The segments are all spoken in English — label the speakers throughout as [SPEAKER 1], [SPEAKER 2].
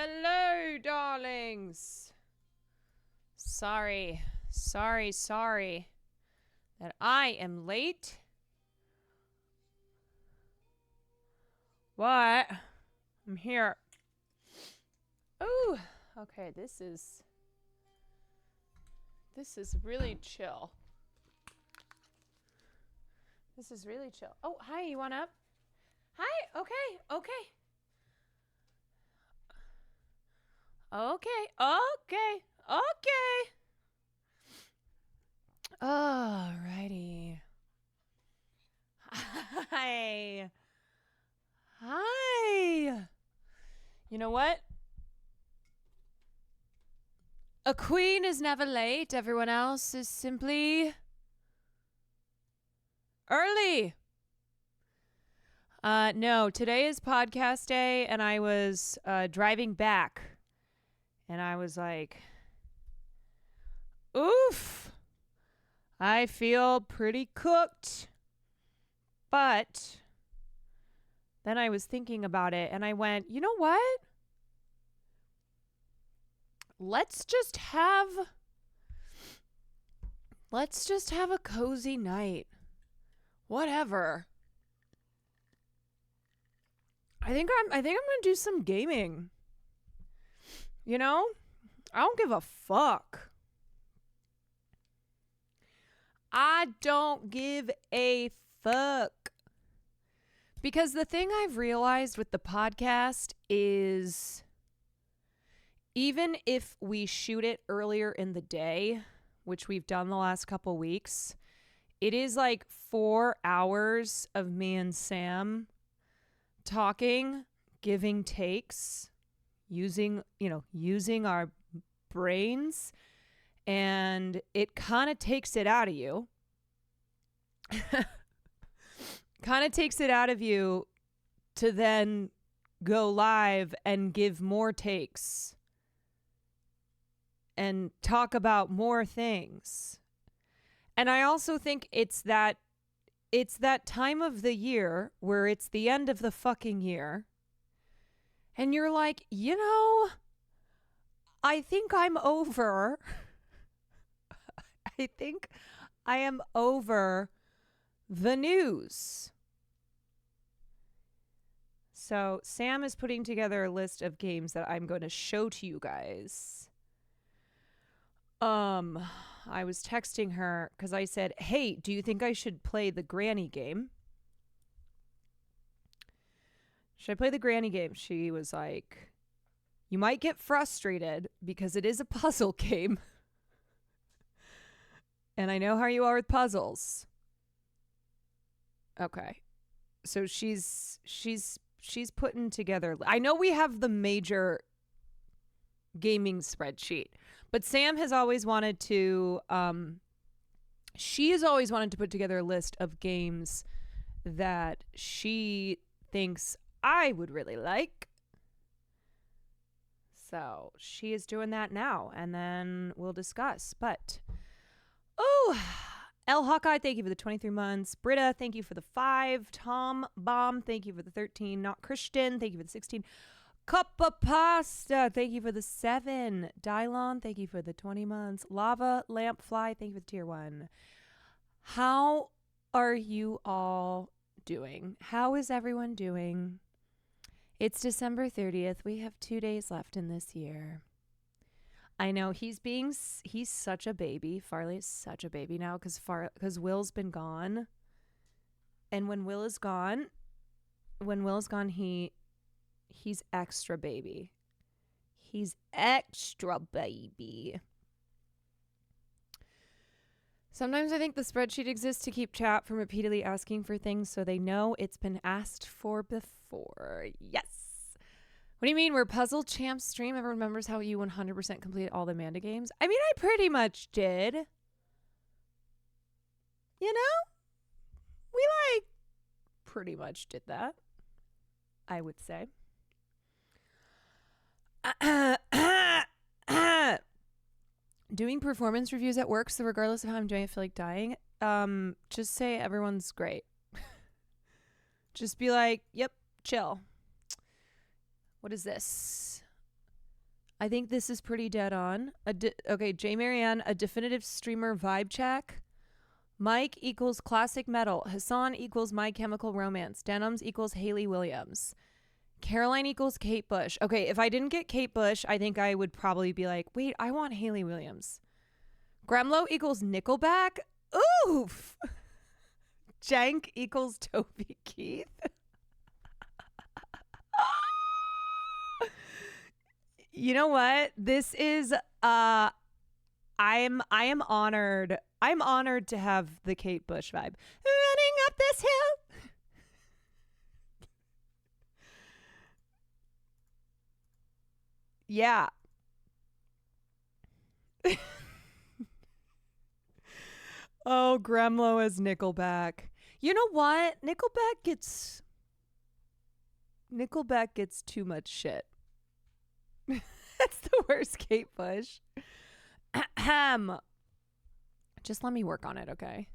[SPEAKER 1] Hello, darlings. Sorry that I am late. What? I'm here. Ooh, okay, this is really chill. This is really chill. Oh, hi, you want up? Hi, okay. Alrighty. Hi. You know what? A queen is never late. Everyone else is simply early. No, today is podcast day, and I was driving back, and I was like, oof, I feel pretty cooked. But then I was thinking about it, and I went, you know what? Let's just have a cozy night. Whatever. I think I'm gonna do some gaming. You know? I don't give a fuck. I don't give a fuck. Because the thing I've realized with the podcast is even if we shoot it earlier in the day, which we've done the last couple weeks, it is like 4 hours of me and Sam talking, giving takes, using our brains, and it kind of takes it out of you. To then go live and give more takes and talk about more things. And I also think it's that time of the year where it's the end of the fucking year. And you're like, I think I'm over. I think I am over the news. So Sam is putting together a list of games that I'm going to show to you guys. I was texting her because I said, hey, do you think I should play the granny game? Should I play the granny game? She was like, you might get frustrated because it is a puzzle game. And I know how you are with puzzles. Okay. So she's putting together. I know we have the major gaming spreadsheet, but Sam has always wanted to she has always wanted to put together a list of games that she thinks I would really like. So she is doing that now, and then we'll discuss. But L Hawkeye, thank you for the 23 months. Britta, thank you for the 5. Tom Bomb, thank you for the 13. Not Christian, thank you for the 16. Cup of Pasta, thank you for the 7. Dylon, thank you for the 20 months. Lava Lamp Fly, thank you for the tier 1. How are you all doing? How is everyone doing? It's December 30th. We have 2 days left in this year. I know he's such a baby. Farley is such a baby now because Will's been gone. And when Will is gone, he's extra baby. He's extra baby. Sometimes I think the spreadsheet exists to keep chat from repeatedly asking for things so they know it's been asked for before. Yes. What do you mean? We're Puzzle Champs stream. Everyone remembers how you 100% completed all the Amanda games? I mean, I pretty much did. You know? We pretty much did that, I would say. Doing performance reviews at work, so regardless of how I'm doing, I feel like dying. Just say everyone's great. Just be like, yep, chill. What is this? I think this is pretty dead on. Okay, J. Marianne, a definitive streamer vibe check. Mike equals classic metal. Hassan equals My Chemical Romance. Denims equals Hayley Williams. Caroline equals Kate Bush. Okay, if I didn't get Kate Bush, I think I would probably be like, wait, I want Hayley Williams. Gremlo equals Nickelback. Oof. Jank equals Toby Keith. You know what? This is I am honored. I'm honored to have the Kate Bush vibe. Running up this hill. Yeah. Oh, Gremlo as Nickelback. You know what? Nickelback gets too much shit. That's the worst Kate Bush. Just let me work on it, okay?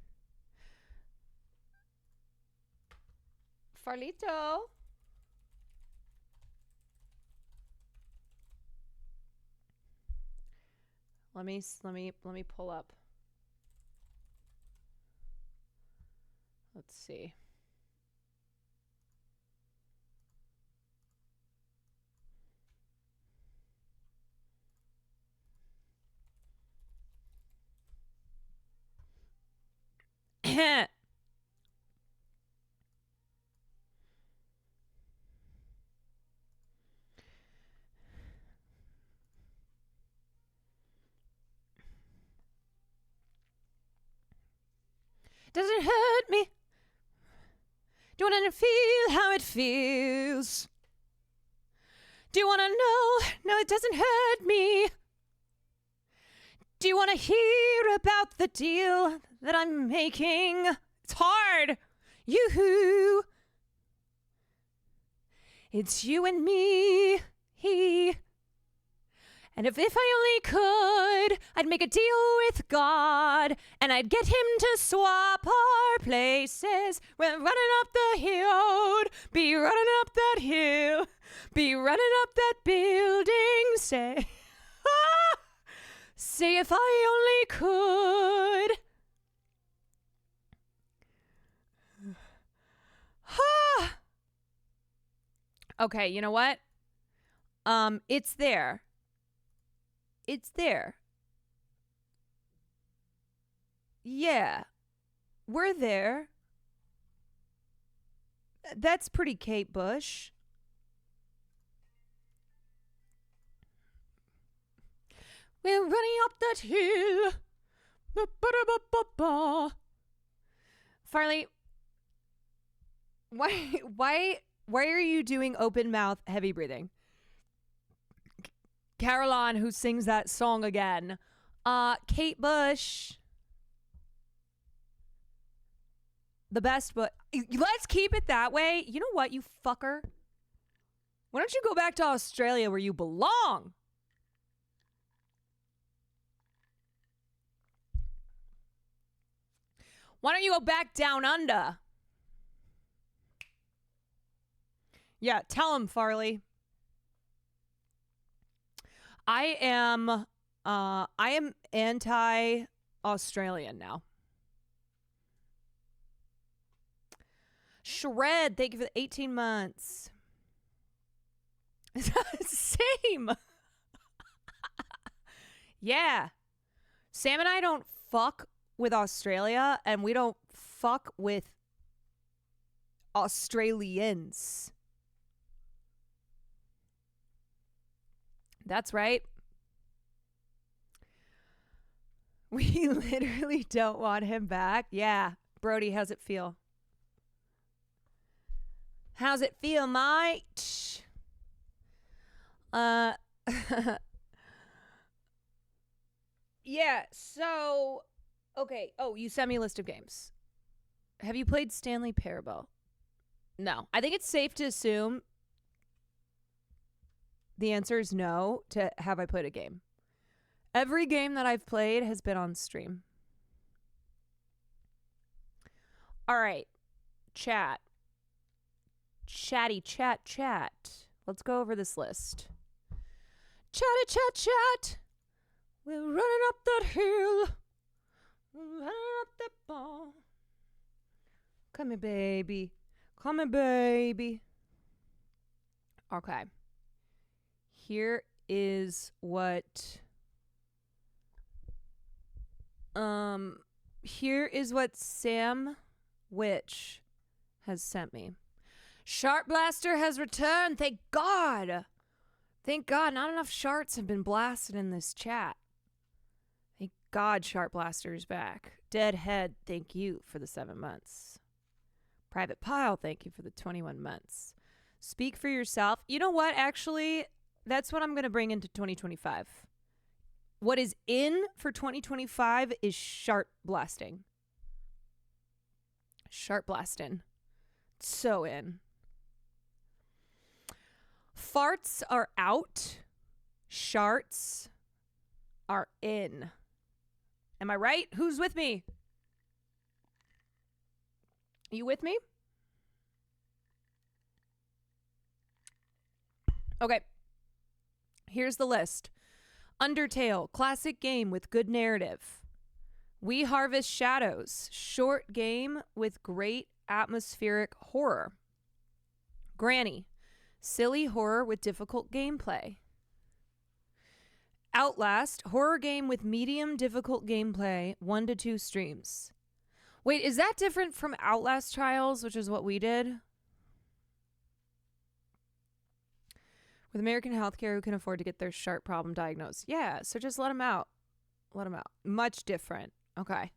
[SPEAKER 1] Farlito. Let me pull up. Let's see. Does it hurt me? Do you want to feel how it feels? Do you want to know? No, it doesn't hurt me. Do you want to hear about the deal that I'm making? It's hard. Yoo-hoo. It's you and me. And if I only could, I'd make a deal with God, and I'd get him to swap our places. We're running up the hill, be running up that hill, be running up that building. Say, say if I only could. Okay, you know what? It's there. It's there. Yeah. We're there. That's pretty Kate Bush. We're running up that hill. Farley, why are you doing open mouth heavy breathing? Caroline, who sings that song again. Kate Bush. The best, but let's keep it that way. You know what, you fucker? Why don't you go back to Australia where you belong? Why don't you go back down under? Yeah, tell him, Farley. I am anti-Australian now. Shred, thank you for the 18 months. Same. Yeah. Sam and I don't fuck with Australia, and we don't fuck with Australians. That's right. We literally don't want him back. Yeah. Brody, how's it feel? How's it feel, mate? Yeah, so okay. Oh, you sent me a list of games. Have you played Stanley Parable? No. I think it's safe to assume the answer is no to have I played a game. Every game that I've played has been on stream. All right. Chat. Chatty chat. Let's go over this list. Chatty chat chat. We're running up that hill. We're running up that ball. Come here, baby. Come here, baby. Okay. Here is what Sam Witch has sent me. Sharp Blaster has returned. Thank God. Thank God. Not enough sharts have been blasted in this chat. Thank God Sharp Blaster is back. Deadhead, thank you for the 7 months. Private Pile, thank you for the 21 months. Speak for yourself. You know what? Actually, that's what I'm going to bring into 2025. What is in for 2025 is sharp blasting. Sharp blasting. So in. Farts are out. Sharts are in. Am I right? Who's with me? You with me? Okay. Here's the list. Undertale, classic game with good narrative. We Harvest Shadows, short game with great atmospheric horror. Granny, silly horror with difficult gameplay. Outlast, horror game with medium difficult gameplay, 1 to 2 streams. Wait, is that different from Outlast Trials, which is what we did? With American healthcare, who can afford to get their sharp problem diagnosed? Yeah, so just let them out. Let them out. Much different. Okay.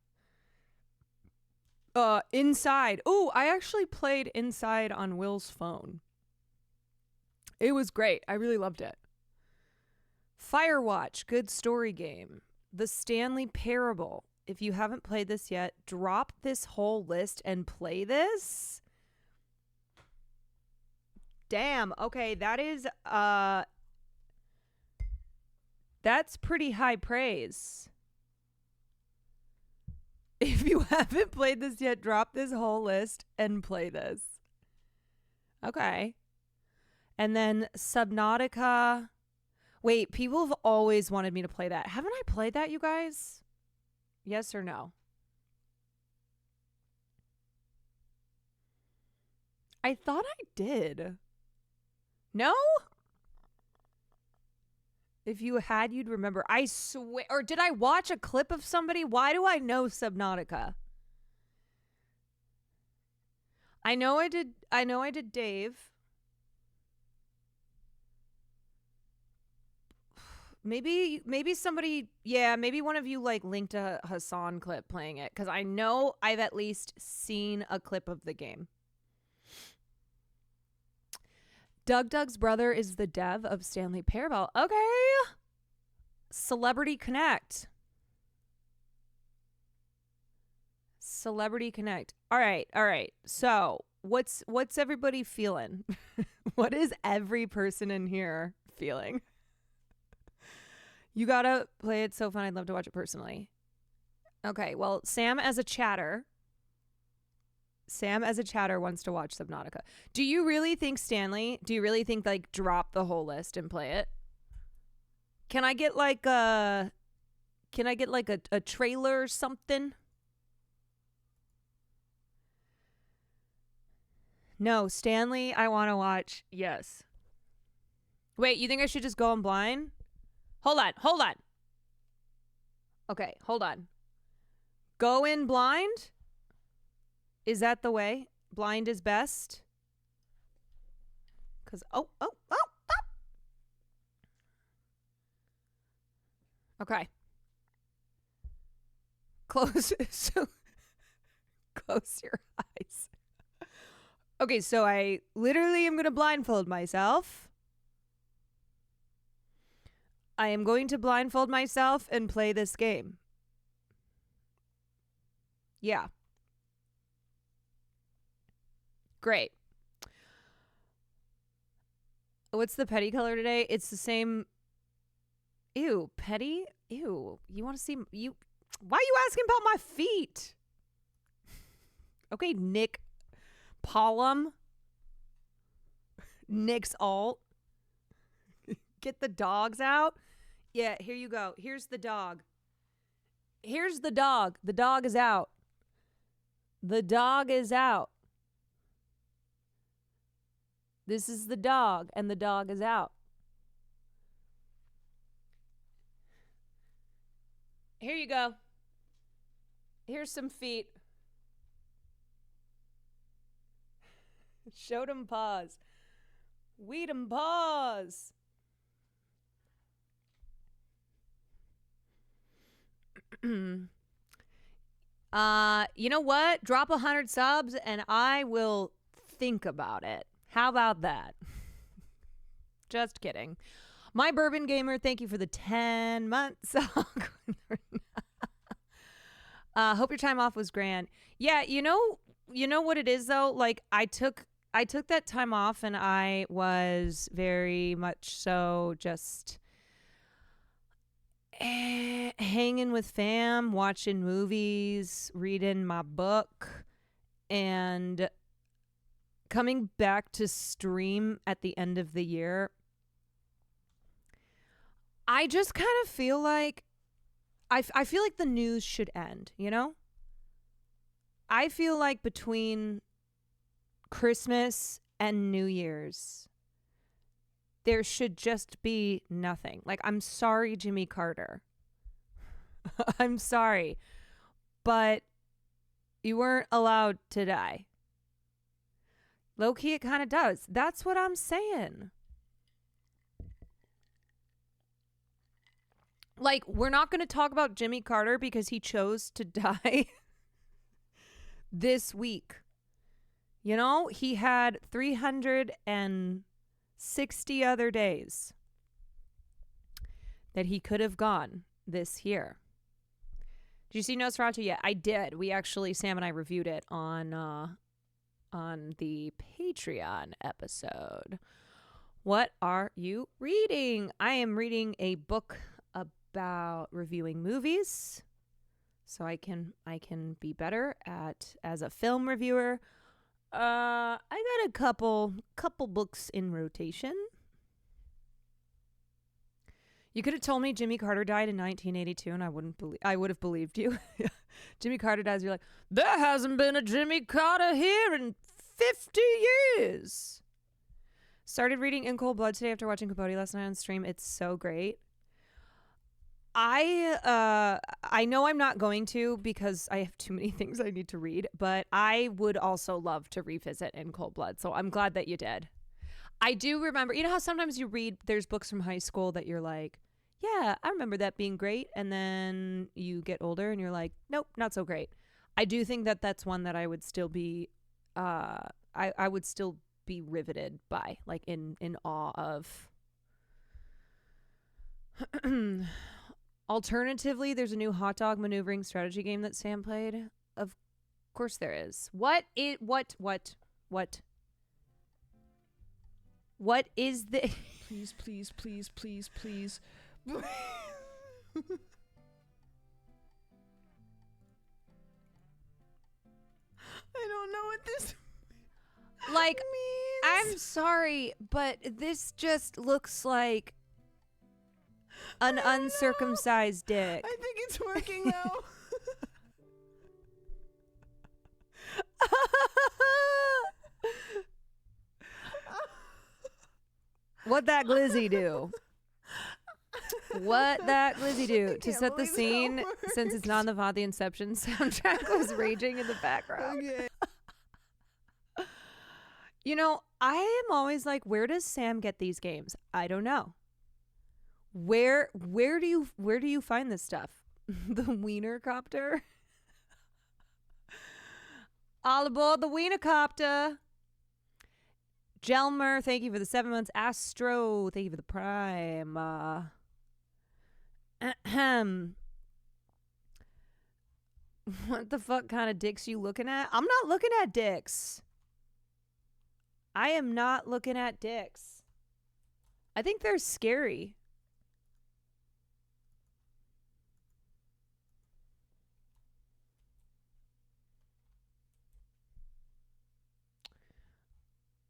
[SPEAKER 1] Inside. Oh, I actually played Inside on Will's phone. It was great. I really loved it. Firewatch, good story game. The Stanley Parable. If you haven't played this yet, drop this whole list and play this. Damn. Okay, that is that's pretty high praise. If you haven't played this yet, drop this whole list and play this. Okay. And then Subnautica. Wait, people have always wanted me to play that. Haven't I played that, you guys? Yes or no? I thought I did. No? If you had, you'd remember. I swear. Or did I watch a clip of somebody? Why do I know Subnautica? I know I did Dave. Maybe somebody, yeah, maybe one of you like linked a Hassan clip playing it, because I know I've at least seen a clip of the game. Doug's brother is the dev of Stanley Parable. Okay. Celebrity Connect. Celebrity Connect. All right. So what's everybody feeling? What is every person in here feeling? You gotta play it. So fun. I'd love to watch it personally. Okay, well, Sam as a chatter wants to watch Subnautica. Do you really think, Stanley, like drop the whole list and play it? Can I get like a trailer or something? No, Stanley, I want to watch. Yes. Wait, you think I should just go in blind? Hold on. Okay, hold on. Go in blind? Is that the way? Blind is best? Because, oh. Okay. Close your eyes. Okay, so I literally am going to blindfold myself. I am going to blindfold myself and play this game. Yeah. Great. What's the petty color today? It's the same. Ew, petty? Ew. You want to see you? Why are you asking about my feet? Okay, Nick Pollum. Nick's alt. Get the dogs out. Yeah, here you go. Here's the dog. Here's the dog. The dog is out. The dog is out. This is the dog, and the dog is out. Here you go. Here's some feet. Showed 'em paws. Weed 'em paws. You know what? Drop 100 subs and I will think about it. How about that? Just kidding. My Bourbon Gamer, thank you for the 10 months. Hope your time off was grand. Yeah, you know what it is though? Like I took that time off and I was very much so just hanging with fam, watching movies, reading my book, and coming back to stream at the end of the year. I just kind of feel like I feel like the news should end, you know? I feel like between Christmas and New Year's, there should just be nothing. Like, I'm sorry, Jimmy Carter. I'm sorry. But you weren't allowed to die. Low key, it kind of does. That's what I'm saying. Like, we're not going to talk about Jimmy Carter because he chose to die this week. You know, he had 360 other days that he could have gone this year. Did you see Nosferatu yet? I did. We actually, Sam and I reviewed it on the Patreon episode. What are you reading? I am reading a book about reviewing movies, so I can be better as a film reviewer. I got a couple books in rotation. You could have told me Jimmy Carter died in 1982 and I would have believed you. Jimmy Carter dies, you're like, there hasn't been a Jimmy Carter here in 50 years. Started reading In Cold Blood today after watching Capote last night on stream. It's so great. I know I'm not going to because I have too many things I need to read, but I would also love to revisit In Cold Blood. So I'm glad that you did. I do remember, you know how sometimes you read, there's books from high school that you're like, yeah, I remember that being great. And then you get older and you're like, nope, not so great. I do think that that's one that I would still be, I would still be riveted by, like in awe of. Alternatively, there's a new hot dog maneuvering strategy game that Sam played. Of course there is. What is the
[SPEAKER 2] Please. I don't know what this
[SPEAKER 1] like
[SPEAKER 2] means.
[SPEAKER 1] I'm sorry, but this just looks like an uncircumcised dick.
[SPEAKER 2] I think it's working though.
[SPEAKER 1] What that glizzy do? What that glizzy do? To set the scene, since it's not in the VOD, the Inception soundtrack was raging in the background.
[SPEAKER 2] Okay.
[SPEAKER 1] You know, I am always like, where does Sam get these games? I don't know. Where do you find this stuff? The Wiener Copter? All aboard the Wiener Copter. Jelmer, thank you for the 7 months. Astro, thank you for the prime. What the fuck kind of dicks you looking at? I'm not looking at dicks. I am not looking at dicks. I think they're scary.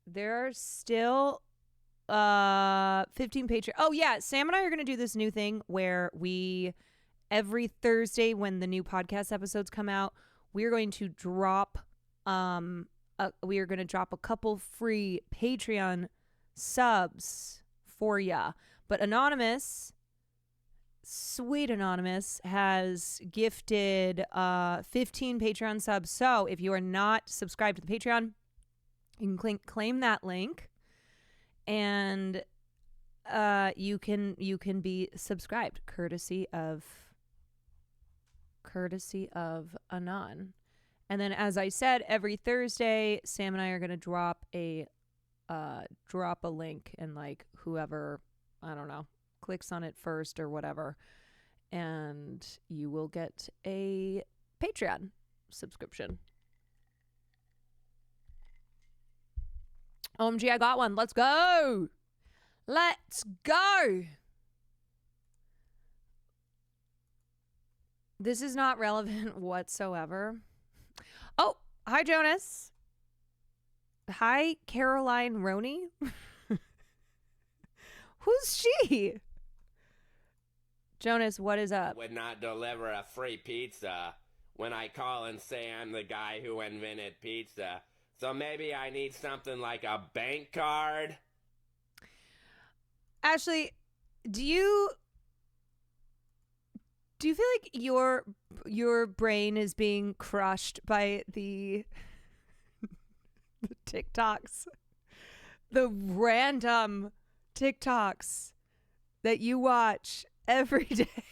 [SPEAKER 1] There are still 15 Patreon. Oh yeah, Sam and I are going to do this new thing where we every Thursday when the new podcast episodes come out, we're going to drop we are going to drop a couple free Patreon subs for ya. But Anonymous, sweet Anonymous, has gifted 15 Patreon subs. So if you are not subscribed to the Patreon, you can claim that link, and you can be subscribed courtesy of Anon. And then, as I said, every Thursday, Sam and I are gonna drop a link, and like whoever, I don't know, clicks on it first or whatever, and you will get a Patreon subscription. OMG, I got one. Let's go. Let's go. This is not relevant whatsoever. Oh, hi, Jonas. Hi, Caroline Roney. Who's she? Jonas, what is up?
[SPEAKER 3] Would not deliver a free pizza when I call and say I'm the guy who invented pizza. So maybe I need something like a bank card.
[SPEAKER 1] Ashley, do you feel like your brain is being crushed by the TikToks? The random TikToks that you watch every day?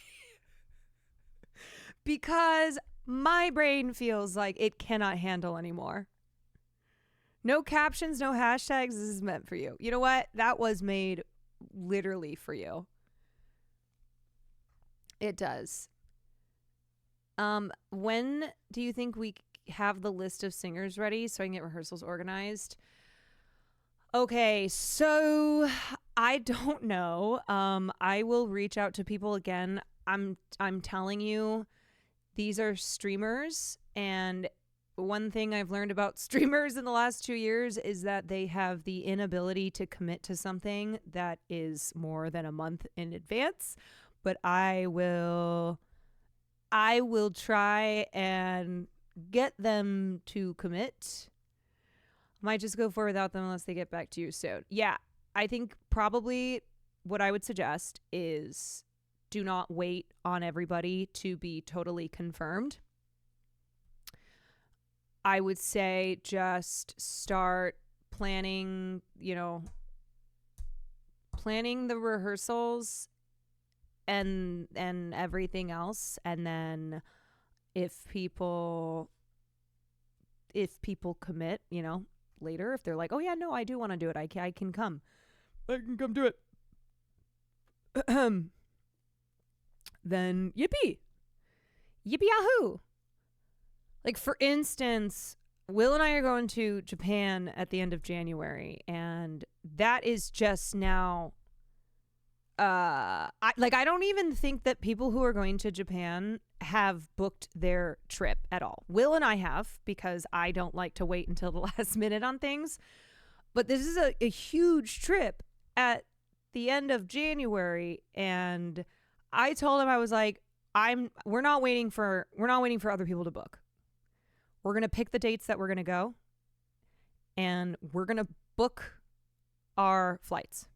[SPEAKER 1] Because my brain feels like it cannot handle anymore. No captions, no hashtags. This is meant for you. You know what? That was made literally for you. It does. When do you think we have the list of singers ready so I can get rehearsals organized? Okay, so I don't know. I will reach out to people again. I'm telling you, these are streamers, and one thing I've learned about streamers in the last 2 years is that they have the inability to commit to something that is more than a month in advance. But I will try and get them to commit. Might just go forward without them unless they get back to you soon. Yeah, I think probably what I would suggest is do not wait on everybody to be totally confirmed. I would say just start planning, planning the rehearsals and everything else. And then if people commit, later, if they're like, oh yeah, no, I do want to do it. I can come. I can come do it. Then yippee yahoo. Like, for instance, Will and I are going to Japan at the end of January, and that is just now, I don't even think that people who are going to Japan have booked their trip at all. Will and I have, because I don't like to wait until the last minute on things. But this is a huge trip at the end of January, and I told him, I was like, we're not waiting for other people to book. We're going to pick the dates that we're going to go, and we're going to book our flights.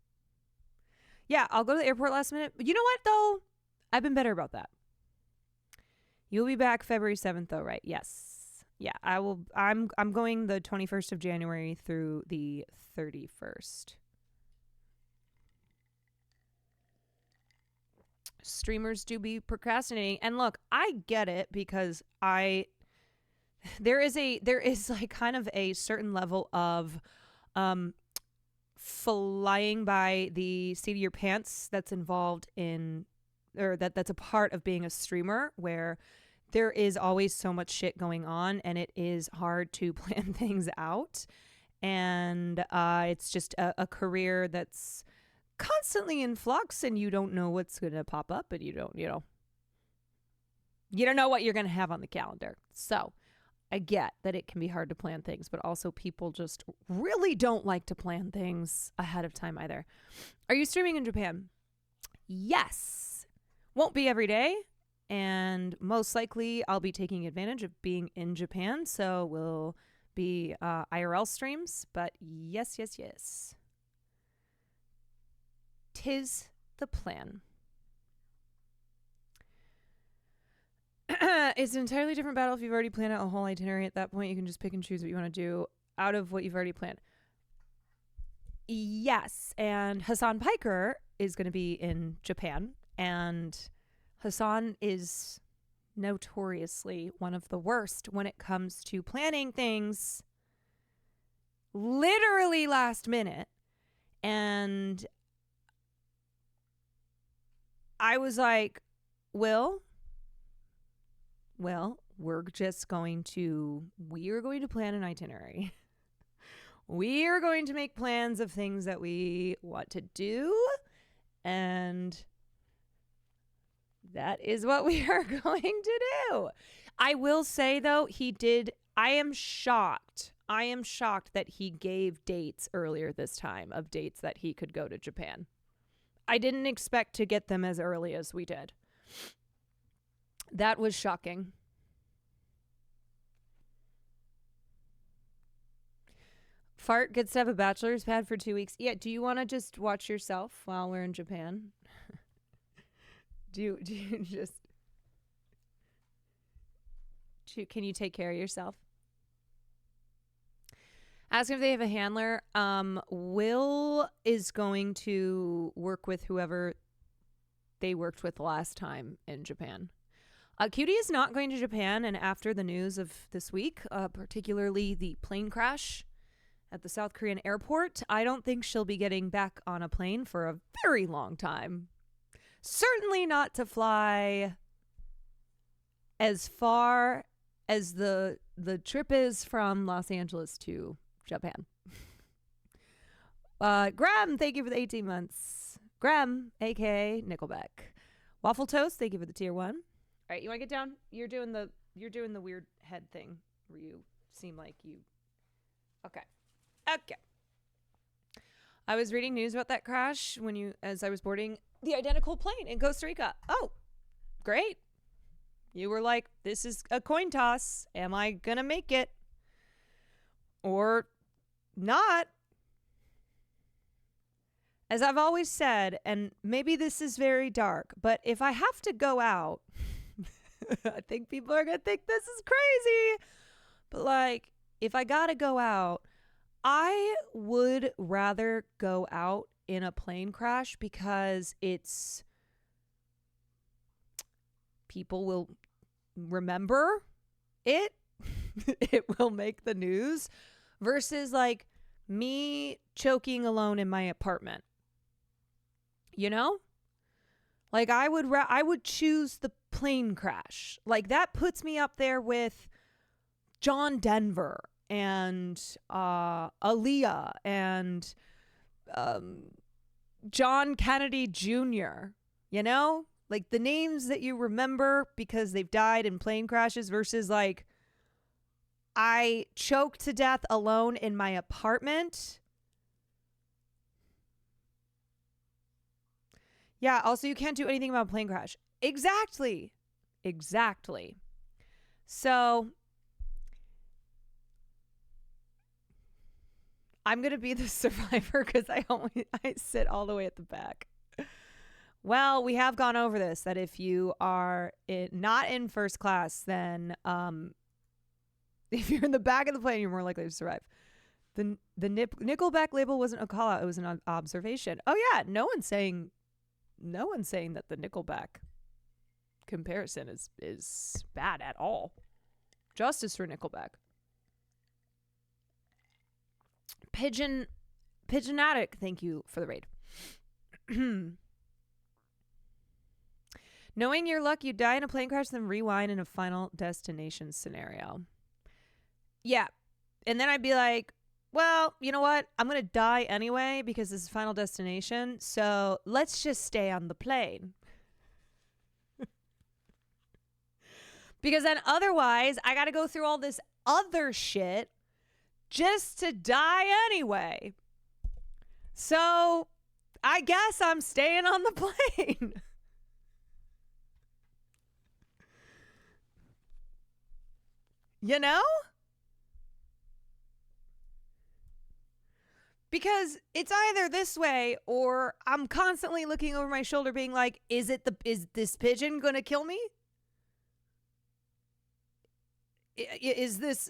[SPEAKER 1] Yeah, I'll go to the airport last minute. But you know what, though? I've been better about that. You'll be back February 7th, though, right? Yes. Yeah, I will. I'm going the 21st of January through the 31st. Streamers do be procrastinating. And look, I get it, because there is like kind of a certain level of flying by the seat of your pants that's involved in, or that's a part of being a streamer, where there is always so much shit going on, and it is hard to plan things out. And it's just a career that's constantly in flux, and you don't know what's going to pop up, and you don't know what you're going to have on the calendar. So I get that it can be hard to plan things, but also people just really don't like to plan things ahead of time either. Are you streaming in Japan? Yes. Won't be every day. And most likely I'll be taking advantage of being in Japan. So we'll be IRL streams. But yes. Tis the plan. It's an entirely different battle if you've already planned out a whole itinerary. At that point, you can just pick and choose what you want to do out of what you've already planned. Yes, and Hassan Piker is going to be in Japan, and Hassan is notoriously one of the worst when it comes to planning things literally last minute. And I was like, Will, we are going to plan an itinerary. We are going to make plans of things that we want to do. And that is what we are going to do. I will say, though, I am shocked that he gave dates earlier this time of dates that he could go to Japan. I didn't expect to get them as early as we did. That was shocking. Fart gets to have a bachelor's pad for 2 weeks. Yeah, do you want to just watch yourself while we're in Japan? do you just... Can you take care of yourself? Ask if they have a handler. Will is going to work with whoever they worked with last time in Japan. Cutie is not going to Japan, and after the news of this week, particularly the plane crash at the South Korean airport, I don't think she'll be getting back on a plane for a very long time. Certainly not to fly as far as the trip is from Los Angeles to Japan. Graham, thank you for the 18 months. Graham, aka Nickelback. Waffle Toast, thank you for the tier 1. All right, you want to get down? You're doing the weird head thing where you seem like you... Okay. I was reading news about that crash as I was boarding the identical plane in Costa Rica. Oh, great. You were like, this is a coin toss. Am I going to make it? Or not? As I've always said, and maybe this is very dark, but if I have to go out, I think people are going to think this is crazy. But like, if I got to go out, I would rather go out in a plane crash because people will remember it. It will make the news versus like me choking alone in my apartment. You know? Like I would choose the plane crash. Like that puts me up there with John Denver and Aaliyah and John Kennedy Jr., you know? Like the names that you remember because they've died in plane crashes versus like I choked to death alone in my apartment. Yeah, also you can't do anything about a plane crash. Exactly. So I'm going to be the survivor because I sit all the way at the back. Well, we have gone over this, that if you are not in first class, then if you're in the back of the plane, you're more likely to survive. The Nickelback label wasn't a call out, it was an observation. Oh yeah, no one's saying that the Nickelback comparison is bad at all. Justice for Nickelback. Pigeonatic, thank you for the raid. Knowing your luck, you die in a plane crash, then rewind in a Final Destination scenario. Yeah. And then I'd be like, well, you know what? I'm going to die anyway because this is Final Destination. So let's just stay on the plane. Because then otherwise, I got to go through all this other shit just to die anyway. So I guess I'm staying on the plane. You know? Because it's either this way or I'm constantly looking over my shoulder being like, is this pigeon going to kill me? Is this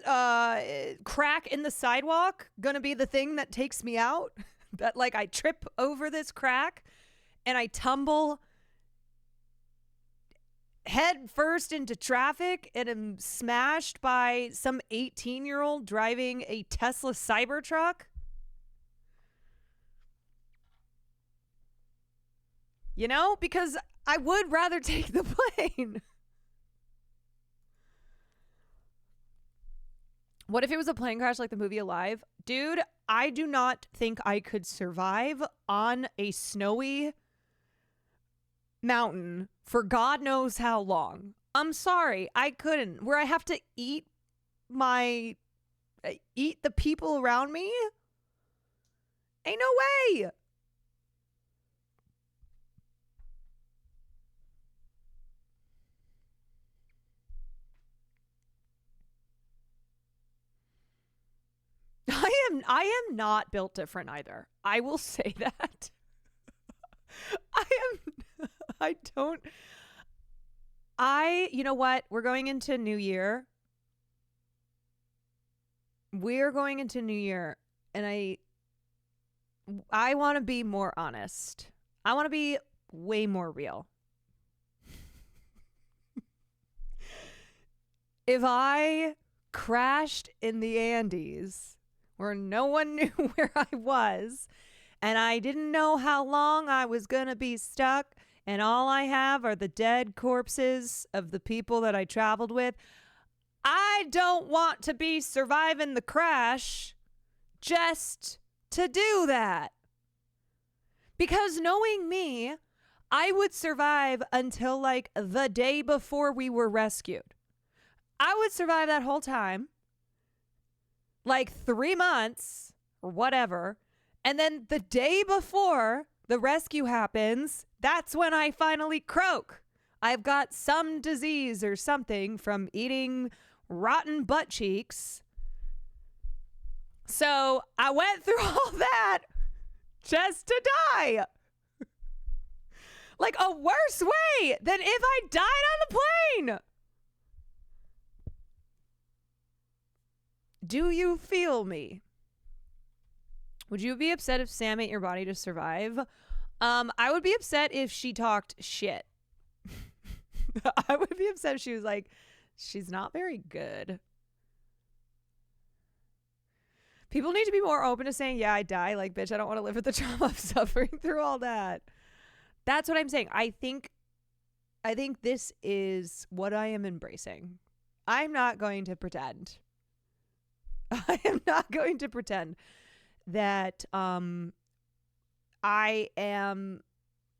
[SPEAKER 1] crack in the sidewalk going to be the thing that takes me out? That like I trip over this crack and I tumble head first into traffic and am smashed by some 18-year-old driving a Tesla Cybertruck? You know, because I would rather take the plane. What if it was a plane crash like the movie Alive? Dude, I do not think I could survive on a snowy mountain for God knows how long. I'm sorry, I couldn't. Where I have to eat the people around me? Ain't no way. I am not built different either. I will say that. You know what? We're going into New Year. We're going into New Year, and I want to be more honest. I want to be way more real. If I crashed in the Andes where no one knew where I was and I didn't know how long I was going to be stuck and all I have are the dead corpses of the people that I traveled with, I don't want to be surviving the crash just to do that. Because knowing me, I would survive until like the day before we were rescued. I would survive that whole time, like 3 months or whatever. And then the day before the rescue happens, that's when I finally croak. I've got some disease or something from eating rotten butt cheeks. So I went through all that just to die. Like a worse way than if I died on the plane. Do you feel me? Would you be upset if Sam ate your body to survive? I would be upset if she talked shit. I would be upset if she was like, she's not very good. People need to be more open to saying, yeah, I die. Like, bitch, I don't want to live with the trauma of suffering through all that. That's what I'm saying. I think this is what I am embracing. I'm not going to pretend. I am not going to pretend that I am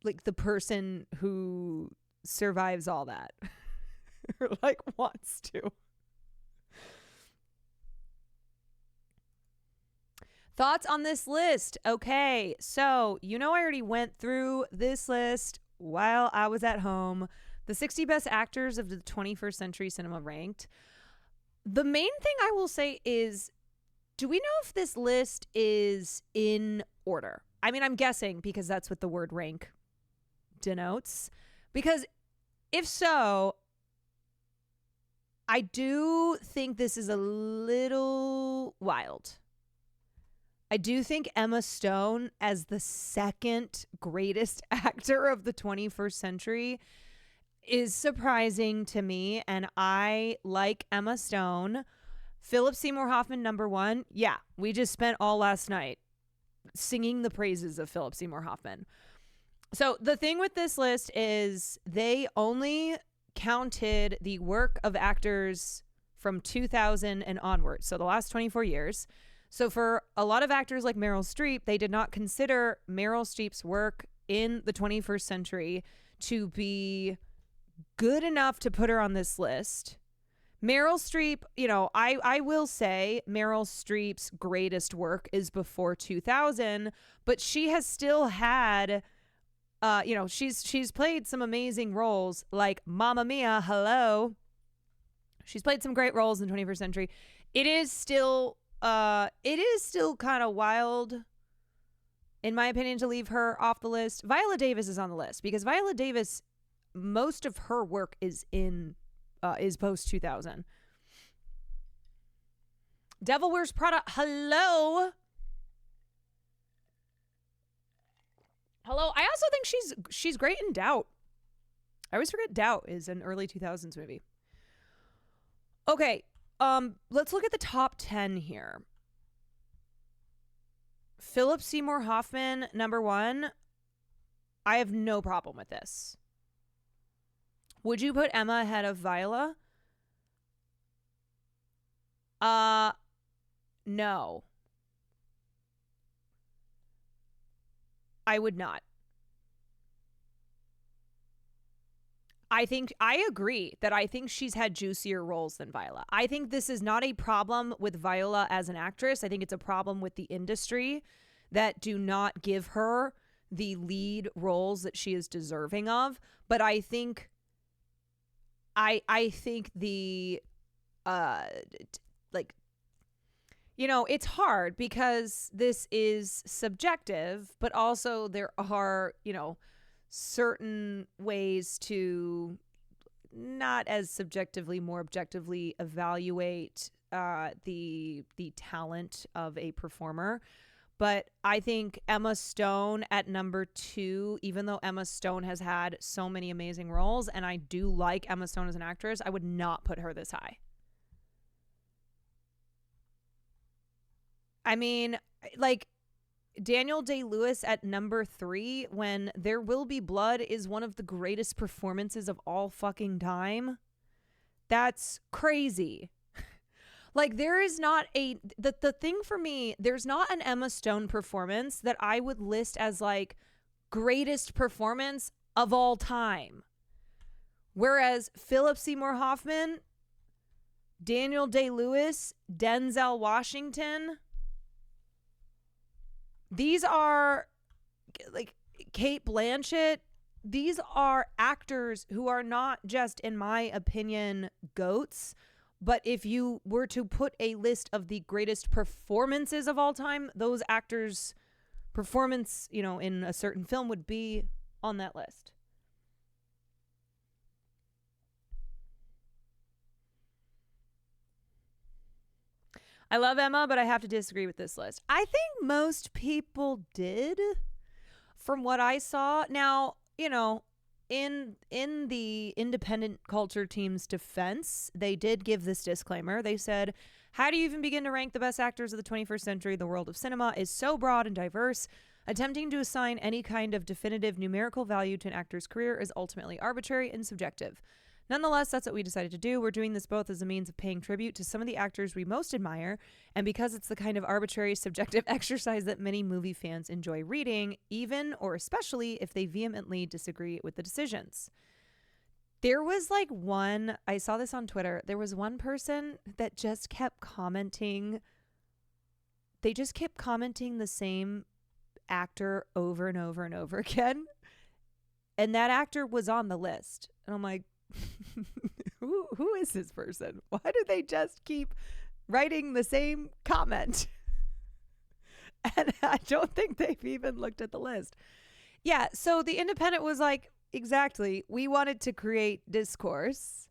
[SPEAKER 1] like the person who survives all that or like wants to. Thoughts on this list? Okay, so I already went through this list while I was at home. The 60 best actors of the 21st century cinema ranked. The main thing I will say is, do we know if this list is in order? I mean, I'm guessing because that's what the word rank denotes. Because if so, I do think this is a little wild. I do think Emma Stone as the second greatest actor of the 21st century is surprising to me, and I like Emma Stone. Philip Seymour Hoffman, number one. Yeah, we just spent all last night singing the praises of Philip Seymour Hoffman. So the thing with this list is they only counted the work of actors from 2000 and onwards, so the last 24 years. So for a lot of actors like Meryl Streep, they did not consider Meryl Streep's work in the 21st century to be good enough to put her on this list. Meryl Streep, you know, I will say Meryl Streep's greatest work is before 2000, but she has still had, you know, she's played some amazing roles like Mamma Mia, hello. She's played some great roles in the 21st century. It is still kind of wild, in my opinion, to leave her off the list. Viola Davis is on the list because Viola Davis, most of her work is post 2000. Devil Wears Prada, hello. Hello. I also think she's great in Doubt. I always forget Doubt is an early 2000s movie. Okay, let's look at the top 10 here. Philip Seymour Hoffman, number 1. I have no problem with this. Would you put Emma ahead of Viola? No. I would not. I agree that I think she's had juicier roles than Viola. I think this is not a problem with Viola as an actress. I think it's a problem with the industry that do not give her the lead roles that she is deserving of. But I think the like, you know, it's hard because this is subjective, but also there are, you know, certain ways to not as subjectively, more objectively evaluate the talent of a performer. But I think Emma Stone at number 2, even though Emma Stone has had so many amazing roles, and I do like Emma Stone as an actress, I would not put her this high. I mean, like, Daniel Day-Lewis at number 3 when There Will Be Blood is one of the greatest performances of all fucking time. That's crazy. Like, there is not the thing for me, there's not an Emma Stone performance that I would list as like greatest performance of all time. Whereas Philip Seymour Hoffman, Daniel Day-Lewis, Denzel Washington, these are, like, Cate Blanchett, these are actors who are not just, in my opinion, GOATs, but if you were to put a list of the greatest performances of all time, those actors' performance, you know, in a certain film would be on that list. I love Emma, but I have to disagree with this list. I think most people did, from what I saw. Now, you know, in the independent culture team's defense, they did give this disclaimer. They said, how do you even begin to rank the best actors of the 21st century? The world of cinema is so broad and diverse. Attempting to assign any kind of definitive numerical value to an actor's career is ultimately arbitrary and subjective. Nonetheless, that's what we decided to do. We're doing this both as a means of paying tribute to some of the actors we most admire, and because it's the kind of arbitrary, subjective exercise that many movie fans enjoy reading, even or especially if they vehemently disagree with the decisions. There was like one, I saw this on Twitter, there was one person that just kept commenting, they just kept commenting the same actor over and over and over again, and that actor was on the list. And I'm like, who is this person? Why do they just keep writing the same comment? And I don't think they've even looked at the list. Yeah, so the Independent was like, exactly, we wanted to create discourse.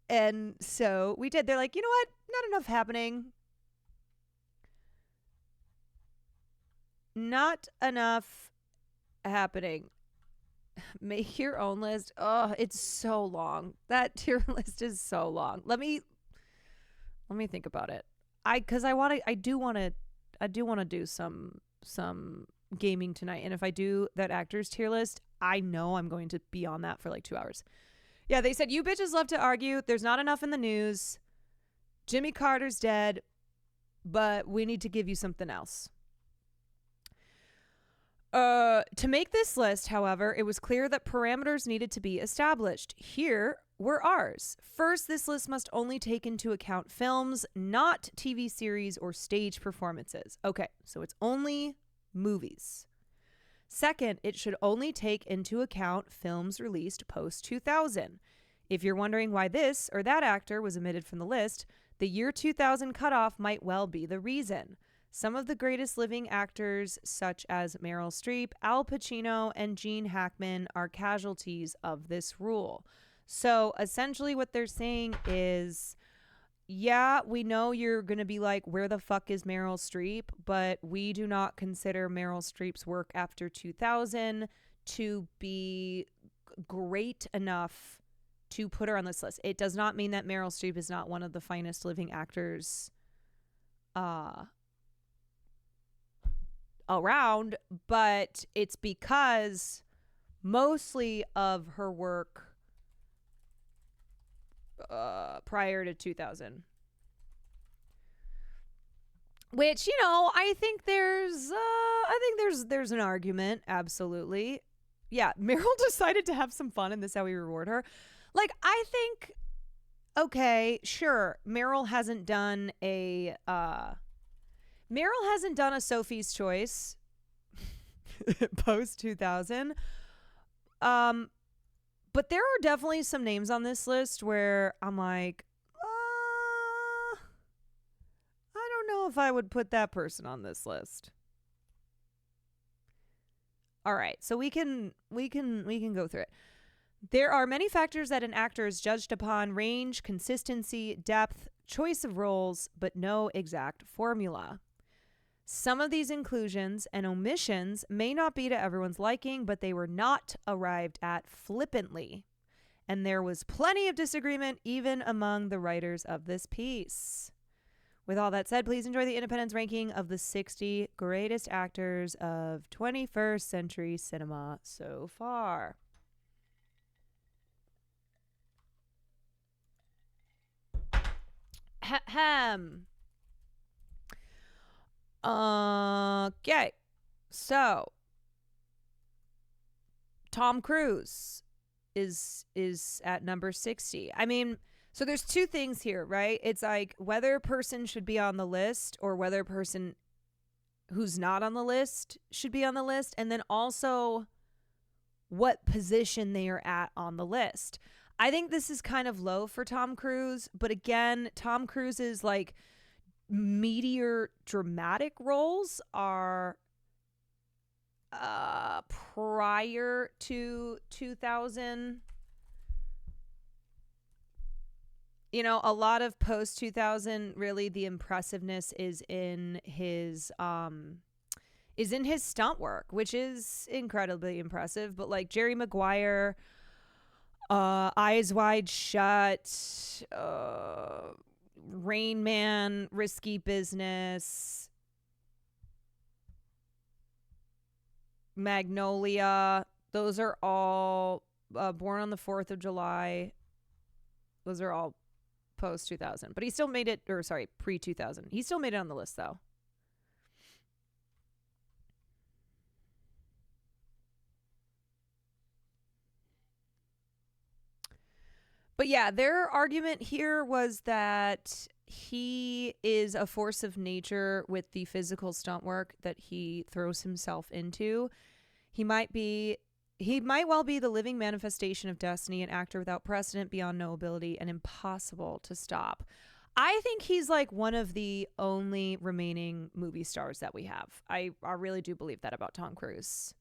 [SPEAKER 1] And so we did. They're like, you know what? Not enough happening. Not enough happening. Make your own list. Oh, it's so long. That tier list is so long. Let me think about it. I do want to do some gaming tonight. And if I do that actors tier list, I know I'm going to be on that for like 2 hours. Yeah, they said, you bitches love to argue. There's not enough in the news. Jimmy Carter's dead, but we need to give you something else. To make this list, however, it was clear that parameters needed to be established. Here were ours. First, this list must only take into account films, not TV series or stage performances. Okay, so it's only movies. Second, it should only take into account films released post 2000. If you're wondering why this or that actor was omitted from the list, the year 2000 cutoff might well be the reason. Some of the greatest living actors, such as Meryl Streep, Al Pacino, and Gene Hackman, are casualties of this rule. So essentially what they're saying is, yeah, we know you're going to be like, where the fuck is Meryl Streep? But we do not consider Meryl Streep's work after 2000 to be great enough to put her on this list. It does not mean that Meryl Streep is not one of the finest living actors around, but it's because mostly of her work prior to 2000, which, I think there's an argument. Absolutely. Yeah, Meryl decided to have some fun, and this is how we reward her. Like, I think, okay, sure, Meryl hasn't done a Sophie's Choice post 2000. But there are definitely some names on this list where I'm like, I don't know if I would put that person on this list. All right, so we can go through it. There are many factors that an actor is judged upon: range, consistency, depth, choice of roles, but no exact formula. Some of these inclusions and omissions may not be to everyone's liking, but they were not arrived at flippantly. And there was plenty of disagreement even among the writers of this piece. With all that said, please enjoy the Independent's ranking of the 60 greatest actors of 21st century cinema so far. Ahem. Okay, so Tom Cruise is at number 60. I mean, so there's two things here, right? It's like whether a person should be on the list or whether a person who's not on the list should be on the list, and then also what position they are at on the list. I think this is kind of low for Tom Cruise, but again, Tom Cruise's like meteor dramatic roles are prior to 2000. A lot of post 2000, really the impressiveness is in his stunt work, which is incredibly impressive. But like Jerry Maguire, Eyes Wide Shut, Rain Man, Risky Business, Magnolia, those are all Born on the 4th of July. Those are all post 2000. But he still made it, or sorry, pre 2000. He still made it on the list though. But yeah, their argument here was that he is a force of nature with the physical stunt work that he throws himself into. He might well be the living manifestation of destiny, an actor without precedent, beyond knowability, and impossible to stop. I think he's like one of the only remaining movie stars that we have. I really do believe that about Tom Cruise.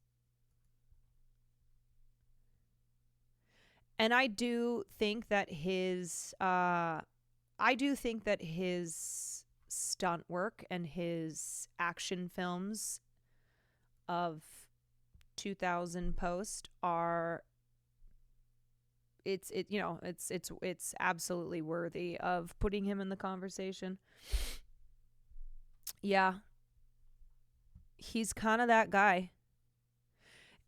[SPEAKER 1] And I do think that his stunt work and his action films of 2000 post are it's absolutely worthy of putting him in the conversation. Yeah. He's kind of that guy.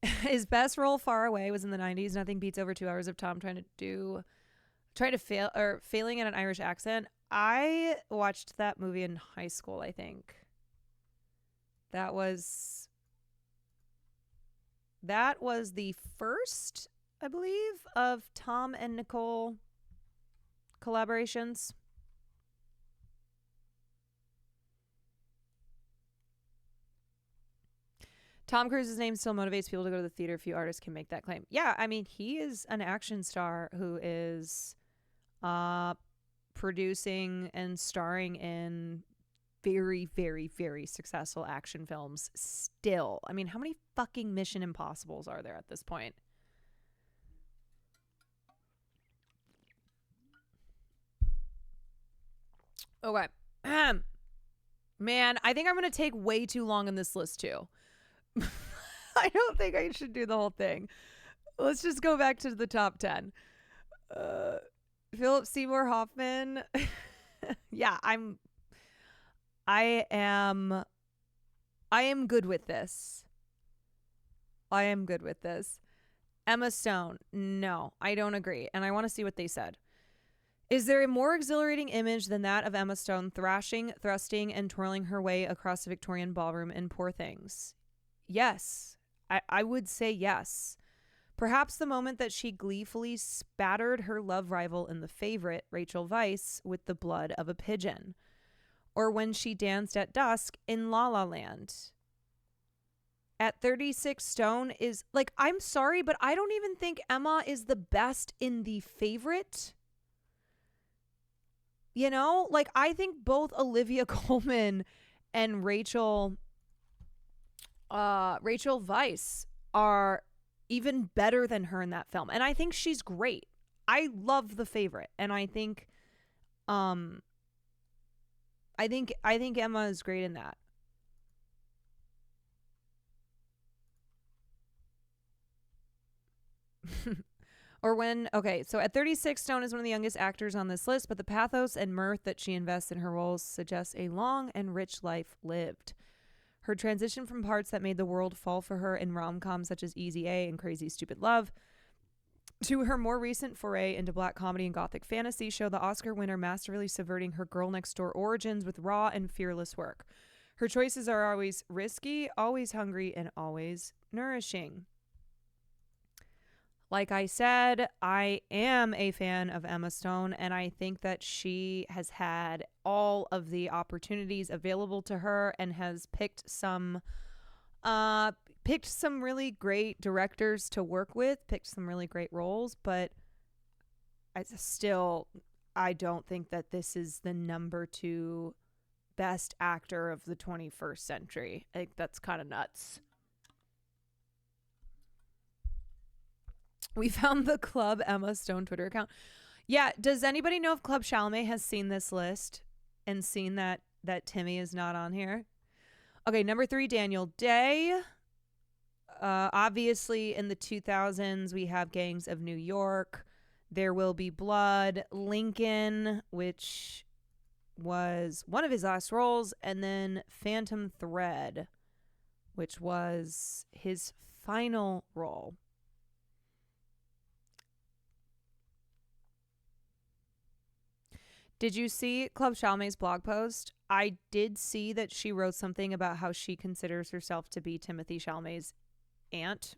[SPEAKER 1] His best role, Far Away, was in the 90s. Nothing beats over 2 hours of Tom failing at an Irish accent. I watched that movie in high school, I think. That was that was the first, I believe, of Tom and Nicole collaborations. Tom Cruise's name still motivates people to go to the theater. Few artists can make that claim. Yeah, I mean, he is an action star who is producing and starring in very, very, very successful action films still. I mean, how many fucking Mission Impossibles are there at this point? Okay. Man, I think I'm going to take way too long on this list too. I don't think I should do the whole thing. Let's just go back to the top 10. Philip Seymour Hoffman. Yeah, I am good with this. I am good with this. Emma Stone. No, I don't agree. And I want to see what they said. Is there a more exhilarating image than that of Emma Stone thrashing, thrusting, and twirling her way across the Victorian ballroom in Poor Things? Yes. I would say yes. Perhaps the moment that she gleefully spattered her love rival in The Favorite, Rachel Weisz, with the blood of a pigeon. Or when she danced at dusk in La La Land. At 36 Stone is, like, I'm sorry, but I don't even think Emma is the best in The Favorite. You know, like, I think both Olivia Colman and Rachel Weisz are even better than her in that film. And I think she's great. I love The Favorite. And I think Emma is great in that. Or when, okay, so at 36, Stone is one of the youngest actors on this list, but the pathos and mirth that she invests in her roles suggests a long and rich life lived. Her transition from parts that made the world fall for her in rom-coms such as Easy A and Crazy Stupid Love to her more recent foray into black comedy and gothic fantasy show the Oscar winner masterfully subverting her girl next door origins with raw and fearless work. Her choices are always risky, always hungry, and always nourishing. Like I said, I am a fan of Emma Stone, and I think that she has had all of the opportunities available to her and has picked some really great directors to work with, picked some really great roles, but I don't think that this is the number 2 best actor of the 21st century. I think that's kind of nuts. We found the Club Emma Stone Twitter account. Yeah, does anybody know if Club Chalamet has seen this list and seen that Timmy is not on here? Okay, number 3, Daniel Day. Obviously, in the 2000s, we have Gangs of New York, There Will Be Blood, Lincoln, which was one of his last roles, and then Phantom Thread, which was his final role. Did you see Club Chalamet's blog post? I did see that she wrote something about how she considers herself to be Timothée Chalamet's aunt.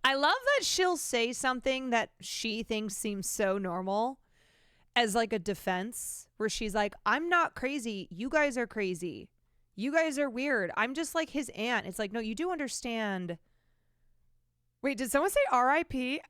[SPEAKER 1] I love that she'll say something that she thinks seems so normal as like a defense, where she's like, I'm not crazy. You guys are crazy. You guys are weird. I'm just like his aunt. It's like, no, you do understand. Wait, did someone say R.I.P.?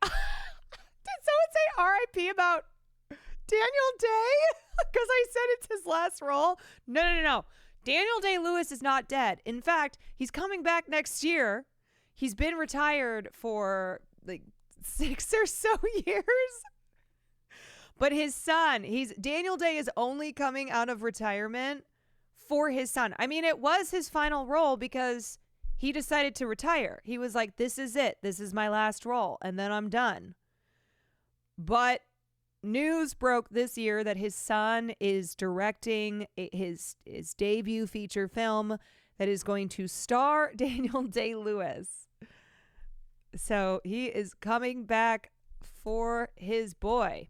[SPEAKER 1] Did someone say R.I.P. about Daniel Day? Because I said it's his last role. No. Daniel Day-Lewis is not dead. In fact, he's coming back next year. He's been retired for like 6 or so years. But his son, Daniel Day is only coming out of retirement for his son. I mean, it was his final role because he decided to retire. He was like, this is it. This is my last role. And then I'm done. But news broke this year that his son is directing his debut feature film that is going to star Daniel Day-Lewis. So he is coming back for his boy.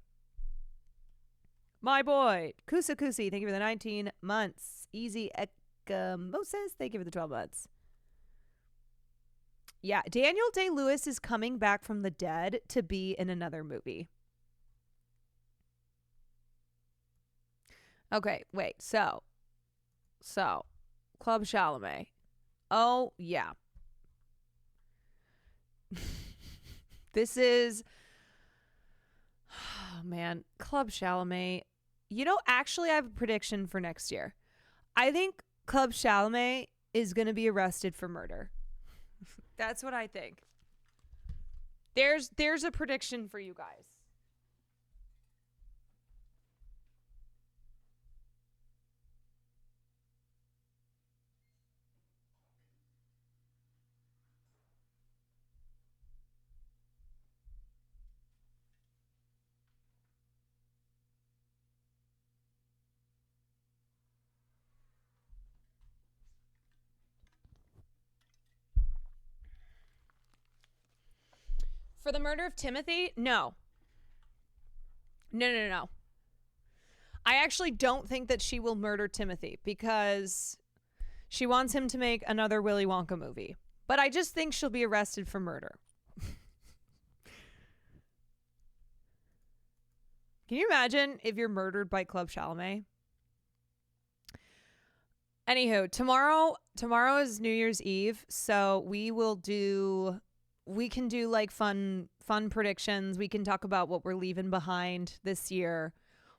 [SPEAKER 1] My boy, Kusa Kusi, thank you for the 19 months. Easy Ekamosis, thank you for the 12 months. Yeah, Daniel Day-Lewis is coming back from the dead to be in another movie. Okay, wait. So Club Chalamet. Oh, yeah. This is, oh man, Club Chalamet. You know, actually, I have a prediction for next year. I think Club Chalamet is going to be arrested for murder. That's what I think. There's a prediction for you guys. For the murder of Timothy? No. No. I actually don't think that she will murder Timothy because she wants him to make another Willy Wonka movie. But I just think she'll be arrested for murder. Can you imagine if you're murdered by Club Chalamet? Anywho, tomorrow is New Year's Eve, so we can do like fun predictions. We can talk about what we're leaving behind this year,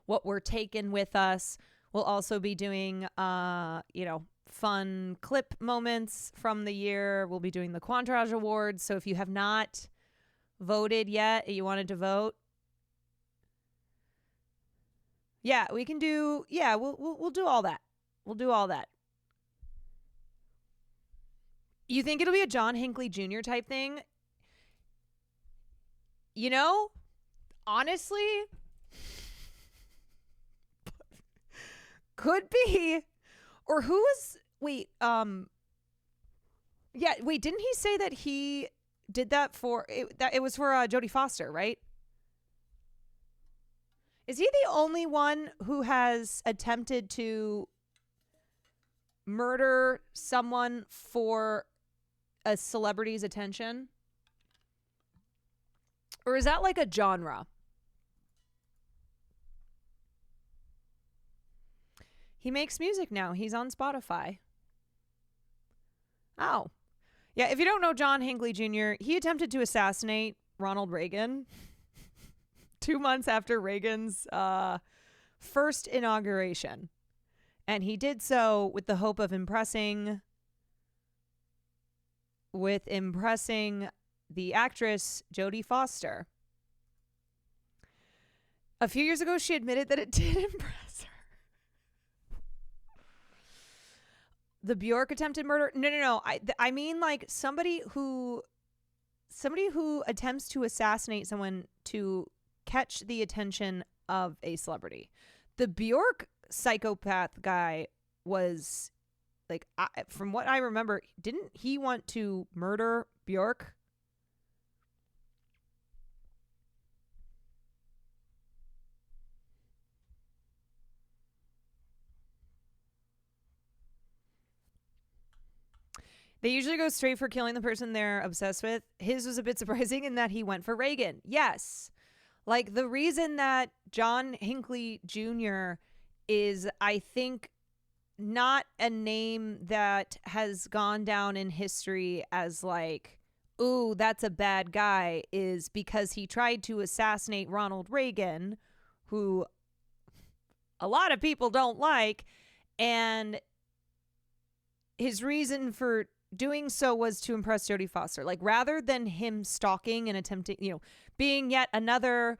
[SPEAKER 1] what we're taking with us. We'll also be doing fun clip moments from the year. We'll be doing the Quantrage Awards. So if you have not voted yet, you wanted to vote, yeah, we can do. Yeah, we'll do all that. We'll do all that. You think it'll be a John Hinckley Jr. type thing? You know, honestly, could be. Or who was, didn't he say that he did that for, it was for Jodie Foster, right? Is he the only one who has attempted to murder someone for a celebrity's attention? Or is that like a genre? He makes music now. He's on Spotify. Oh. Yeah, if you don't know John Hinckley Jr., he attempted to assassinate Ronald Reagan 2 months after Reagan's first inauguration. And he did so with the hope of impressing the actress Jodie Foster. A few years ago, she admitted that it did impress her. The Bjork attempted murder? No. I mean like somebody who attempts to assassinate someone to catch the attention of a celebrity. The Bjork psychopath guy was like, from what I remember, didn't he want to murder Bjork? They usually go straight for killing the person they're obsessed with. His was a bit surprising in that he went for Reagan. Yes. Like the reason that John Hinckley Jr. is, I think, not a name that has gone down in history as like, ooh, that's a bad guy, is because he tried to assassinate Ronald Reagan, who a lot of people don't like. And his reason for doing so was to impress Jodie Foster. Like, rather than him stalking and attempting, being yet another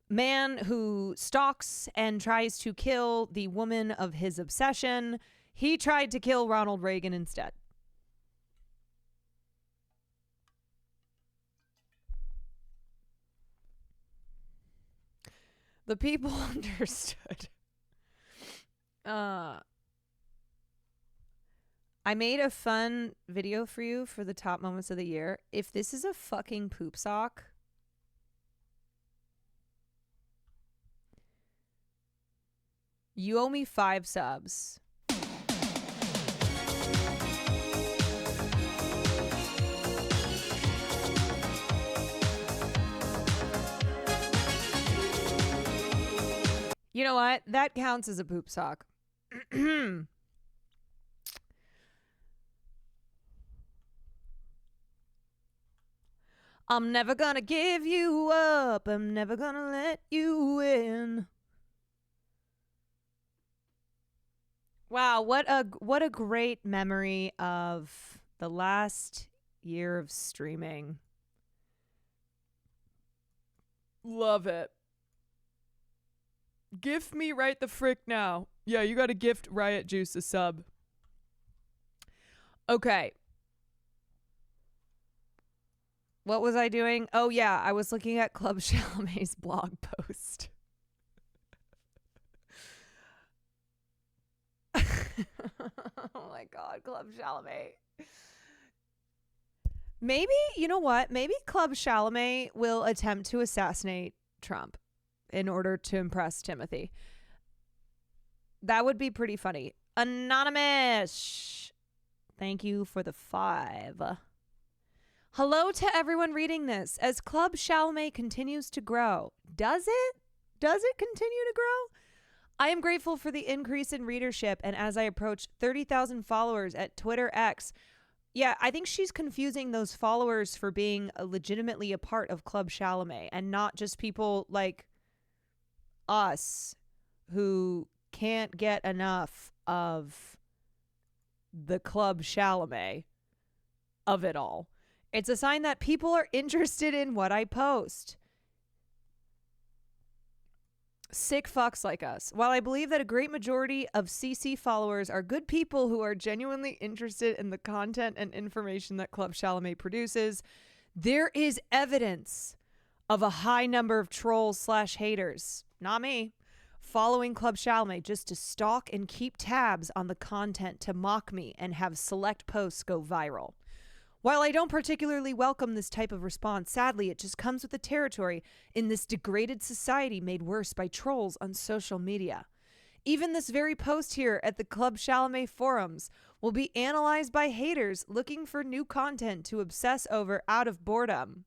[SPEAKER 1] man who stalks and tries to kill the woman of his obsession, he tried to kill Ronald Reagan instead. The people understood. I made a fun video for you for the top moments of the year. If this is a fucking poop sock, you owe me 5 subs. You know what? That counts as a poop sock. I'm never gonna give you up. I'm never gonna let you in. Wow, what a great memory of the last year of streaming. Love it. Gift me right the frick now. Yeah, you gotta gift Riot Juice a sub. Okay. What was I doing? Oh, yeah, I was looking at Club Chalamet's blog post. Oh my God, Club Chalamet. Maybe, you know what? Maybe Club Chalamet will attempt to assassinate Trump in order to impress Timothy. That would be pretty funny. Anonymous. Thank you for the 5. Hello to everyone reading this. As Club Chalamet continues to grow, does it? Does it continue to grow? I am grateful for the increase in readership, and as I approach 30,000 followers at Twitter X, yeah, I think she's confusing those followers for being legitimately a part of Club Chalamet and not just people like us who can't get enough of the Club Chalamet of it all. It's a sign that people are interested in what I post. Sick fucks like us. While I believe that a great majority of CC followers are good people who are genuinely interested in the content and information that Club Chalamet produces, there is evidence of a high number of trolls/haters, not me, following Club Chalamet just to stalk and keep tabs on the content to mock me and have select posts go viral. While I don't particularly welcome this type of response, sadly, it just comes with the territory in this degraded society made worse by trolls on social media. Even this very post here at the Club Chalamet forums will be analyzed by haters looking for new content to obsess over out of boredom.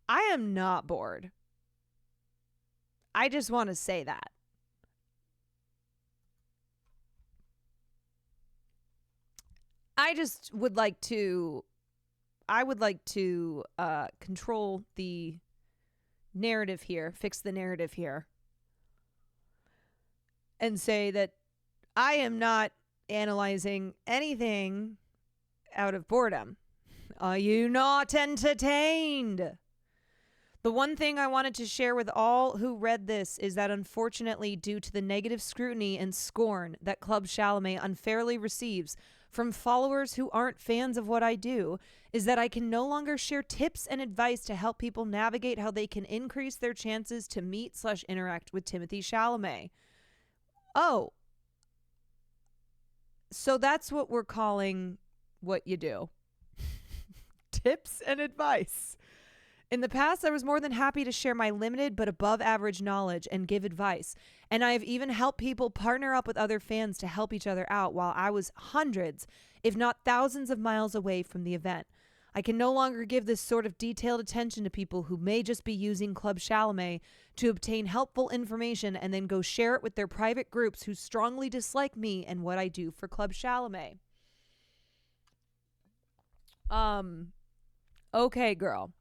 [SPEAKER 1] I am not bored. I just want to say that. I would like to control the narrative here, fix the narrative here, and say that I am not analyzing anything out of boredom. Are you not entertained? The one thing I wanted to share with all who read this is that unfortunately, due to the negative scrutiny and scorn that Club Chalamet unfairly receives from followers who aren't fans of what I do, is that I can no longer share tips and advice to help people navigate how they can increase their chances to meet/interact with Timothy Chalamet. Oh. So that's what we're calling what you do. Tips and advice. In the past, I was more than happy to share my limited but above average knowledge and give advice. And I have even helped people partner up with other fans to help each other out while I was hundreds, if not thousands of miles away from the event. I can no longer give this sort of detailed attention to people who may just be using Club Chalamet to obtain helpful information and then go share it with their private groups who strongly dislike me and what I do for Club Chalamet. Okay, girl.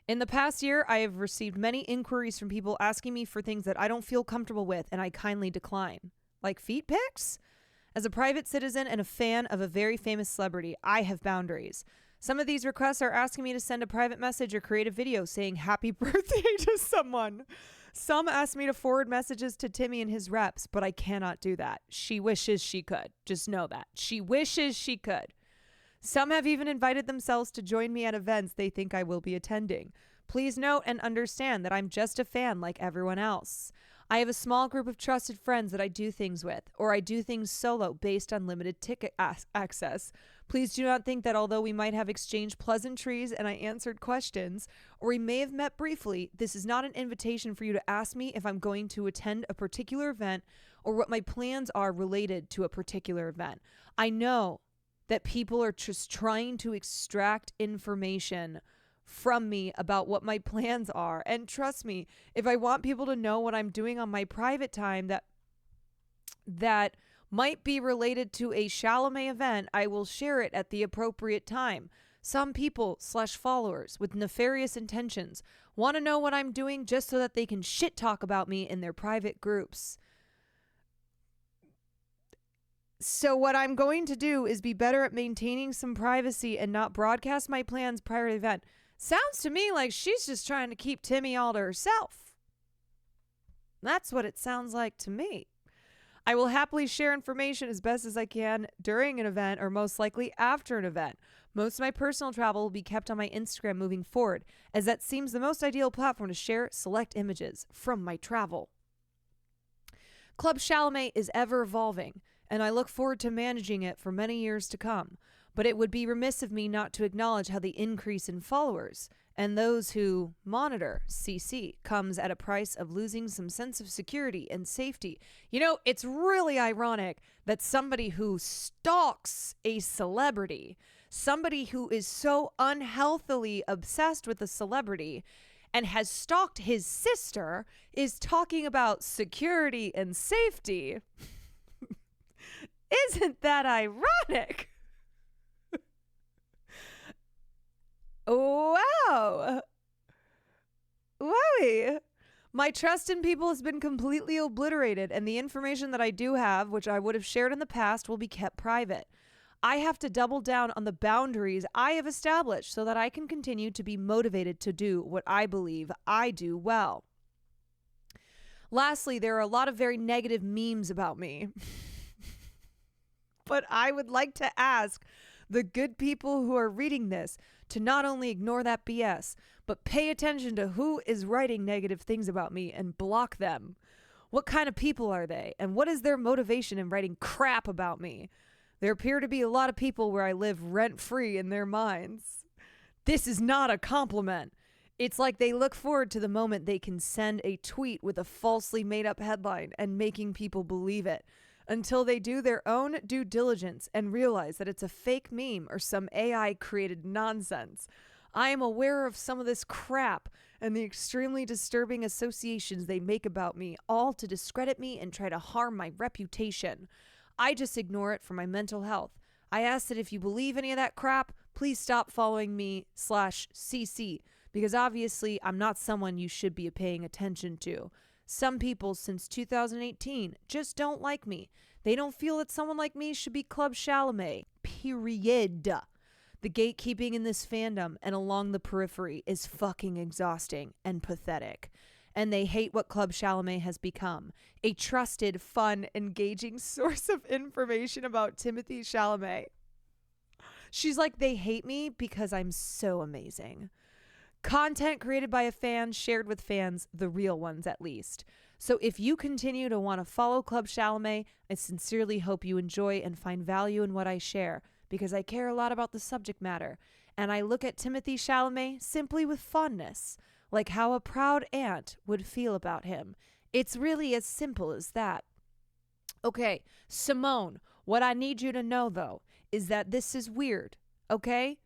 [SPEAKER 1] In the past year, I have received many inquiries from people asking me for things that I don't feel comfortable with, and I kindly decline. Like feet pics? As a private citizen and a fan of a very famous celebrity, I have boundaries. Some of these requests are asking me to send a private message or create a video saying happy birthday to someone. Some ask me to forward messages to Timmy and his reps, but I cannot do that. She wishes she could. Just know that. She wishes she could. Some have even invited themselves to join me at events they think I will be attending. Please note and understand that I'm just a fan like everyone else. I have a small group of trusted friends that I do things with, or I do things solo based on limited ticket access. Please do not think that although we might have exchanged pleasantries and I answered questions, or we may have met briefly, this is not an invitation for you to ask me if I'm going to attend a particular event or what my plans are related to a particular event. I know that people are just trying to extract information from me about what my plans are. And trust me, if I want people to know what I'm doing on my private time that might be related to a Chalamet event, I will share it at the appropriate time. Some people/followers with nefarious intentions want to know what I'm doing just so that they can shit talk about me in their private groups. So what I'm going to do is be better at maintaining some privacy and not broadcast my plans prior to the event. Sounds to me like she's just trying to keep Timmy all to herself. That's what it sounds like to me. I will happily share information as best as I can during an event or most likely after an event. Most of my personal travel will be kept on my Instagram moving forward, as that seems the most ideal platform to share select images from my travel. Club Chalamet is ever evolving, and I look forward to managing it for many years to come. But it would be remiss of me not to acknowledge how the increase in followers and those who monitor CC comes at a price of losing some sense of security and safety. You know, it's really ironic that somebody who stalks a celebrity, somebody who is so unhealthily obsessed with a celebrity and has stalked his sister, is talking about security and safety. Isn't that ironic? Wow. Wowie. My trust in people has been completely obliterated, and the information that I do have, which I would have shared in the past, will be kept private. I have to double down on the boundaries I have established so that I can continue to be motivated to do what I believe I do well. Lastly, there are a lot of very negative memes about me. But I would like to ask the good people who are reading this to not only ignore that BS, but pay attention to who is writing negative things about me and block them. What kind of people are they? And what is their motivation in writing crap about me? There appear to be a lot of people where I live rent-free in their minds. This is not a compliment. It's like they look forward to the moment they can send a tweet with a falsely made-up headline and making people believe it, until they do their own due diligence and realize that it's a fake meme or some AI-created nonsense. I am aware of some of this crap and the extremely disturbing associations they make about me, all to discredit me and try to harm my reputation. I just ignore it for my mental health. I ask that if you believe any of that crap, please stop following me/CC, because obviously I'm not someone you should be paying attention to. Some people since 2018 just don't like me. They don't feel that someone like me should be Club Chalamet. Period. The gatekeeping in this fandom and along the periphery is fucking exhausting and pathetic. And they hate what Club Chalamet has become. A trusted, fun, engaging source of information about Timothée Chalamet. She's like, they hate me because I'm so amazing. Content created by a fan, shared with fans, the real ones at least. So if you continue to want to follow Club Chalamet, I sincerely hope you enjoy and find value in what I share, because I care a lot about the subject matter, and I look at Timothée Chalamet simply with fondness, like how a proud aunt would feel about him. It's really as simple as that. Okay, Simone, what I need you to know, though, is that this is weird, okay?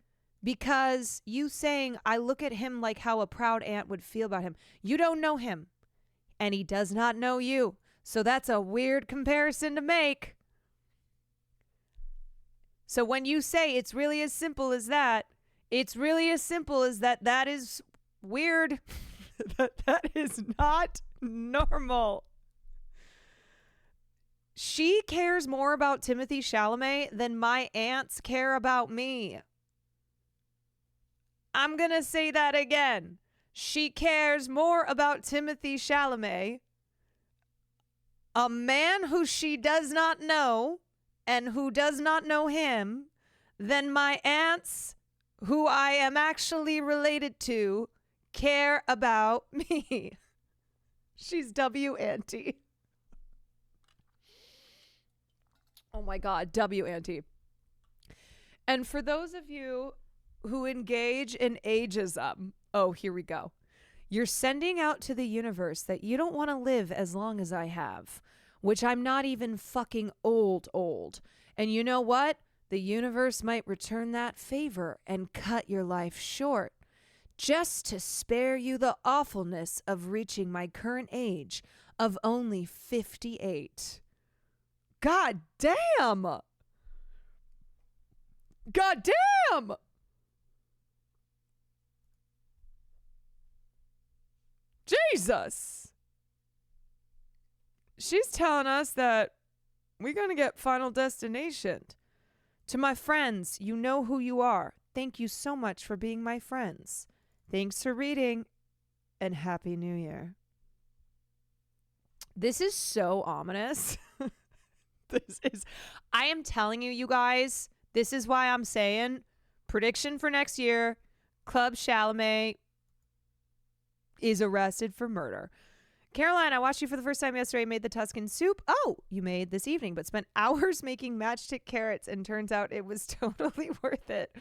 [SPEAKER 1] Because you saying, I look at him like how a proud aunt would feel about him. You don't know him, and he does not know you. So that's a weird comparison to make. So when you say it's really as simple as that, it's really as simple as that. That is weird. that is not normal. She cares more about Timothée Chalamet than my aunts care about me. I'm going to say that again. She cares more about Timothée Chalamet, a man who she does not know and who does not know him, than my aunts, who I am actually related to, care about me. She's W Auntie. Oh my God, W Auntie. And for those of you who engage in ageism, oh, here we go. You're sending out to the universe that you don't want to live as long as I have, which I'm not even fucking old. And you know what? The universe might return that favor and cut your life short. just to spare you the awfulness of reaching my current age of only 58. God damn! God damn! Jesus! She's telling us that we're going to get Final Destination. To my friends, you know who you are. Thank you so much for being my friends. Thanks for reading, and Happy New Year. This is so ominous. I am telling you, you guys, this is why I'm saying prediction for next year, Club Chalamet is arrested for murder. Caroline, I watched you for the first time yesterday. Made the Tuscan soup. Oh, you made this evening, but spent hours making matchstick carrots, and turns out it was totally worth it.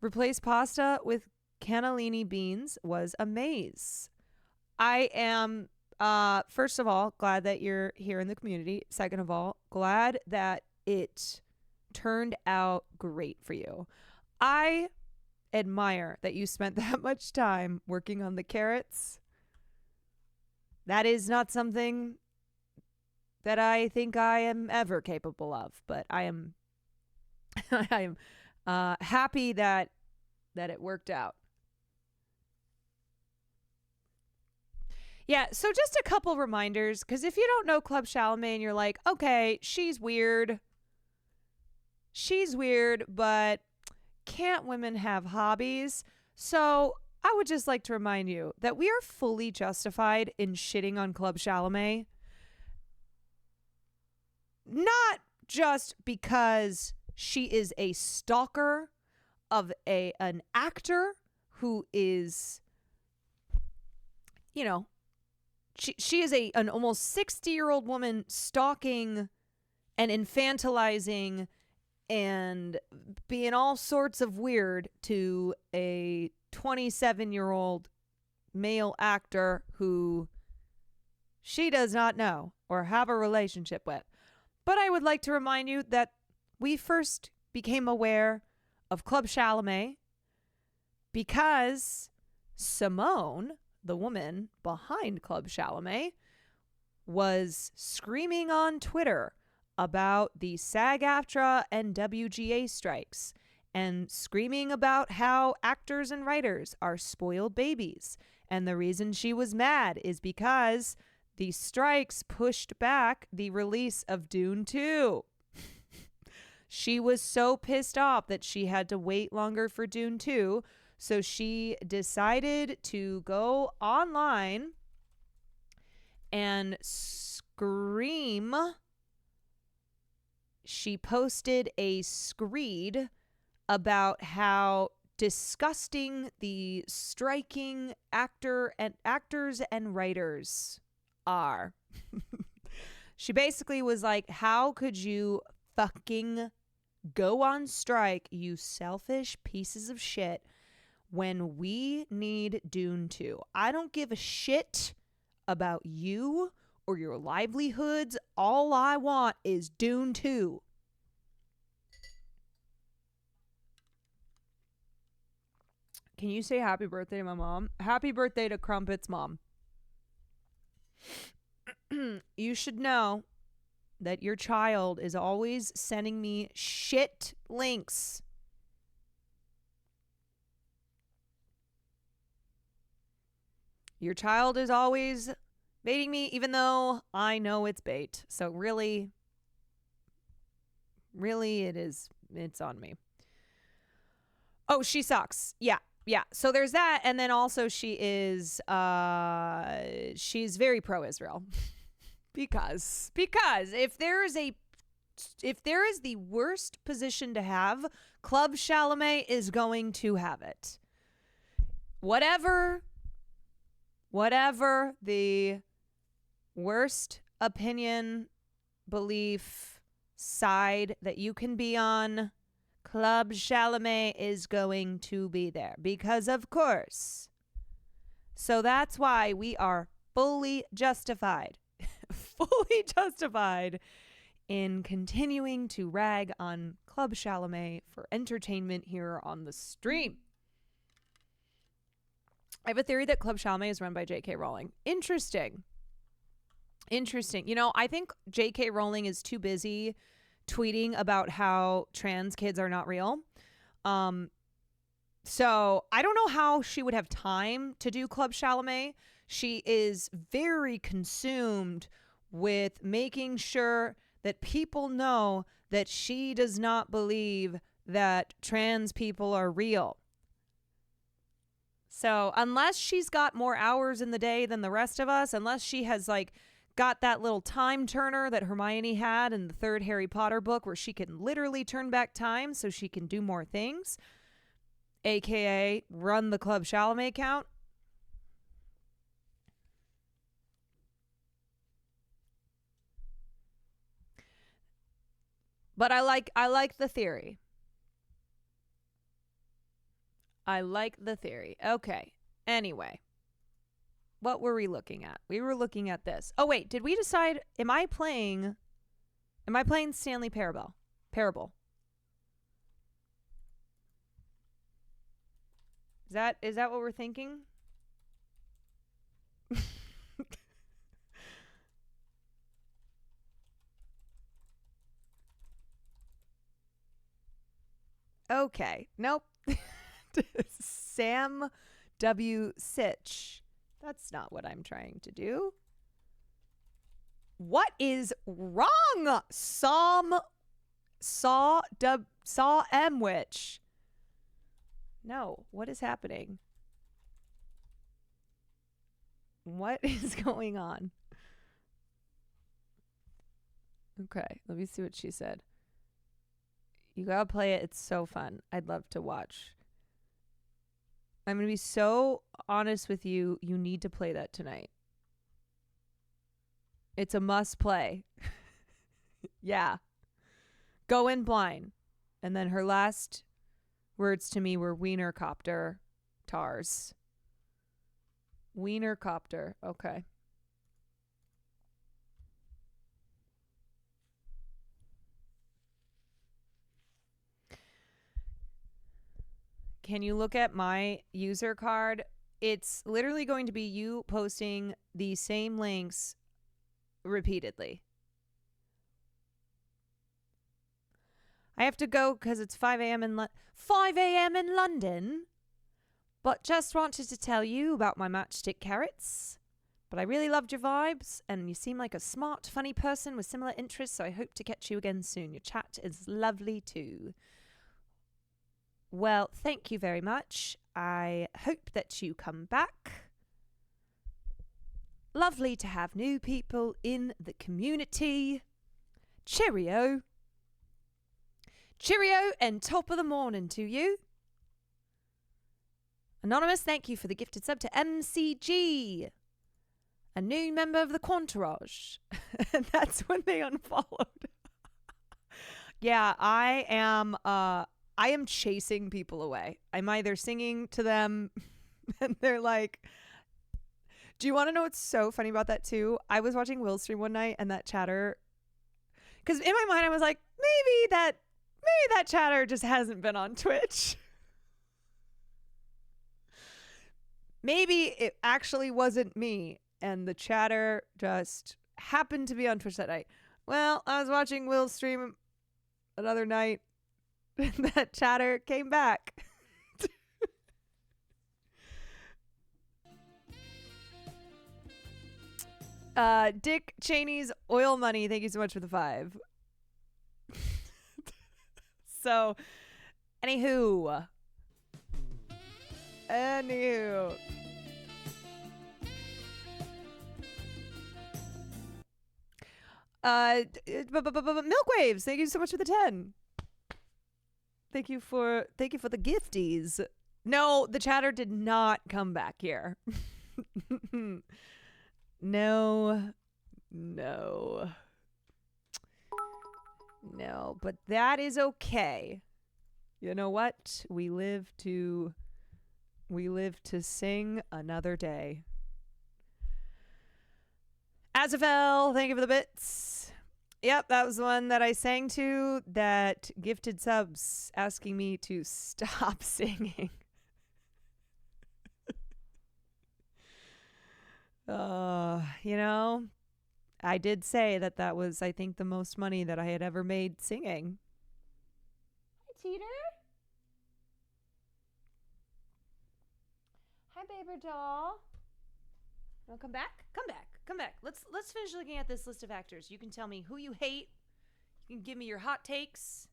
[SPEAKER 1] Replace pasta with cannellini beans was a maze. I am, first of all, glad that you're here in the community. Second of all, glad that it turned out great for you. I admire that you spent that much time working on the carrots. That is not something that I think I am ever capable of, but I am I am happy that it worked out. Yeah, so just a couple reminders, because if you don't know Club Chalamet and you're like, okay, she's weird, but can't women have hobbies? So I would just like to remind you that we are fully justified in shitting on Club Chalamet. Not just because she is a stalker of an actor who is, you know, she is an almost 60-year-old woman stalking and infantilizing and being all sorts of weird to a 27-year-old male actor who she does not know or have a relationship with. But I would like to remind you that we first became aware of Club Chalamet because Simone, the woman behind Club Chalamet, was screaming on Twitter about the SAG-AFTRA and WGA strikes and screaming about how actors and writers are spoiled babies. And the reason she was mad is because the strikes pushed back the release of Dune 2. She was so pissed off that she had to wait longer for Dune 2, so she decided to go online and scream. She posted a screed about how disgusting the striking actors and writers are. She basically was like, how could you fucking go on strike, you selfish pieces of shit, when we need Dune 2? I don't give a shit about you or your livelihoods. All I want is Dune 2. Can you say happy birthday to my mom? Happy birthday to Crumpet's mom. You should know that your child is always sending me shit links. Your child is always baiting me, even though I know it's bait. So really, it's on me. Oh, she sucks. Yeah. So there's that. And then also she's very pro-Israel. because if there is the worst position to have, Club Chalamet is going to have it. Whatever the worst opinion, belief, side that you can be on, Club Chalamet is going to be there. Because of course. So that's why we are fully justified in continuing to rag on Club Chalamet for entertainment here on the stream. I have a theory that Club Chalamet is run by J.K. Rowling. Interesting. You know, I think J.K. Rowling is too busy tweeting about how trans kids are not real. So I don't know how she would have time to do Club Chalamet. She is very consumed with making sure that people know that she does not believe that trans people are real. So unless she's got more hours in the day than the rest of us, unless she has like got that little time turner that Hermione had in the third Harry Potter book where she can literally turn back time so she can do more things, aka run the Club Chalamet account. But I like the theory. I like the theory. Okay. Anyway, what were we looking at? We were looking at this. Oh wait, did we decide? Am I playing Stanley Parable? Is that what we're thinking? Okay. Nope. Sam W. Sitch. That's not what I'm trying to do. What is wrong? Saw M Witch. No, what is happening? What is going on? Okay, let me see what she said. You gotta play it. It's so fun. I'd love to watch. I'm gonna be so honest with you. You need to play that tonight. It's a must play. Yeah. Go in blind. And then her last words to me were Wiener Copter Tars. Wiener Copter. Okay. Can you look at my user card? It's literally going to be you posting the same links repeatedly. I have to go because it's 5 a.m. in 5 a.m. in London. But just wanted to tell you about my matchstick carrots. But I really loved your vibes, and you seem like a smart, funny person with similar interests, so I hope to catch you again soon. Your chat is lovely too. Well, thank you very much. I hope that you come back. Lovely to have new people in the community. Cheerio. Cheerio and top of the morning to you. Anonymous, thank you for the gifted sub to MCG. A new member of the Quantourage. And that's when they unfollowed. Yeah, I am chasing people away. I'm either singing to them and they're like, do you want to know what's so funny about that too? I was watching Will's stream one night and that chatter, because in my mind I was like, maybe that chatter just hasn't been on Twitch. Maybe it actually wasn't me and the chatter just happened to be on Twitch that night. Well, I was watching Will's stream another night and that chatter came back. Dick Cheney's oil money, thank you so much for the 5. So, anywho. Milk Waves, thank you so much for the 10. Thank you for the gifties. No, the chatter did not come back here. No, but that is okay. You know what? We live to sing another day. Azafel, thank you for the bits. Yep, that was the one that I sang to that gifted subs asking me to stop singing. You know, I did say that was, I think, the most money that I had ever made singing. Hi, Teeter. Hi, baby doll. Want to come back? Come back. Come back. Let's finish looking at this list of actors. You can tell me who you hate. You can give me your hot takes.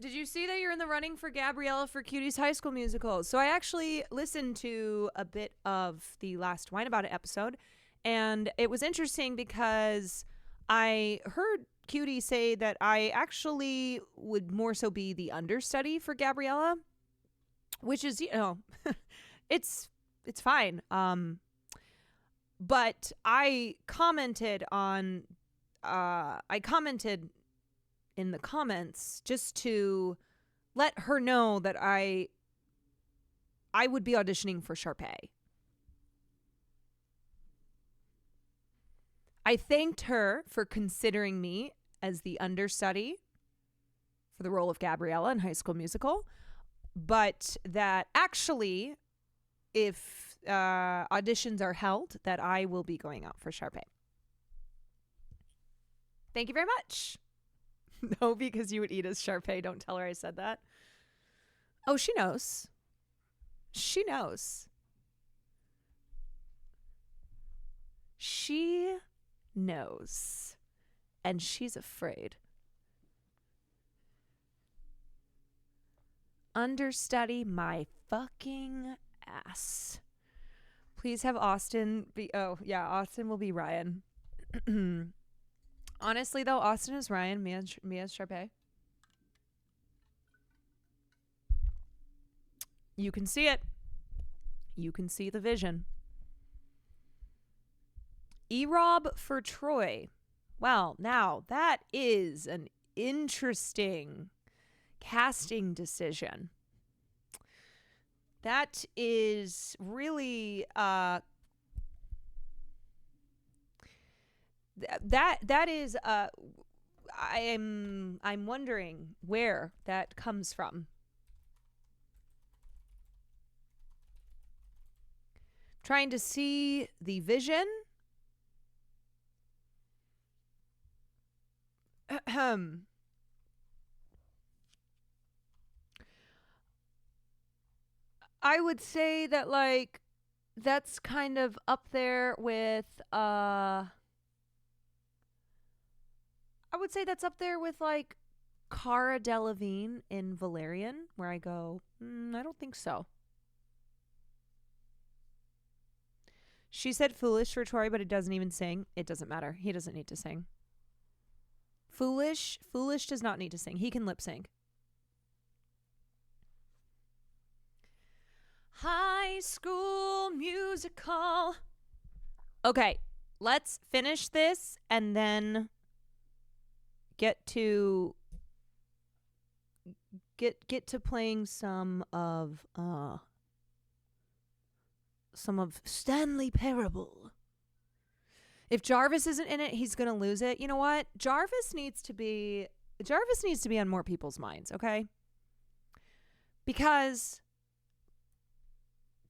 [SPEAKER 1] Did you see that you're in the running for Gabriella for Cutie's High School Musical? So I actually listened to a bit of the last Wine About It episode, and it was interesting because I heard Cutie say that I actually would more so be the understudy for Gabriella, which is, you know, it's fine. But I commented in the comments just to let her know that I would be auditioning for Sharpay. I thanked her for considering me as the understudy for the role of Gabriella in High School Musical, but that actually, if auditions are held, that I will be going out for Sharpay. Thank you very much. No, because you would eat as Sharpay. Don't tell her I said that. Oh, she knows. She knows. She knows. And she's afraid. Understudy my fucking ass. Please have Austin be... Oh, yeah, Austin will be Ryan. Honestly, though, Austin is Ryan, Mia is Sharpay. You can see it. You can see the vision. E-Rob for Troy. Well, now, that is an interesting casting decision. That is really... That is I'm wondering where that comes from. Trying to see the vision. I would say that, like, that's kind of up there with I would say that's up there with, like, Cara Delevingne in Valerian, where I go, I don't think so. She said Foolish for Troy, but it doesn't even sing. It doesn't matter. He doesn't need to sing. Foolish does not need to sing. He can lip sync. High School Musical. Okay, let's finish this and then get to playing some of Stanley Parable. If Jarvis isn't in it, he's gonna lose it. You know what? Jarvis needs to be on more people's minds, okay? Because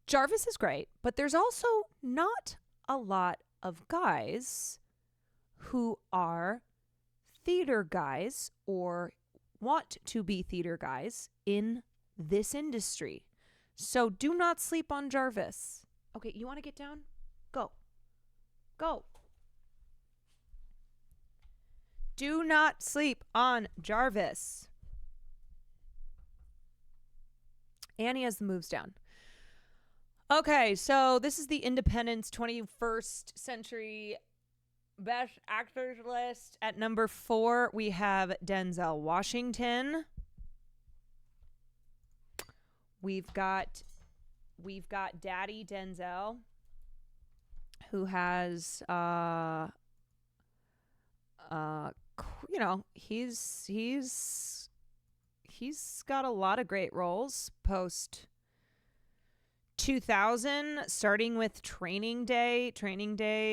[SPEAKER 1] Jarvis is great, but there's also not a lot of guys who are theater guys or want to be theater guys in this industry. So do not sleep on Jarvis. Okay, you want to get down? Go. Go. Do not sleep on Jarvis. Annie has the moves down. Okay, so this is the Independent's 21st Century Best Actors list. At number 4, we have Denzel Washington. We've got Daddy Denzel, who has you know, he's got a lot of great roles post 2000, starting with Training Day,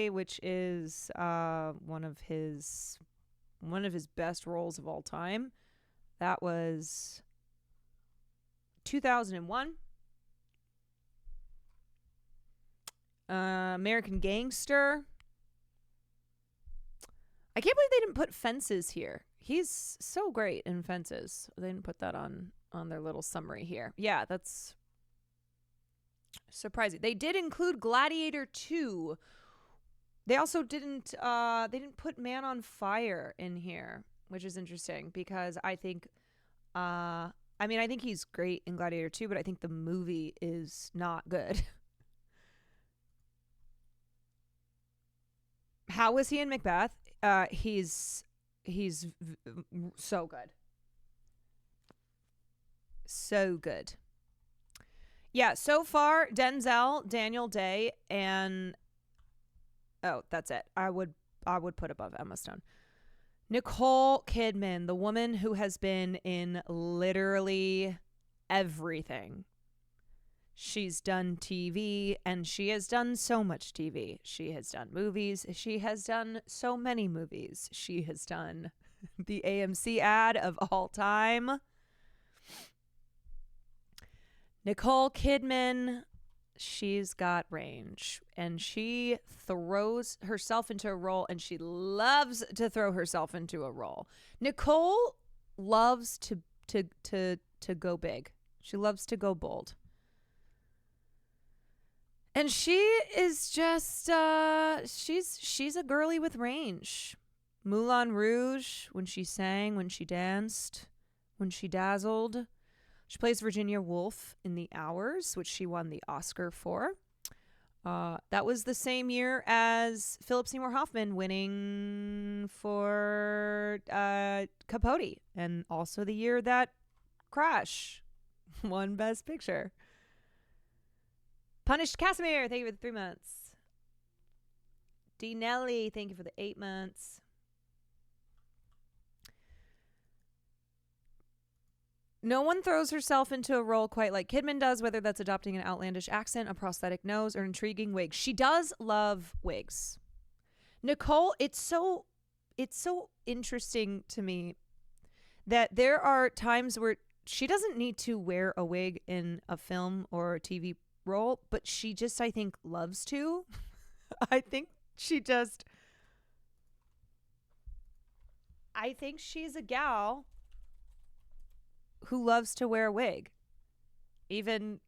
[SPEAKER 1] which is one of his best roles of all time. That was 2001. American Gangster. I can't believe they didn't put Fences here. He's so great in Fences. They didn't put that on their little summary here. Yeah, that's surprising. They did include Gladiator 2. They also didn't put Man on Fire in here, which is interesting because I think I think he's great in Gladiator 2, but I think the movie is not good. How was he in Macbeth? He's so good. So good. Yeah, so far Denzel, Daniel Day, and that's it. I would put above Emma Stone. Nicole Kidman, the woman who has been in literally everything. She's done TV, and she has done so much TV. She has done movies. She has done so many movies. She has done the AMC ad of all time. Nicole Kidman, she's got range, and she throws herself into a role, and she loves to throw herself into a role. Nicole loves to go big. She loves to go bold. And she is just she's a girly with range. Moulin Rouge, when she sang, when she danced, when she dazzled. She plays Virginia Woolf in The Hours, which she won the Oscar for. That was the same year as Philip Seymour Hoffman winning for Capote, and also the year that Crash won Best Picture. Punished Casimir, thank you for the 3 months. D. Nelly, thank you for the 8 months. No one throws herself into a role quite like Kidman does, whether that's adopting an outlandish accent, a prosthetic nose, or intriguing wigs. She does love wigs. Nicole, it's so interesting to me that there are times where she doesn't need to wear a wig in a film or a TV role, but she just, I think, loves to. I think she's a gal who loves to wear a wig, even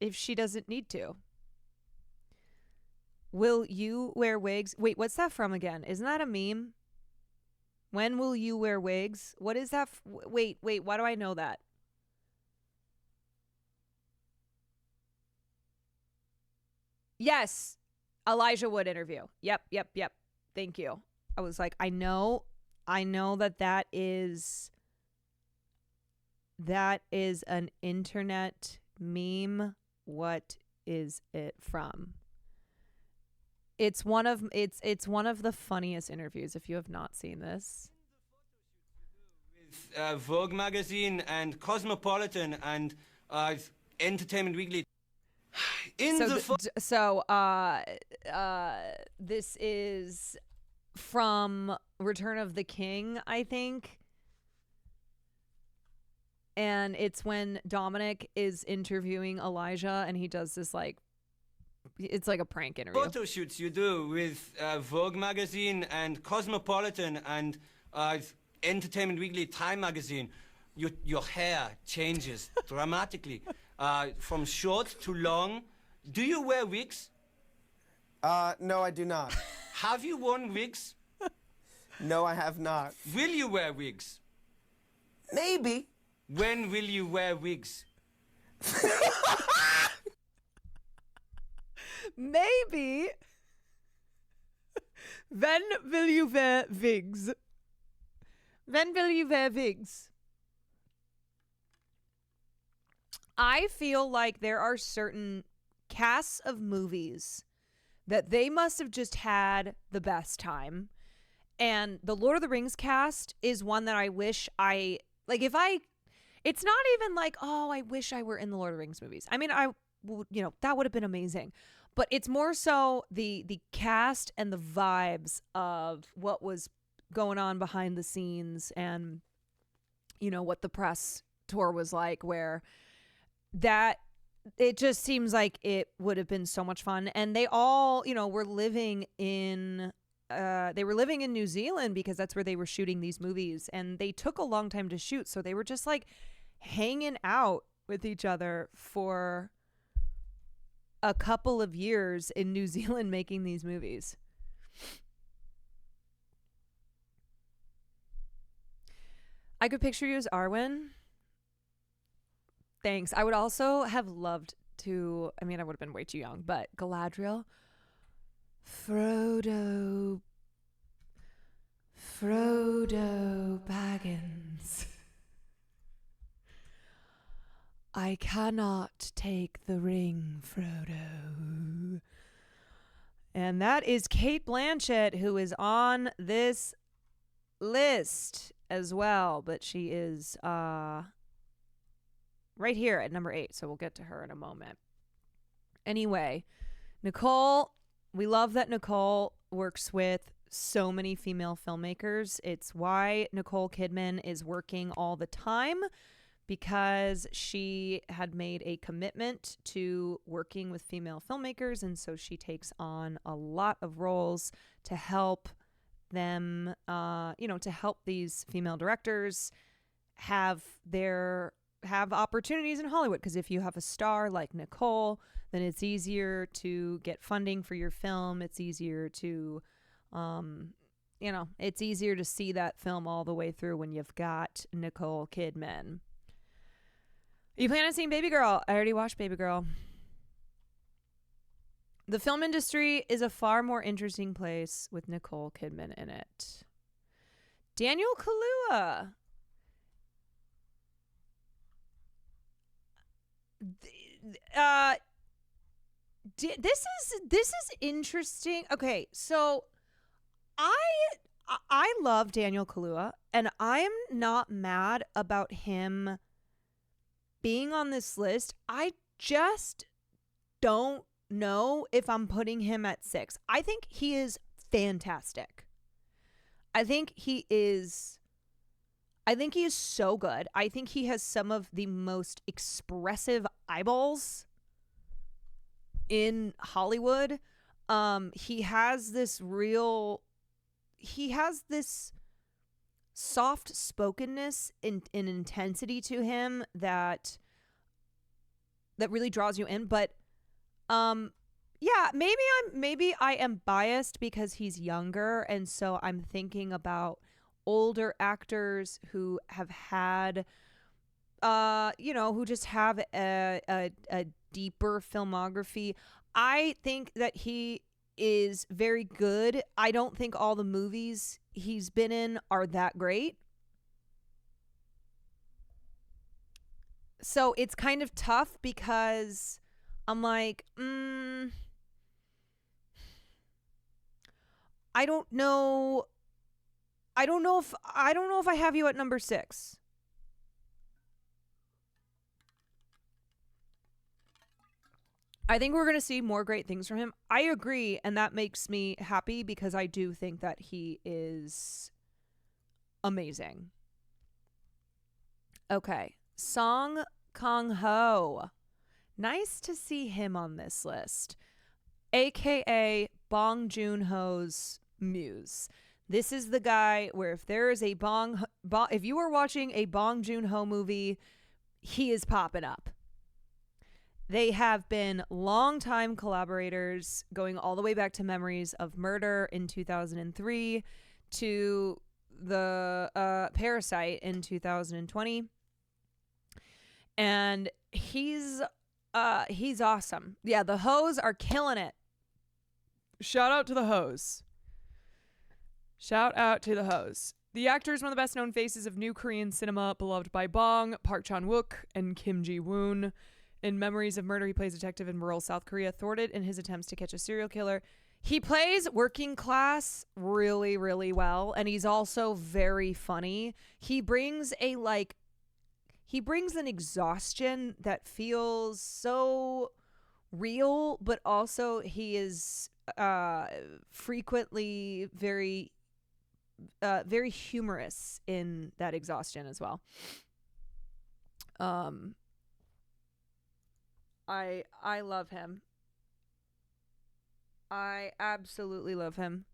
[SPEAKER 1] if she doesn't need to. Will you wear wigs? Wait, what's that from again? Isn't that a meme? When will you wear wigs? What is that? Wait, why do I know that? Yes, Elijah Wood interview. Yep. Thank you. I was like, I know that is an internet meme. What is it from? It's one of the funniest interviews if you have not seen this.
[SPEAKER 4] With Vogue magazine and Cosmopolitan and Entertainment Weekly.
[SPEAKER 1] This is from Return of the King, I think. And it's when Dominic is interviewing Elijah, and he does this it's like a prank interview.
[SPEAKER 4] Photo shoots you do with Vogue magazine and Cosmopolitan and Entertainment Weekly, Time magazine. Your hair changes dramatically from short to long. Do you wear wigs?
[SPEAKER 2] No, I do not.
[SPEAKER 4] Have you worn wigs?
[SPEAKER 2] No, I have not.
[SPEAKER 4] Will you wear wigs?
[SPEAKER 2] Maybe.
[SPEAKER 4] When will you wear wigs?
[SPEAKER 1] Maybe. When will you wear wigs? When will you wear wigs? I feel like there are certain casts of movies that they must have just had the best time. And the Lord of the Rings cast is one that I wish it's not even like, oh, I wish I were in the Lord of the Rings movies. I mean, that would have been amazing. But it's more so the cast and the vibes of what was going on behind the scenes, and, what the press tour was like, where that it just seems like it would have been so much fun. And they all, were living in New Zealand because that's where they were shooting these movies, and they took a long time to shoot, so they were just like hanging out with each other for a couple of years in New Zealand making these movies. I could picture you as Arwen. Thanks. I would also have loved to, I would have been way too young, but Galadriel. Frodo Baggins. I cannot take the ring, Frodo. And that is Cate Blanchett, who is on this list as well, but she is right here at number 8, so we'll get to her in a moment. Anyway, Nicole, we love that Nicole works with so many female filmmakers. It's why Nicole Kidman is working all the time, because she had made a commitment to working with female filmmakers, and so she takes on a lot of roles to help them, to help these female directors have opportunities in Hollywood. Because if you have a star like Nicole, then it's easier to get funding for your film. It's easier to, it's easier to see that film all the way through when you've got Nicole Kidman. You plan on seeing Baby Girl? I already watched Baby Girl. The film industry is a far more interesting place with Nicole Kidman in it. Daniel Kaluuya. This is interesting. Okay, so I love Daniel Kaluuya, and I'm not mad about him being on this list. I just don't know if I'm putting him at 6. I think he is fantastic. I think he is so good. I think he has some of the most expressive eyeballs in Hollywood. He has this soft spokenness and intensity to him that really draws you in. But maybe I am biased because he's younger, and so I'm thinking about older actors who have had who just have a deeper filmography. I think that he is very good. I don't think all the movies he's been in are that great. So it's kind of tough because I'm like, I don't know if I have you at number 6. I think we're going to see more great things from him. I agree, and that makes me happy because I do think that he is amazing. Okay, Song Kang-ho. Nice to see him on this list. AKA Bong Joon-ho's muse. This is the guy where if there is if you are watching a Bong Joon-ho movie, he is popping up. They have been longtime collaborators, going all the way back to Memories of Murder in 2003 to the Parasite in 2020. And he's awesome. Yeah, the Hoes are killing it. Shout out to the Hoes. Shout out to the Hoes. The actor is one of the best known faces of new Korean cinema, beloved by Bong, Park Chan-wook, and Kim Ji-woon. In Memories of Murder, he plays a detective in rural South Korea, thwarted in his attempts to catch a serial killer. He plays working class really, really well, and he's also very funny. He brings an exhaustion that feels so real, but also he is frequently very humorous in that exhaustion as well. I love him. I absolutely love him.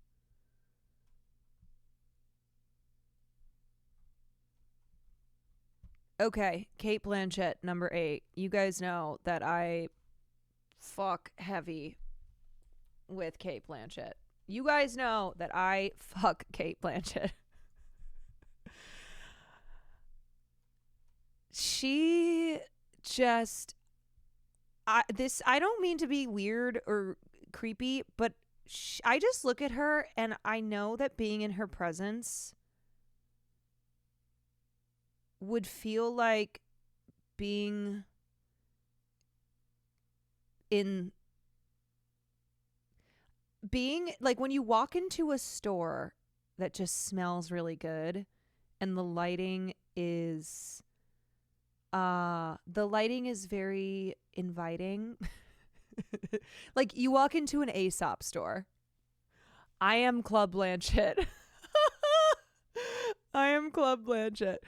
[SPEAKER 1] Okay, Kate Blanchett, number 8. You guys know that I fuck heavy with Kate Blanchett. You guys know that I fuck Kate Blanchett. She just I don't mean to be weird or creepy, but I just look at her and I know that being in her presence would feel like being like when you walk into a store that just smells really good and the lighting is very inviting. Like you walk into an Aesop store. I am Club Blanchett. I am Club Blanchett.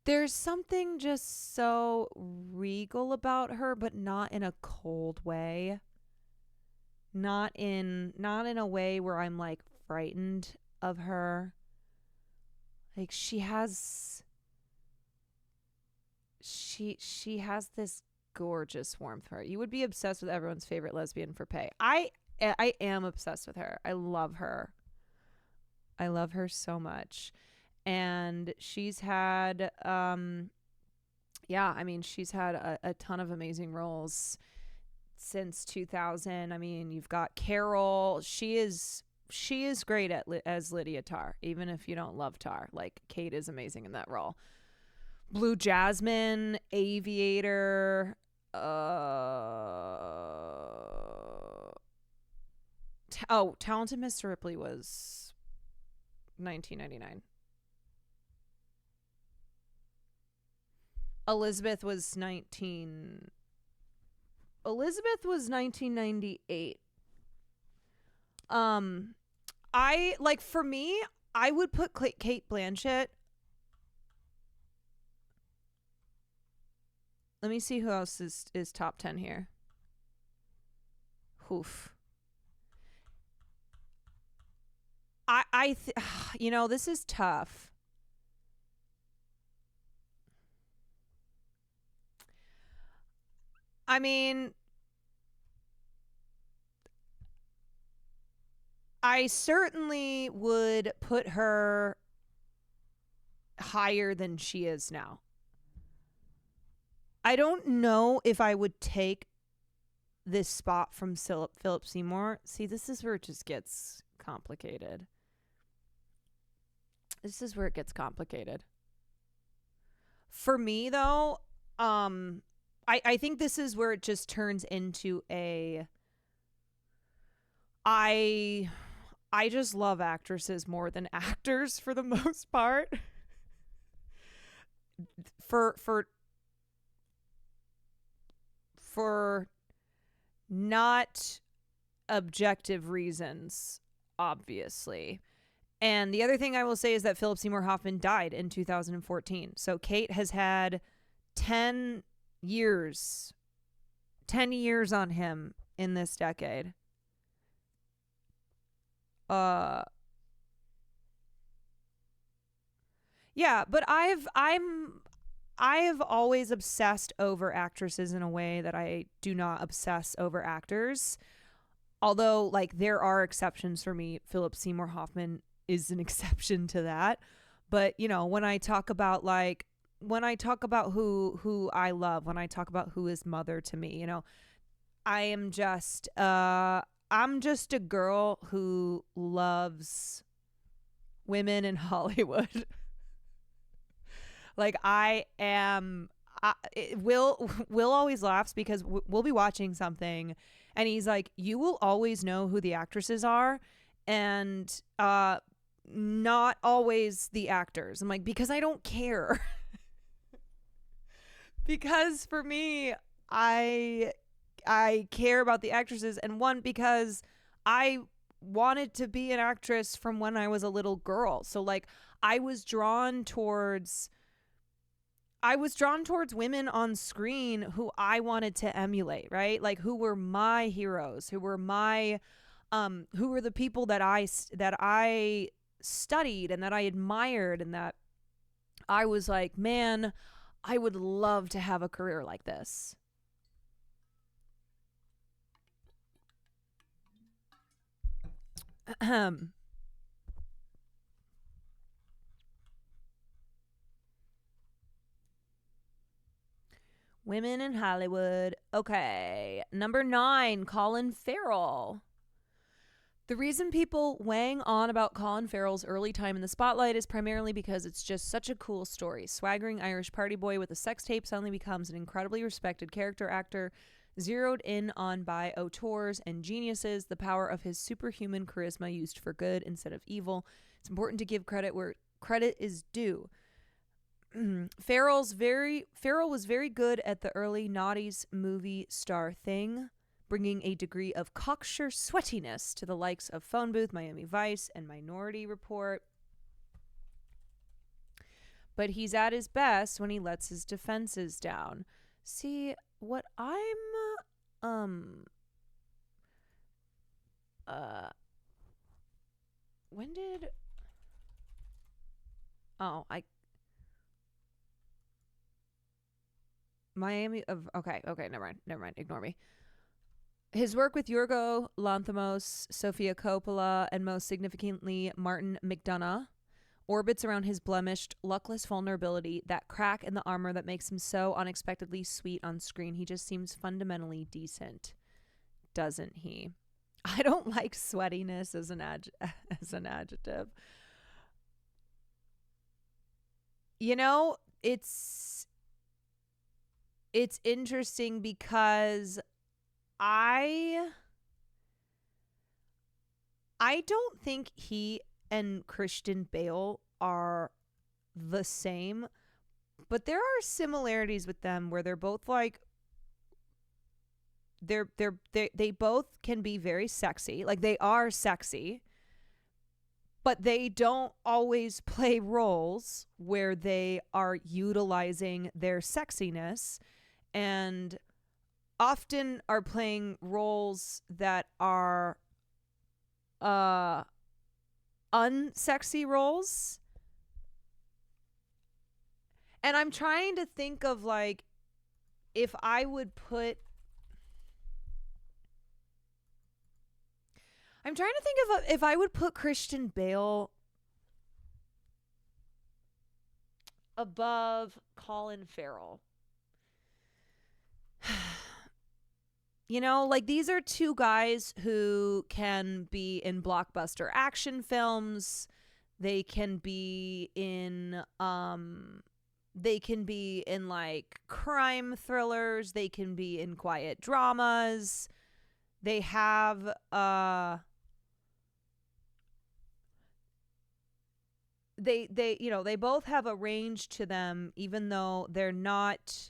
[SPEAKER 1] There's something just so regal about her, but not in a cold way. Not in a way where I'm like frightened of her. Like she has this gorgeous warmth for her. You would be obsessed with everyone's favorite lesbian for pay. I am obsessed with her. I love her. I love her so much. And she's had she's had a ton of amazing roles since 2000. I mean, you've got Carol. She is great as Lydia Tarr, even if you don't love Tarr. Like Kate is amazing in that role. Blue Jasmine, Aviator, Talented Mr. Ripley was 1999. Elizabeth was 1998. For me, I would put Kate Blanchett. Let me see who else is top 10 here. Oof. This is tough. I mean, I certainly would put her higher than she is now. I don't know if I would take this spot from Philip Seymour. See, this is where it just gets complicated. For me, though, I think this is where it just turns into I just love actresses more than actors for the most part. For not objective reasons, obviously. And the other thing I will say is that Philip Seymour Hoffman died in 2014. So Kate has had 10 years on him in this decade. Yeah, but I've always obsessed over actresses in a way that I do not obsess over actors. Although, like, there are exceptions for me. Philip Seymour Hoffman is an exception to that. But, when I talk about who I love, when I talk about who is mother to me, I'm just a girl who loves women in Hollywood. Like Will always laughs because we'll be watching something and he's like, you will always know who the actresses are and not always the actors. I'm like, because I don't care. Because for me, I care about the actresses, and one, because I wanted to be an actress from when I was a little girl. So like I was drawn towards I was drawn towards women on screen who I wanted to emulate, right? Like who were my heroes, who were the people that I studied and that I admired, and that I was like, man, I would love to have a career like this. Women in Hollywood. Okay. Number 9, Colin Farrell. The reason people weighing on about Colin Farrell's early time in the spotlight is primarily because it's just such a cool story. Swaggering Irish party boy with a sex tape suddenly becomes an incredibly respected character actor, zeroed in on by auteurs and geniuses, the power of his superhuman charisma used for good instead of evil. It's important to give credit where credit is due. Farrell was very good at the early noughties movie star thing, bringing a degree of cocksure sweatiness to the likes of Phone Booth, Miami Vice, and Minority Report. But he's at his best when he lets his defenses down. See, what when did Miami of okay, never mind, ignore me. His work with Yorgo Lanthimos, Sofia Coppola, and most significantly Martin McDonagh orbits around his blemished, luckless vulnerability, that crack in the armor that makes him so unexpectedly sweet on screen. He just seems fundamentally decent, doesn't he? I don't like sweatiness as an adjective. You know, it's interesting because I don't think he and Christian Bale are the same, but there are similarities with them where they're both like they both can be very sexy. Like they are sexy, but they don't always play roles where they are utilizing their sexiness, and often are playing roles that are unsexy roles. And I'm trying to think of like if I would put if I would put Christian Bale above Colin Farrell. You know, like these are two guys who can be in blockbuster action films. They can be in like crime thrillers. They can be in quiet dramas. They have they you know, they both have a range to them, even though they're not,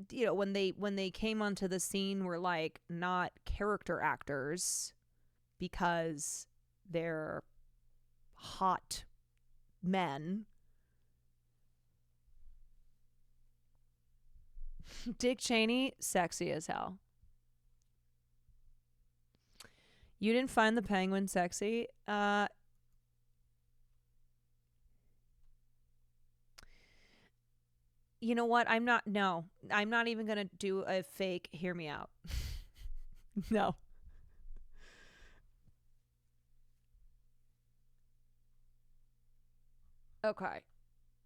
[SPEAKER 1] you know, when they came onto the scene were like not character actors because they're hot men. Dick Cheney, sexy as hell. You didn't find the Penguin sexy? You know what? I'm not even going to do a fake hear me out. No. Okay.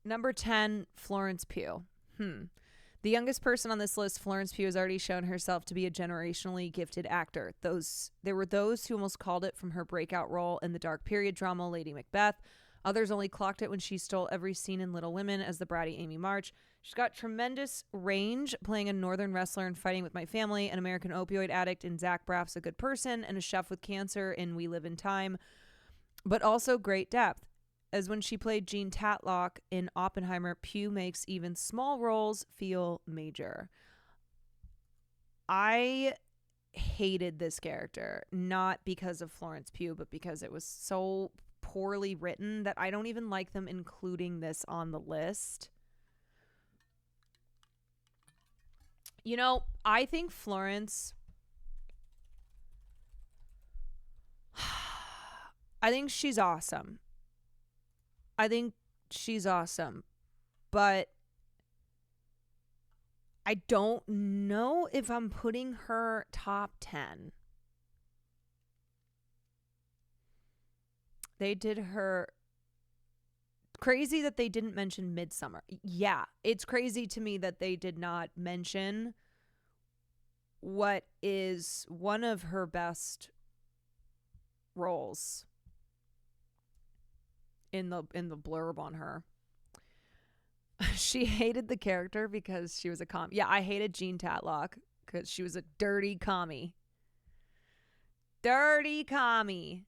[SPEAKER 1] Number 10, Florence Pugh. The youngest person on this list, Florence Pugh, has already shown herself to be a generationally gifted actor. There were those who almost called it from her breakout role in the dark period drama Lady Macbeth. Others only clocked it when she stole every scene in Little Women as the bratty Amy March. She's got tremendous range, playing a northern wrestler in Fighting with My Family, an American opioid addict in Zach Braff's A Good Person, and a chef with cancer in We Live in Time, but also great depth. As when she played Jean Tatlock in Oppenheimer, Pugh makes even small roles feel major. I hated this character, not because of Florence Pugh, but because it was so poorly written that I don't even like them including this on the list. You know, I think Florence, I think she's awesome. I think she's awesome. But I don't know if I'm putting her top 10. They did her crazy that they didn't mention Midsummer. Yeah, it's crazy to me that they did not mention what is one of her best roles in the blurb on her. She hated the character because she was a Yeah, I hated Jean Tatlock because she was a dirty commie. Dirty commie.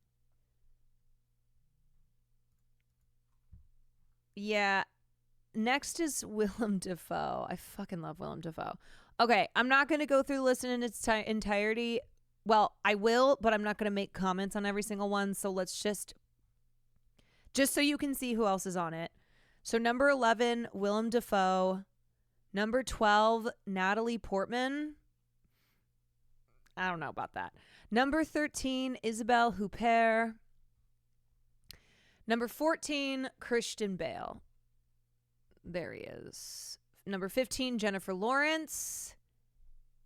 [SPEAKER 1] Yeah. Next is Willem Dafoe. I fucking love Willem Dafoe. Okay, I'm not going to go through the list in its entirety. Well, I will, but I'm not going to make comments on every single one. So let's just so you can see who else is on it. So number 11, Willem Dafoe. Number 12, Natalie Portman. I don't know about that. Number 13, Isabelle Huppert. Number 14, Christian Bale. There he is. Number 15, Jennifer Lawrence.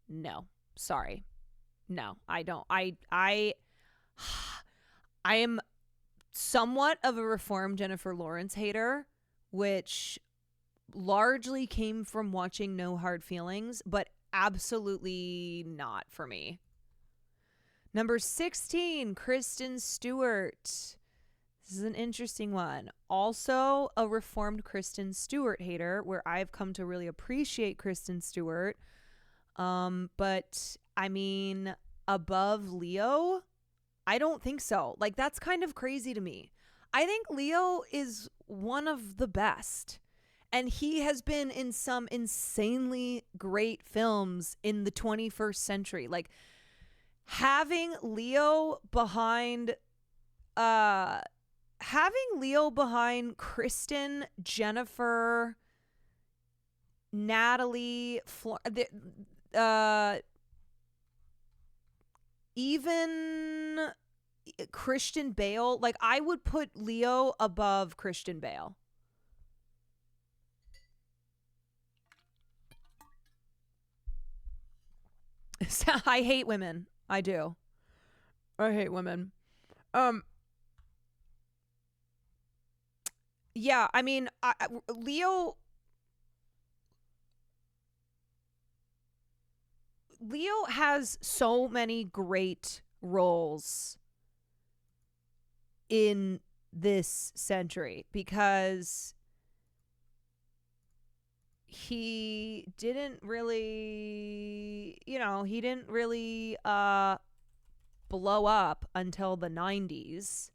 [SPEAKER 1] No, sorry. No, I don't. I am somewhat of a reformed Jennifer Lawrence hater, which largely came from watching No Hard Feelings, but absolutely not for me. Number 16, Kristen Stewart. This is an interesting one. Also a reformed Kristen Stewart hater, where I've come to really appreciate Kristen Stewart. But I mean, above Leo, I don't think so. Like, that's kind of crazy to me. I think Leo is one of the best. And he has been in some insanely great films in the 21st century. Like, having Leo behind Kristen, Jennifer, Natalie, even Christian Bale. Like, I would put Leo above Christian Bale. I hate women. I do. I hate women. Yeah, I mean, Leo has so many great roles in this century because he didn't really blow up until the 90s.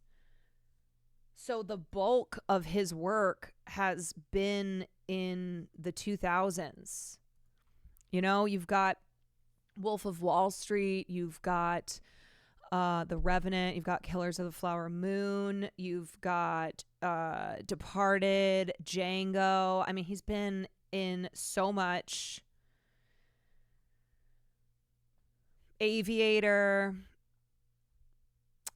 [SPEAKER 1] So the bulk of his work has been in the 2000s. You know, you've got Wolf of Wall Street, you've got The Revenant, you've got Killers of the Flower Moon, you've got Departed, Django. I mean, he's been in so much. Aviator,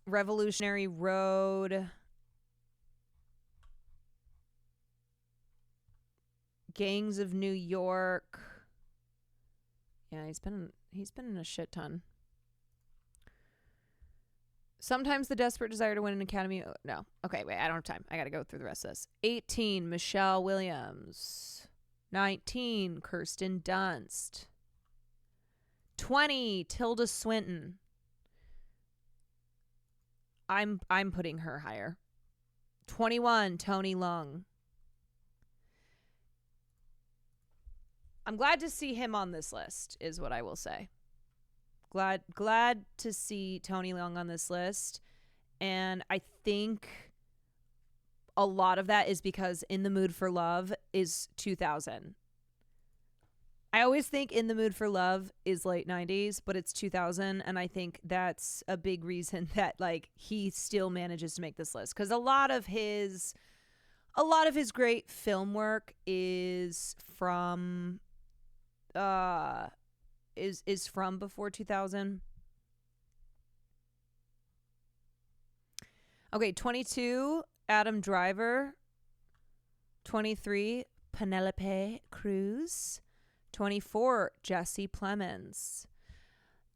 [SPEAKER 1] Revolutionary Road, Gangs of New York. Yeah, he's been in a shit ton. Sometimes the Desperate Desire to Win an Academy. Oh, no. Okay, wait, I don't have time. I got to go through the rest of this. 18, Michelle Williams. 19, Kirsten Dunst. 20, Tilda Swinton. I'm putting her higher. 21, Tony Leung. I'm glad to see him on this list, is what I will say. Glad to see Tony Leung on this list. And I think a lot of that is because In the Mood for Love is 2000. I always think In the Mood for Love is late 90s, but it's 2000. And I think that's a big reason that, like, he still manages to make this list. Because a lot of his great film work is from is from before 2000. Okay, 22, Adam Driver. 23, Penelope Cruz. 24, Jesse Plemons.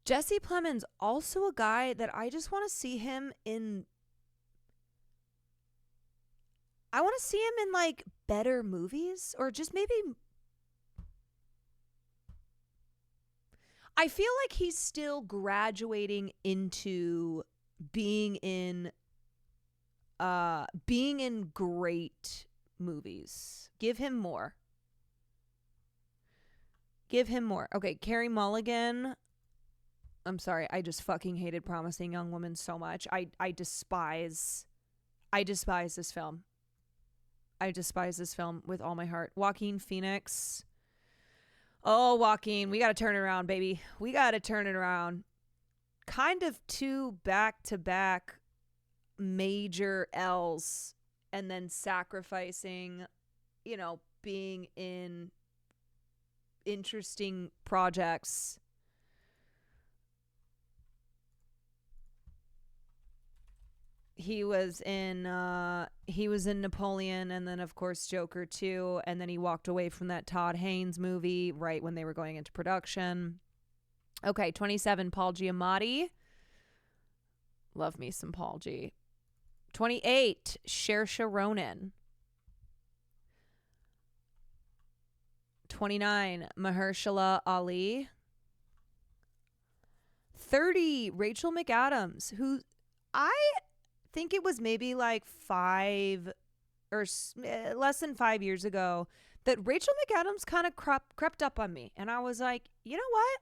[SPEAKER 1] Jesse Plemons, also a guy that I just want to see him in. I want to see him in like better movies, or just maybe. I feel like he's still graduating into being in great movies. Give him more. Give him more. Okay, Carey Mulligan. I'm sorry, I just fucking hated Promising Young Woman so much. I despise this film. I despise this film with all my heart. Joaquin Phoenix. Oh, Joaquin, we got to turn it around, baby. We got to turn it around. Kind of two back-to-back major L's, and then sacrificing, being in interesting projects. He was in Napoleon, and then of course Joker 2, and then he walked away from that Todd Haynes movie right when they were going into production. Okay, 27, Paul Giamatti. Love me some Paul G. 28, Saoirse Ronan. 29, Mahershala Ali. 30, Rachel McAdams, who I think it was maybe like 5 or less than 5 years ago that Rachel McAdams kind of crept up on me. And I was like, you know what?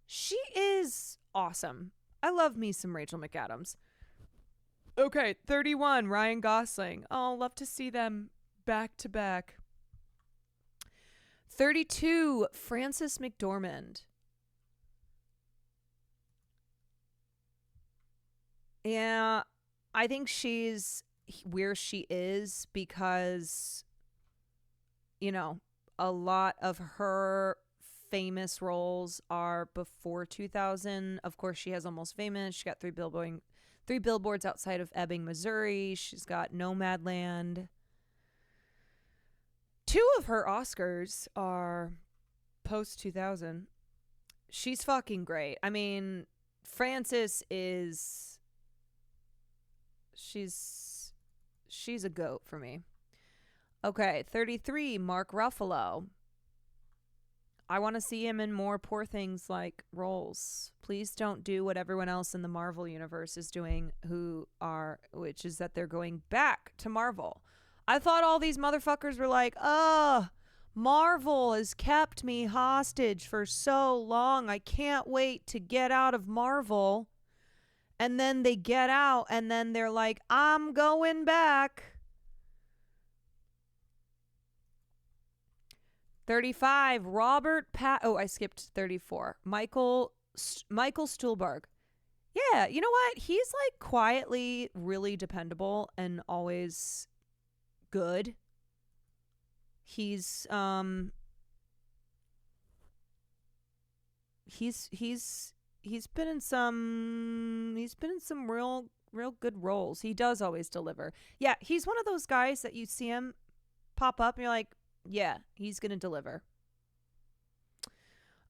[SPEAKER 1] She is awesome. I love me some Rachel McAdams. Okay, 31, Ryan Gosling. Oh, love to see them back to back. 32, Frances McDormand. Yeah, I think she's where she is because, a lot of her famous roles are before 2000. Of course, she has Almost Famous. She got three billboards outside of Ebbing, Missouri. She's got Nomadland. 2 of her Oscars are post 2000. She's fucking great. I mean, Frances is... She's a goat for me. Okay, 33, Mark Ruffalo. I want to see him in more Poor Things like roles. Please don't do what everyone else in the Marvel universe is doing, which is that they're going back to Marvel. I thought all these motherfuckers were like, Marvel has kept me hostage for so long. I can't wait to get out of Marvel. And then they get out, and then they're like, I'm going back. 35, I skipped 34. Michael Stuhlbarg. Yeah, you know what? He's like quietly really dependable and always good. He's been in some real good roles. He does always deliver. Yeah, he's one of those guys that you see him pop up and you're like, yeah, he's going to deliver.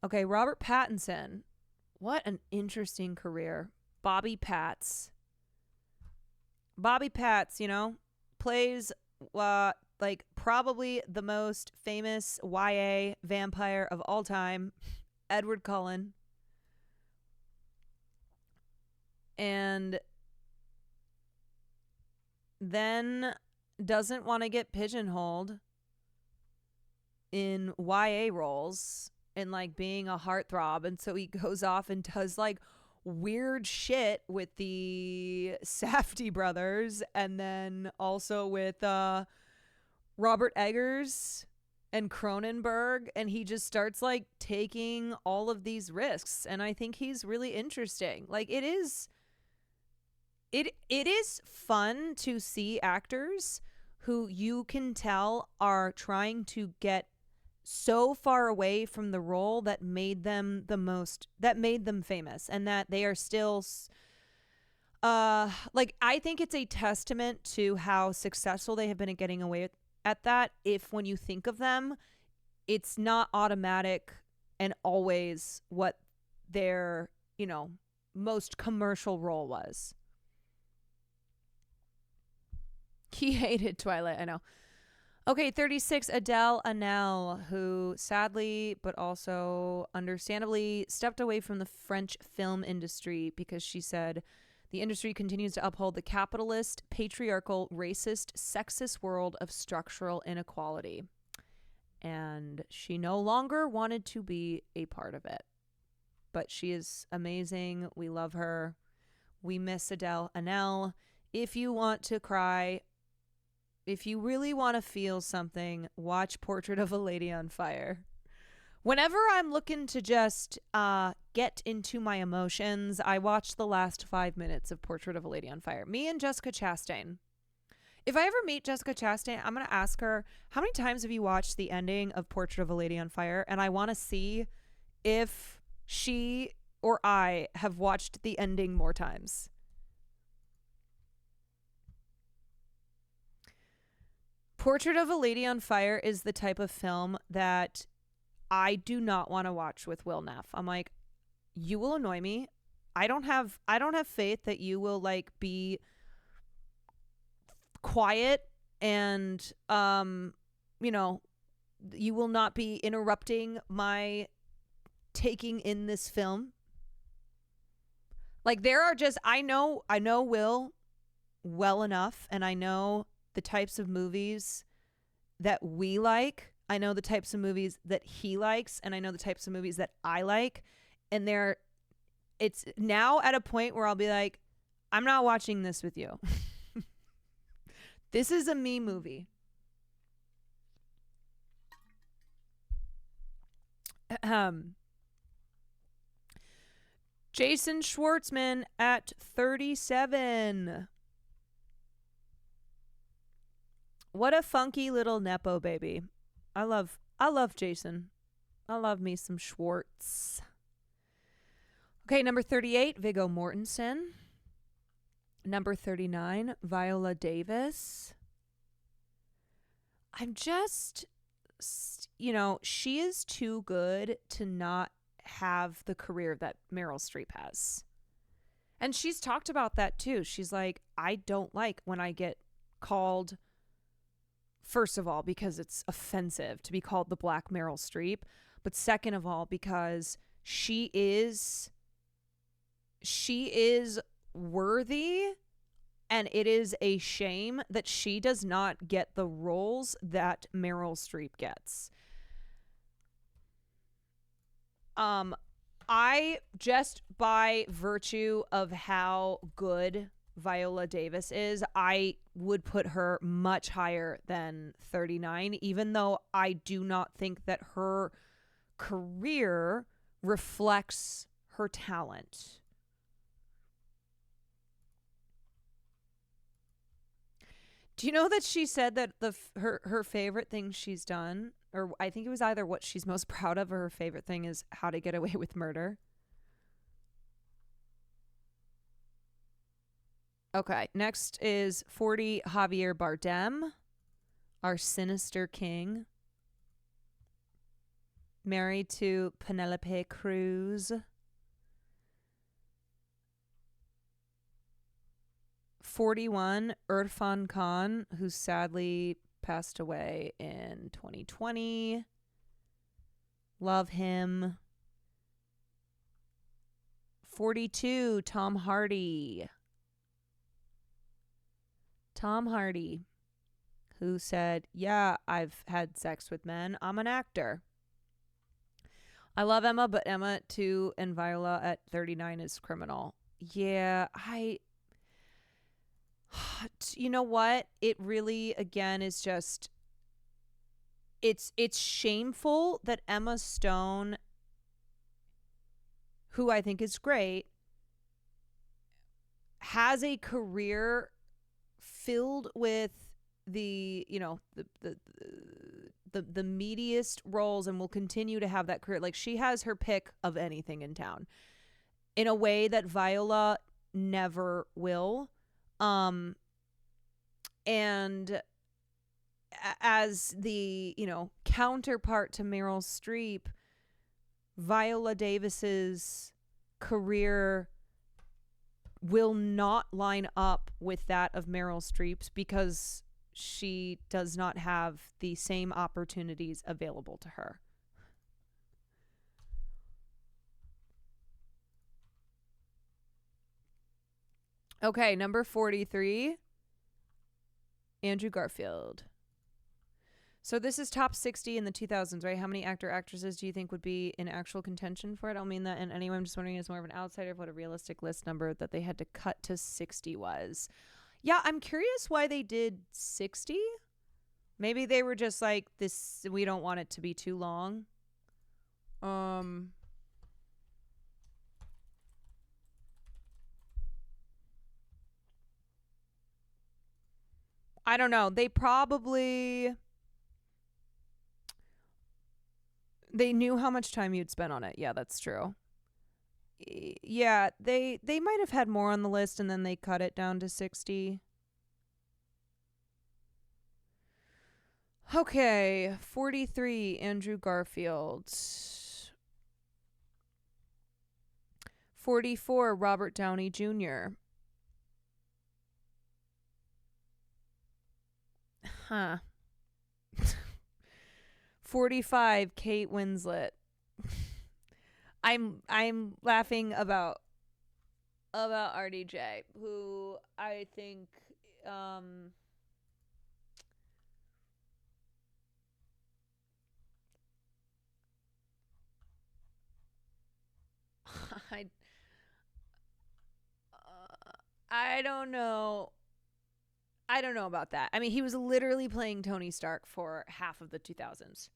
[SPEAKER 1] Okay, Robert Pattinson. What an interesting career. Bobby Patts, plays like probably the most famous YA vampire of all time, Edward Cullen. And then doesn't want to get pigeonholed in YA roles and like being a heartthrob, and so he goes off and does like weird shit with the Safdie brothers, and then also with Robert Eggers and Cronenberg, and he just starts like taking all of these risks, and I think he's really interesting. Like it is fun to see actors who you can tell are trying to get so far away from the role that made them famous, and that they are still like, I think it's a testament to how successful they have been at getting away at that. If when you think of them, it's not automatic and always what their, most commercial role was. He hated Twilight, I know. Okay, 36, Adele Haenel, who sadly, but also understandably, stepped away from the French film industry because she said the industry continues to uphold the capitalist, patriarchal, racist, sexist world of structural inequality. And she no longer wanted to be a part of it. But she is amazing. We love her. We miss Adele Haenel. If you want to cry, if you really want to feel something, watch Portrait of a Lady on Fire. Whenever I'm looking to just get into my emotions, I watch the last 5 minutes of Portrait of a Lady on Fire. Me and Jessica Chastain. If I ever meet Jessica Chastain, I'm going to ask her, how many times have you watched the ending of Portrait of a Lady on Fire? And I want to see if she or I have watched the ending more times. Portrait of a Lady on Fire is the type of film that I do not want to watch with Will Neff. I'm like, you will annoy me. I don't have faith that you will like be quiet and you will not be interrupting my taking in this film. Like, there are just, I know Will well enough, and I know the types of movies that we like. I know the types of movies that he likes, and I know the types of movies that I like. And it's now at a point where I'll be like, I'm not watching this with you. This is a me movie. Jason Schwartzman at 37. What a funky little Nepo baby. I love Jason. I love me some Schwartz. Okay, number 38, Viggo Mortensen. Number 39, Viola Davis. I'm just, she is too good to not have the career that Meryl Streep has. And she's talked about that too. She's like, I don't like when I get called, first of all, because it's offensive to be called the Black Meryl Streep, but second of all, because she is worthy, and it is a shame that she does not get the roles that Meryl Streep gets. I, just by virtue of how good Viola Davis is, I would put her much higher than 39, even though I do not think that her career reflects her talent. Do you know that she said that her favorite thing she's done, or I think it was either what she's most proud of or her favorite thing, is How to Get Away with Murder? Okay, next is 40, Javier Bardem, our sinister king. Married to Penelope Cruz. 41, Irfan Khan, who sadly passed away in 2020. Love him. 42, Tom Hardy. Tom Hardy, who said, yeah, I've had sex with men. I'm an actor. I love Emma, but Emma too, and Viola at 39 is criminal. Yeah, you know what? It really, again, is just, it's shameful that Emma Stone, who I think is great, has a career filled with the the meatiest roles and will continue to have that career. Like, she has her pick of anything in town in a way that Viola never will. And as the, counterpart to Meryl Streep, Viola Davis's career will not line up with that of Meryl Streep's because she does not have the same opportunities available to her. Okay, number 43, Andrew Garfield. So this is top 60 in the 2000s, right? How many actresses do you think would be in actual contention for it? I don't mean that in any way. I'm just wondering, as more of an outsider, of what a realistic list number that they had to cut to 60 was. Yeah, I'm curious why they did 60. Maybe they were just like, this, we don't want it to be too long. I don't know. They knew how much time you'd spent on it. Yeah, that's true. Yeah, they might have had more on the list and then they cut it down to 60. Okay, 43, Andrew Garfield. 44, Robert Downey Jr. Huh. 45, Kate Winslet. I'm laughing about RDJ, who I think I don't know. I don't know about that. I mean, he was literally playing Tony Stark for half of the 2000s.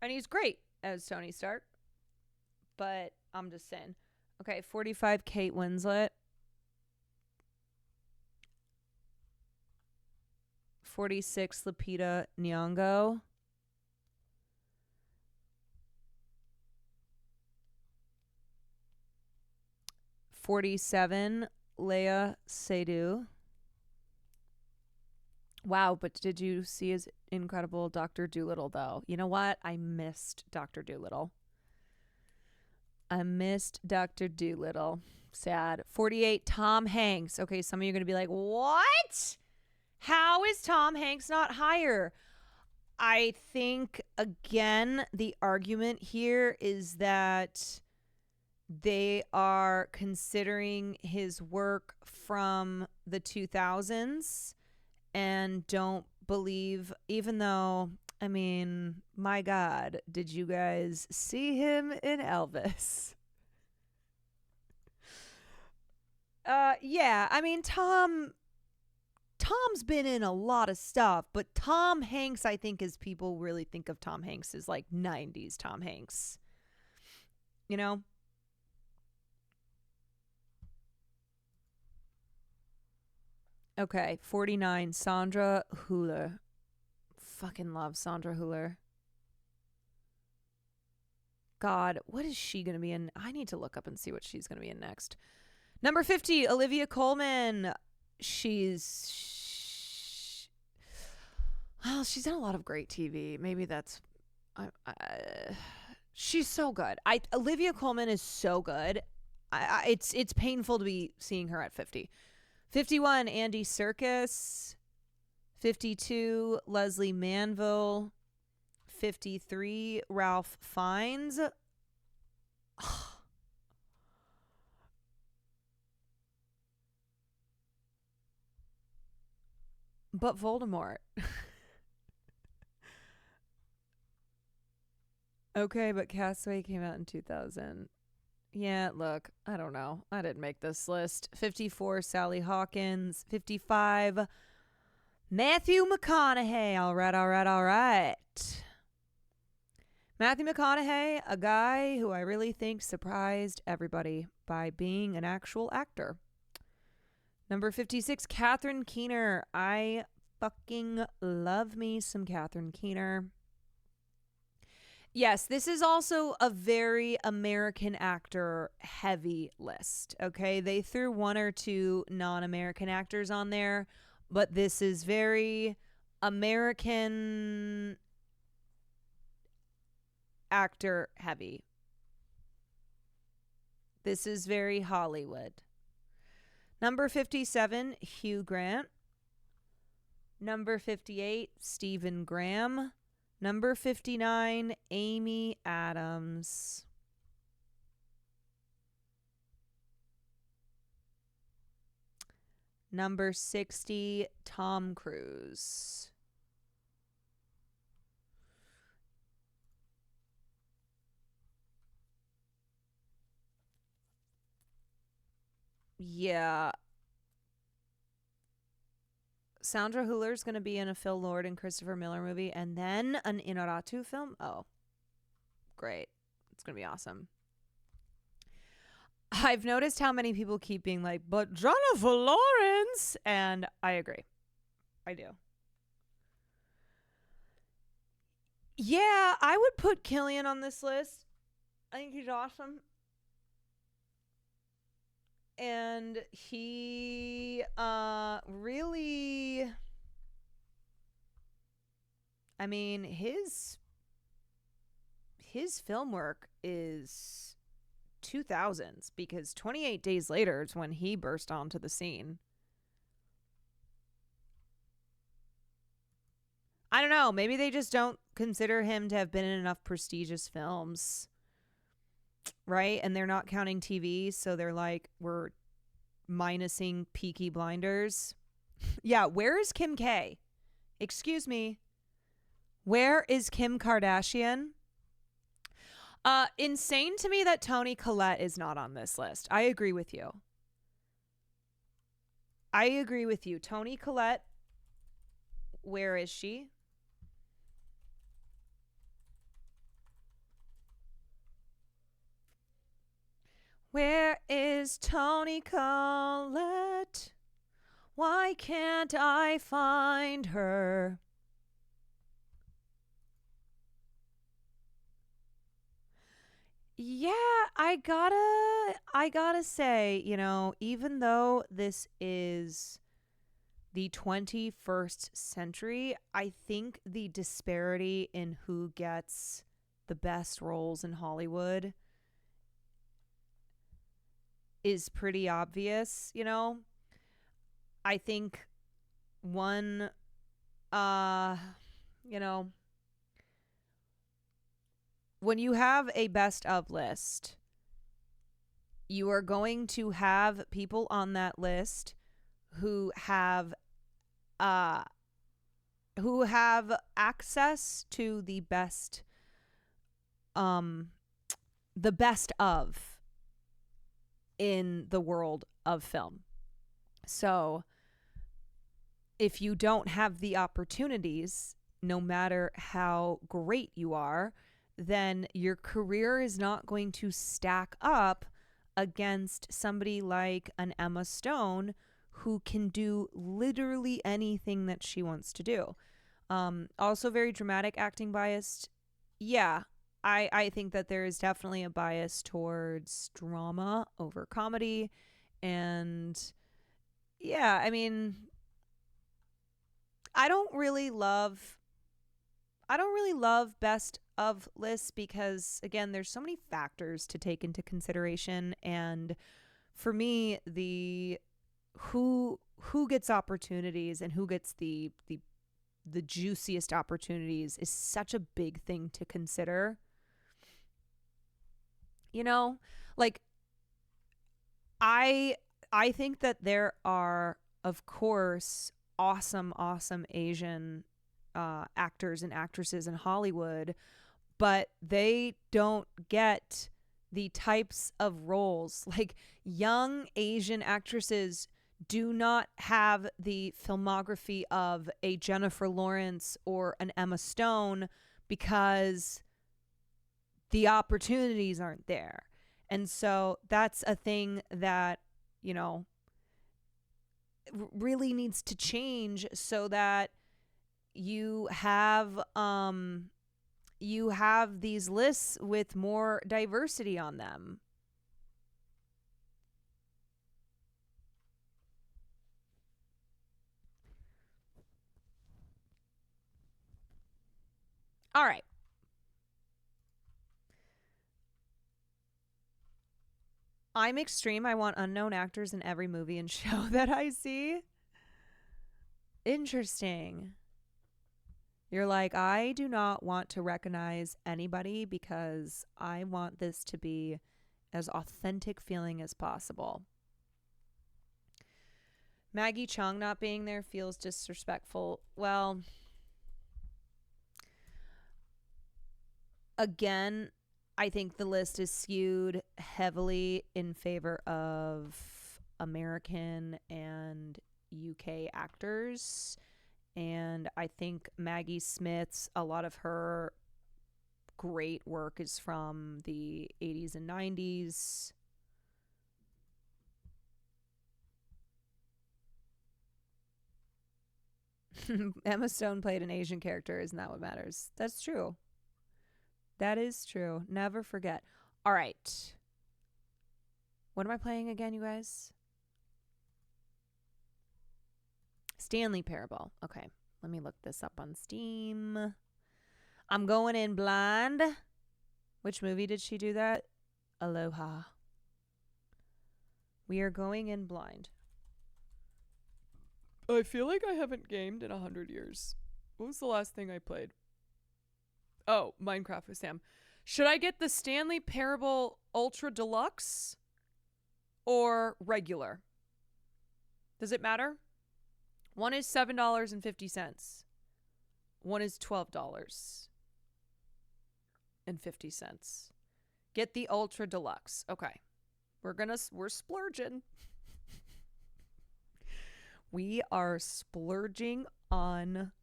[SPEAKER 1] And he's great as Tony Stark. But I'm just saying. Okay, 45, Kate Winslet. 46, Lupita Nyong'o. 47, Léa Seydoux. Wow, but did you see his incredible Dr. Dolittle, though? You know what? I missed Dr. Dolittle. Sad. 48, Tom Hanks. Okay, some of you are going to be like, what? How is Tom Hanks not higher? I think, again, the argument here is that they are considering his work from the 2000s and don't believe, even though, I mean, my God, did you guys see him in Elvis? Yeah, I mean, Tom's been in a lot of stuff, but Tom Hanks, I think, as people really think of Tom Hanks, is like 90s Tom Hanks. You know? Okay, 49, Sandra Hüller. Fucking love Sandra Hüller. God, what is she going to be in? I need to look up and see what she's going to be in next. Number 50, Olivia Colman. She's done a lot of great TV. Maybe that's... she's so good. Olivia Colman is so good. It's painful to be seeing her at 50. 51, Andy Serkis. 52, Leslie Manville. 53, Ralph Fiennes. But Voldemort. Okay, but Castaway came out in 2000. Yeah, look, I don't know. I didn't make this list. 54, Sally Hawkins. 55, Matthew McConaughey. All right. Matthew McConaughey, a guy who I really think surprised everybody by being an actual actor. Number 56, Catherine Keener. I fucking love me some Catherine Keener. Yes, this is also a very American actor heavy list. Okay, they threw one or two non-American actors on there, but this is very American actor heavy. This is very Hollywood. Number 57, Hugh Grant. Number 58, Stephen Graham. Number 59, Amy Adams. Number 60, Tom Cruise. Yeah. Sandra Hüller's going to be in a Phil Lord and Christopher Miller movie and then an Inarritu film. Oh, great. It's going to be awesome. I've noticed how many people keep being like, but Jennifer Lawrence. And I agree. I do. Yeah, I would put Killian on this list. I think he's awesome. And he really, I mean, his film work is 2000s, because 28 Days Later is when he burst onto the scene. I don't know, maybe they just don't consider him to have been in enough prestigious films. Right? And they're not counting TV, so they're like, we're minusing Peaky Blinders. Yeah, where is Kim K? Excuse me. Where is Kim Kardashian? Insane to me that Toni Collette is not on this list. I agree with you. Toni Collette, where is she? Where is Toni Collette? Why can't I find her? Yeah, I gotta say, you know, even though this is the 21st century, I think the disparity in who gets the best roles in Hollywood is pretty obvious, you know. I think one, you know, when you have a best of list, you are going to have people on that list who have access to the best of in the world of film. So if you don't have the opportunities, no matter how great you are, then your career is not going to stack up against somebody like an Emma Stone, who can do literally anything that she wants to do. Also very dramatic acting biased. Yeah, I think that there is definitely a bias towards drama over comedy. And yeah, I mean, I don't really love best of lists because, again, there's so many factors to take into consideration. And for me, the who gets opportunities and who gets the juiciest opportunities is such a big thing to consider. You know, like I think that there are, of course, awesome Asian actors and actresses in Hollywood, but they don't get the types of roles. Like, young Asian actresses do not have the filmography of a Jennifer Lawrence or an Emma Stone because the opportunities aren't there. And so that's a thing that, you know, really needs to change so that you have these lists with more diversity on them. All right. I'm extreme. I want unknown actors in every movie and show that I see. Interesting. You're like, I do not want to recognize anybody because I want this to be as authentic feeling as possible. Maggie Chung not being there feels disrespectful. Well, again, I think the list is skewed heavily in favor of American and UK actors. And I think Maggie Smith's, a lot of her great work is from the 80s and 90s. Emma Stone played an Asian character. Isn't that what matters? That's true. That is true. Never forget. All right. What am I playing again, you guys? Stanley Parable. Okay. Let me look this up on Steam. I'm going in blind. Which movie did she do that? Aloha. We are going in blind. I feel like I haven't gamed in 100 years. What was the last thing I played? Oh, Minecraft with Sam. Should I get the Stanley Parable Ultra Deluxe or regular? Does it matter? One is $7.50. One is $12.50. Get the Ultra Deluxe. Okay. We're splurging. We are splurging on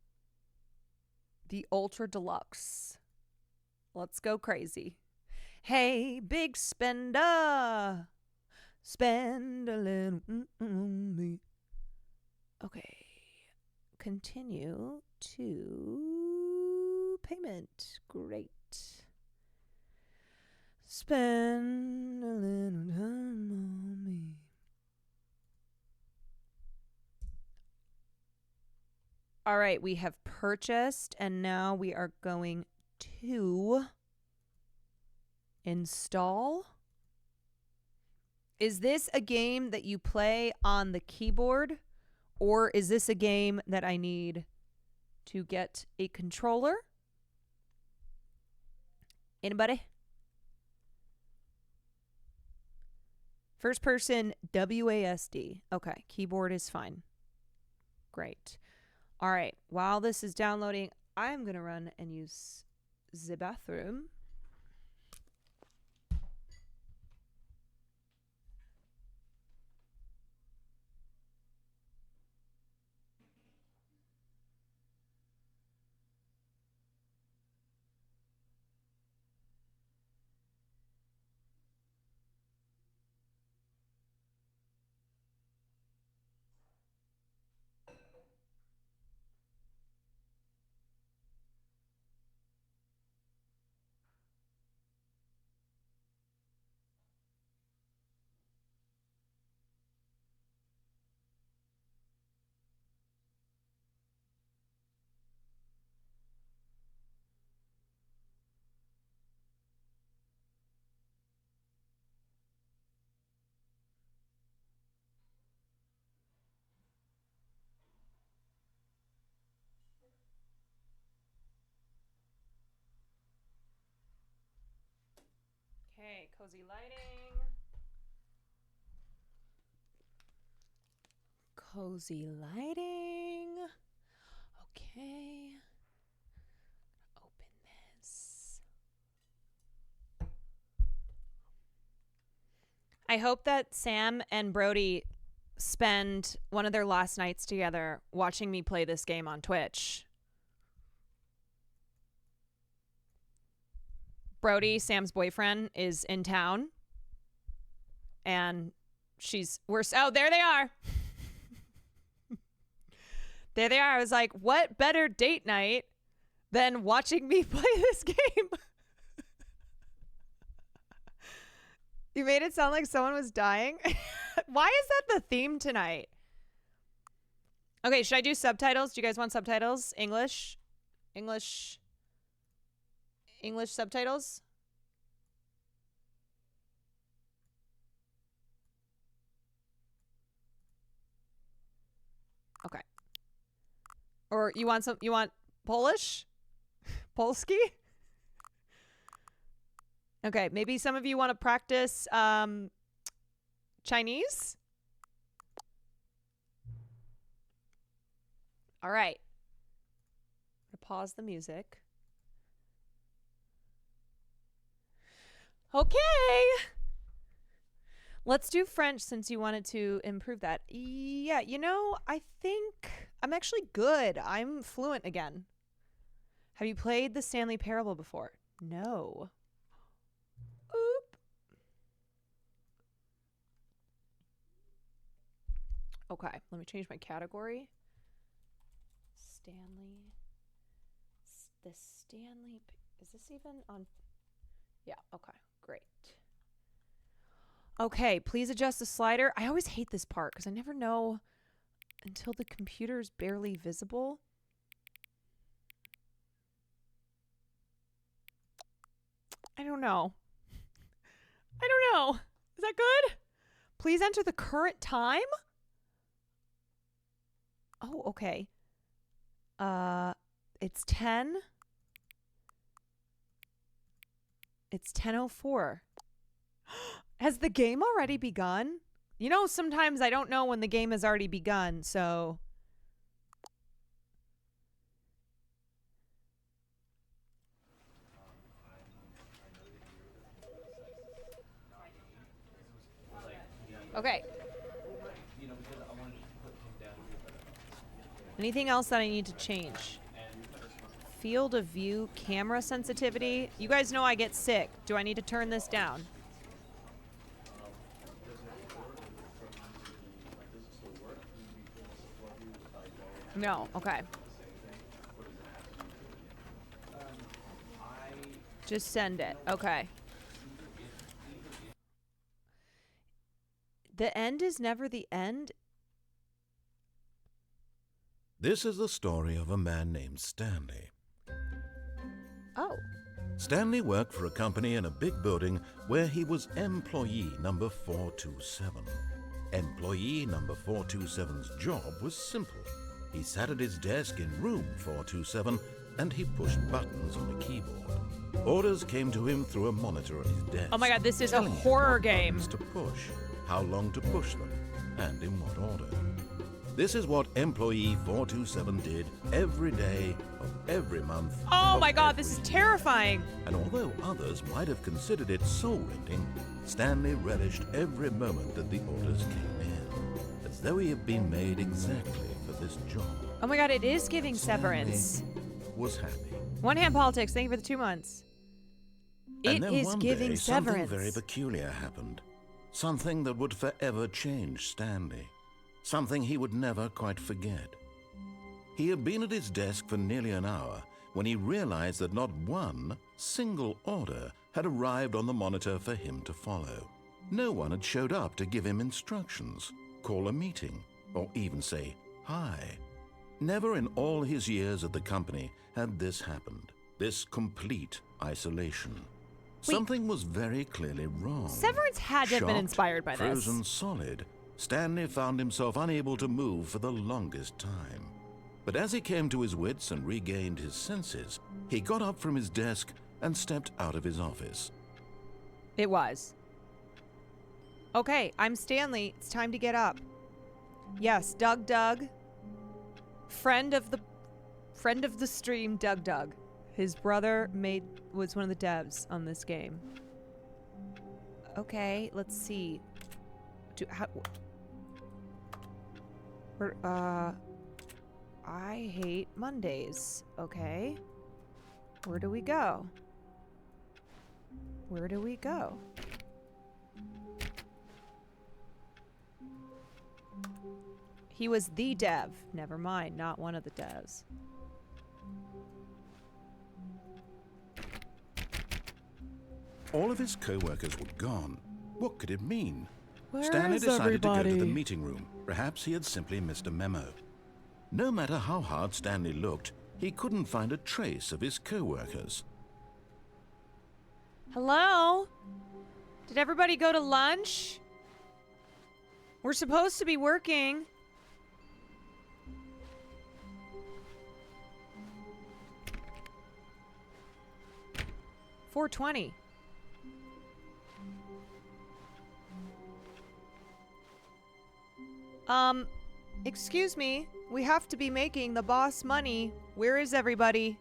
[SPEAKER 1] the Ultra Deluxe. Let's go crazy. Hey, big spender. Spend a little on me. Okay. Continue to payment. Great. Spend a little time on me. All right, we have purchased, and now we are going to install. Is this a game that you play on the keyboard, or is this a game that I need to get a controller? Anybody? First person WASD. Okay, keyboard is fine. Great. All right, while this is downloading, I'm going to run and use the bathroom. Okay, cozy lighting. Cozy lighting. Okay. Open this. I hope that Sam and Brody spend one of their last nights together watching me play this game on Twitch. Brody, Sam's boyfriend, is in town. And oh, there they are. There they are. I was like, what better date night than watching me play this game? You made it sound like someone was dying. Why is that the theme tonight? Okay, should I do subtitles? Do you guys want subtitles? English subtitles? Okay. Or you want Polish? Polski? Okay, maybe some of you want to practice Chinese? All right. I'm gonna pause the music. Okay. Let's do French since you wanted to improve that. Yeah, you know, I think I'm actually good. I'm fluent again. Have you played the Stanley Parable before? No. Oop. Okay, let me change my category. Is this even on? Yeah, okay, great. Okay, please adjust the slider. I always hate this part because I never know until the computer's barely visible. I don't know. Is that good? Please enter the current time? Oh, okay. It's 10. It's 10:04. Has the game already begun? You know, sometimes I don't know when the game has already begun, so... Okay. Anything else that I need to change? Field of view, camera sensitivity. You guys know I get sick. Do I need to turn this down? No, okay. Just send it. Okay. The end is never the end.
[SPEAKER 5] This is the story of a man named Stanley.
[SPEAKER 1] Oh.
[SPEAKER 5] Stanley worked for a company in a big building where he was employee number 427. Employee number 427's job was simple. He sat at his desk in room 427 and he pushed buttons on a keyboard. Orders came to him through a monitor on his desk.
[SPEAKER 1] Oh my god, this is a
[SPEAKER 5] telling him
[SPEAKER 1] horror
[SPEAKER 5] what
[SPEAKER 1] game.
[SPEAKER 5] buttons to push, how long to push them, and in what order. This is what employee 427 did every day of every month.
[SPEAKER 1] Oh
[SPEAKER 5] of
[SPEAKER 1] my god, this
[SPEAKER 5] every
[SPEAKER 1] is
[SPEAKER 5] year.
[SPEAKER 1] terrifying.
[SPEAKER 5] And although others might have considered it soul-rending, Stanley relished every moment that the orders came in, as though he had been made exactly for this job.
[SPEAKER 1] Oh my god, it is giving Severance.
[SPEAKER 5] Stanley was happy.
[SPEAKER 1] One hand politics. Thank you for the 2 months. It
[SPEAKER 5] And then
[SPEAKER 1] is
[SPEAKER 5] one
[SPEAKER 1] giving
[SPEAKER 5] day,
[SPEAKER 1] Severance.
[SPEAKER 5] something very peculiar happened. Something that would forever change Stanley. Something he would never quite forget. He had been at his desk for nearly an hour when he realized that not one single order had arrived on the monitor for him to follow. No one had showed up to give him instructions, call a meeting, or even say hi. Never in all his years at the company had this happened. This complete isolation. Something was very clearly wrong.
[SPEAKER 1] Severance had to have been
[SPEAKER 5] Shocked,
[SPEAKER 1] inspired by this.
[SPEAKER 5] frozen solid, Stanley found himself unable to move for the longest time. But as he came to his wits and regained his senses, he got up from his desk and stepped out of his office.
[SPEAKER 1] It was. Okay, I'm Stanley. It's time to get up. Yes, Doug. Friend of the stream, Doug. His brother was one of the devs on this game. Okay, let's see. I hate Mondays. Okay. Where do we go? He was the dev. Never mind, not one of the devs.
[SPEAKER 5] All of his co-workers were gone. What could it mean?
[SPEAKER 1] Where
[SPEAKER 5] Stanley
[SPEAKER 1] is
[SPEAKER 5] decided to go to the
[SPEAKER 1] everybody?
[SPEAKER 5] meeting room. Perhaps he had simply missed a memo. No matter how hard Stanley looked, he couldn't find a trace of his co-workers.
[SPEAKER 1] Hello? Did everybody go to lunch? We're supposed to be working. $4.20. Excuse me. We have to be making the boss money. Where is everybody?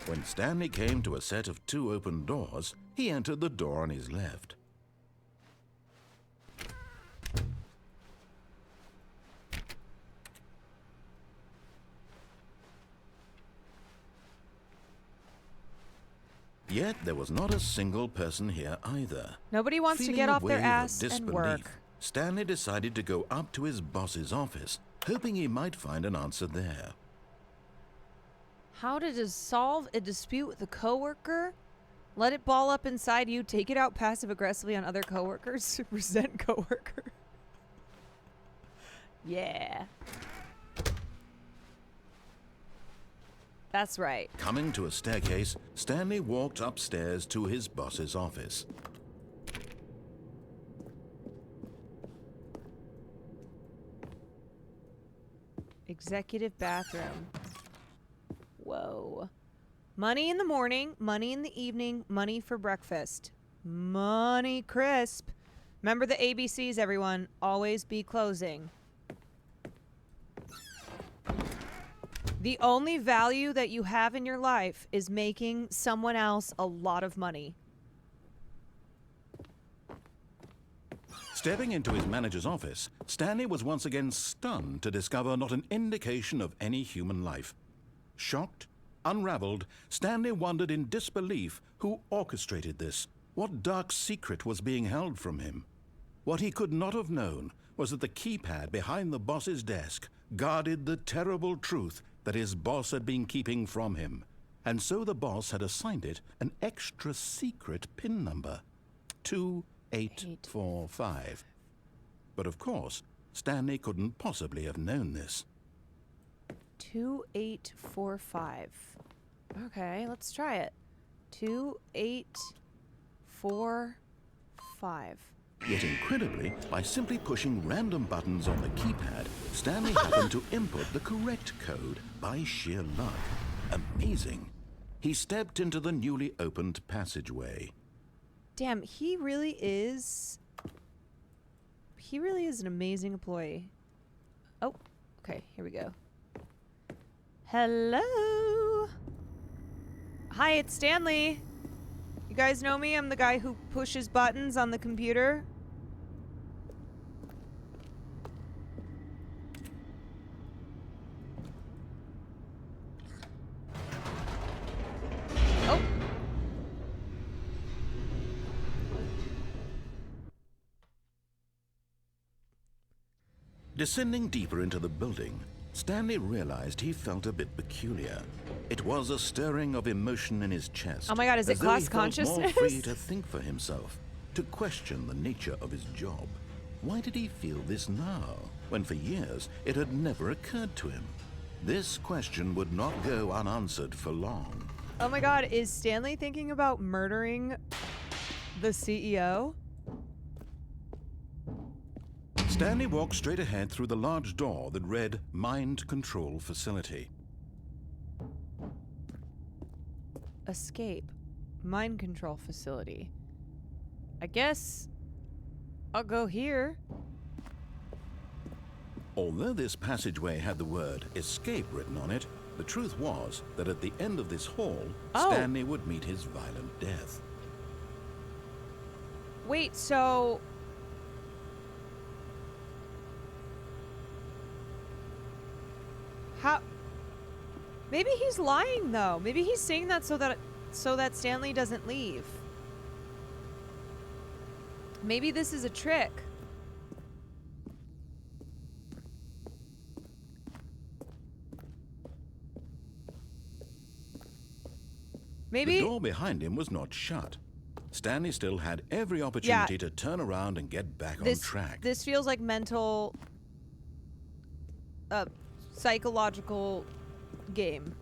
[SPEAKER 5] When Stanley came to a set of 2 open doors, he entered the door on his left. Yet there was not a single person here either.
[SPEAKER 1] Nobody wants to
[SPEAKER 5] Feeling
[SPEAKER 1] get
[SPEAKER 5] a
[SPEAKER 1] off their
[SPEAKER 5] wave of
[SPEAKER 1] ass and work.
[SPEAKER 5] disbelief, Stanley decided to go up to his boss's office, hoping he might find an answer there.
[SPEAKER 1] How to solve a dispute with a coworker? Let it ball up inside you. Take it out passive-aggressively on other coworkers. Resent coworker. Yeah. That's right.
[SPEAKER 5] Coming to a staircase, Stanley walked upstairs to his boss's office.
[SPEAKER 1] Executive bathroom. Whoa. Money in the morning, money in the evening, money for breakfast. Money crisp. Remember the ABCs, everyone. Always be closing. The only value that you have in your life is making someone else a lot of money.
[SPEAKER 5] Stepping into his manager's office, Stanley was once again stunned to discover not an indication of any human life. Shocked, unraveled, Stanley wondered in disbelief who orchestrated this. What dark secret was being held from him? What he could not have known was that the keypad behind the boss's desk guarded the terrible truth that his boss had been keeping from him. And so the boss had assigned it an extra secret PIN number. 2845. But of course, Stanley couldn't possibly have known this.
[SPEAKER 1] 2845. Okay, let's try it. 2845.
[SPEAKER 5] Yet incredibly, by simply pushing random buttons on the keypad, Stanley happened to input the correct code by sheer luck. Amazing. He stepped into the newly opened passageway.
[SPEAKER 1] Damn, he really is an amazing employee. Oh, okay, here we go. Hello. Hi, it's Stanley. You guys know me? I'm the guy who pushes buttons on the computer. Oh.
[SPEAKER 5] Descending deeper into the building, Stanley realized he felt a bit peculiar. It was a stirring of emotion in his chest.
[SPEAKER 1] Oh my God, is it
[SPEAKER 5] as though
[SPEAKER 1] class
[SPEAKER 5] he felt
[SPEAKER 1] consciousness?
[SPEAKER 5] more free to think for himself, to question the nature of his job. Why did he feel this now, when for years it had never occurred to him? This question would not go unanswered for long.
[SPEAKER 1] Oh my God, is Stanley thinking about murdering the CEO?
[SPEAKER 5] Stanley walked straight ahead through the large door that read Mind Control Facility.
[SPEAKER 1] Escape. Mind control facility. I guess I'll go here.
[SPEAKER 5] Although this passageway had the word escape written on it, the truth was that at the end of this hall,
[SPEAKER 1] Oh.
[SPEAKER 5] Stanley would meet his violent death.
[SPEAKER 1] Wait, so... How... Maybe he's lying, though. Maybe he's saying that so that Stanley doesn't leave. Maybe this is a trick. Maybe.
[SPEAKER 5] The door behind him was not shut. Stanley still had every opportunity to turn around and get back on track.
[SPEAKER 1] This feels like mental, psychological game.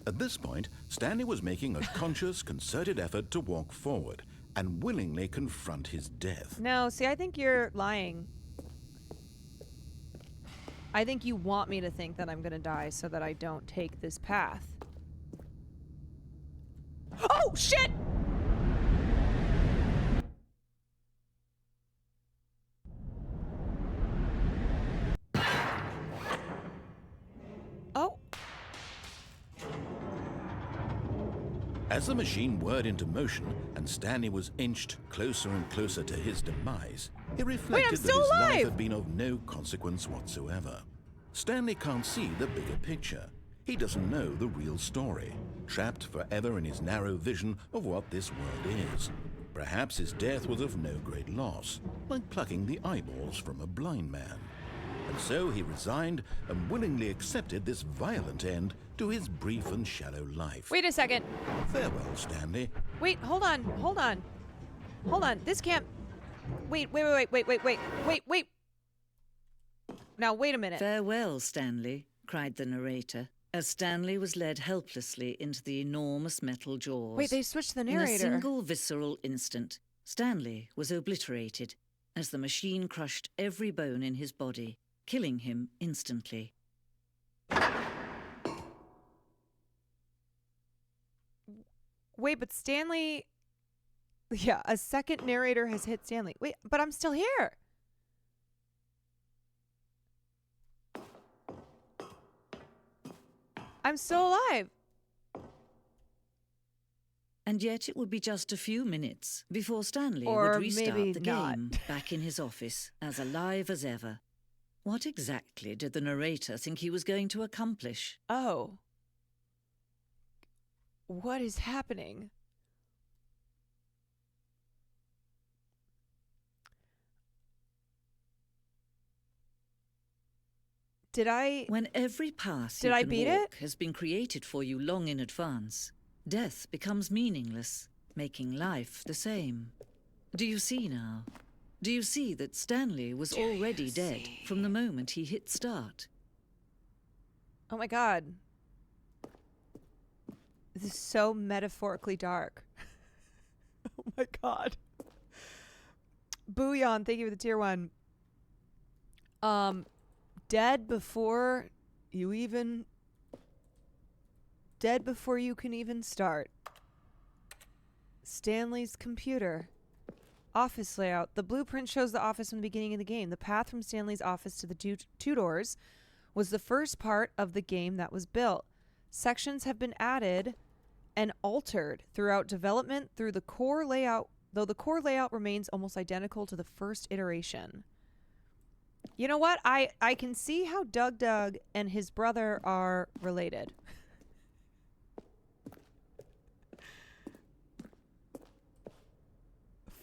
[SPEAKER 5] At this point, Stanley was making a conscious, concerted effort to walk forward and willingly confront his death.
[SPEAKER 1] No, see, I think you're lying. I think you want me to think that I'm gonna die so that I don't take this path. Oh, shit! Oh.
[SPEAKER 5] As the machine whirred into motion and Stanley was inched closer and closer to his demise, he reflected that
[SPEAKER 1] still
[SPEAKER 5] his life
[SPEAKER 1] alive!
[SPEAKER 5] had been of no consequence whatsoever. Stanley can't see the bigger picture. He doesn't know the real story, trapped forever in his narrow vision of what this world is. Perhaps his death was of no great loss, like plucking the eyeballs from a blind man. And so he resigned and willingly accepted this violent end to his brief and shallow life.
[SPEAKER 1] Wait a second.
[SPEAKER 5] Farewell, Stanley.
[SPEAKER 1] Wait, hold on. This can't... Wait. Now, wait a minute.
[SPEAKER 6] Farewell, Stanley, cried the narrator, as Stanley was led helplessly into the enormous metal jaws.
[SPEAKER 1] Wait, they switched the
[SPEAKER 6] In a
[SPEAKER 1] narrator.
[SPEAKER 6] single visceral instant, Stanley was obliterated as the machine crushed every bone in his body, killing him instantly.
[SPEAKER 1] Wait, but Stanley... Yeah, a second narrator has hit Stanley. Wait, but I'm still here. I'm still alive.
[SPEAKER 6] And yet it would be just a few minutes before Stanley
[SPEAKER 1] Or
[SPEAKER 6] would restart
[SPEAKER 1] maybe
[SPEAKER 6] the
[SPEAKER 1] not.
[SPEAKER 6] game, back in his office, as alive as ever. What exactly did the narrator think he was going to accomplish?
[SPEAKER 1] Oh. What is happening? Did I...
[SPEAKER 6] When every path
[SPEAKER 1] Did
[SPEAKER 6] you
[SPEAKER 1] I
[SPEAKER 6] can
[SPEAKER 1] beat
[SPEAKER 6] walk
[SPEAKER 1] it?
[SPEAKER 6] has been created for you long in advance, death becomes meaningless, making life the same. Do you see now? Do you see that Stanley was already dead from the moment he hit start?
[SPEAKER 1] Oh my god. This is so metaphorically dark. Oh my god. Booyan, thank you for the tier 1. Dead before you can even start. Stanley's computer. Office layout. The blueprint shows the office from the beginning of the game. The path from Stanley's office to the two doors was the first part of the game that was built. Sections have been added and altered throughout development through the core layout, though the core layout remains almost identical to the first iteration. You know what? I can see how Doug and his brother are related.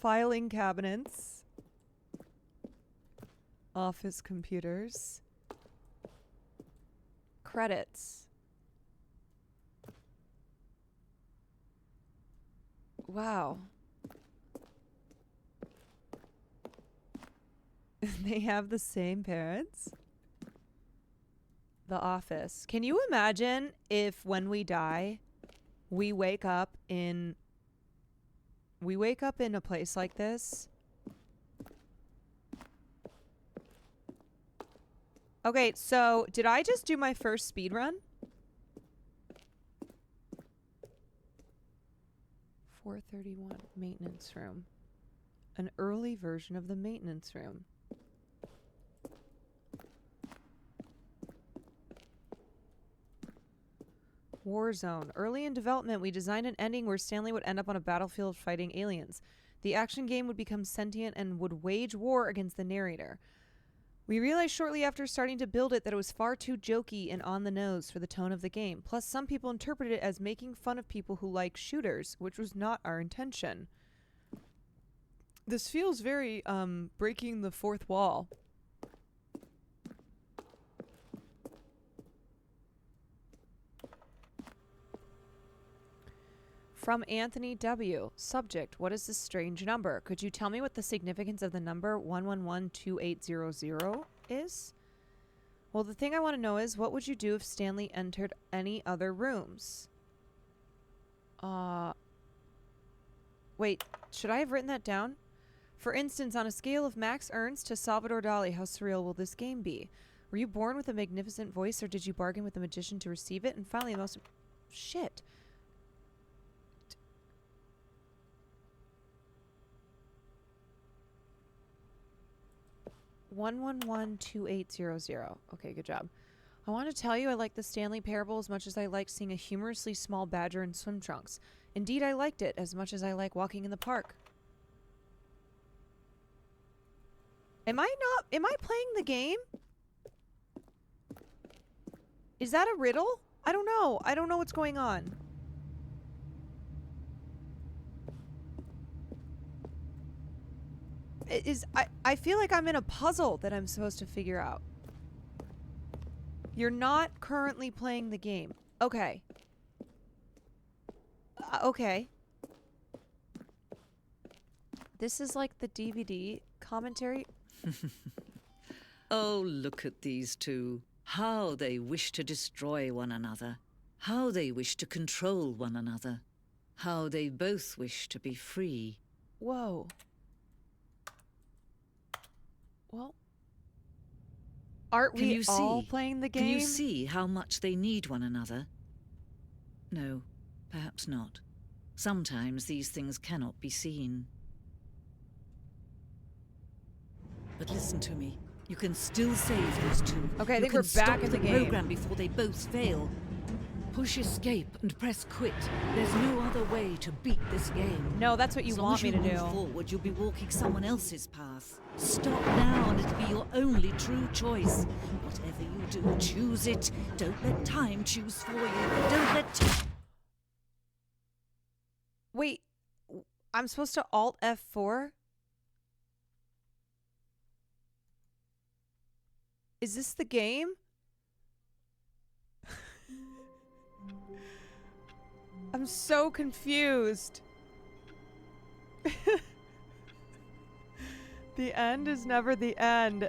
[SPEAKER 1] Filing cabinets. Office computers. Credits. Wow. They have the same parents? The Office. Can you imagine if when we die, we wake up in a place like this? Okay, so did I just do my first speed run? 431 maintenance room. An early version of the maintenance room. Warzone. Early in development, we designed an ending where Stanley would end up on a battlefield fighting aliens. The action game would become sentient and would wage war against the narrator. We realized shortly after starting to build it that it was far too jokey and on the nose for the tone of the game. Plus, some people interpreted it as making fun of people who like shooters, which was not our intention. This feels very, breaking the fourth wall. From Anthony W. Subject, what is this strange number? Could you tell me what the significance of the number 1112800 is? Well, the thing I want to know is, what would you do if Stanley entered any other rooms? Wait, should I have written that down? For instance, on a scale of Max Ernst to Salvador Dali, how surreal will this game be? Were you born with a magnificent voice, or did you bargain with a magician to receive it? And finally, the most... Shit. 1112800. Okay, good job. I want to tell you I like the Stanley Parable as much as I liked seeing a humorously small badger in swim trunks. Indeed, I liked it as much as I like walking in the park. Am I playing the game? Is that a riddle? I don't know. I don't know what's going on. I feel like I'm in a puzzle that I'm supposed to figure out. You're not currently playing the game. Okay. Okay. This is like the DVD commentary.
[SPEAKER 6] Oh, look at these two. How they wish to destroy one another. How they wish to control one another. How they both wish to be free.
[SPEAKER 1] Whoa. Well, aren't
[SPEAKER 6] Can
[SPEAKER 1] we
[SPEAKER 6] you
[SPEAKER 1] all
[SPEAKER 6] see?
[SPEAKER 1] playing the game?
[SPEAKER 6] Can you see how much they need one another? No, perhaps not. Sometimes these things cannot be seen. But listen to me. You can still save these two.
[SPEAKER 1] Okay, I
[SPEAKER 6] You
[SPEAKER 1] think
[SPEAKER 6] can
[SPEAKER 1] we're back
[SPEAKER 6] stop
[SPEAKER 1] in the game.
[SPEAKER 6] program before they both fail. Push escape and press quit. There's no other way to beat this game.
[SPEAKER 1] No, that's what you
[SPEAKER 6] As long
[SPEAKER 1] want
[SPEAKER 6] as
[SPEAKER 1] me
[SPEAKER 6] you
[SPEAKER 1] to
[SPEAKER 6] move
[SPEAKER 1] do.
[SPEAKER 6] forward, you'll be walking someone else's path. Stop now and it'll be your only true choice. Whatever you do, choose it. Don't let time choose for you. Don't let
[SPEAKER 1] Wait, I'm supposed to Alt F4? Is this the game? I'm so confused. The end is never the end.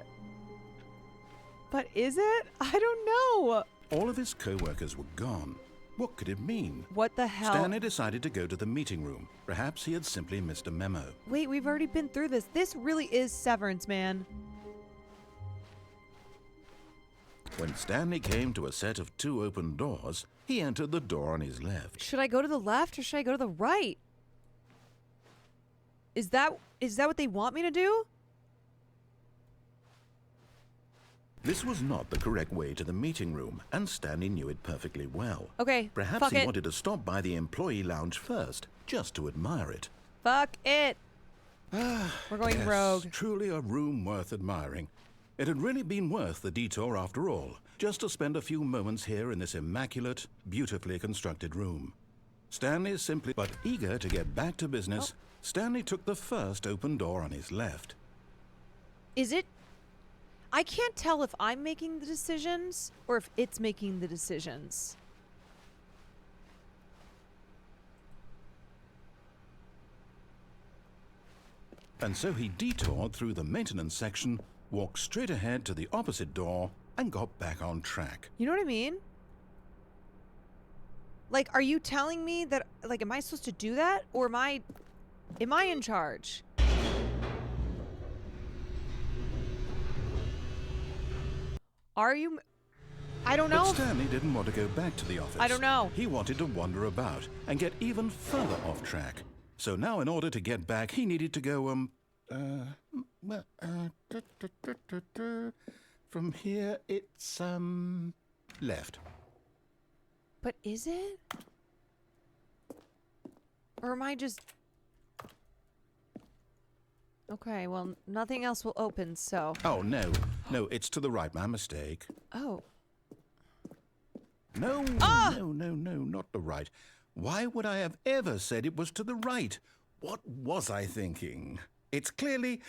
[SPEAKER 1] But is it? I don't know.
[SPEAKER 5] All of his co-workers were gone. What could it mean?
[SPEAKER 1] What the hell?
[SPEAKER 5] Stanley decided to go to the meeting room. Perhaps he had simply missed a memo.
[SPEAKER 1] Wait, we've already been through this. This really is Severance, man.
[SPEAKER 5] When Stanley came to a set of 2 open doors, he entered the door on his left.
[SPEAKER 1] Should I go to the left or should I go to the right? Is that what they want me to do?
[SPEAKER 5] This was not the correct way to the meeting room, and Stanley knew it perfectly well.
[SPEAKER 1] Okay,
[SPEAKER 5] Perhaps
[SPEAKER 1] fuck
[SPEAKER 5] he
[SPEAKER 1] it.
[SPEAKER 5] wanted to stop by the employee lounge first, just to admire it.
[SPEAKER 1] Fuck it. We're going
[SPEAKER 5] Yes,
[SPEAKER 1] rogue.
[SPEAKER 5] truly a room worth admiring. It had really been worth the detour after all, just to spend a few moments here in this immaculate, beautifully constructed room. Stanley simply, but eager to get back to business, Stanley took the first open door on his left.
[SPEAKER 1] Is it? I can't tell if I'm making the decisions or if it's making the decisions.
[SPEAKER 5] And so he detoured through the maintenance section, walked straight ahead to the opposite door, and got back on track.
[SPEAKER 1] You know what I mean? Like, are you telling me that, like, am I supposed to do that? Or am I in charge? Are you? I don't
[SPEAKER 5] But
[SPEAKER 1] know.
[SPEAKER 5] Stanley didn't want to go back to the office.
[SPEAKER 1] I don't know.
[SPEAKER 5] He wanted to wander about and get even further off track. So now in order to get back, he needed to go, from here it's, left.
[SPEAKER 1] But is it? Or am I just... Okay, well, nothing else will open, so...
[SPEAKER 5] Oh, no, it's to the right, my mistake.
[SPEAKER 1] Oh.
[SPEAKER 5] No, no, not the right. Why would I have ever said it was to the right? What was I thinking? It's clearly...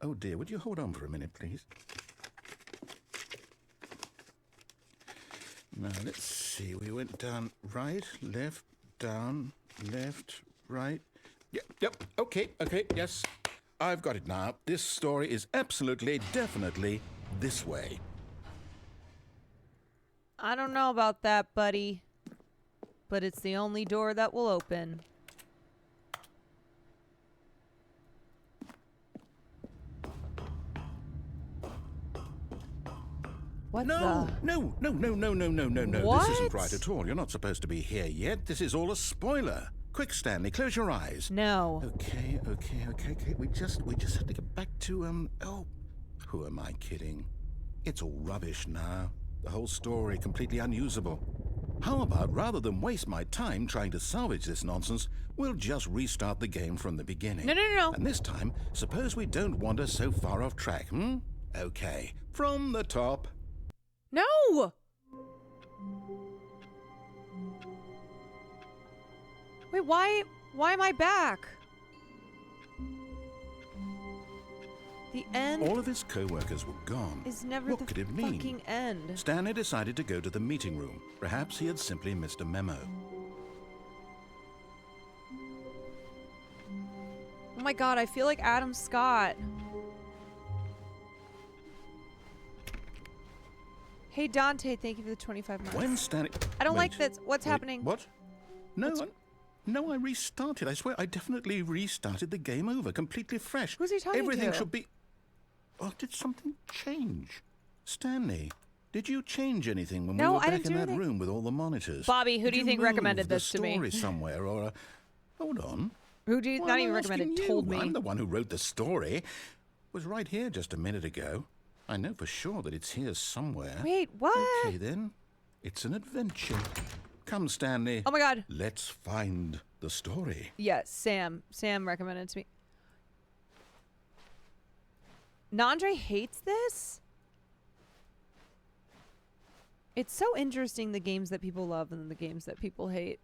[SPEAKER 5] Oh dear, would you hold on for a minute, please? Now, let's see. We went down right, left, down, left, right. Yep, okay, yes. I've got it now. This story is absolutely, definitely this way.
[SPEAKER 1] I don't know about that, buddy. But it's the only door that will open. What
[SPEAKER 5] No.
[SPEAKER 1] What?
[SPEAKER 5] This isn't right at all. You're not supposed to be here yet. This is all a spoiler. Quick, Stanley, close your eyes.
[SPEAKER 1] No.
[SPEAKER 5] Okay. We just had to get back to, oh, who am I kidding? It's all rubbish now. The whole story completely unusable. How about, rather than waste my time trying to salvage this nonsense, we'll just restart the game from the beginning.
[SPEAKER 1] No.
[SPEAKER 5] And this time, suppose we don't wander so far off track, Okay, from the top.
[SPEAKER 1] No! Wait, why am I back? The end
[SPEAKER 5] All of his co-workers were gone.
[SPEAKER 1] is never
[SPEAKER 5] What
[SPEAKER 1] the
[SPEAKER 5] could it mean?
[SPEAKER 1] fucking end.
[SPEAKER 5] Stanley decided to go to the meeting room. Perhaps he had simply missed a memo.
[SPEAKER 1] Oh my god, I feel like Adam Scott. Hey Dante, thank you for the 25 months.
[SPEAKER 5] When Stanley...
[SPEAKER 1] I don't like
[SPEAKER 5] Wait,
[SPEAKER 1] this. What's
[SPEAKER 5] wait,
[SPEAKER 1] happening?
[SPEAKER 5] What? No, I restarted. I swear, I definitely restarted the game over, completely fresh.
[SPEAKER 1] Who's he talking
[SPEAKER 5] Everything
[SPEAKER 1] to?
[SPEAKER 5] should be... Oh, did something change? Stanley, did you change anything when
[SPEAKER 1] No,
[SPEAKER 5] we were
[SPEAKER 1] I
[SPEAKER 5] back
[SPEAKER 1] didn't
[SPEAKER 5] in
[SPEAKER 1] do
[SPEAKER 5] that
[SPEAKER 1] anything.
[SPEAKER 5] room with all the monitors?
[SPEAKER 1] Bobby, who
[SPEAKER 5] Did
[SPEAKER 1] do you think
[SPEAKER 5] move
[SPEAKER 1] recommended
[SPEAKER 5] the
[SPEAKER 1] this to me?
[SPEAKER 5] story somewhere, or... Hold on.
[SPEAKER 1] Who do you
[SPEAKER 5] Why
[SPEAKER 1] not
[SPEAKER 5] am I
[SPEAKER 1] even
[SPEAKER 5] asking
[SPEAKER 1] recommended?
[SPEAKER 5] you?
[SPEAKER 1] Told me.
[SPEAKER 5] I'm the one who wrote the story. It was right here just a minute ago. I know for sure that it's here somewhere.
[SPEAKER 1] Wait, what?
[SPEAKER 5] Okay, then. It's an adventure. Come, Stanley.
[SPEAKER 1] Oh my god.
[SPEAKER 5] Let's find the story.
[SPEAKER 1] Yes, Sam. Sam recommended it to me. Nandre hates this? It's so interesting, the games that people love and the games that people hate.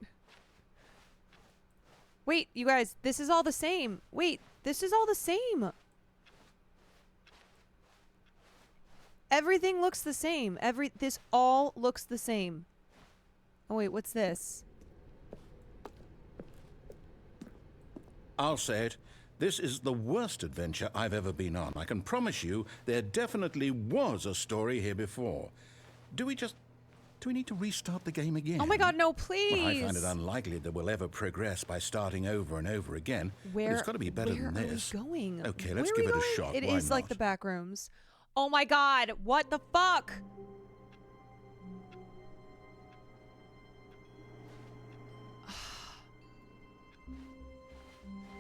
[SPEAKER 1] Wait, you guys, this is all the same. Wait, this is all the same. Everything looks the same. This all looks the same. Oh wait, what's this?
[SPEAKER 5] I'll say it. This is the worst adventure I've ever been on. I can promise you there definitely was a story here before. Do we need to restart the game again?
[SPEAKER 1] Oh my god, no, please.
[SPEAKER 5] Well, I find it unlikely that we'll ever progress by starting over and over again. But it's got to be better than this.
[SPEAKER 1] Where are we going?
[SPEAKER 5] Okay, let's
[SPEAKER 1] Where are
[SPEAKER 5] give
[SPEAKER 1] we
[SPEAKER 5] it a
[SPEAKER 1] going?
[SPEAKER 5] shot.
[SPEAKER 1] It
[SPEAKER 5] Why
[SPEAKER 1] is like
[SPEAKER 5] not?
[SPEAKER 1] the back rooms. Oh my god, what the fuck?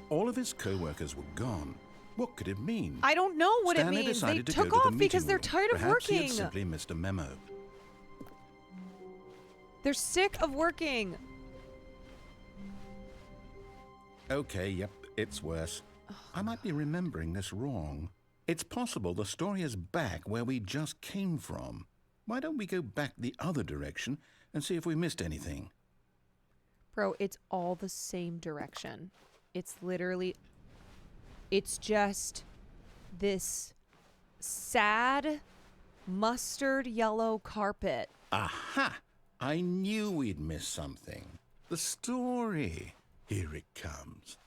[SPEAKER 5] All of his co-workers were gone. What could it mean?
[SPEAKER 1] I don't know what
[SPEAKER 5] Stanley
[SPEAKER 1] it means. They
[SPEAKER 5] decided to
[SPEAKER 1] took
[SPEAKER 5] go to the
[SPEAKER 1] off because
[SPEAKER 5] meeting
[SPEAKER 1] they're
[SPEAKER 5] room.
[SPEAKER 1] tired of
[SPEAKER 5] Perhaps he
[SPEAKER 1] working.
[SPEAKER 5] had simply missed a memo.
[SPEAKER 1] They're sick of working.
[SPEAKER 5] Okay, yep, it's worse. I might be remembering this wrong. It's possible the story is back where we just came from. Why don't we go back the other direction and see if we missed anything?
[SPEAKER 1] Bro, it's all the same direction. It's literally... It's just this sad mustard yellow carpet.
[SPEAKER 5] Aha! I knew we'd miss something. The story. Here it comes.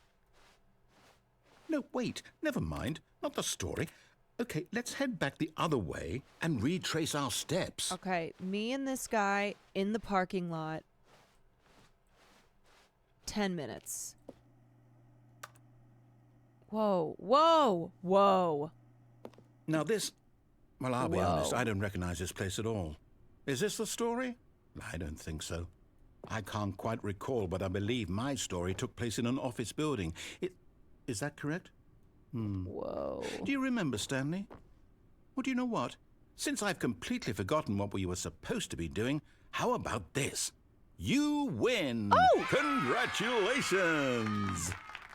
[SPEAKER 5] No, wait, never mind. Not the story. Okay, let's head back the other way and retrace our steps.
[SPEAKER 1] Okay, me and this guy in the parking lot. 10 minutes. Whoa, whoa, whoa.
[SPEAKER 5] Now this... Well, I'll be
[SPEAKER 1] Whoa.
[SPEAKER 5] honest, I don't recognize this place at all. Is this the story? I don't think so. I can't quite recall, but I believe my story took place in an office building. Is that correct?
[SPEAKER 1] Whoa.
[SPEAKER 5] Do you remember, Stanley? Well, do you know what? Since I've completely forgotten what we were supposed to be doing, how about this? You win!
[SPEAKER 1] Oh!
[SPEAKER 5] Congratulations!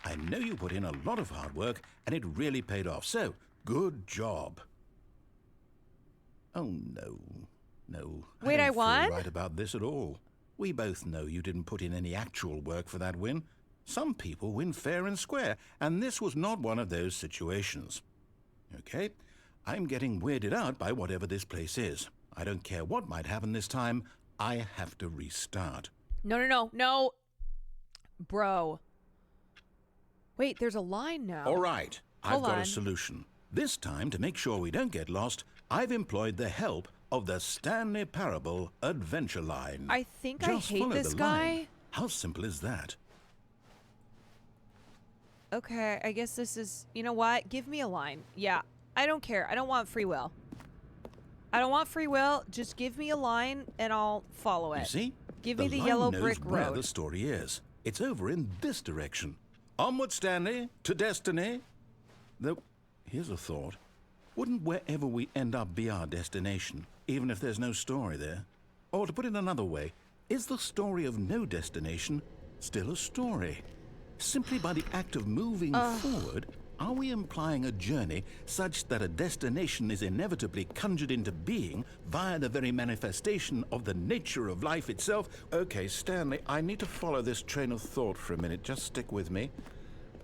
[SPEAKER 5] I know you put in a lot of hard work, and it really paid off, so good job. Oh, no. No.
[SPEAKER 1] Wait, I
[SPEAKER 5] don't feel
[SPEAKER 1] won?
[SPEAKER 5] right about this at all. We both know you didn't put in any actual work for that win. Some people win fair and square, and this was not one of those situations. Okay, I'm getting weirded out by whatever this place is. I don't care what might happen this time. I have to restart.
[SPEAKER 1] No. Bro. Wait, there's a line now.
[SPEAKER 5] All right, I've
[SPEAKER 1] Hold
[SPEAKER 5] got
[SPEAKER 1] on.
[SPEAKER 5] a solution. This time, to make sure we don't get lost, I've employed the help of the Stanley Parable Adventure Line.
[SPEAKER 1] I think I
[SPEAKER 5] Just
[SPEAKER 1] hate
[SPEAKER 5] follow
[SPEAKER 1] this
[SPEAKER 5] the
[SPEAKER 1] guy.
[SPEAKER 5] line. How simple is that?
[SPEAKER 1] Okay, I guess this is... You know what? Give me a line. Yeah, I don't care. I don't want free will. I don't want free will. Just give me a line and I'll follow it.
[SPEAKER 5] You see?
[SPEAKER 1] Give me the
[SPEAKER 5] line
[SPEAKER 1] yellow
[SPEAKER 5] knows
[SPEAKER 1] brick
[SPEAKER 5] where
[SPEAKER 1] road.
[SPEAKER 5] the story is. It's over in this direction. Onward, Stanley, to destiny. Though, here's a thought. Wouldn't wherever we end up be our destination, even if there's no story there? Or to put it another way, is the story of no destination still a story? Simply by the act of moving forward, are we implying a journey such that a destination is inevitably conjured into being via the very manifestation of the nature of life itself? Okay, Stanley, I need to follow this train of thought for a minute. Just stick with me.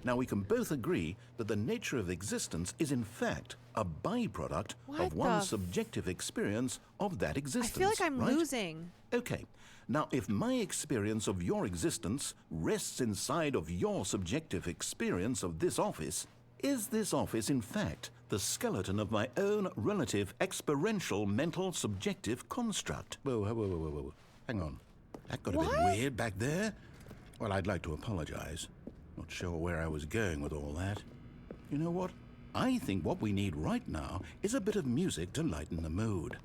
[SPEAKER 5] Now, we can both agree that the nature of existence is, in fact, a byproduct
[SPEAKER 1] What
[SPEAKER 5] of one's
[SPEAKER 1] the
[SPEAKER 5] subjective experience of that
[SPEAKER 1] I
[SPEAKER 5] existence.
[SPEAKER 1] feel like I'm
[SPEAKER 5] right?
[SPEAKER 1] losing.
[SPEAKER 5] Okay. Now, if my experience of your existence rests inside of your subjective experience of this office, is this office, in fact, the skeleton of my own relative experiential mental subjective construct? Whoa. Hang on. That got a bit
[SPEAKER 1] What?
[SPEAKER 5] weird back there. Well, I'd like to apologize. Not sure where I was going with all that. You know what? I think what we need right now is a bit of music to lighten the mood.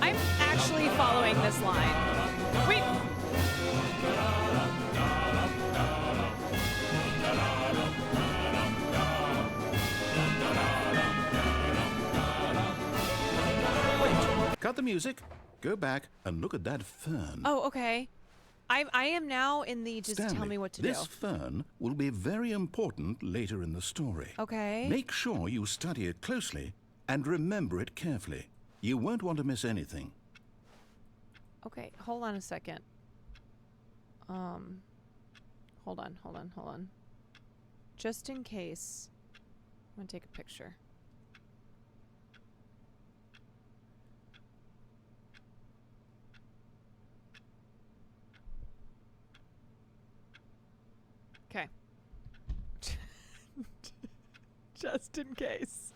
[SPEAKER 1] I'm actually following this line. Wait.
[SPEAKER 5] Cut the music, go back, and look at that fern.
[SPEAKER 1] Oh, okay. I am now in the just
[SPEAKER 5] Stanley,
[SPEAKER 1] tell me what to
[SPEAKER 5] this
[SPEAKER 1] do.
[SPEAKER 5] fern will be very important later in the story.
[SPEAKER 1] Okay.
[SPEAKER 5] Make sure you study it closely and remember it carefully. You won't want to miss anything.
[SPEAKER 1] Okay, hold on a second. Hold on. Just in case, I'm gonna take a picture. Okay. Just in case.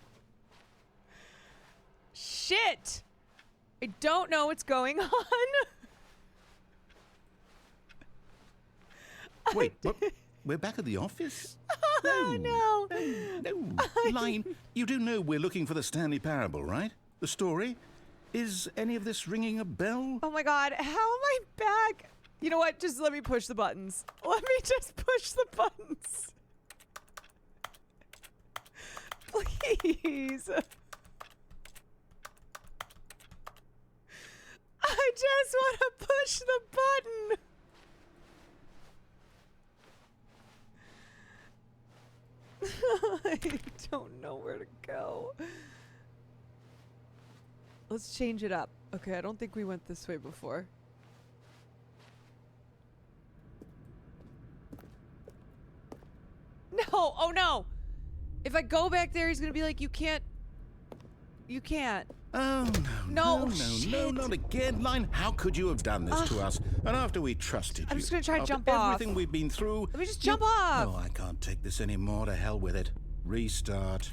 [SPEAKER 1] Shit! I don't know what's going on.
[SPEAKER 5] Wait, what? We're back at the office?
[SPEAKER 1] No.
[SPEAKER 5] No. Line, you do know we're looking for the Stanley Parable, right? The story? Is any of this ringing a bell?
[SPEAKER 1] Oh my god, how am I back? You know what? Just let me push the buttons. Let me just push the buttons. Please. I just want to push the button. I don't know where to go. Let's change it up. Okay, I don't think we went this way before. No! Oh no! If I go back there, he's gonna be like, you can't. You can't.
[SPEAKER 5] Oh,
[SPEAKER 1] No,
[SPEAKER 5] no,
[SPEAKER 1] shit.
[SPEAKER 5] not again. Line, how could you have done this to us? And after we trusted
[SPEAKER 1] I'm
[SPEAKER 5] you,
[SPEAKER 1] just gonna try to
[SPEAKER 5] after
[SPEAKER 1] jump off.
[SPEAKER 5] everything we've been through...
[SPEAKER 1] Let me just
[SPEAKER 5] you-
[SPEAKER 1] jump off.
[SPEAKER 5] No, I can't take this anymore. To hell with it. Restart.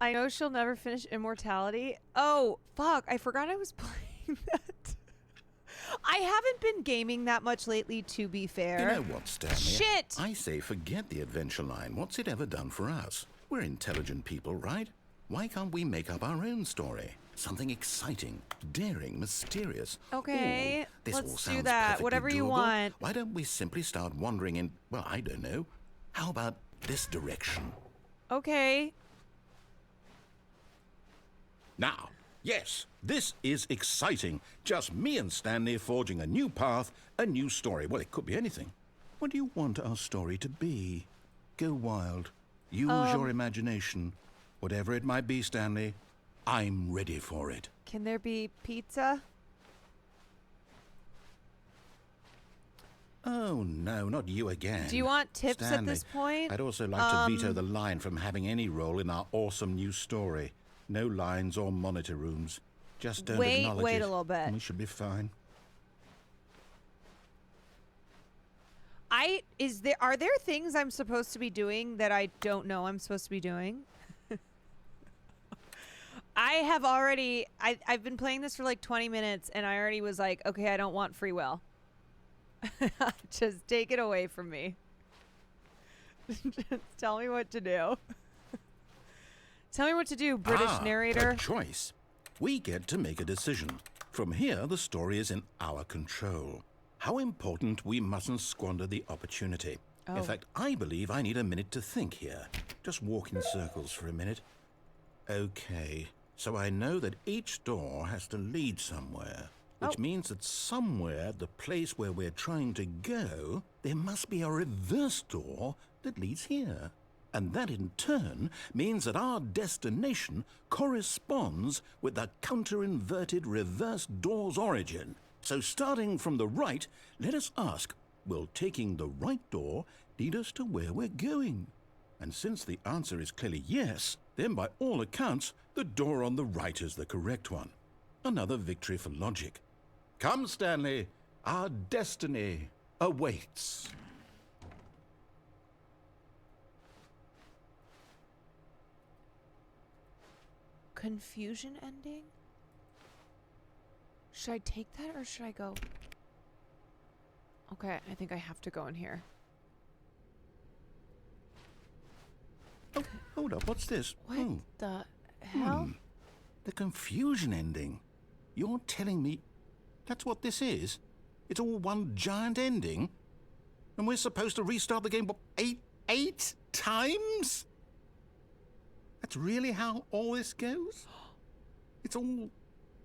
[SPEAKER 1] I know she'll never finish Immortality. Oh, fuck. I forgot I was playing that. I haven't been gaming that much lately, to be fair.
[SPEAKER 5] You know what, Stanley?
[SPEAKER 1] Shit!
[SPEAKER 5] I say forget the adventure line. What's it ever done for us? We're intelligent people, right? Why can't we make up our own story? Something exciting, daring, mysterious.
[SPEAKER 1] Okay,
[SPEAKER 5] Ooh, this
[SPEAKER 1] let's
[SPEAKER 5] all
[SPEAKER 1] do
[SPEAKER 5] sounds
[SPEAKER 1] that.
[SPEAKER 5] perfectly
[SPEAKER 1] Whatever you
[SPEAKER 5] doable.
[SPEAKER 1] want.
[SPEAKER 5] Why don't we simply start wandering in, well, I don't know. How about this direction?
[SPEAKER 1] Okay.
[SPEAKER 5] Now, yes, this is exciting. Just me and Stanley forging a new path, a new story. Well, it could be anything. What do you want our story to be? Go wild. Use your imagination. Whatever it might be, Stanley, I'm ready for it.
[SPEAKER 1] Can there be pizza?
[SPEAKER 5] Oh, no, not you again.
[SPEAKER 1] Do you want tips at
[SPEAKER 5] Stanley,
[SPEAKER 1] this point?
[SPEAKER 5] I'd also like to veto the line from having any role in our awesome new story. No lines or monitor rooms. Just don't
[SPEAKER 1] Wait
[SPEAKER 5] acknowledge
[SPEAKER 1] a
[SPEAKER 5] it,
[SPEAKER 1] little bit.
[SPEAKER 5] and we should be fine.
[SPEAKER 1] Are there things I'm supposed to be doing that I don't know I'm supposed to be doing? I've been playing this for like 20 minutes and I already was like, okay, I don't want free will. Just take it away from me. Just tell me what to do. Tell me what to do, British narrator.
[SPEAKER 5] A choice. We get to make a decision. From here, the story is in our control. How important we mustn't squander the opportunity.
[SPEAKER 1] Oh.
[SPEAKER 5] In fact, I believe I need a minute to think here. Just walk in circles for a minute. Okay, so I know that each door has to lead somewhere, which means that somewhere, the place where we're trying to go, there must be a reverse door that leads here. And that in turn means that our destination corresponds with the counter-inverted reverse door's origin. So starting from the right, let us ask, will taking the right door lead us to where we're going? And since the answer is clearly yes, then by all accounts, the door on the right is the correct one. Another victory for logic. Come, Stanley, our destiny awaits.
[SPEAKER 1] Confusion ending? Should I take that or should I go? Okay, I think I have to go in here.
[SPEAKER 5] Oh, hold up, what's this?
[SPEAKER 1] What
[SPEAKER 5] Oh,
[SPEAKER 1] the hell?
[SPEAKER 5] the confusion ending. You're telling me that's what this is? It's all one giant ending? And we're supposed to restart the game, what, eight times? That's really how all this goes? It's all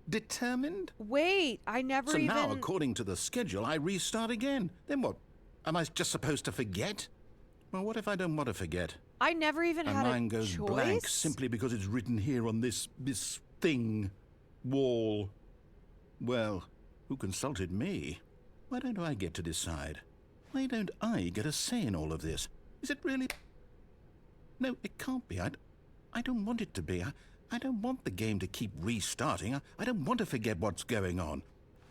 [SPEAKER 5] determined?
[SPEAKER 1] Wait, I never
[SPEAKER 5] So
[SPEAKER 1] even...
[SPEAKER 5] now, according to the schedule, I restart again. Then what? Am I just supposed to forget? Well, what if I don't want to forget?
[SPEAKER 1] I never even
[SPEAKER 5] And
[SPEAKER 1] had
[SPEAKER 5] mine
[SPEAKER 1] a
[SPEAKER 5] goes
[SPEAKER 1] choice?
[SPEAKER 5] blank simply because it's written here on this thing, wall. Well, who consulted me? Why don't I get to decide? Why don't I get a say in all of this? Is it really... No, it can't be. I don't want it to be. I don't want the game to keep restarting. I don't want to forget what's going on.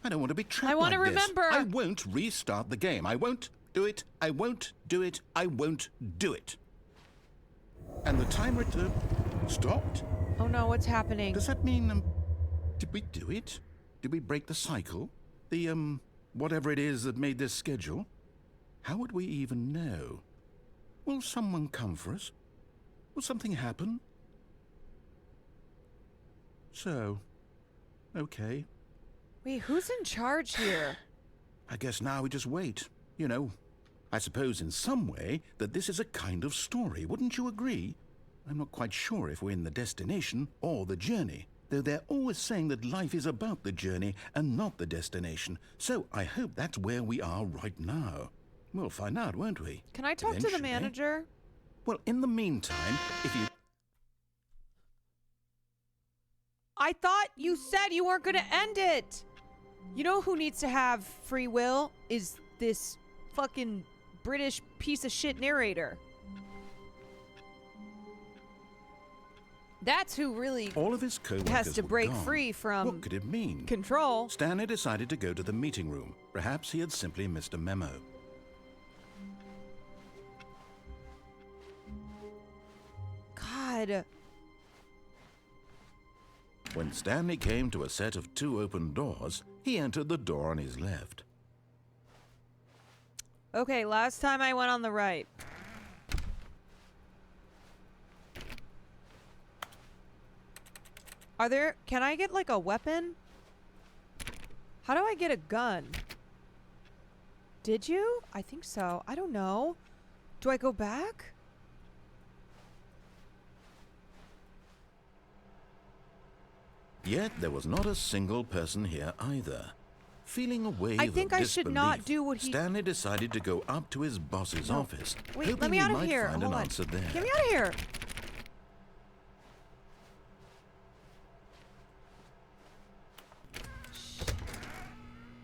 [SPEAKER 5] I don't want to be trapped
[SPEAKER 1] I want to
[SPEAKER 5] like this.
[SPEAKER 1] remember.
[SPEAKER 5] I won't restart the game. I won't do it. I won't do it. I won't do it. And the timer stopped?
[SPEAKER 1] Oh no, what's happening?
[SPEAKER 5] Does that mean, did we do it? Did we break the cycle? The, whatever it is that made this schedule? How would we even know? Will someone come for us? Will something happen? So, okay.
[SPEAKER 1] Wait, who's in charge here?
[SPEAKER 5] I guess now we just wait. You know, I suppose in some way that this is a kind of story, wouldn't you agree? I'm not quite sure if we're in the destination or the journey, though they're always saying that life is about the journey and not the destination. So I hope that's where we are right now. We'll find out, won't we?
[SPEAKER 1] Can I talk to the
[SPEAKER 5] Eventually.
[SPEAKER 1] manager?
[SPEAKER 5] Well, in the meantime, if you...
[SPEAKER 1] I thought you said you weren't going to end it. You know who needs to have free will is this fucking British piece of shit narrator. That's who really
[SPEAKER 5] All of his co-workers
[SPEAKER 1] has to
[SPEAKER 5] were
[SPEAKER 1] break
[SPEAKER 5] gone.
[SPEAKER 1] free from
[SPEAKER 5] What could it mean?
[SPEAKER 1] control.
[SPEAKER 5] Stanley decided to go to the meeting room. Perhaps he had simply missed a memo.
[SPEAKER 1] God.
[SPEAKER 5] When Stanley came to a set of 2 open doors, he entered the door on his left.
[SPEAKER 1] Okay, last time I went on the right. Can I get like a weapon? How do I get a gun? Did you? I think so. I don't know. Do I go back?
[SPEAKER 5] Yet there was not a single person here either. Feeling a wave
[SPEAKER 1] I think
[SPEAKER 5] of
[SPEAKER 1] I should not
[SPEAKER 5] disbelief,
[SPEAKER 1] do what he-
[SPEAKER 5] Stanley decided to go up to his boss's office,
[SPEAKER 1] Wait,
[SPEAKER 5] hoping
[SPEAKER 1] let me
[SPEAKER 5] he
[SPEAKER 1] out of
[SPEAKER 5] might
[SPEAKER 1] here.
[SPEAKER 5] find
[SPEAKER 1] Hold
[SPEAKER 5] an
[SPEAKER 1] on.
[SPEAKER 5] answer there.
[SPEAKER 1] Get me out of here.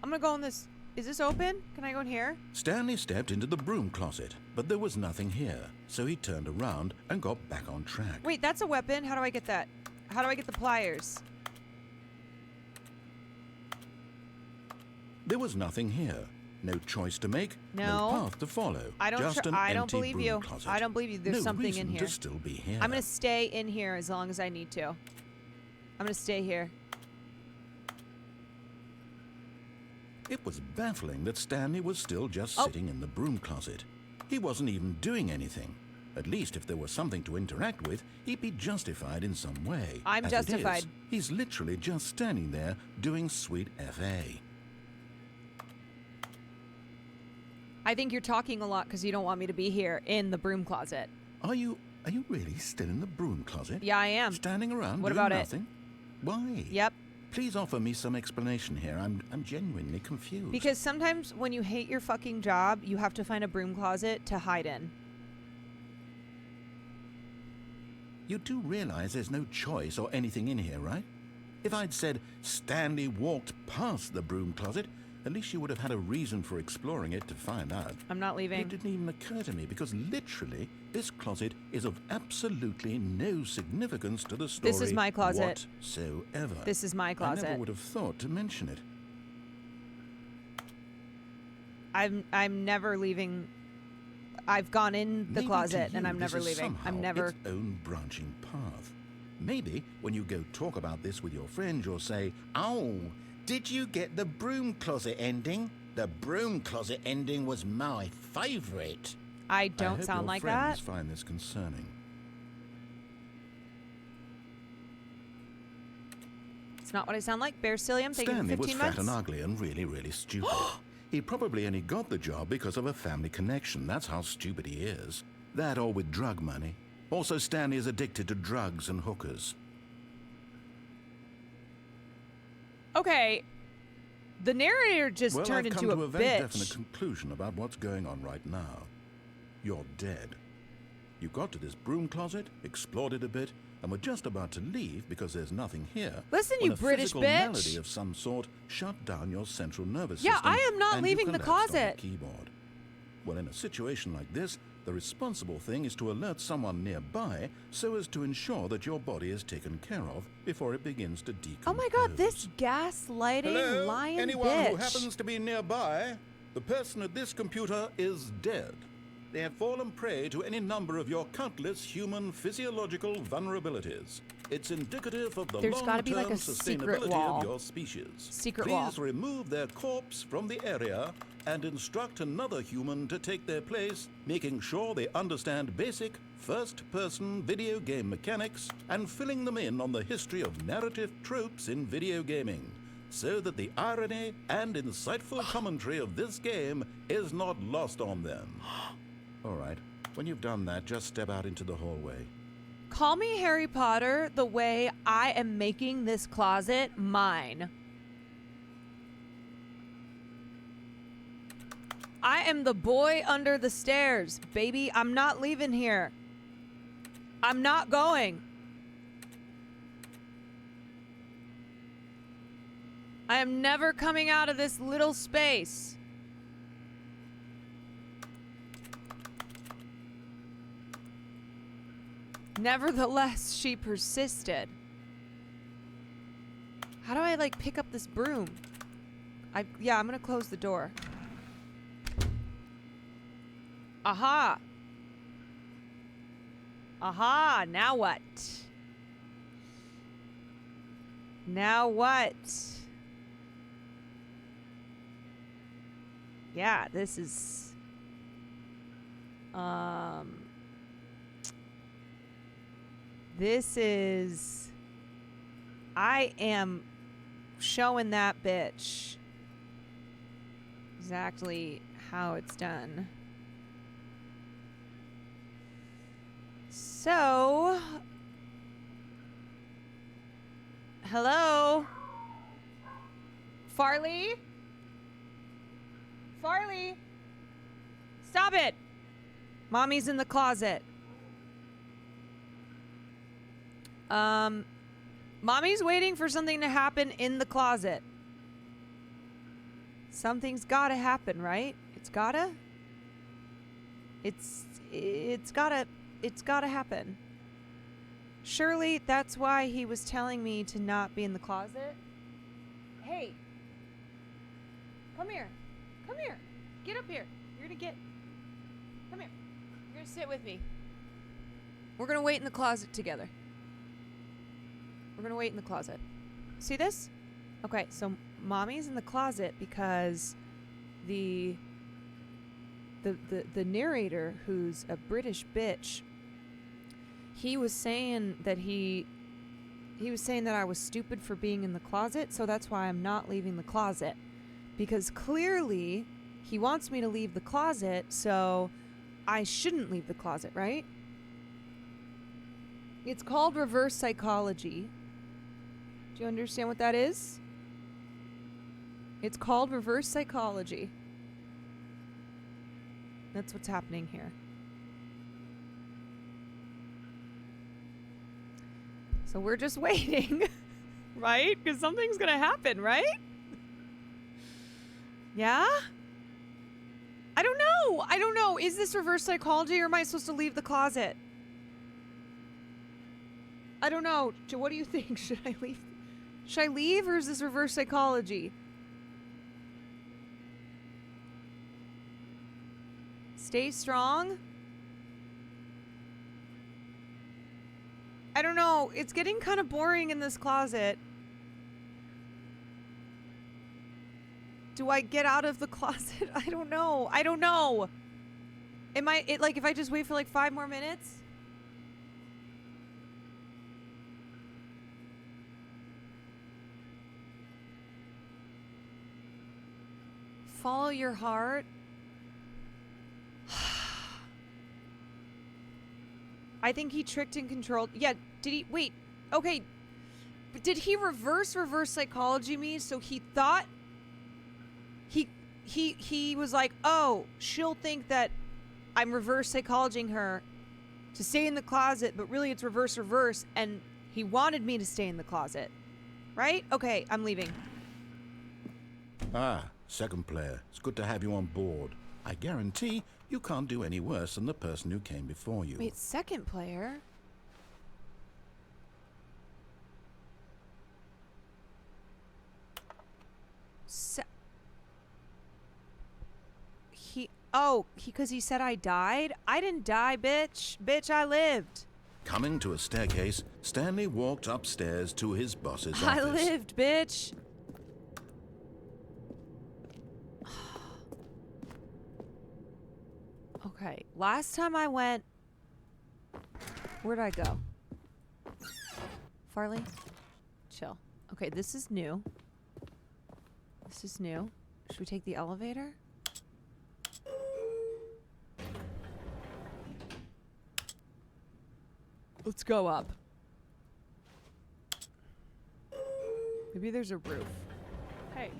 [SPEAKER 1] I'm gonna go in this. Is this open? Can I go in here?
[SPEAKER 5] Stanley stepped into the broom closet, but there was nothing here, so he turned around and got back on track.
[SPEAKER 1] Wait, that's a weapon. How do I get that? How do I get the pliers?
[SPEAKER 5] There was nothing here. No choice to make,
[SPEAKER 1] No.
[SPEAKER 5] path to follow.
[SPEAKER 1] I don't.
[SPEAKER 5] Just an
[SPEAKER 1] I don't
[SPEAKER 5] empty
[SPEAKER 1] believe
[SPEAKER 5] broom
[SPEAKER 1] you.
[SPEAKER 5] closet.
[SPEAKER 1] I don't believe you. There's
[SPEAKER 5] no
[SPEAKER 1] something
[SPEAKER 5] reason
[SPEAKER 1] in here.
[SPEAKER 5] to still be here.
[SPEAKER 1] I'm gonna stay in here as long as I need to. I'm gonna stay here.
[SPEAKER 5] It was baffling that Stanley was still just
[SPEAKER 1] Oh.
[SPEAKER 5] sitting in the broom closet. He wasn't even doing anything. At least if there was something to interact with, he'd be justified in some way.
[SPEAKER 1] I'm
[SPEAKER 5] As it is,
[SPEAKER 1] justified.
[SPEAKER 5] he's literally just standing there doing sweet FA.
[SPEAKER 1] I think you're talking a lot because you don't want me to be here in the broom closet.
[SPEAKER 5] Are you really still in the broom closet?
[SPEAKER 1] Yeah, I am.
[SPEAKER 5] Standing around
[SPEAKER 1] What
[SPEAKER 5] doing
[SPEAKER 1] about it?
[SPEAKER 5] nothing? Why?
[SPEAKER 1] Yep.
[SPEAKER 5] Please offer me some explanation here. I'm genuinely confused.
[SPEAKER 1] Because sometimes when you hate your fucking job, you have to find a broom closet to hide in.
[SPEAKER 5] You do realize there's no choice or anything in here, right? If I'd said Stanley walked past the broom closet, at least you would have had a reason for exploring it to find out.
[SPEAKER 1] I'm not
[SPEAKER 5] It
[SPEAKER 1] leaving.
[SPEAKER 5] didn't even occur to me because literally this closet is of absolutely no significance to the story
[SPEAKER 1] This is my closet.
[SPEAKER 5] whatsoever.
[SPEAKER 1] This is my
[SPEAKER 5] I
[SPEAKER 1] closet.
[SPEAKER 5] never would have thought to mention it.
[SPEAKER 1] I'm never leaving. I've gone in the
[SPEAKER 5] Maybe
[SPEAKER 1] closet
[SPEAKER 5] to
[SPEAKER 1] and
[SPEAKER 5] you
[SPEAKER 1] I'm never
[SPEAKER 5] this is
[SPEAKER 1] leaving.
[SPEAKER 5] somehow
[SPEAKER 1] I'm never.
[SPEAKER 5] its own branching path. Maybe when you go talk about this with your friend, you'll say, "Oh, did you get the broom closet ending? The broom closet ending was my favorite."
[SPEAKER 1] I don't
[SPEAKER 5] hope
[SPEAKER 1] sound
[SPEAKER 5] your
[SPEAKER 1] like
[SPEAKER 5] friends
[SPEAKER 1] that.
[SPEAKER 5] find this concerning.
[SPEAKER 1] It's not what I sound like. Bear Cilliam, thank
[SPEAKER 5] Stanley
[SPEAKER 1] you for
[SPEAKER 5] was
[SPEAKER 1] 15
[SPEAKER 5] fat
[SPEAKER 1] months.
[SPEAKER 5] and ugly and really, really stupid. He probably only got the job because of a family connection. That's how stupid he is. That or with drug money. Also, Stanley is addicted to drugs and hookers.
[SPEAKER 1] Okay. The narrator just
[SPEAKER 5] Well,
[SPEAKER 1] turned
[SPEAKER 5] I've
[SPEAKER 1] into
[SPEAKER 5] come to
[SPEAKER 1] a
[SPEAKER 5] a very
[SPEAKER 1] bitch.
[SPEAKER 5] definite conclusion about what's going on right now. You're dead. You got to this broom closet, explored it a bit, and were just about to leave because there's nothing here.
[SPEAKER 1] Listen,
[SPEAKER 5] when
[SPEAKER 1] you
[SPEAKER 5] a
[SPEAKER 1] British
[SPEAKER 5] physical
[SPEAKER 1] bitch.
[SPEAKER 5] melody of some sort shut down your central nervous
[SPEAKER 1] Yeah,
[SPEAKER 5] system.
[SPEAKER 1] I am not
[SPEAKER 5] and you
[SPEAKER 1] leaving the
[SPEAKER 5] collapsed on
[SPEAKER 1] closet.
[SPEAKER 5] keyboard. Well, in a situation like this, the responsible thing is to alert someone nearby so as to ensure that your body is taken care of before it begins to decompose.
[SPEAKER 1] Oh my god, this gaslighting lying
[SPEAKER 5] Anyone
[SPEAKER 1] bitch.
[SPEAKER 5] who happens to be nearby, the person at this computer is dead. They have fallen prey to any number of your countless human physiological vulnerabilities. It's indicative of the
[SPEAKER 1] There's gotta be, like,
[SPEAKER 5] long-term
[SPEAKER 1] a secret
[SPEAKER 5] sustainability
[SPEAKER 1] wall.
[SPEAKER 5] of your species.
[SPEAKER 1] Secret
[SPEAKER 5] Please
[SPEAKER 1] wall.
[SPEAKER 5] remove their corpse from the area and instruct another human to take their place, making sure they understand basic first-person video game mechanics and filling them in on the history of narrative tropes in video gaming, so that the irony and insightful commentary of this game is not lost on them. All right, when you've done that, just step out into the hallway.
[SPEAKER 1] Call me Harry Potter the way I am making this closet mine. I am the boy under the stairs, baby. I'm not leaving here. I'm not going. I am never coming out of this little space. Nevertheless, she persisted. How do I, like, pick up this broom? Yeah, I'm gonna close the door. Aha! Aha! Now what? Now what? Yeah, this is... This is... I am showing that bitch exactly how it's done. So... Hello? Farley? Farley? Stop it! Mommy's in the closet. Mommy's waiting for something to happen in the closet. Something's gotta happen, right? It's gotta happen. Surely that's why he was telling me to not be in the closet. Hey. Come here. Come here. Get up here. You're gonna get... Come here. You're gonna sit with me. We're gonna wait in the closet together. We're gonna wait in the closet. See this? Okay, so Mommy's in the closet because the narrator, who's a British bitch, he was saying that he was saying that I was stupid for being in the closet, so that's why I'm not leaving the closet. Because clearly he wants me to leave the closet, so I shouldn't leave the closet, right? It's called reverse psychology. Do you understand what that is? It's called reverse psychology. That's what's happening here. So we're just waiting, right? Because something's gonna happen, right? Yeah? I don't know. I don't know. Is this reverse psychology or am I supposed to leave the closet? I don't know. What do you think? Should I leave? Should I leave or is this reverse psychology? Stay strong? I don't know. It's getting kind of boring in this closet. Do I get out of the closet? I don't know. I don't know. Am I like if I just wait for like 5 more minutes? Follow your heart. I think he tricked and controlled. Yeah, did he? Wait, okay. But did he reverse psychology me? So he thought he was like, oh, she'll think that I'm reverse psychologying her to stay in the closet, but really it's reverse, and he wanted me to stay in the closet. Right? Okay, I'm leaving.
[SPEAKER 5] Ah, second player. It's good to have you on board. I guarantee you can't do any worse than the person who came before you.
[SPEAKER 1] Wait, second player? Because he said I died? I didn't die, bitch. Bitch, I lived.
[SPEAKER 5] Coming to a staircase, Stanley walked upstairs to his boss's office.
[SPEAKER 1] I lived, bitch. Okay, last time I went... Where'd I go? Farley? Chill. Okay, this is new. This is new. Should we take the elevator? Let's go up. Maybe there's a roof. Hey.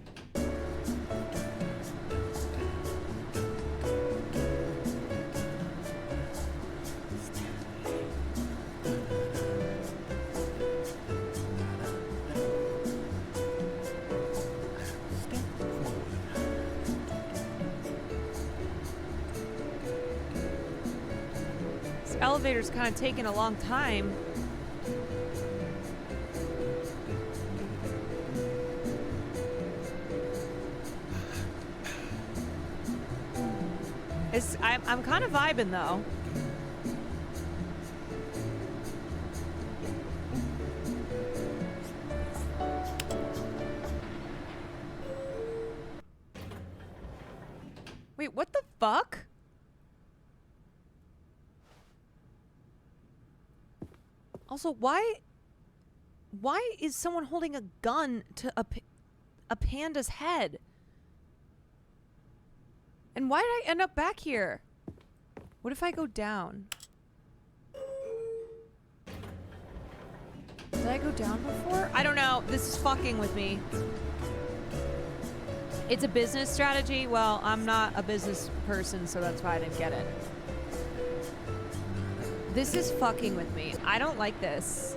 [SPEAKER 1] This elevator's kind of taking a long time. I'm kind of vibing though. Wait, what the fuck? Also, why is someone holding a gun to a panda's head? And why did I end up back here? What if I go down? Did I go down before? I don't know. This is fucking with me. It's a business strategy. Well, I'm not a business person, so that's why I didn't get it. This is fucking with me. I don't like this.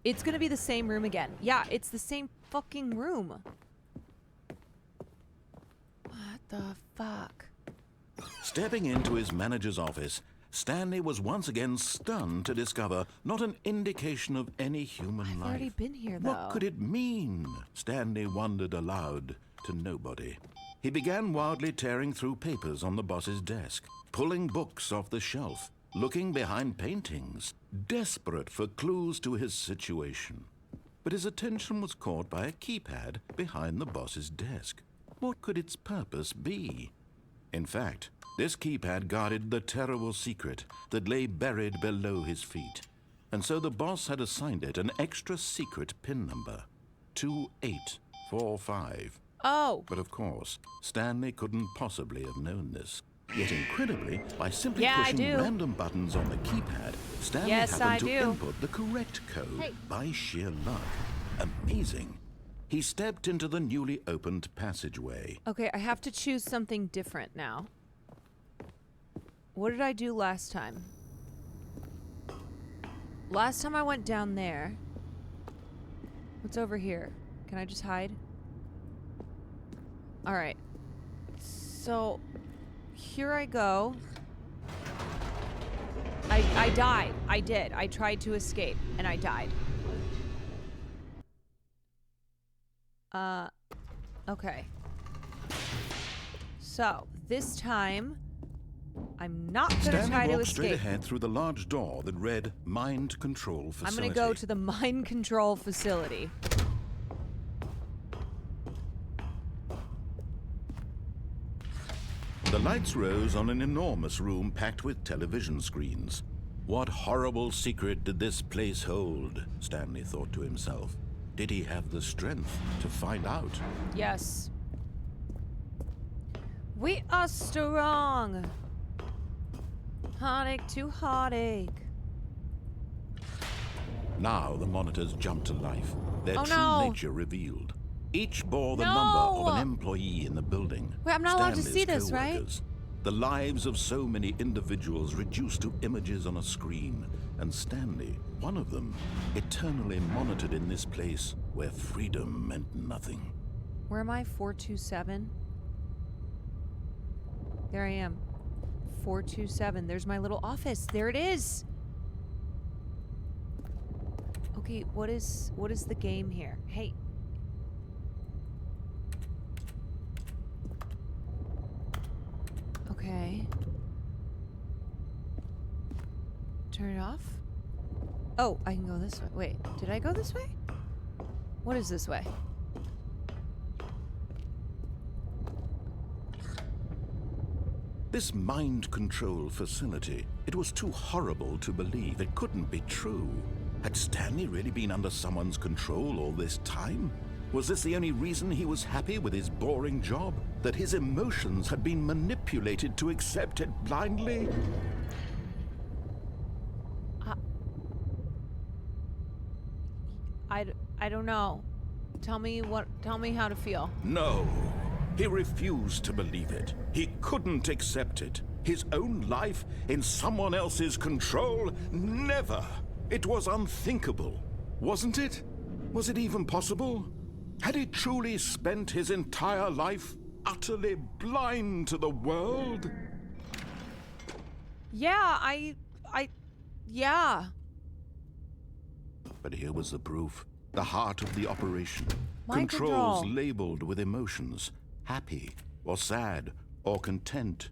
[SPEAKER 1] It's gonna be the same room again. Yeah, it's the same fucking room. What the fuck?
[SPEAKER 5] Stepping into his manager's office, Stanley was once again stunned to discover not an indication of any human
[SPEAKER 1] I've
[SPEAKER 5] life.
[SPEAKER 1] already been here, though.
[SPEAKER 5] What could it mean? Stanley wondered aloud to nobody. He began wildly tearing through papers on the boss's desk, pulling books off the shelf, looking behind paintings, desperate for clues to his situation. But his attention was caught by a keypad behind the boss's desk. What could its purpose be? In fact, this keypad guarded the terrible secret that lay buried below his feet. And so the boss had assigned it an extra secret PIN number, 2845.
[SPEAKER 1] Oh.
[SPEAKER 5] But of course, Stanley couldn't possibly have known this. Yet incredibly, by simply
[SPEAKER 1] Yeah, I
[SPEAKER 5] pushing
[SPEAKER 1] do.
[SPEAKER 5] random buttons on the keypad, Stanley
[SPEAKER 1] Yes, I
[SPEAKER 5] happened to
[SPEAKER 1] do.
[SPEAKER 5] input the correct code
[SPEAKER 1] Hey.
[SPEAKER 5] by sheer luck. Amazing. He stepped into the newly opened passageway.
[SPEAKER 1] Okay, I have to choose something different now. What did I do last time? Last time I went down there. What's over here? Can I just hide? Alright. So, here I go. I died. I did. I tried to escape, and I died. Okay. So, this time, I'm not gonna try
[SPEAKER 5] Stanley
[SPEAKER 1] to
[SPEAKER 5] walked straight
[SPEAKER 1] escape.
[SPEAKER 5] ahead through the large door that read Mind Control Facility.
[SPEAKER 1] I'm gonna go to the mind control facility.
[SPEAKER 5] The lights rose on an enormous room packed with television screens. What horrible secret did this place hold? Stanley thought to himself. Did he have the strength to find out?
[SPEAKER 1] Yes. We are strong. Heartache to heartache.
[SPEAKER 5] Now the monitors jumped to life, their
[SPEAKER 1] Oh,
[SPEAKER 5] true
[SPEAKER 1] no.
[SPEAKER 5] nature revealed. Each bore the
[SPEAKER 1] No.
[SPEAKER 5] number of an employee in the building.
[SPEAKER 1] Wait, I'm not allowed to
[SPEAKER 5] Stanley's
[SPEAKER 1] see this, right?
[SPEAKER 5] co-workers. The lives of so many individuals reduced to images on a screen, and Stanley, one of them, eternally monitored in this place where freedom meant nothing.
[SPEAKER 1] Where am I? 427? There I am. 427. There's my little office. There it is. Okay, what is the game here? Hey. Okay. Turn it off? Oh, I can go this way. Wait, did I go this way? What is this way?
[SPEAKER 5] This mind control facility, it was too horrible to believe. It couldn't be true. Had Stanley really been under someone's control all this time? Was this the only reason he was happy with his boring job? That his emotions had been manipulated to accept it blindly?
[SPEAKER 1] I don't know. Tell me how to feel.
[SPEAKER 5] No. He refused to believe it. He couldn't accept it. His own life in someone else's control? Never. It was unthinkable. Wasn't it? Was it even possible? Had he truly spent his entire life utterly blind to the world?
[SPEAKER 1] Yeah, yeah.
[SPEAKER 5] But here was the proof. The heart of the operation.
[SPEAKER 1] Mind
[SPEAKER 5] Controls
[SPEAKER 1] control.
[SPEAKER 5] labeled with emotions. Happy, or sad, or content.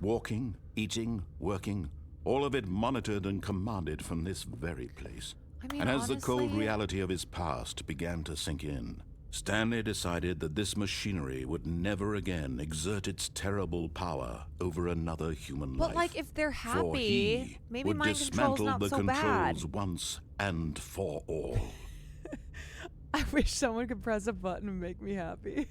[SPEAKER 5] Walking, eating, working. All of it monitored and commanded from this very place.
[SPEAKER 1] I mean,
[SPEAKER 5] And as the cold
[SPEAKER 1] honestly-
[SPEAKER 5] reality of his past began to sink in, Stanley decided that this machinery would never again exert its terrible power over another human life.
[SPEAKER 1] But like, if they're
[SPEAKER 5] For
[SPEAKER 1] happy,
[SPEAKER 5] he
[SPEAKER 1] maybe
[SPEAKER 5] would
[SPEAKER 1] mind control's
[SPEAKER 5] dismantle
[SPEAKER 1] not
[SPEAKER 5] the
[SPEAKER 1] so
[SPEAKER 5] controls
[SPEAKER 1] bad.
[SPEAKER 5] once and for all.
[SPEAKER 1] I wish someone could press a button and make me happy.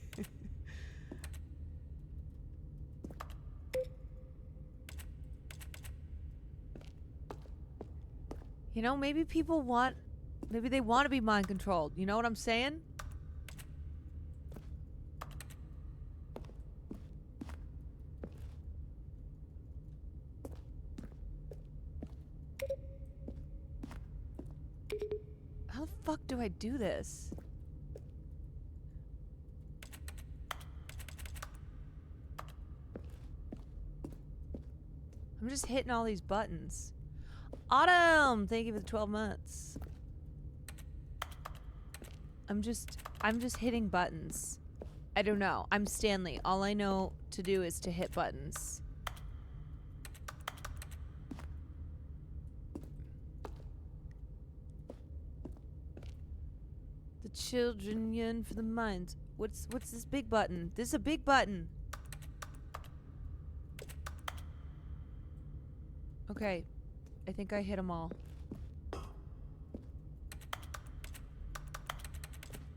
[SPEAKER 1] You know, maybe they want to be mind controlled. You know what I'm saying? How the fuck do I do this? I'm just hitting all these buttons. Autumn, thank you for the 12 months. I'm just hitting buttons. I don't know. I'm Stanley. All I know to do is to hit buttons. The children yearn for the minds. What's this big button? This is a big button. Okay. I think I hit them all.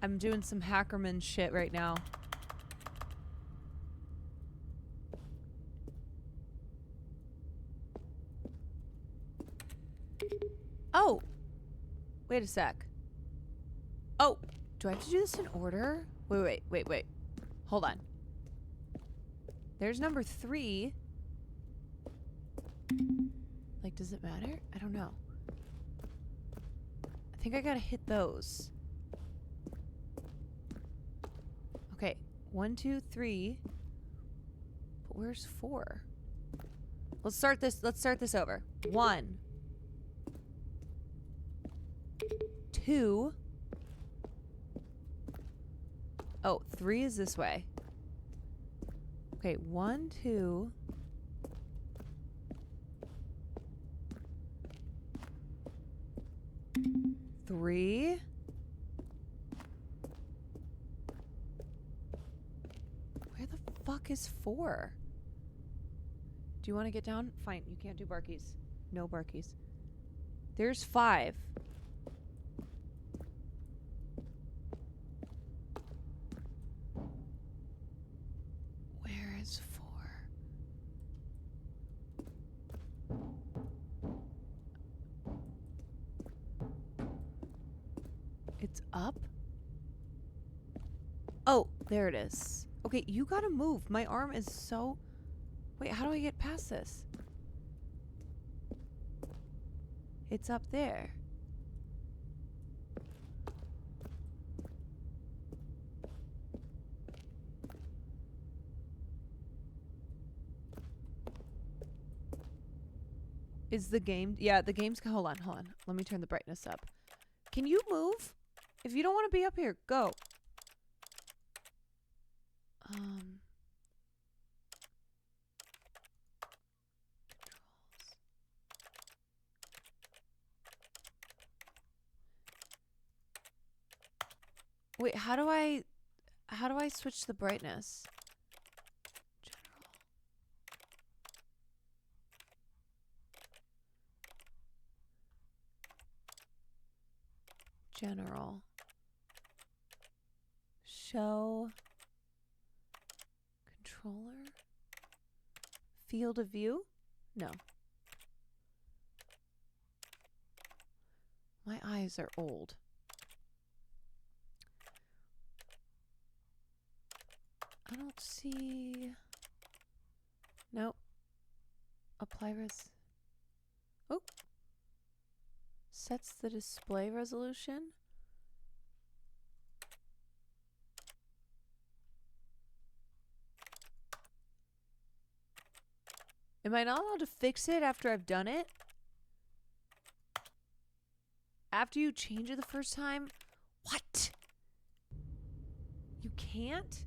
[SPEAKER 1] I'm doing some Hackerman shit right now. Oh! Wait a sec. Oh! Do I have to do this in order? Wait. Hold on. There's number 3. Like, does it matter? I don't know. I think I gotta hit those. Okay. 1, 2, 3. But where's 4? Let's start this over. 1. 2. Oh, 3 is this way. Okay, 1, 2. 3. Where the fuck is 4? Do you want to get down? Fine, you can't do barkies. No barkies. There's 5. Where is 4? It's up? Oh, there it is. Okay, you gotta move. My arm is so... Wait, how do I get past this? It's up there. Is the game... Yeah, the game's... Hold on. Let me turn the brightness up. Can you move? If you don't want to be up here, go. Controls. Wait, how do I switch the brightness? General. Show controller. Field of view? No. My eyes are old. I don't see... Nope. Apply res... Oh! Sets the display resolution. Am I not allowed to fix it after I've done it? After you change it the first time? What? You can't?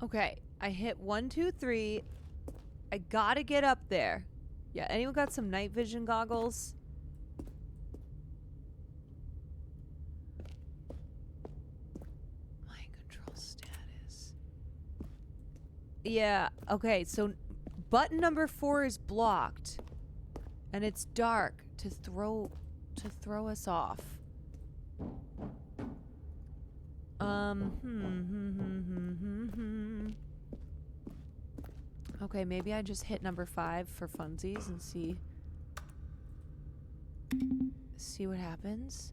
[SPEAKER 1] Okay, I hit 1, 2, 3. I gotta get up there. Yeah, anyone got some night vision goggles? Mind control status. Yeah, okay, so button number 4 is blocked. And it's dark to throw us off. Okay, maybe I just hit number 5 for funsies and see what happens.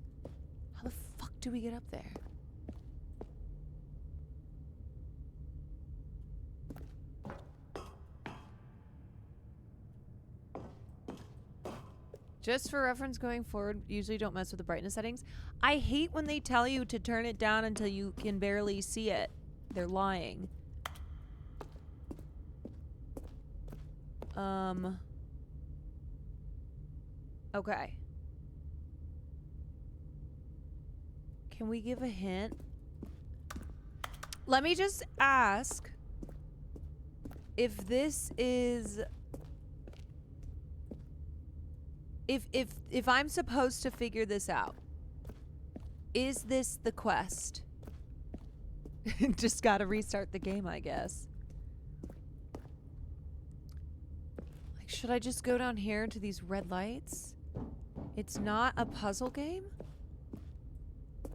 [SPEAKER 1] How the fuck do we get up there? Just for reference going forward, usually don't mess with the brightness settings. I hate when they tell you to turn it down until you can barely see it. They're lying. Okay. Can we give a hint? Let me just ask if this is if I'm supposed to figure this out. Is this the quest? Just gotta restart the game, I guess. Like, should I just go down here to these red lights? It's not a puzzle game?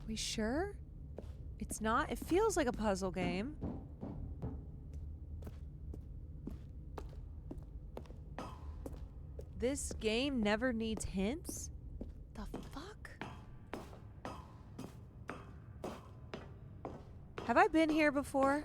[SPEAKER 1] We sure? It's not? It feels like a puzzle game. This game never needs hints? The fuck? Have I been here before?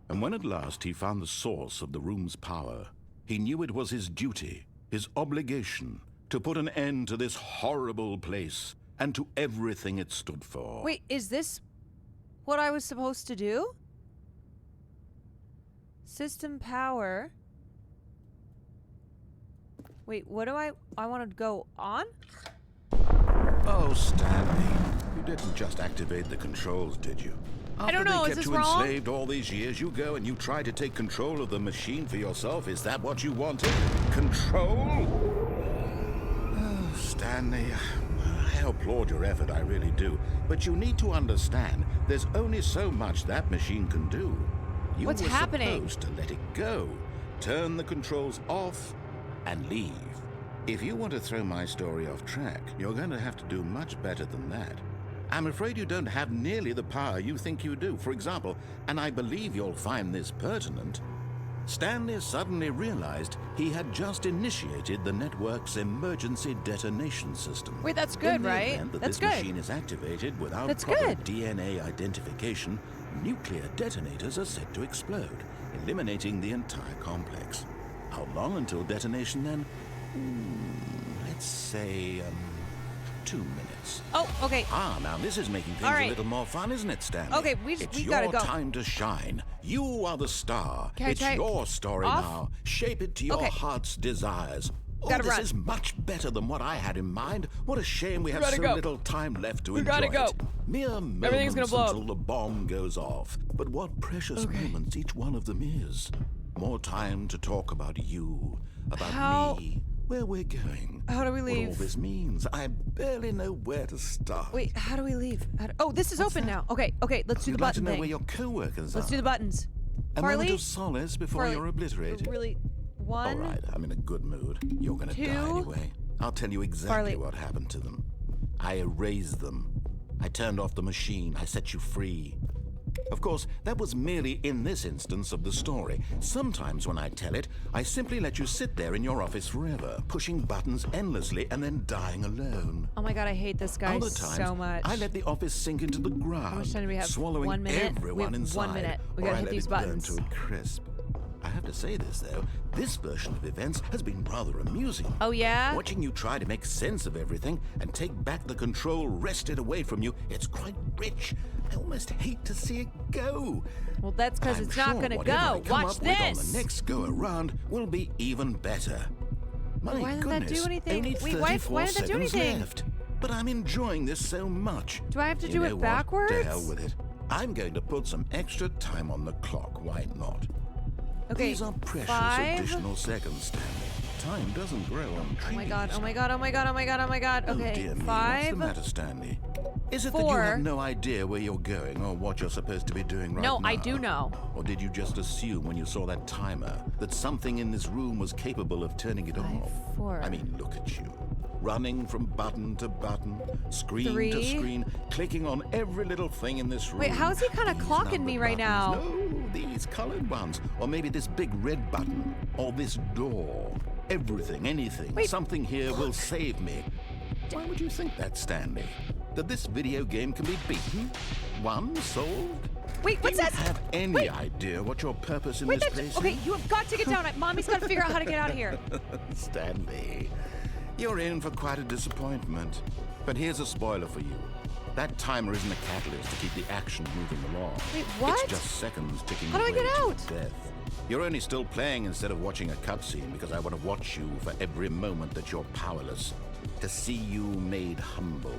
[SPEAKER 5] And when at last he found the source of the room's power, he knew it was his duty, his obligation, to put an end to this horrible place and to everything it stood for.
[SPEAKER 1] Wait, is this what I was supposed to do? System power. Wait, what do I want to go on?
[SPEAKER 5] Oh, Stanley, you didn't just activate the controls, did you?
[SPEAKER 1] I don't know,
[SPEAKER 5] After
[SPEAKER 1] is
[SPEAKER 5] they
[SPEAKER 1] this
[SPEAKER 5] kept you
[SPEAKER 1] wrong?
[SPEAKER 5] enslaved all these years, you go and you try to take control of the machine for yourself. Is that what you wanted? Control? Oh, Stanley, I applaud your effort, I really do. But you need to understand, there's only so much that machine can do. You
[SPEAKER 1] What's
[SPEAKER 5] were
[SPEAKER 1] happening?
[SPEAKER 5] supposed to let it go, turn the controls off, and leave. If you want to throw my story off track, you're going to have to do much better than that. I'm afraid you don't have nearly the power you think you do. For example, and I believe you'll find this pertinent, Stanley suddenly realized he had just initiated the network's emergency detonation system.
[SPEAKER 1] Wait, that's
[SPEAKER 5] In
[SPEAKER 1] good,
[SPEAKER 5] the
[SPEAKER 1] right?
[SPEAKER 5] event that
[SPEAKER 1] That's
[SPEAKER 5] this
[SPEAKER 1] good.
[SPEAKER 5] machine is activated without
[SPEAKER 1] That's
[SPEAKER 5] proper
[SPEAKER 1] good.
[SPEAKER 5] DNA identification, nuclear detonators are set to explode, eliminating the entire complex. How long until detonation then? Let's say, 2 minutes.
[SPEAKER 1] Oh, okay.
[SPEAKER 5] Now this is making things
[SPEAKER 1] All right.
[SPEAKER 5] a little more fun, isn't it, Stanley?
[SPEAKER 1] Okay, we
[SPEAKER 5] it's
[SPEAKER 1] gotta
[SPEAKER 5] your
[SPEAKER 1] go.
[SPEAKER 5] time to shine. You are the star.
[SPEAKER 1] Can I
[SPEAKER 5] It's
[SPEAKER 1] type
[SPEAKER 5] your story
[SPEAKER 1] off?
[SPEAKER 5] now. Shape it to your
[SPEAKER 1] Okay.
[SPEAKER 5] heart's desires.
[SPEAKER 1] Gotta
[SPEAKER 5] this
[SPEAKER 1] run.
[SPEAKER 5] is much better than what I had in mind. What a shame we have
[SPEAKER 1] gotta
[SPEAKER 5] so
[SPEAKER 1] go.
[SPEAKER 5] little time left to
[SPEAKER 1] We
[SPEAKER 5] enjoy
[SPEAKER 1] gotta go.
[SPEAKER 5] it. Mere
[SPEAKER 1] Everything's
[SPEAKER 5] moments
[SPEAKER 1] gonna blow up.
[SPEAKER 5] until the bomb goes off. But what precious moments each one of them is. More time to talk about you, about
[SPEAKER 1] How-
[SPEAKER 5] me, where we're going.
[SPEAKER 1] How do we
[SPEAKER 5] What all
[SPEAKER 1] leave?
[SPEAKER 5] this means. I barely know where to start.
[SPEAKER 1] Wait, how do we leave? Oh, this is open now. Okay, let's do
[SPEAKER 5] You'd
[SPEAKER 1] the
[SPEAKER 5] like to
[SPEAKER 1] button
[SPEAKER 5] know
[SPEAKER 1] thing.
[SPEAKER 5] where your co-workers
[SPEAKER 1] Let's
[SPEAKER 5] are.
[SPEAKER 1] do the buttons.
[SPEAKER 5] A
[SPEAKER 1] Farley?
[SPEAKER 5] moment of solace before
[SPEAKER 1] Farley,
[SPEAKER 5] you're obliterated.
[SPEAKER 1] Really,
[SPEAKER 5] All
[SPEAKER 1] one.
[SPEAKER 5] right, I'm in a good mood. You're gonna die
[SPEAKER 1] Two.
[SPEAKER 5] anyway. I'll tell you exactly
[SPEAKER 1] Farley.
[SPEAKER 5] what happened to them. I erased them. I turned off the machine. I set you free. Of course, that was merely in this instance of the story. Sometimes when I tell it, I simply let you sit there in your office forever, pushing buttons endlessly and then dying alone.
[SPEAKER 1] Oh my god, I hate this guy
[SPEAKER 5] Other times,
[SPEAKER 1] so much.
[SPEAKER 5] I let the office sink into the ground,
[SPEAKER 1] much time do we have?
[SPEAKER 5] swallowing
[SPEAKER 1] 1 minute? We
[SPEAKER 5] everyone
[SPEAKER 1] have
[SPEAKER 5] inside.
[SPEAKER 1] 1 minute. We
[SPEAKER 5] or
[SPEAKER 1] gotta
[SPEAKER 5] I
[SPEAKER 1] hit
[SPEAKER 5] let
[SPEAKER 1] these
[SPEAKER 5] it burn
[SPEAKER 1] buttons.
[SPEAKER 5] to a crisp. I have to say this, though. This version of events has been rather amusing.
[SPEAKER 1] Oh yeah?
[SPEAKER 5] Watching you try to make sense of everything and take back the control wrested away from you, it's quite rich. I almost hate to see it go.
[SPEAKER 1] Well, that's because
[SPEAKER 5] I'm
[SPEAKER 1] it's
[SPEAKER 5] sure
[SPEAKER 1] not gonna
[SPEAKER 5] whatever I
[SPEAKER 1] go.
[SPEAKER 5] come
[SPEAKER 1] Watch
[SPEAKER 5] up with on
[SPEAKER 1] this.
[SPEAKER 5] the next go around will be even better. My
[SPEAKER 1] Why didn't that do
[SPEAKER 5] goodness,
[SPEAKER 1] anything?
[SPEAKER 5] only
[SPEAKER 1] Wait, why
[SPEAKER 5] 34
[SPEAKER 1] didn't that do
[SPEAKER 5] seconds
[SPEAKER 1] anything?
[SPEAKER 5] left. But I'm enjoying this so much.
[SPEAKER 1] Do I have to
[SPEAKER 5] You
[SPEAKER 1] do
[SPEAKER 5] know
[SPEAKER 1] it
[SPEAKER 5] what?
[SPEAKER 1] backwards?
[SPEAKER 5] To hell with it. I'm going to put some extra time on the clock. Why not?
[SPEAKER 1] Okay,
[SPEAKER 5] These are precious
[SPEAKER 1] 5.
[SPEAKER 5] additional seconds, Stanley. Time doesn't grow on trees.
[SPEAKER 1] Oh my god, oh my god, oh my god, oh my god, oh my god.
[SPEAKER 5] Oh,
[SPEAKER 1] Okay,
[SPEAKER 5] dear me. What's
[SPEAKER 1] 5.
[SPEAKER 5] the matter, Stanley? Is it that you
[SPEAKER 1] 4.
[SPEAKER 5] have no idea where you're going or what you're supposed to be doing right now?
[SPEAKER 1] No, I do know.
[SPEAKER 5] Or did you just assume when you saw that timer that something in this room was capable of turning it
[SPEAKER 1] 5,
[SPEAKER 5] off?
[SPEAKER 1] 4.
[SPEAKER 5] I mean, look at you. Running from button to button, screen to
[SPEAKER 1] 3.
[SPEAKER 5] screen, clicking on every little thing in this room.
[SPEAKER 1] Wait, how is he kinda
[SPEAKER 5] These
[SPEAKER 1] clocking me
[SPEAKER 5] numbered
[SPEAKER 1] right now?
[SPEAKER 5] buttons. No, these colored ones. Or maybe this big red button. Or this door. Everything, anything.
[SPEAKER 1] Wait,
[SPEAKER 5] Something here will save me. Why would you think that, Stanley? That this video game can be beaten? Won? Solved?
[SPEAKER 1] Wait, what's
[SPEAKER 5] Do you
[SPEAKER 1] that?
[SPEAKER 5] have any
[SPEAKER 1] Wait.
[SPEAKER 5] idea what your purpose in
[SPEAKER 1] Wait,
[SPEAKER 5] this
[SPEAKER 1] that's
[SPEAKER 5] place
[SPEAKER 1] okay.
[SPEAKER 5] is?
[SPEAKER 1] You have got to get down. Mommy's got to figure out how to get out of here.
[SPEAKER 5] Stanley, You're in for quite a disappointment. But here's a spoiler for you. That timer isn't a catalyst to keep the action moving along.
[SPEAKER 1] Wait, what?
[SPEAKER 5] It's just seconds ticking
[SPEAKER 1] How do I
[SPEAKER 5] away
[SPEAKER 1] get
[SPEAKER 5] to
[SPEAKER 1] out?
[SPEAKER 5] death. You're only still playing instead of watching a cutscene because I want to watch you for every moment that you're powerless. To see you made humble.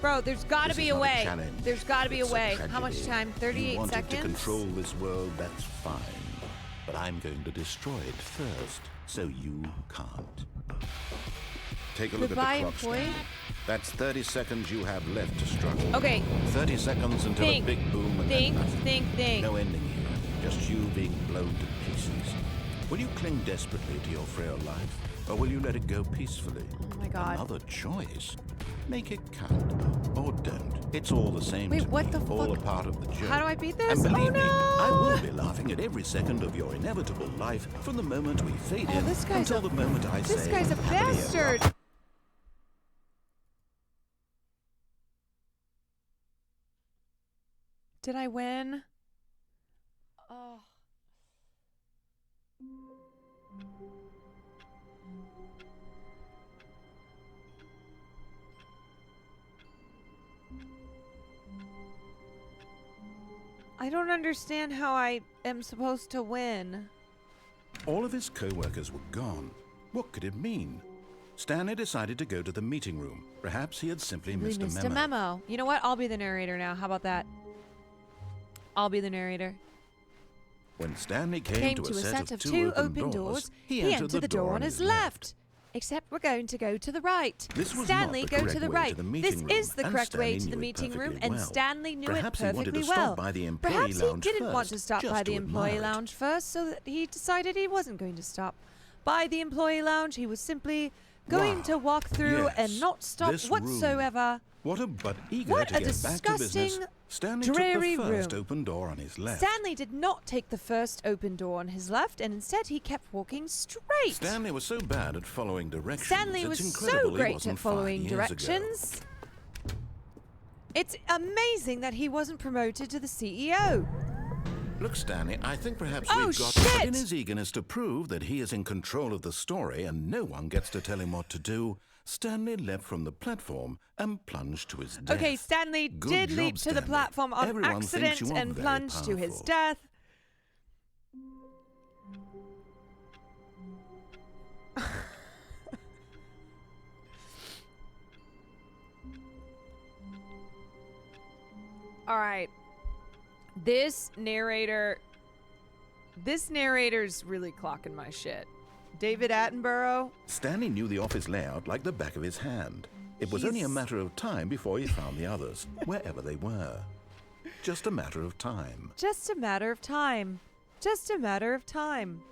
[SPEAKER 1] Bro, there's got to
[SPEAKER 5] This
[SPEAKER 1] be
[SPEAKER 5] is
[SPEAKER 1] a
[SPEAKER 5] not
[SPEAKER 1] way.
[SPEAKER 5] challenge.
[SPEAKER 1] There's got to be a
[SPEAKER 5] It's
[SPEAKER 1] way. How much
[SPEAKER 5] tragedy.
[SPEAKER 1] time? 38
[SPEAKER 5] you wanted
[SPEAKER 1] seconds?
[SPEAKER 5] to control this world, that's fine. But I'm going to destroy it first, so you can't. Take a look
[SPEAKER 1] Goodbye,
[SPEAKER 5] at the clock,
[SPEAKER 1] employee.
[SPEAKER 5] Stanley. That's 30 seconds you have left to struggle.
[SPEAKER 1] Okay.
[SPEAKER 5] 30 seconds until
[SPEAKER 1] Think.
[SPEAKER 5] a big boom and
[SPEAKER 1] Think,
[SPEAKER 5] then nothing.
[SPEAKER 1] think.
[SPEAKER 5] No ending here. Just you being blown to pieces. Will you cling desperately to your frail life, or will you let it go peacefully?
[SPEAKER 1] Oh my God.
[SPEAKER 5] Another choice. Make it count, or don't. It's all the same
[SPEAKER 1] Wait,
[SPEAKER 5] to
[SPEAKER 1] what
[SPEAKER 5] me.
[SPEAKER 1] the
[SPEAKER 5] All
[SPEAKER 1] fuck?
[SPEAKER 5] a part of the joke.
[SPEAKER 1] How do I beat this?
[SPEAKER 5] And believe
[SPEAKER 1] Oh,
[SPEAKER 5] me,
[SPEAKER 1] no!
[SPEAKER 5] I will be laughing at every second of your inevitable life from the moment we fade
[SPEAKER 1] Oh,
[SPEAKER 5] in
[SPEAKER 1] this guy's
[SPEAKER 5] until the moment I say
[SPEAKER 1] This guy's a
[SPEAKER 5] happily ever
[SPEAKER 1] bastard.
[SPEAKER 5] after.
[SPEAKER 1] Did I win? Oh. I don't understand how I am supposed to win.
[SPEAKER 5] All of his co-workers were gone. What could it mean? Stanley decided to go to the meeting room. Perhaps he had simply
[SPEAKER 1] We
[SPEAKER 5] missed
[SPEAKER 1] missed
[SPEAKER 5] a memo.
[SPEAKER 1] You know what? I'll be the narrator now. How about that? I'll be the narrator.
[SPEAKER 5] When Stanley came,
[SPEAKER 1] To a set of two open doors. He entered the door on his left. Except we're going to go to the right.
[SPEAKER 5] This was
[SPEAKER 1] Stanley,
[SPEAKER 5] not the
[SPEAKER 1] go
[SPEAKER 5] correct
[SPEAKER 1] to the
[SPEAKER 5] way
[SPEAKER 1] right.
[SPEAKER 5] to the
[SPEAKER 1] This
[SPEAKER 5] meeting room,
[SPEAKER 1] is the
[SPEAKER 5] and
[SPEAKER 1] correct way
[SPEAKER 5] Stanley
[SPEAKER 1] to the
[SPEAKER 5] knew it
[SPEAKER 1] meeting room,
[SPEAKER 5] perfectly
[SPEAKER 1] and
[SPEAKER 5] well.
[SPEAKER 1] Stanley knew
[SPEAKER 5] Perhaps
[SPEAKER 1] it
[SPEAKER 5] he wanted
[SPEAKER 1] perfectly
[SPEAKER 5] to
[SPEAKER 1] well.
[SPEAKER 5] stop by the employee
[SPEAKER 1] Perhaps he
[SPEAKER 5] lounge
[SPEAKER 1] didn't want
[SPEAKER 5] first,
[SPEAKER 1] to stop
[SPEAKER 5] just
[SPEAKER 1] by the
[SPEAKER 5] to
[SPEAKER 1] employee
[SPEAKER 5] admire it.
[SPEAKER 1] lounge first, so that he decided he wasn't going to stop by the employee lounge. He was simply going
[SPEAKER 5] Wow.
[SPEAKER 1] to walk through and
[SPEAKER 5] Yes,
[SPEAKER 1] not stop
[SPEAKER 5] this
[SPEAKER 1] whatsoever.
[SPEAKER 5] What a but eager
[SPEAKER 1] What
[SPEAKER 5] to
[SPEAKER 1] a
[SPEAKER 5] get back to business.
[SPEAKER 1] disgusting,
[SPEAKER 5] Stanley took
[SPEAKER 1] dreary
[SPEAKER 5] the first
[SPEAKER 1] room.
[SPEAKER 5] open door on his left.
[SPEAKER 1] Stanley did not take the first open door on his left, and instead he kept walking straight.
[SPEAKER 5] Stanley was so bad at following directions.
[SPEAKER 1] Stanley
[SPEAKER 5] it's
[SPEAKER 1] was
[SPEAKER 5] incredible
[SPEAKER 1] so
[SPEAKER 5] he
[SPEAKER 1] great
[SPEAKER 5] wasn't
[SPEAKER 1] at following
[SPEAKER 5] 5 years ago.
[SPEAKER 1] directions. It's amazing that he wasn't promoted to the CEO.
[SPEAKER 5] Look, Stanley, I think perhaps
[SPEAKER 1] Oh,
[SPEAKER 5] we've got...
[SPEAKER 1] shit!
[SPEAKER 5] But in his eagerness to prove that he is in control of the story and no one gets to tell him what to do, Stanley leapt from the platform and plunged to his death.
[SPEAKER 1] Okay, Stanley
[SPEAKER 5] Good
[SPEAKER 1] did
[SPEAKER 5] job,
[SPEAKER 1] leap to the
[SPEAKER 5] Stanley.
[SPEAKER 1] platform on
[SPEAKER 5] Everyone thinks
[SPEAKER 1] accident
[SPEAKER 5] you are
[SPEAKER 1] and
[SPEAKER 5] very
[SPEAKER 1] plunged to his
[SPEAKER 5] powerful.
[SPEAKER 1] death. All right. This narrator's really clocking my shit. David Attenborough.
[SPEAKER 5] Stanley knew the office layout like the back of his hand. It was only a
[SPEAKER 1] He's-
[SPEAKER 5] matter of time before he found the others, wherever they were. Just a matter of time.
[SPEAKER 1] Just a matter of time. Just a matter of time.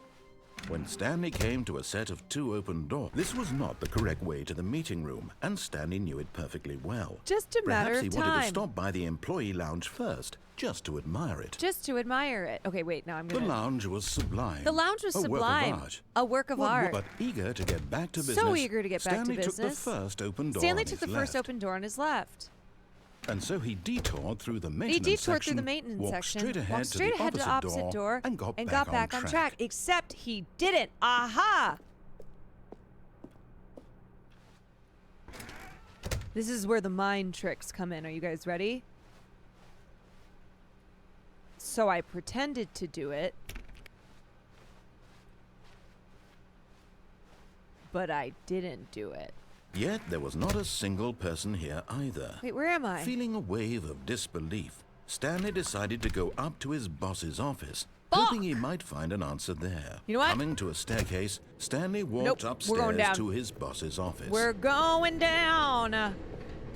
[SPEAKER 5] When Stanley came to a set of two open doors, this was not the correct way to the meeting room, and Stanley knew it perfectly well.
[SPEAKER 1] Just a matter
[SPEAKER 5] Perhaps he
[SPEAKER 1] of
[SPEAKER 5] wanted to
[SPEAKER 1] time.
[SPEAKER 5] stop by the employee lounge first, just to admire it.
[SPEAKER 1] Just to admire it. Okay, wait, now I'm
[SPEAKER 5] The
[SPEAKER 1] gonna...
[SPEAKER 5] lounge was sublime.
[SPEAKER 1] The lounge was
[SPEAKER 5] a
[SPEAKER 1] sublime.
[SPEAKER 5] Work of art.
[SPEAKER 1] A work of art.
[SPEAKER 5] But eager to get back to business,
[SPEAKER 1] So eager to get back to
[SPEAKER 5] Stanley
[SPEAKER 1] business.
[SPEAKER 5] took the first open door
[SPEAKER 1] Stanley
[SPEAKER 5] on
[SPEAKER 1] took
[SPEAKER 5] his
[SPEAKER 1] the first
[SPEAKER 5] left.
[SPEAKER 1] open door on his left.
[SPEAKER 5] And so he detoured through the
[SPEAKER 1] He
[SPEAKER 5] maintenance
[SPEAKER 1] detoured through
[SPEAKER 5] section,
[SPEAKER 1] the maintenance
[SPEAKER 5] walked
[SPEAKER 1] section,
[SPEAKER 5] straight ahead,
[SPEAKER 1] walked straight ahead to the opposite door,
[SPEAKER 5] and got
[SPEAKER 1] back on track. Except he didn't. Aha! This is where the mind tricks come in. Are you guys ready? So I pretended to do it. But I didn't do it.
[SPEAKER 5] Yet there was not a single person here either.
[SPEAKER 1] Wait, where am I?
[SPEAKER 5] Feeling a wave of disbelief, Stanley decided to go up to his boss's office,
[SPEAKER 1] Fuck!
[SPEAKER 5] hoping he might find an answer there.
[SPEAKER 1] You know what?
[SPEAKER 5] Coming to a staircase, Stanley walked
[SPEAKER 1] Nope, we're going
[SPEAKER 5] upstairs
[SPEAKER 1] down.
[SPEAKER 5] to his boss's office.
[SPEAKER 1] We're going down.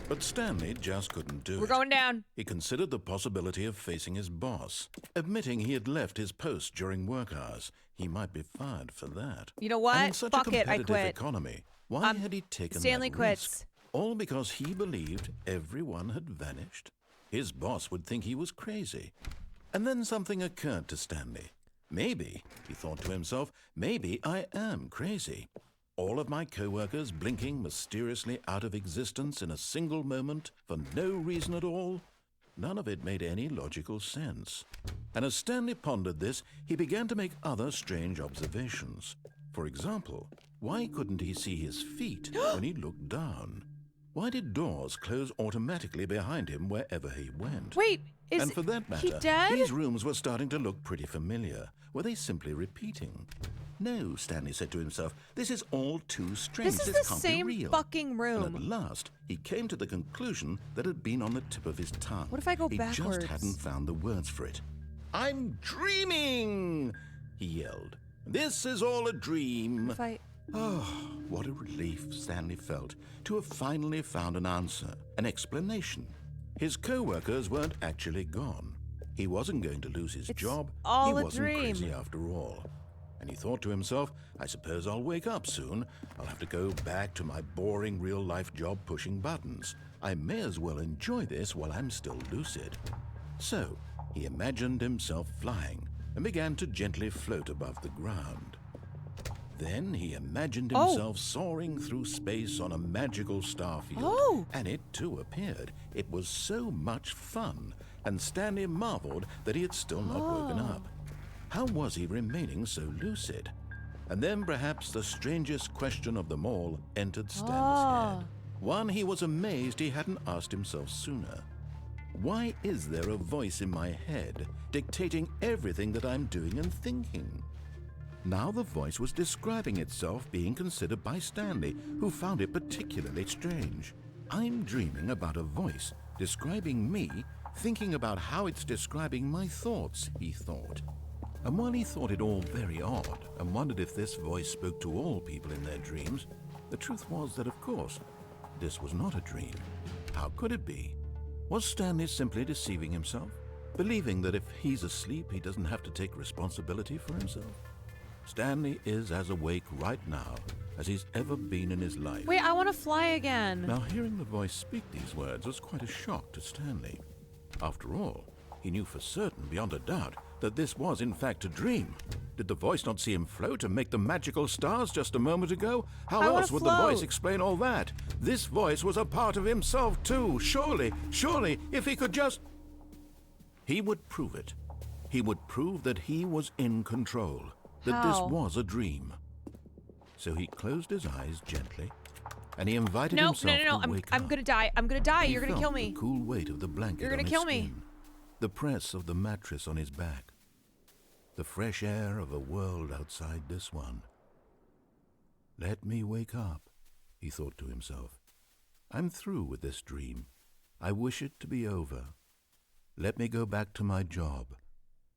[SPEAKER 5] But Stanley just couldn't do
[SPEAKER 1] We're
[SPEAKER 5] it.
[SPEAKER 1] going down.
[SPEAKER 5] He considered the possibility of facing his boss. Admitting he had left his post during work hours, he might be fired for that.
[SPEAKER 1] You know what?
[SPEAKER 5] And in such
[SPEAKER 1] Fuck
[SPEAKER 5] a
[SPEAKER 1] it, I
[SPEAKER 5] competitive
[SPEAKER 1] quit.
[SPEAKER 5] economy, why had he taken
[SPEAKER 1] Stanley
[SPEAKER 5] that
[SPEAKER 1] quits.
[SPEAKER 5] risk? All because he believed everyone had vanished? His boss would think he was crazy. And then something occurred to Stanley. Maybe, he thought to himself, maybe I am crazy. All of my co-workers blinking mysteriously out of existence in a single moment for no reason at all? None of it made any logical sense. And as Stanley pondered this, he began to make other strange observations. For example, Why couldn't he see his feet when he looked down? Why did doors close automatically behind him wherever he went?
[SPEAKER 1] Wait, is
[SPEAKER 5] And for that
[SPEAKER 1] he
[SPEAKER 5] matter,
[SPEAKER 1] dead?
[SPEAKER 5] these rooms were starting to look pretty familiar. Were they simply repeating? No, Stanley said to himself, this is all too strange.
[SPEAKER 1] This is the
[SPEAKER 5] can't
[SPEAKER 1] same
[SPEAKER 5] be real.
[SPEAKER 1] fucking
[SPEAKER 5] And
[SPEAKER 1] room.
[SPEAKER 5] at last, he came to the conclusion that had been on the tip of his tongue.
[SPEAKER 1] What if I go
[SPEAKER 5] he
[SPEAKER 1] backwards?
[SPEAKER 5] just hadn't found the words for it. I'm dreaming, he yelled. This is all a dream.
[SPEAKER 1] If I...
[SPEAKER 5] Oh, what a relief Stanley felt to have finally found an answer, an explanation. His co-workers weren't actually gone. He wasn't going to lose his
[SPEAKER 1] It's
[SPEAKER 5] job.
[SPEAKER 1] all
[SPEAKER 5] He
[SPEAKER 1] a
[SPEAKER 5] wasn't
[SPEAKER 1] dream.
[SPEAKER 5] crazy after all. And he thought to himself, I suppose I'll wake up soon. I'll have to go back to my boring real-life job pushing buttons. I may as well enjoy this while I'm still lucid. So, he imagined himself flying and began to gently float above the ground. Then he imagined
[SPEAKER 1] Oh.
[SPEAKER 5] himself soaring through space on a magical starfield.
[SPEAKER 1] Oh.
[SPEAKER 5] And it too appeared. It was so much fun, and Stanley marveled that he had still not woken up. How was he remaining so lucid? And then perhaps the strangest question of them all entered Stanley's head. One he was amazed he hadn't asked himself sooner. Why is there a voice in my head dictating everything that I'm doing and thinking? Now the voice was describing itself being considered by Stanley, who found it particularly strange. I'm dreaming about a voice describing me, thinking about how it's describing my thoughts, he thought. And while he thought it all very odd and wondered if this voice spoke to all people in their dreams, the truth was that, of course, this was not a dream. How could it be? Was Stanley simply deceiving himself, believing that if he's asleep, he doesn't have to take responsibility for himself? Stanley is as awake right now as he's ever been in his life.
[SPEAKER 1] Wait, I want to fly again.
[SPEAKER 5] Now, hearing the voice speak these words was quite a shock to Stanley. After all, he knew for certain, beyond a doubt, that this was in fact a dream. Did the voice not see him float and make the magical stars just a moment ago? How
[SPEAKER 1] I wanna
[SPEAKER 5] else would the voice
[SPEAKER 1] float.
[SPEAKER 5] explain all that? This voice was a part of himself too. Surely, if he could just... He would prove it. He would prove that he was in control, that this
[SPEAKER 1] How?
[SPEAKER 5] was a dream. So he closed his eyes gently, and he invited
[SPEAKER 1] No,
[SPEAKER 5] himself
[SPEAKER 1] no.
[SPEAKER 5] to wake
[SPEAKER 1] I'm
[SPEAKER 5] up.
[SPEAKER 1] gonna die. I'm gonna die.
[SPEAKER 5] He
[SPEAKER 1] You're gonna
[SPEAKER 5] felt
[SPEAKER 1] kill me.
[SPEAKER 5] The cool weight of the blanket
[SPEAKER 1] You're gonna
[SPEAKER 5] on his
[SPEAKER 1] kill me.
[SPEAKER 5] skin, the press of the mattress on his back, the fresh air of a world outside this one. Let me wake up, he thought to himself. I'm through with this dream. I wish it to be over. Let me go back to my job.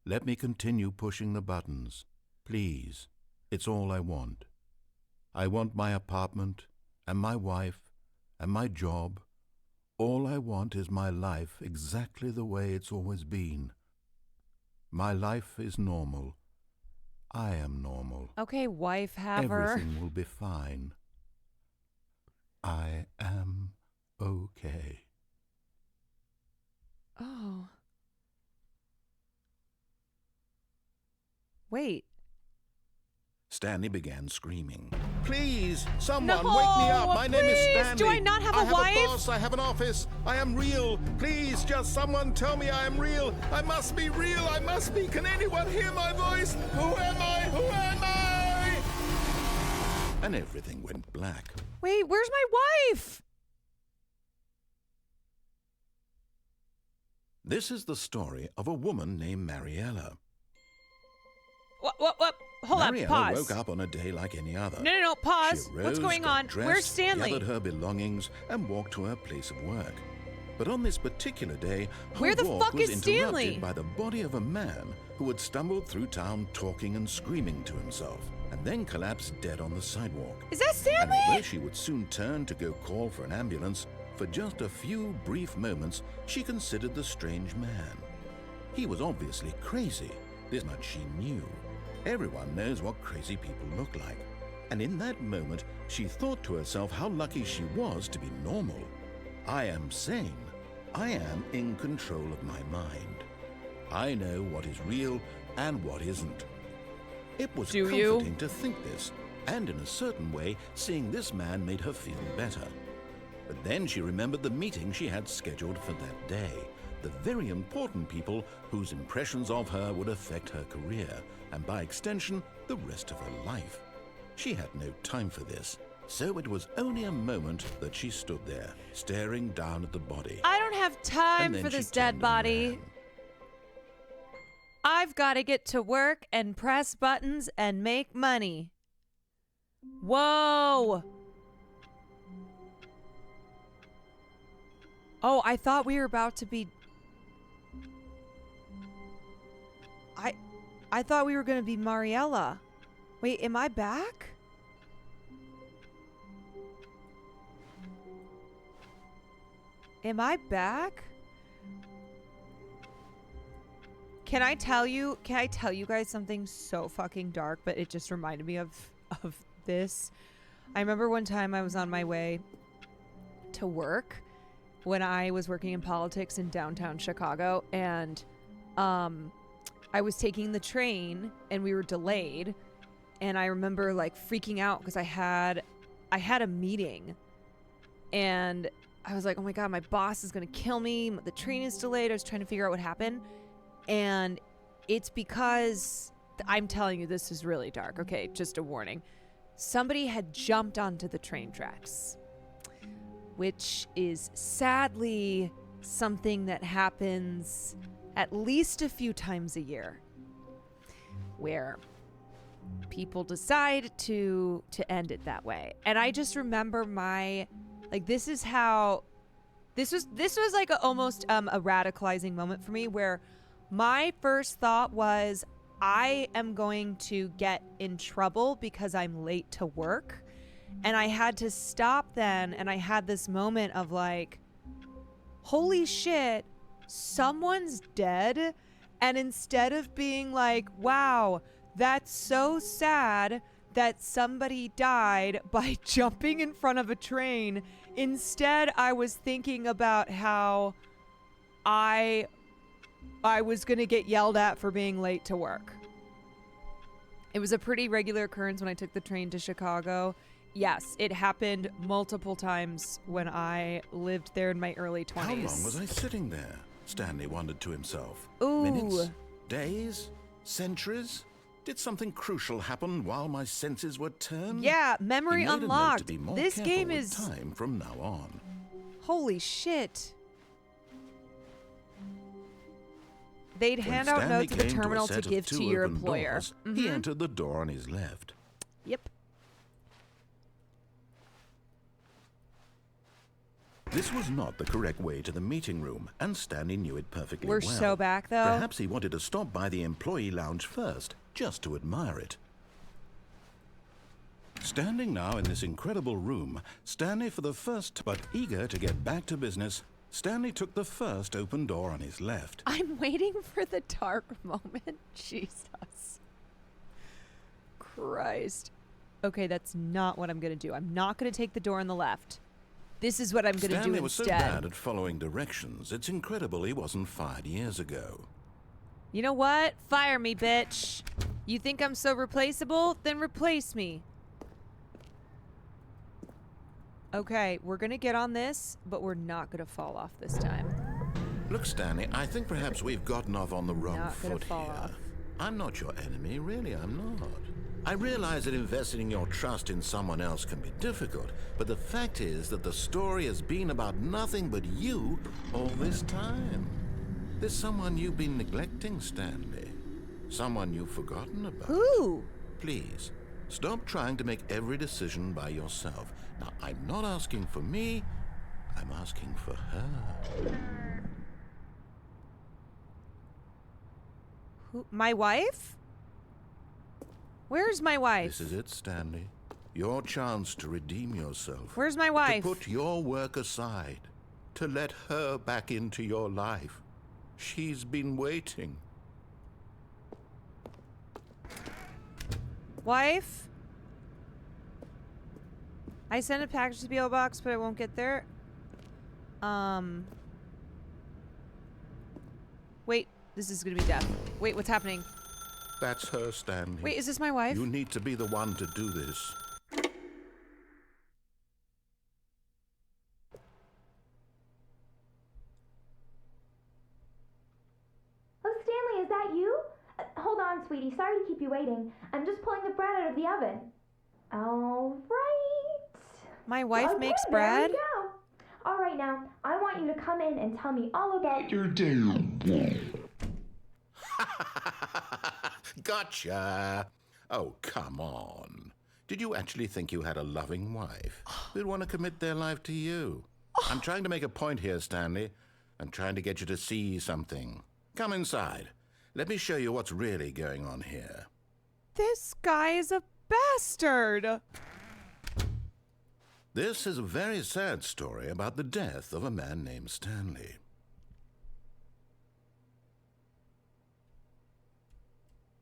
[SPEAKER 5] Let me continue pushing the buttons. Please, it's all I want. I want my apartment, and my wife, and my job. All I want is my life exactly the way it's always been. My life is normal. I am normal.
[SPEAKER 1] Okay, wife haver.
[SPEAKER 5] Everything will be fine. I am okay.
[SPEAKER 1] Oh. Wait.
[SPEAKER 5] Stanley began screaming. Please, someone
[SPEAKER 1] No,
[SPEAKER 5] wake me up. My name is
[SPEAKER 1] please.
[SPEAKER 5] Stanley.
[SPEAKER 1] Do I not have a wife?
[SPEAKER 5] I have a boss. I have an office. I am real. Please, just someone tell me I am real. I must be real. I must be. Can anyone hear my voice? Who am I? Who am I? And everything went black.
[SPEAKER 1] Wait, where's my wife?
[SPEAKER 5] This is the story of a woman named Mariella.
[SPEAKER 1] What? Hold on,
[SPEAKER 5] Mariella
[SPEAKER 1] pause.
[SPEAKER 5] woke up on a day like any other.
[SPEAKER 1] No, pause.
[SPEAKER 5] She arose,
[SPEAKER 1] What's going
[SPEAKER 5] got
[SPEAKER 1] on?
[SPEAKER 5] dressed,
[SPEAKER 1] Where's Stanley?
[SPEAKER 5] gathered her belongings, and walked to her place of work. But on this particular day, her
[SPEAKER 1] Where the
[SPEAKER 5] walk
[SPEAKER 1] fuck
[SPEAKER 5] was
[SPEAKER 1] is
[SPEAKER 5] interrupted
[SPEAKER 1] Stanley?
[SPEAKER 5] by the body of a man who had stumbled through town talking and screaming to himself, and then collapsed dead on the sidewalk.
[SPEAKER 1] Is that
[SPEAKER 5] And
[SPEAKER 1] Stanley?
[SPEAKER 5] although she would soon turn to go call for an ambulance, for just a few brief moments, she considered the strange man. He was obviously crazy. This much she knew. Everyone knows what crazy people look like. And in that moment, she thought to herself how lucky she was to be normal. I am sane. I am in control of my mind. I know what is real and what isn't. It was
[SPEAKER 1] Do you?
[SPEAKER 5] comforting to think this, and in a certain way, seeing this man made her feel better. But then she remembered the meeting she had scheduled for that day, the very important people whose impressions of her would affect her career, and by extension, the rest of her life. She had no time for this, so it was only a moment that she stood there, staring down at the body.
[SPEAKER 1] I don't have time
[SPEAKER 5] And then
[SPEAKER 1] for
[SPEAKER 5] she
[SPEAKER 1] this dead
[SPEAKER 5] turned and
[SPEAKER 1] body.
[SPEAKER 5] ran.
[SPEAKER 1] I've got to get to work and press buttons and make money. Whoa. Oh, I thought we were about to be... I thought we were going to be Mariella. Wait, am I back? Am I back? Can I tell you guys something so fucking dark, but it just reminded me of this. I remember one time I was on my way to work when I was working in politics in downtown Chicago, and I was taking the train and we were delayed, and I remember like freaking out because I had a meeting, and I was like, oh my God, my boss is going to kill me. The train is delayed. I was trying to figure out what happened. And it's because, I'm telling you, this is really dark. Okay, just a warning. Somebody had jumped onto the train tracks, which is sadly something that happens at least a few times a year, where people decide to end it that way. And I just remember this was like almost a radicalizing moment for me, where my first thought was, I am going to get in trouble because I'm late to work. And I had to stop then, and I had this moment of like, holy shit, someone's dead. And instead of being like, wow, that's so sad that somebody died by jumping in front of a train, instead I was thinking about how I was going to get yelled at for being late to work. It was a pretty regular occurrence when I took the train to Chicago. Yes, it happened multiple times when I lived there in my early 20s.
[SPEAKER 5] How long was I sitting there? Stanley wondered to himself.
[SPEAKER 1] Ooh.
[SPEAKER 5] Minutes? Days? Centuries? Did something crucial happen while my senses were turned?
[SPEAKER 1] Yeah, memory
[SPEAKER 5] He made a note
[SPEAKER 1] unlocked.
[SPEAKER 5] to be more
[SPEAKER 1] This
[SPEAKER 5] careful
[SPEAKER 1] game
[SPEAKER 5] with
[SPEAKER 1] is...
[SPEAKER 5] time from now on.
[SPEAKER 1] Holy shit. They'd
[SPEAKER 5] When
[SPEAKER 1] hand out
[SPEAKER 5] Stanley
[SPEAKER 1] notes at the
[SPEAKER 5] came to a
[SPEAKER 1] terminal to
[SPEAKER 5] set of
[SPEAKER 1] give to
[SPEAKER 5] two
[SPEAKER 1] your
[SPEAKER 5] open
[SPEAKER 1] employer.
[SPEAKER 5] doors, he entered the door on his left.
[SPEAKER 1] Yep.
[SPEAKER 5] This was not the correct way to the meeting room, and Stanley knew it perfectly
[SPEAKER 1] We're
[SPEAKER 5] well.
[SPEAKER 1] so back, though.
[SPEAKER 5] Perhaps he wanted to stop by the employee lounge first, just to admire it. Standing now in this incredible room, Stanley for the first, but eager to get back to business, Stanley took the first open door on his left.
[SPEAKER 1] I'm waiting for the dark moment. Jesus. Christ. Okay, that's not what I'm going to do. I'm not going to take the door on the left. This is what I'm going to do
[SPEAKER 5] Stanley was so
[SPEAKER 1] instead.
[SPEAKER 5] bad at following directions, it's incredible he wasn't fired years ago.
[SPEAKER 1] You know what? Fire me, bitch. You think I'm so replaceable? Then replace me. Okay, we're going to get on this, but we're not going to fall off this time.
[SPEAKER 5] Look, Stanley, I think perhaps we've gotten off on the wrong
[SPEAKER 1] Not gonna
[SPEAKER 5] foot
[SPEAKER 1] fall
[SPEAKER 5] here.
[SPEAKER 1] off.
[SPEAKER 5] I'm not your enemy, really, I'm not. I realize that investing your trust in someone else can be difficult, but the fact is that the story has been about nothing but you all this time. There's someone you've been neglecting, Stanley. Someone you've forgotten about.
[SPEAKER 1] Who?
[SPEAKER 5] Please, stop trying to make every decision by yourself. Now, I'm not asking for me, I'm asking for her.
[SPEAKER 1] Who? My wife? Where's my wife?
[SPEAKER 5] This is it, Stanley. Your chance to redeem yourself.
[SPEAKER 1] Where's my wife?
[SPEAKER 5] To put your work aside. To let her back into your life. She's been waiting.
[SPEAKER 1] Wife? I sent a package to the PO box, but I won't get there. Wait, this is gonna be death. Wait, what's happening?
[SPEAKER 5] That's her, Stanley.
[SPEAKER 1] Wait, is this my wife?
[SPEAKER 5] You need to be the one to do this.
[SPEAKER 7] Oh, Stanley, is that you? Hold on, sweetie. Sorry to keep you waiting. I'm just pulling the bread out of the oven. All right.
[SPEAKER 1] My wife
[SPEAKER 7] Okay,
[SPEAKER 1] makes
[SPEAKER 7] there
[SPEAKER 1] bread?
[SPEAKER 7] we go. All right, now, I want you to come in and tell me all about your
[SPEAKER 5] Gotcha. Oh, come on. Did you actually think you had a loving wife who'd want to commit their life to you? I'm trying to make a point here, Stanley. I'm trying to get you to see something. Come inside. Let me show you what's really going on here.
[SPEAKER 1] This guy is a bastard.
[SPEAKER 5] This is a very sad story about the death of a man named Stanley.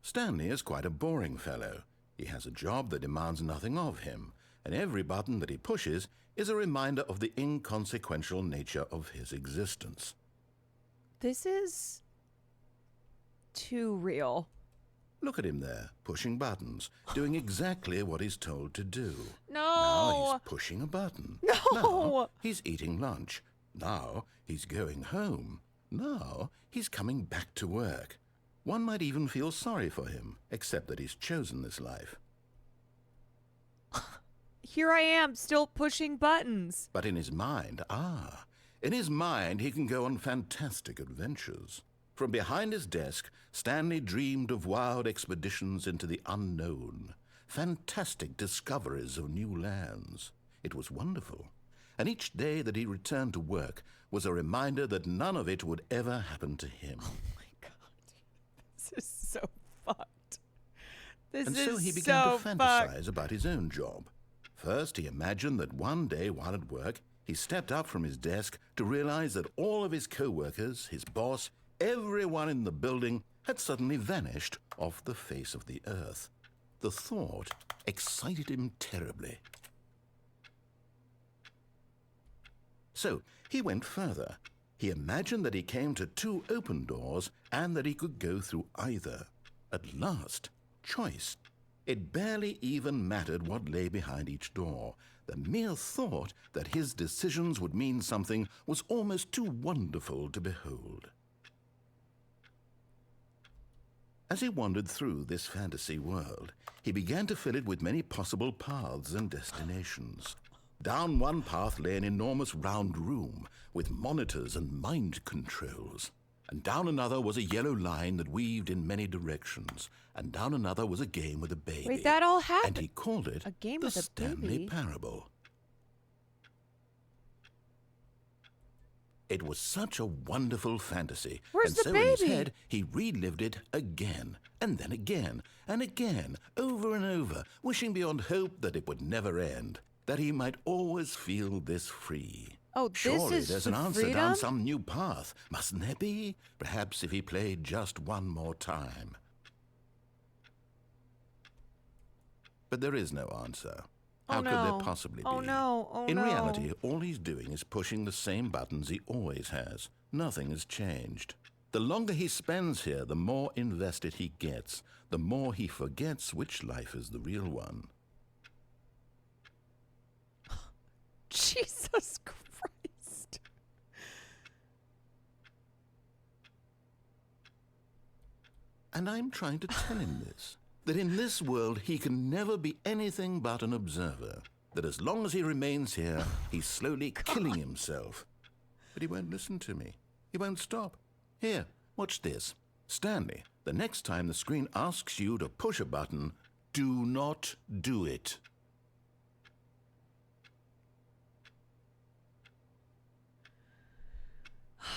[SPEAKER 5] Stanley is quite a boring fellow. He has a job that demands nothing of him, and every button that he pushes is a reminder of the inconsequential nature of his existence.
[SPEAKER 1] This is too real.
[SPEAKER 5] Look at him there, pushing buttons, doing exactly what he's told to do. Now
[SPEAKER 1] No.
[SPEAKER 5] he's pushing a button.
[SPEAKER 1] No.
[SPEAKER 5] Now he's eating lunch. Now he's going home. Now he's coming back to work. One might even feel sorry for him, except that he's chosen this life.
[SPEAKER 1] Here I am, still pushing buttons.
[SPEAKER 5] But in his mind, in his mind he can go on fantastic adventures. From behind his desk, Stanley dreamed of wild expeditions into the unknown, fantastic discoveries of new lands. It was wonderful, and each day that he returned to work was a reminder that none of it would ever happen to him.
[SPEAKER 1] Oh my God. This is so fucked. This
[SPEAKER 5] And
[SPEAKER 1] is
[SPEAKER 5] so he began
[SPEAKER 1] so
[SPEAKER 5] to
[SPEAKER 1] fucked.
[SPEAKER 5] fantasize about his own job. First, he imagined that one day while at work, he stepped up from his desk to realize that all of his co-workers, his boss, everyone in the building had suddenly vanished off the face of the earth. The thought excited him terribly. So he went further. He imagined that he came to two open doors and that he could go through either. At last, choice. It barely even mattered what lay behind each door. The mere thought that his decisions would mean something was almost too wonderful to behold. As he wandered through this fantasy world, he began to fill it with many possible paths and destinations. Down one path lay an enormous round room with monitors and mind controls. And down another was a yellow line that weaved in many directions. And down another was a game with a baby.
[SPEAKER 1] Wait, that all happened?
[SPEAKER 5] And he called it
[SPEAKER 1] A game
[SPEAKER 5] the
[SPEAKER 1] with a
[SPEAKER 5] Stanley
[SPEAKER 1] baby?
[SPEAKER 5] Parable. It was such a wonderful fantasy.
[SPEAKER 1] Where's
[SPEAKER 5] and
[SPEAKER 1] the
[SPEAKER 5] so in his
[SPEAKER 1] baby?
[SPEAKER 5] head, he relived it again, and then again, and again, over and over, wishing beyond hope that it would never end, that he might always feel this free.
[SPEAKER 1] Oh, this
[SPEAKER 5] Surely
[SPEAKER 1] is
[SPEAKER 5] there's an
[SPEAKER 1] the
[SPEAKER 5] answer
[SPEAKER 1] freedom?
[SPEAKER 5] down some new path, mustn't there be? Perhaps if he played just one more time. But there is no answer. How
[SPEAKER 1] Oh,
[SPEAKER 5] could
[SPEAKER 1] no.
[SPEAKER 5] there possibly be?
[SPEAKER 1] Oh, no. Oh,
[SPEAKER 5] In
[SPEAKER 1] no.
[SPEAKER 5] reality, all he's doing is pushing the same buttons he always has. Nothing has changed. The longer he spends here, the more invested he gets, the more he forgets which life is the real one.
[SPEAKER 1] Jesus Christ.
[SPEAKER 5] And I'm trying to tell him this, that in this world he can never be anything but an observer, that as long as he remains here, he's slowly killing himself. But he won't listen to me. He won't stop. Here, watch this. Stanley, the next time the screen asks you to push a button, do not do it.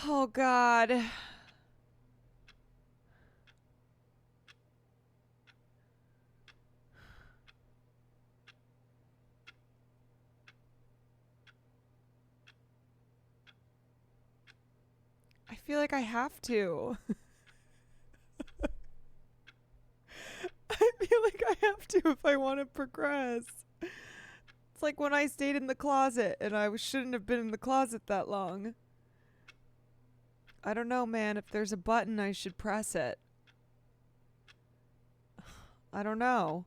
[SPEAKER 1] Oh, God. I feel like I have to. I feel like I have to if I want to progress. It's like when I stayed in the closet and I shouldn't have been in the closet that long. I don't know, man. If there's a button, I should press it. I don't know.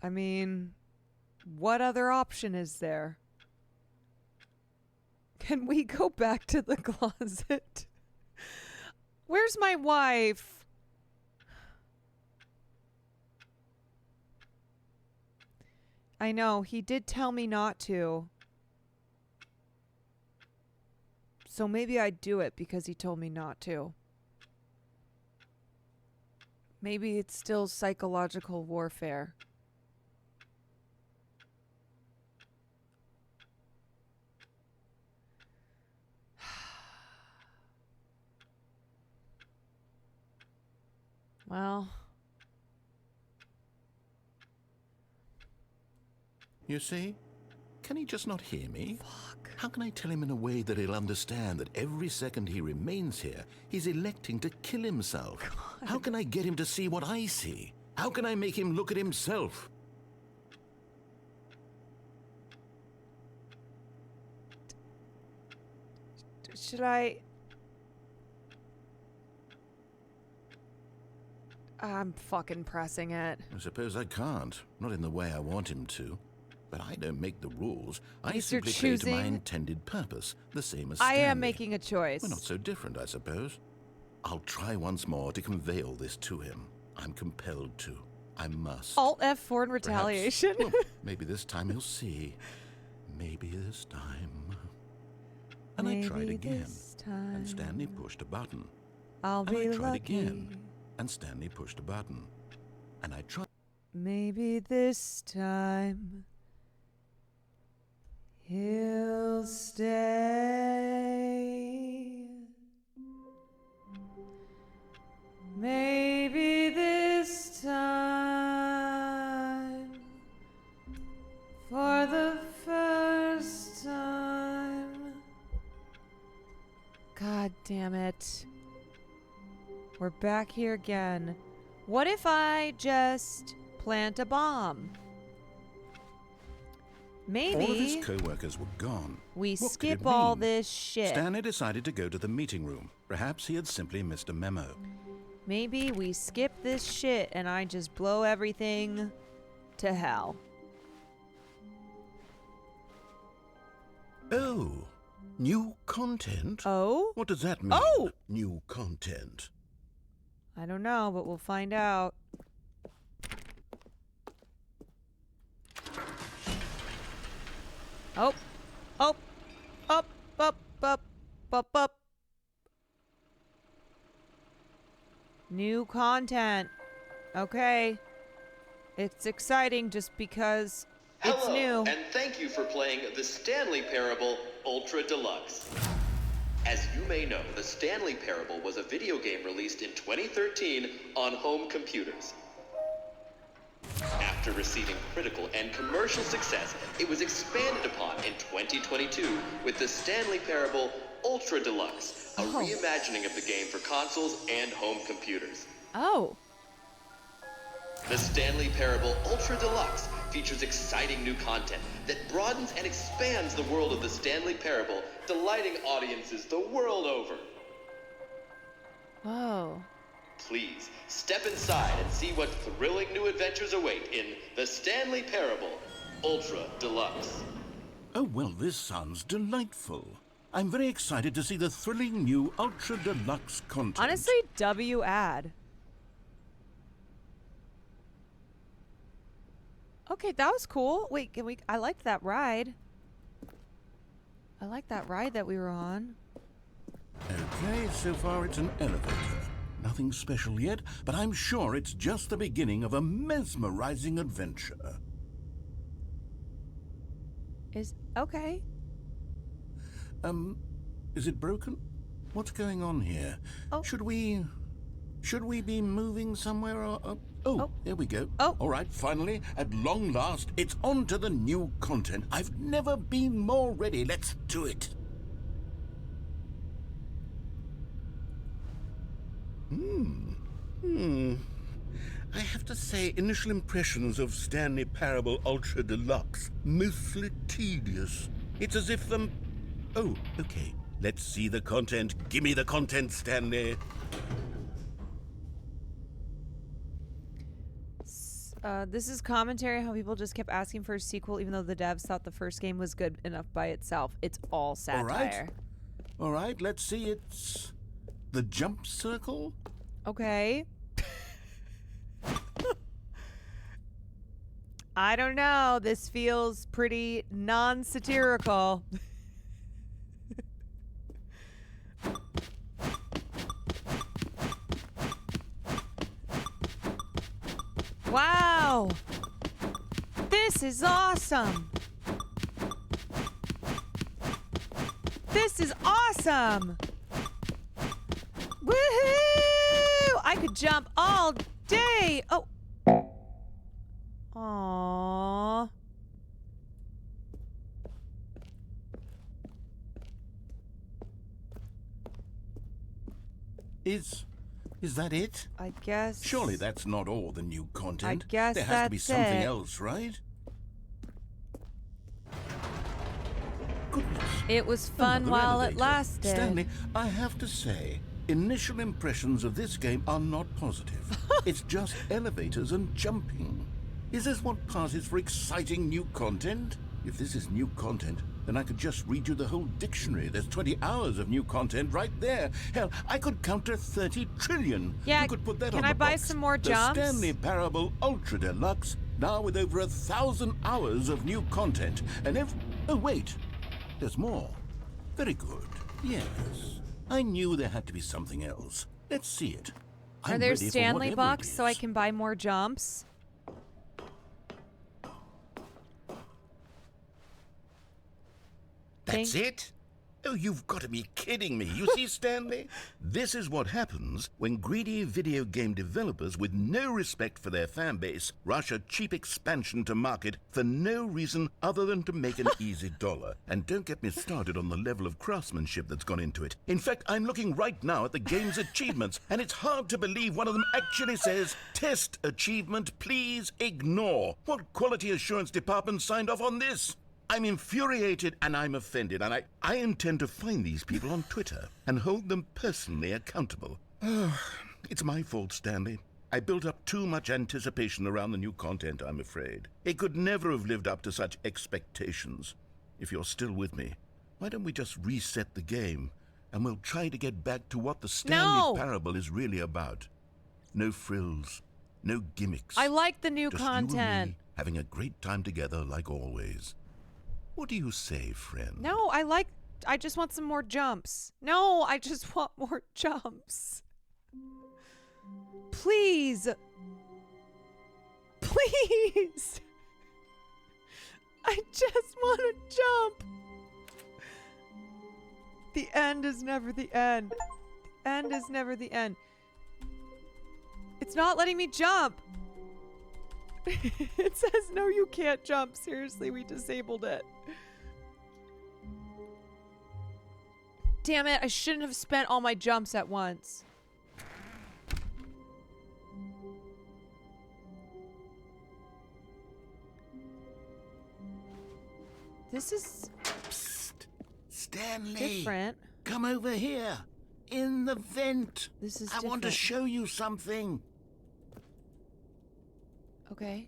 [SPEAKER 1] I mean, what other option is there? Can we go back to the closet? Where's my wife? I know. He did tell me not to. So maybe I'd do it because he told me not to. Maybe it's still psychological warfare. Well,
[SPEAKER 5] You see? Can he just not hear me?
[SPEAKER 1] fuck.
[SPEAKER 5] How can I tell him in a way that he'll understand that every second he remains here, he's electing to kill himself? How can I get him to see what I see? How can I make him look at himself?
[SPEAKER 1] Should I? I'm fucking pressing it.
[SPEAKER 5] I suppose I can't. Not in the way I want him to. But I don't make the rules. I
[SPEAKER 1] You're
[SPEAKER 5] simply play to my
[SPEAKER 1] choosing-
[SPEAKER 5] intended purpose, the same as
[SPEAKER 1] I am
[SPEAKER 5] Stanley.
[SPEAKER 1] making a choice.
[SPEAKER 5] We're not so different, I suppose. I'll try once more to convey all this to him. I'm compelled to. I must.
[SPEAKER 1] Alt F4 in
[SPEAKER 5] Perhaps-
[SPEAKER 1] retaliation.
[SPEAKER 5] well, maybe this time he'll see. Maybe this time. And I tried
[SPEAKER 1] Maybe
[SPEAKER 5] again.
[SPEAKER 1] this time
[SPEAKER 5] And Stanley pushed a button.
[SPEAKER 1] I'll
[SPEAKER 5] And
[SPEAKER 1] be
[SPEAKER 5] I tried
[SPEAKER 1] lucky.
[SPEAKER 5] again. And Stanley pushed a button. And I tried.
[SPEAKER 1] Maybe this time he'll stay. Maybe this time, for the first time. God damn it. We're back here again. What if I just plant a bomb? Maybe
[SPEAKER 5] All of his co-workers were gone.
[SPEAKER 1] we
[SPEAKER 5] What could
[SPEAKER 1] skip
[SPEAKER 5] it
[SPEAKER 1] all
[SPEAKER 5] mean?
[SPEAKER 1] this shit.
[SPEAKER 5] Stanley decided to go to the meeting room. Perhaps he had simply missed a memo.
[SPEAKER 1] Maybe we skip this shit and I just blow everything to hell.
[SPEAKER 5] Oh, new content?
[SPEAKER 1] Oh?
[SPEAKER 5] What does that mean?
[SPEAKER 1] Oh!
[SPEAKER 5] New content.
[SPEAKER 1] I don't know, but we'll find out. Oh, oh, up, up, up, up, up. New content. Okay. It's exciting just because it's
[SPEAKER 8] Hello,
[SPEAKER 1] new.
[SPEAKER 8] and thank you for playing the Stanley Parable Ultra Deluxe. As you may know, the Stanley Parable was a video game released in 2013 on home computers. After receiving critical and commercial success, it was expanded upon in 2022 with the Stanley Parable Ultra Deluxe, a
[SPEAKER 1] Oh.
[SPEAKER 8] reimagining of the game for consoles and home computers.
[SPEAKER 1] Oh.
[SPEAKER 8] The Stanley Parable Ultra Deluxe features exciting new content that broadens and expands the world of the Stanley Parable, delighting audiences the world over.
[SPEAKER 1] Whoa.
[SPEAKER 8] Please, step inside and see what thrilling new adventures await in the Stanley Parable Ultra Deluxe.
[SPEAKER 5] Oh, well, this sounds delightful. I'm very excited to see the thrilling new Ultra Deluxe content.
[SPEAKER 1] Honestly, W ad. Okay, that was cool. Wait, can we? I liked that ride. I like that ride that we were on.
[SPEAKER 5] Okay, so far it's an elevator. Nothing special yet, but I'm sure it's just the beginning of a mesmerizing adventure.
[SPEAKER 1] Is okay.
[SPEAKER 5] Is it broken? What's going on here?
[SPEAKER 1] Oh.
[SPEAKER 5] Should we be moving somewhere or...
[SPEAKER 1] Oh.
[SPEAKER 5] There we go.
[SPEAKER 1] Oh.
[SPEAKER 5] All right, finally, at long last, it's on to the new content. I've never been more ready. Let's do it. I have to say, initial impressions of Stanley Parable Ultra Deluxe, mostly tedious. It's as if Oh, okay. Let's see the content. Give me the content, Stanley.
[SPEAKER 1] This is commentary on how people just kept asking for a sequel, even though the devs thought the first game was good enough by itself. It's all satire.
[SPEAKER 5] All right, let's see. It's the jump circle.
[SPEAKER 1] Okay. I don't know. This feels pretty non-satirical. Wow. This is awesome. This is awesome. Woohoo! I could jump all day. Oh. Aww.
[SPEAKER 5] Is that it?
[SPEAKER 1] I guess.
[SPEAKER 5] Surely that's not all the new content.
[SPEAKER 1] I guess
[SPEAKER 5] there has to be
[SPEAKER 1] that's
[SPEAKER 5] something
[SPEAKER 1] it.
[SPEAKER 5] else, right? Goodness.
[SPEAKER 1] It was fun
[SPEAKER 5] Another
[SPEAKER 1] while it
[SPEAKER 5] elevator.
[SPEAKER 1] lasted.
[SPEAKER 5] Stanley, I have to say, initial impressions of this game are not positive. It's just elevators and jumping. Is this what passes for exciting new content? If this is new content, then I could just read you the whole dictionary. There's 20 hours of new content right there. Hell, I could counter 30 trillion.
[SPEAKER 1] Yeah,
[SPEAKER 5] you could put that
[SPEAKER 1] can
[SPEAKER 5] on
[SPEAKER 1] I
[SPEAKER 5] the
[SPEAKER 1] buy
[SPEAKER 5] box.
[SPEAKER 1] some more jumps?
[SPEAKER 5] The Stanley Parable Ultra Deluxe, now with over 1,000 hours of new content. And oh, wait. There's more. Very good. Yes. I knew there had to be something else. Let's see it.
[SPEAKER 1] Are
[SPEAKER 5] I'm
[SPEAKER 1] there
[SPEAKER 5] ready for
[SPEAKER 1] Stanley
[SPEAKER 5] whatever
[SPEAKER 1] bucks
[SPEAKER 5] it
[SPEAKER 1] so I
[SPEAKER 5] is.
[SPEAKER 1] can buy more jumps?
[SPEAKER 5] That's it? Oh, you've got to be kidding me. You see, Stanley? This is what happens when greedy video game developers with no respect for their fan base rush a cheap expansion to market for no reason other than to make an easy dollar. And don't get me started on the level of craftsmanship that's gone into it. In fact, I'm looking right now at the game's achievements, and it's hard to believe one of them actually says, "Test achievement, please ignore." What quality assurance department signed off on this? I'm infuriated and I'm offended, and I intend to find these people on Twitter and hold them personally accountable. It's my fault, Stanley. I built up too much anticipation around the new content, I'm afraid. It could never have lived up to such expectations. If you're still with me, why don't we just reset the game and we'll try to get back to what the Stanley Parable is really about. No frills, no gimmicks.
[SPEAKER 1] I like the new
[SPEAKER 5] Just you and
[SPEAKER 1] content.
[SPEAKER 5] me having a great time together like always. What do you say, friend?
[SPEAKER 1] No, I just want some more jumps. No, I just want more jumps. Please. Please. I just want to jump. The end is never the end. The end is never the end. It's not letting me jump. It says, no, you can't jump. Seriously, we disabled it. Damn it, I shouldn't have spent all my jumps at once. This is
[SPEAKER 5] Psst. Stanley.
[SPEAKER 1] different.
[SPEAKER 5] Come over here. In the vent.
[SPEAKER 1] This is
[SPEAKER 5] I want to
[SPEAKER 1] different.
[SPEAKER 5] show you something.
[SPEAKER 1] Okay.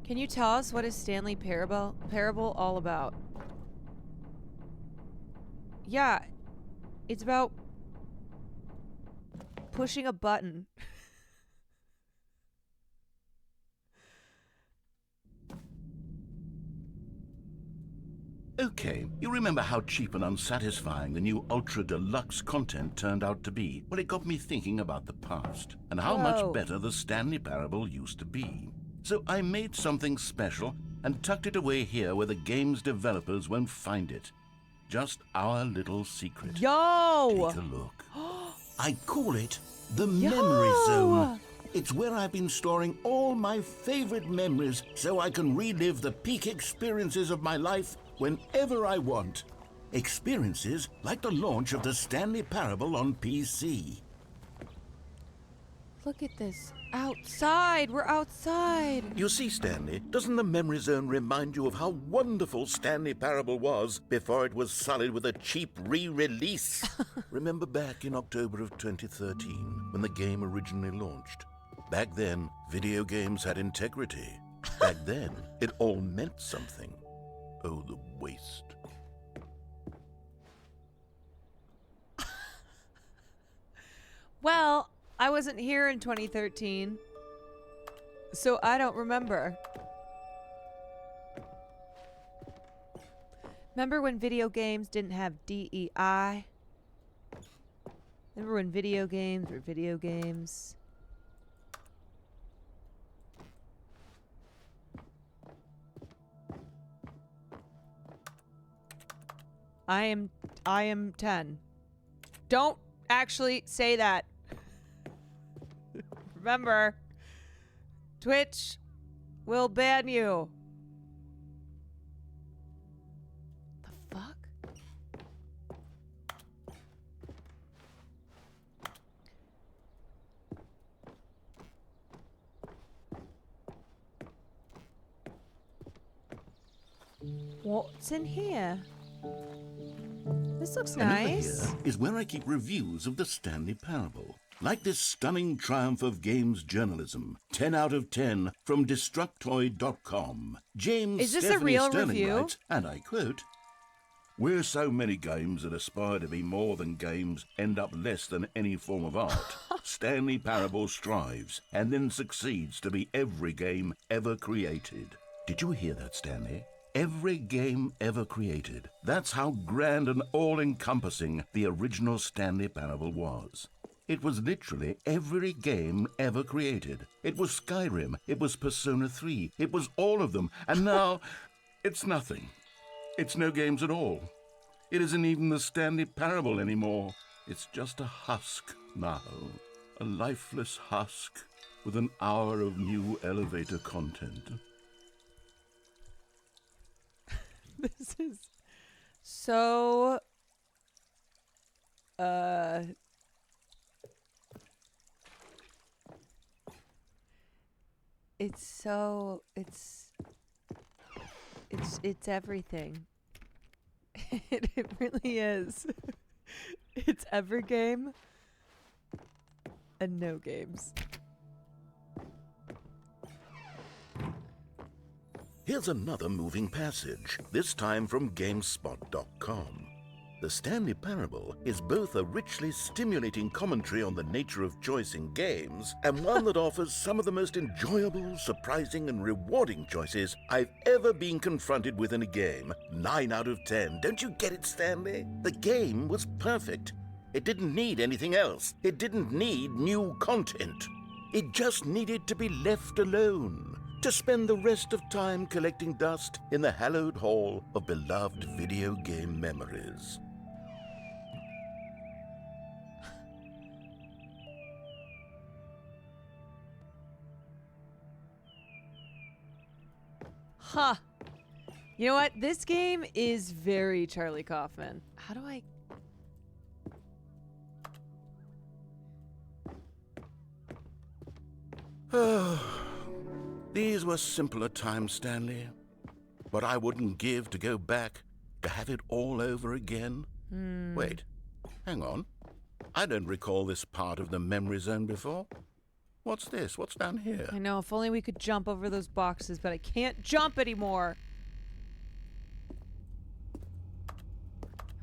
[SPEAKER 1] Can you tell us what is Stanley Parable all about? Yeah, it's about pushing a button.
[SPEAKER 5] Okay, you remember how cheap and unsatisfying the new Ultra Deluxe content turned out to be? Well, it got me thinking about the past and how
[SPEAKER 1] Whoa.
[SPEAKER 5] much better the Stanley Parable used to be. So I made something special and tucked it away here where the game's developers won't find it. Just our little secret.
[SPEAKER 1] Yo!
[SPEAKER 5] Take a look. I call it the
[SPEAKER 1] Yo!
[SPEAKER 5] Memory Zone. It's where I've been storing all my favorite memories so I can relive the peak experiences of my life whenever I want. Experiences like the launch of the Stanley Parable on PC.
[SPEAKER 1] Look at this. Outside! We're outside!
[SPEAKER 5] You see, Stanley, doesn't the Memory Zone remind you of how wonderful Stanley Parable was before it was sullied with a cheap re-release? Remember back in October of 2013 when the game originally launched? Back then, video games had integrity. Back then, it all meant something. Oh, the waste.
[SPEAKER 1] Well, I I wasn't here in 2013, so I don't remember. Remember when video games didn't have DEI? Remember when video games were video games? I am 10. Don't actually say that. Remember, Twitch will ban you. The fuck? What's in here? This looks
[SPEAKER 5] And over
[SPEAKER 1] nice.
[SPEAKER 5] here is where I keep reviews of the Stanley Parable. Like this stunning triumph of games journalism. 10 out of 10 from Destructoid.com. James
[SPEAKER 1] Is this a
[SPEAKER 5] Stephanie
[SPEAKER 1] real
[SPEAKER 5] Sterling
[SPEAKER 1] review?
[SPEAKER 5] writes, and I quote, "Where so many games that aspire to be more than games end up less than any form of art, Stanley Parable strives and then succeeds to be every game ever created." Did you hear that, Stanley? Every game ever created. That's how grand and all-encompassing the original Stanley Parable was. It was literally every game ever created. It was Skyrim. It was Persona 3. It was all of them. And now, it's nothing. It's no games at all. It isn't even the Stanley Parable anymore. It's just a husk now. A lifeless husk with an hour of new elevator content.
[SPEAKER 1] This is so it's everything. It really is. It's every game and no games.
[SPEAKER 5] Here's another moving passage, this time from GameSpot.com. The Stanley Parable is both a richly stimulating commentary on the nature of choice in games and one that offers some of the most enjoyable, surprising, and rewarding choices I've ever been confronted with in a game. 9 out of 10. Don't you get it, Stanley? The game was perfect. It didn't need anything else. It didn't need new content. It just needed to be left alone, to spend the rest of time collecting dust in the hallowed hall of beloved video game memories.
[SPEAKER 1] Huh. You know what? This game is very Charlie Kaufman. How do I...
[SPEAKER 5] These were simpler times, Stanley. But I wouldn't give to go back, to have it all over again. Wait, hang on. I don't recall this part of the memory zone before. What's this? What's down here?
[SPEAKER 1] I know, if only we could jump over those boxes, but I can't jump anymore.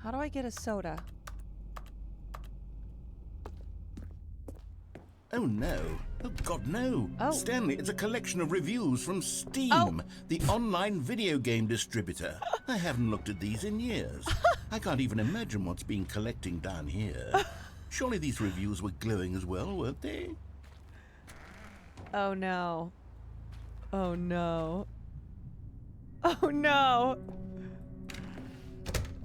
[SPEAKER 1] How do I get a soda?
[SPEAKER 5] Oh no. Oh God, no.
[SPEAKER 1] Oh.
[SPEAKER 5] Stanley, it's a collection of reviews from Steam,
[SPEAKER 1] Oh.
[SPEAKER 5] the online video game distributor. I haven't looked at these in years. I can't even imagine what's been collecting down here. Surely these reviews were glowing as well, weren't they?
[SPEAKER 1] Oh no. Oh no. Oh no.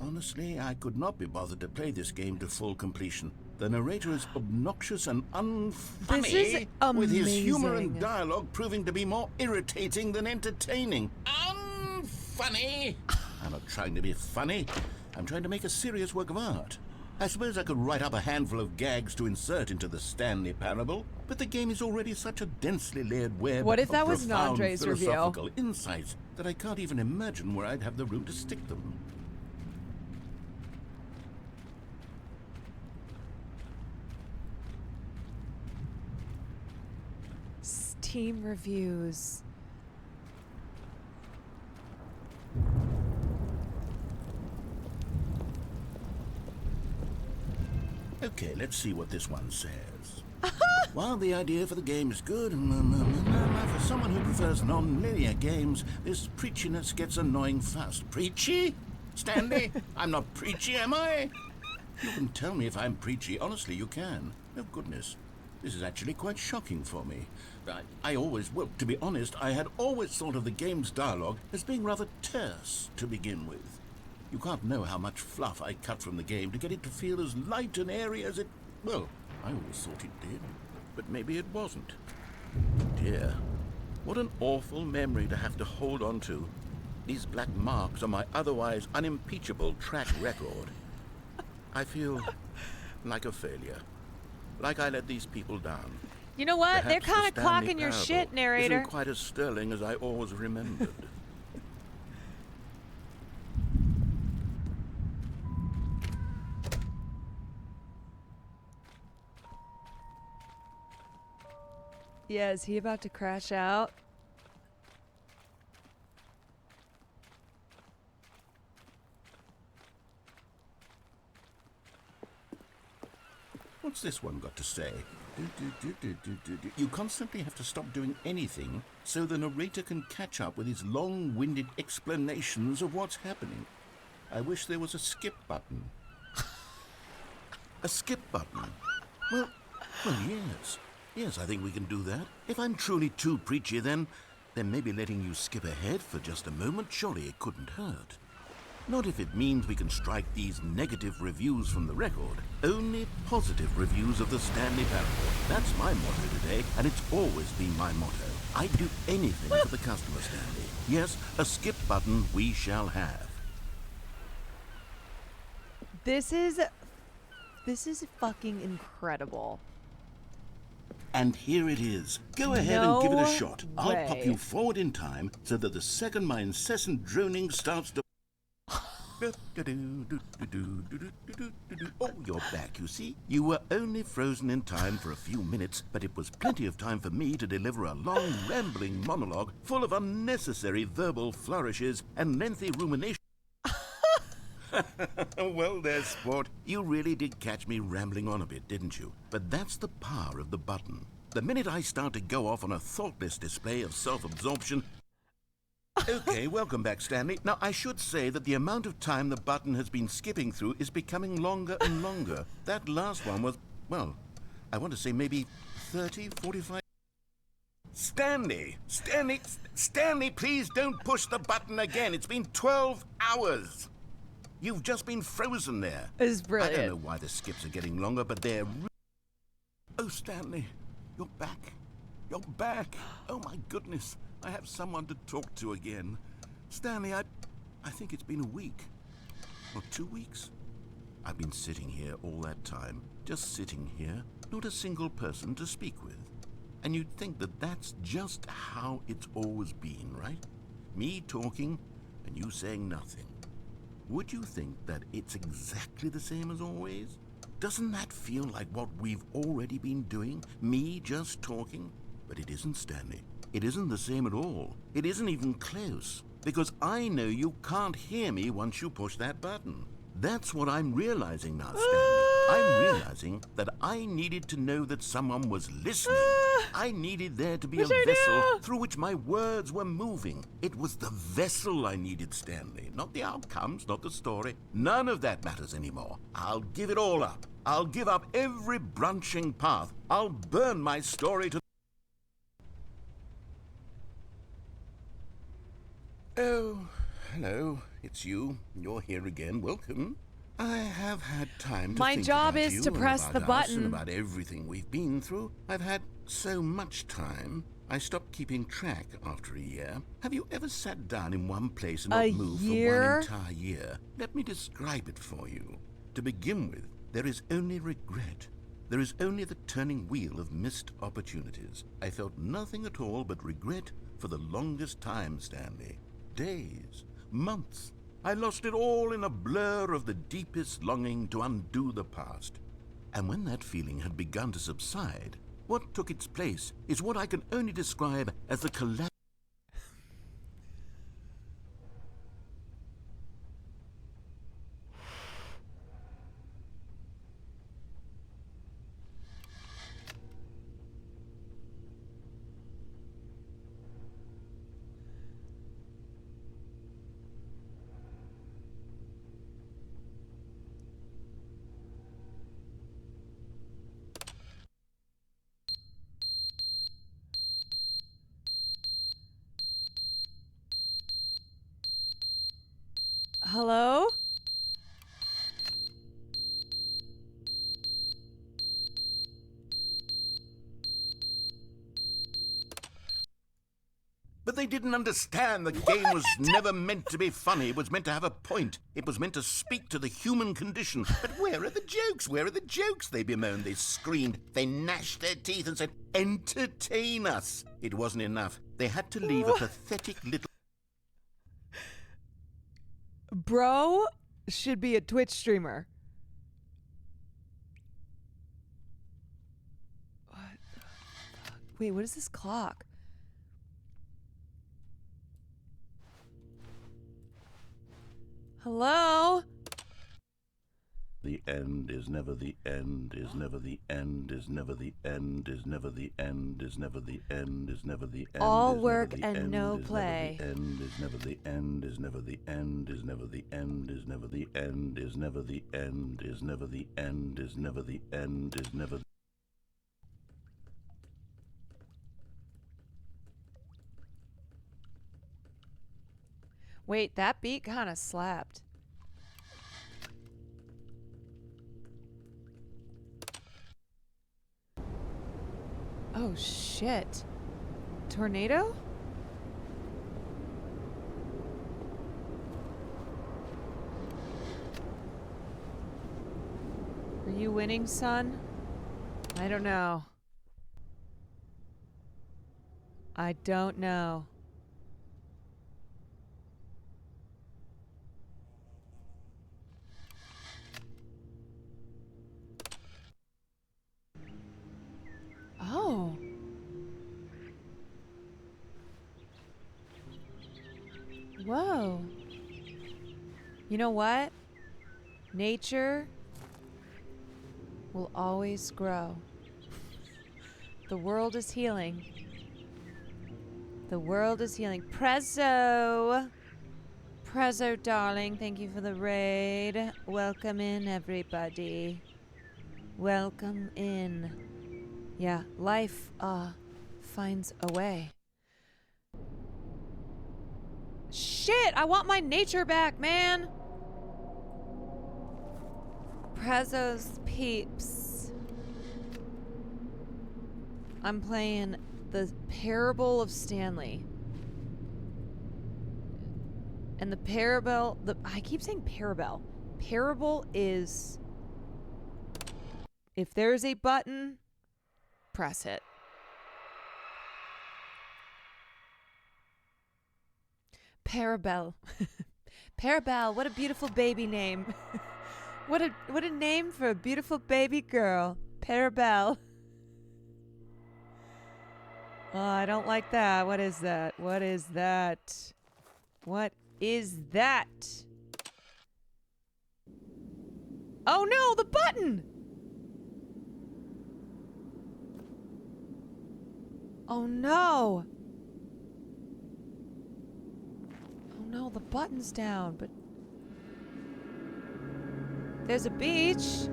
[SPEAKER 5] Honestly, I could not be bothered to play this game to full completion. The narrator is obnoxious and unfunny,
[SPEAKER 1] This is
[SPEAKER 5] with his humor
[SPEAKER 1] amazing.
[SPEAKER 5] and dialogue proving to be more irritating than entertaining. Unfunny! I'm not trying to be funny. I'm trying to make a serious work of art. I suppose I could write up a handful of gags to insert into the Stanley Parable, but the game is already such a densely layered web
[SPEAKER 1] What if
[SPEAKER 5] of
[SPEAKER 1] that was
[SPEAKER 5] profound
[SPEAKER 1] Nandre's review?
[SPEAKER 5] philosophical insights that I can't even imagine where I'd have the room to stick them.
[SPEAKER 1] Steam reviews.
[SPEAKER 5] Okay, let's see what this one says. While the idea for the game is good, for someone who prefers non-linear games, this preachiness gets annoying fast. Preachy? Stanley? I'm not preachy, am I? You can tell me if I'm preachy. Honestly, you can. Oh, goodness. This is actually quite shocking for me. I always, well, to be honest, I had always thought of the game's dialogue as being rather terse to begin with. You can't know how much fluff I cut from the game to get it to feel as light and airy as it... Well, I always thought it did, but maybe it wasn't. Dear, what an awful memory to have to hold on to. These black marks on my otherwise unimpeachable track record. I feel like a failure. Like I let these people down.
[SPEAKER 1] You know what?
[SPEAKER 5] Perhaps
[SPEAKER 1] They're
[SPEAKER 5] the
[SPEAKER 1] kind of
[SPEAKER 5] Stanley
[SPEAKER 1] clocking your
[SPEAKER 5] Parable
[SPEAKER 1] shit, narrator.
[SPEAKER 5] Isn't quite as sterling as I always remembered.
[SPEAKER 1] Yeah, is he about to crash out?
[SPEAKER 5] What's this one got to say? You constantly have to stop doing anything so the narrator can catch up with his long-winded explanations of what's happening. I wish there was a skip button. A skip button? Well, yes. Yes, I think we can do that. If I'm truly too preachy, then maybe letting you skip ahead for just a moment, surely it couldn't hurt. Not if it means we can strike these negative reviews from the record. Only positive reviews of the Stanley Parable. That's my motto today, and it's always been my motto. I'd do anything for the customer, Stanley. Yes, a skip button we shall have.
[SPEAKER 1] This is fucking incredible.
[SPEAKER 5] And here it is. Go ahead and give it a shot. I'll pop you forward in time so that the second my incessant droning starts to... Oh, you're back, you see? You were only frozen in time for a few minutes, but it was plenty of time for me to deliver a long, rambling monologue full of unnecessary verbal flourishes and lengthy rumination. Well, there, sport. You really did catch me rambling on a bit, didn't you? But that's the power of the button. The minute I start to go off on a thoughtless display of self-absorption... Okay, welcome back, Stanley. Now, I should say that the amount of time the button has been skipping through is becoming longer and longer. That last one was, well, I want to say maybe 30, 45... Stanley, please don't push the button again. It's been 12 hours. You've just been frozen there.
[SPEAKER 1] It's brilliant.
[SPEAKER 5] I don't know why the skips are getting longer, but they're... Oh, Stanley, you're back. You're back. Oh, my goodness. I have someone to talk to again. Stanley, I think it's been a week. Or 2 weeks. I've been sitting here all that time. Just sitting here. Not a single person to speak with. And you'd think that that's just how it's always been, right? Me talking and you saying nothing. Would you think that it's exactly the same as always? Doesn't that feel like what we've already been doing? Me just talking? But it isn't, Stanley. It isn't the same at all. It isn't even close. Because I know you can't hear me once you push that button. That's what I'm realizing now, Stanley. I'm realizing that I needed to know that someone was listening. I needed there to be a vessel through which my words were moving. It was the vessel I needed, Stanley. Not the outcomes, not the story. None of that matters anymore. I'll give it all up. I'll give up every branching path. I'll burn my story to... Oh, hello. It's you. You're here again. Welcome. I have had time to
[SPEAKER 1] My
[SPEAKER 5] think
[SPEAKER 1] job
[SPEAKER 5] about
[SPEAKER 1] is
[SPEAKER 5] you
[SPEAKER 1] to
[SPEAKER 5] and
[SPEAKER 1] press
[SPEAKER 5] about
[SPEAKER 1] the
[SPEAKER 5] us
[SPEAKER 1] button.
[SPEAKER 5] and about everything we've been through. I've had so much time. I stopped keeping track after a year. Have you ever sat down in one place and not
[SPEAKER 1] A
[SPEAKER 5] moved
[SPEAKER 1] year?
[SPEAKER 5] for one entire year? Let me describe it for you. To begin with, there is only regret. There is only the turning wheel of missed opportunities. I felt nothing at all but regret for the longest time, Stanley. Days, months. I lost it all in a blur of the deepest longing to undo the past. And when that feeling had begun to subside, what took its place is what I can only describe as the collapse.
[SPEAKER 1] Hello?
[SPEAKER 5] But they didn't understand the game was never meant to be funny. It was meant to have a point. It was meant to speak to the human condition. But where are the jokes? Where are the jokes? They bemoaned, they screamed, they gnashed their teeth and said, entertain us. It wasn't enough. They had to leave a pathetic little...
[SPEAKER 1] Bro should be a Twitch streamer. What the fuck? Wait, what is this clock? Hello?
[SPEAKER 5] The end is never the end, is never the end, is never the end, is never the end, is never the end, is never the end.
[SPEAKER 1] All work and no play.
[SPEAKER 5] End is never the end, is never the end, is never the end, is never the end, is never the end, is never the end, is never the end, is never.
[SPEAKER 1] Wait, that beat kind of slapped. Oh shit. Tornado? Are you winning, son? I don't know. I don't know. Oh. Whoa. You know what? Nature will always grow. The world is healing. The world is healing. Prezzo! Prezzo, darling, thank you for the raid. Welcome in, everybody. Welcome in. Yeah, life, finds a way. Shit, I want my nature back, man! Prezzo's peeps. I'm playing the Parable of Stanley. And the Parable, I keep saying Parable. Parable is, if there's a button, press it. Parabelle. Parabelle, what a beautiful baby name. What a name for a beautiful baby girl. Parabelle. Oh, I don't like that. What is that? What is that? What is that? Oh no, the button! Oh no! Oh no, the button's down, but... There's a beach.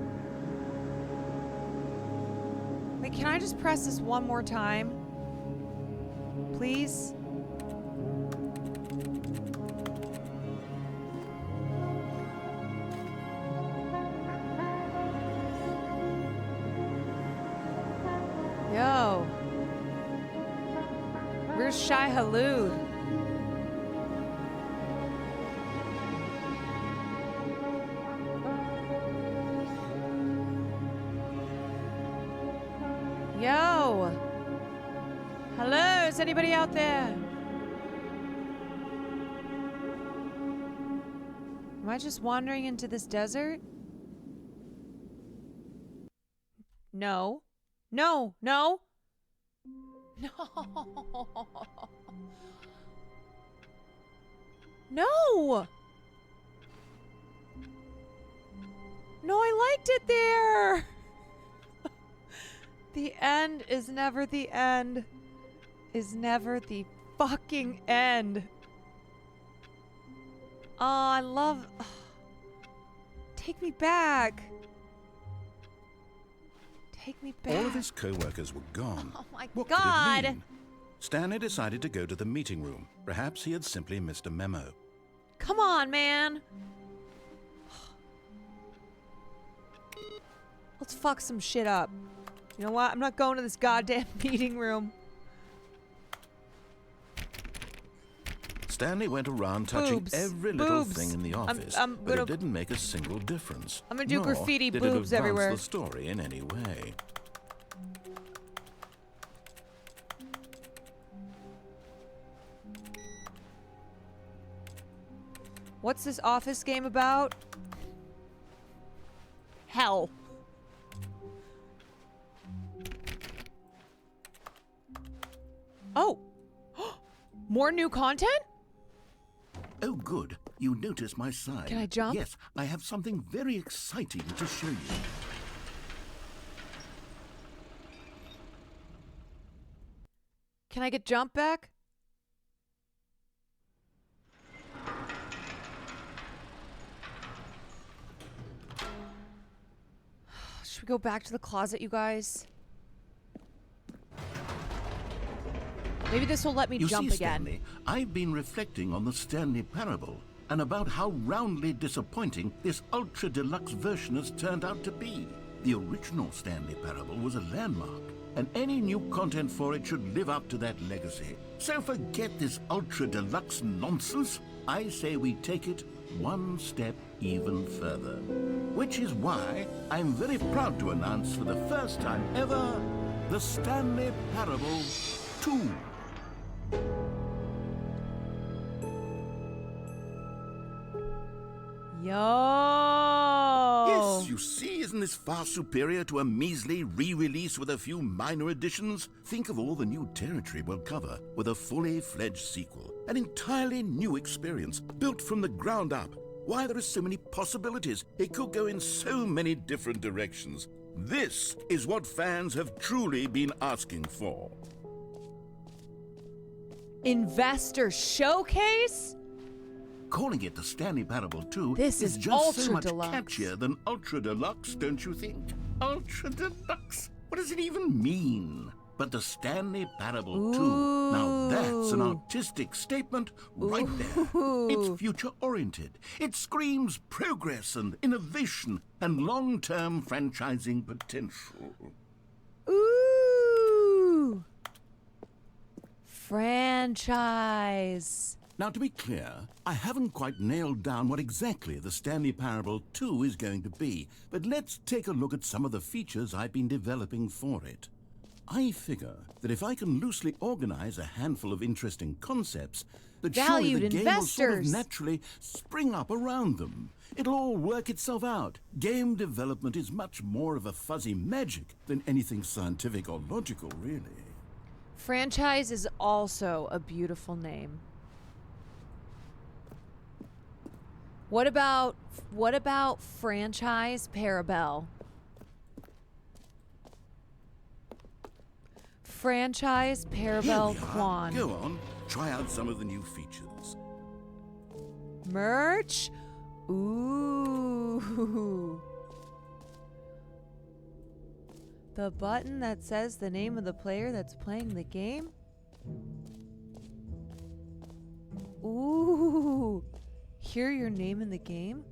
[SPEAKER 1] Wait, can I just press this one more time? Please? Yo. Where's Shai Hulud? Yo! Hello, is anybody out there? Am I just wandering into this desert? No. No, no! No! No! No, I liked it there! The end is never the end. Is never the fucking end. Oh, I love... Take me back. Take me back.
[SPEAKER 5] All of his co-workers were gone.
[SPEAKER 1] Oh my
[SPEAKER 5] What
[SPEAKER 1] God.
[SPEAKER 5] could it mean? Stanley decided to go to the meeting room. Perhaps he had simply missed a memo.
[SPEAKER 1] Come on, man. Let's fuck some shit up. You know what? I'm not going to this goddamn meeting room.
[SPEAKER 5] Stanley went around touching
[SPEAKER 1] Boobs.
[SPEAKER 5] every little
[SPEAKER 1] Boobs.
[SPEAKER 5] thing in the office,
[SPEAKER 1] I'm
[SPEAKER 5] but
[SPEAKER 1] gonna-
[SPEAKER 5] it didn't make a single difference.
[SPEAKER 1] I'm gonna do
[SPEAKER 5] Nor
[SPEAKER 1] graffiti
[SPEAKER 5] did
[SPEAKER 1] boobs
[SPEAKER 5] it advance
[SPEAKER 1] everywhere.
[SPEAKER 5] the story in any way.
[SPEAKER 1] What's this office game about? Hell. Oh. More new content?
[SPEAKER 5] Oh, good. You notice my sign.
[SPEAKER 1] Can I jump?
[SPEAKER 5] Yes, I have something very exciting to show you.
[SPEAKER 1] Can I get jump back? Should we go back to the closet, you guys? Maybe this will let me
[SPEAKER 5] You
[SPEAKER 1] jump
[SPEAKER 5] see,
[SPEAKER 1] again.
[SPEAKER 5] Stanley, I've been reflecting on the Stanley Parable and about how roundly disappointing this ultra deluxe version has turned out to be. The original Stanley Parable was a landmark, and any new content for it should live up to that legacy. So forget this ultra deluxe nonsense. I say we take it one step even further. Which is why I'm very proud to announce for the first time ever, the Stanley Parable 2.
[SPEAKER 1] Yo!
[SPEAKER 5] Yes, you see, isn't this far superior to a measly re-release with a few minor additions? Think of all the new territory we'll cover with a fully fledged sequel. An entirely new experience, built from the ground up. Why, there are so many possibilities. It could go in so many different directions. This is what fans have truly been asking for.
[SPEAKER 1] Investor showcase?
[SPEAKER 5] Calling it the Stanley Parable 2
[SPEAKER 1] This
[SPEAKER 5] is
[SPEAKER 1] is
[SPEAKER 5] just so
[SPEAKER 1] ultra
[SPEAKER 5] much
[SPEAKER 1] deluxe.
[SPEAKER 5] catchier than Ultra Deluxe, don't you think? Ultra Deluxe? What does it even mean? But the Stanley Parable 2, now that's an artistic statement right there. It's future-oriented. It screams progress and innovation and long-term franchising potential.
[SPEAKER 1] Ooh! Franchise.
[SPEAKER 5] Now, to be clear, I haven't quite nailed down what exactly the Stanley Parable 2 is going to be, but let's take a look at some of the features I've been developing for it. I figure that if I can loosely organize a handful of interesting concepts, that surely
[SPEAKER 1] Valued
[SPEAKER 5] the game will sort of
[SPEAKER 1] investors.
[SPEAKER 5] naturally spring up around them. It'll all work itself out. Game development is much more of a fuzzy magic than anything scientific or logical, really.
[SPEAKER 1] Franchise is also a beautiful name. What about franchise Parabel? Franchise
[SPEAKER 5] Here
[SPEAKER 1] Parabel
[SPEAKER 5] we are.
[SPEAKER 1] Quan.
[SPEAKER 5] Go on, try out some of the new features.
[SPEAKER 1] Merch? Ooh. The button that says the name of the player that's playing the game? Ooh. Hear your name in the game?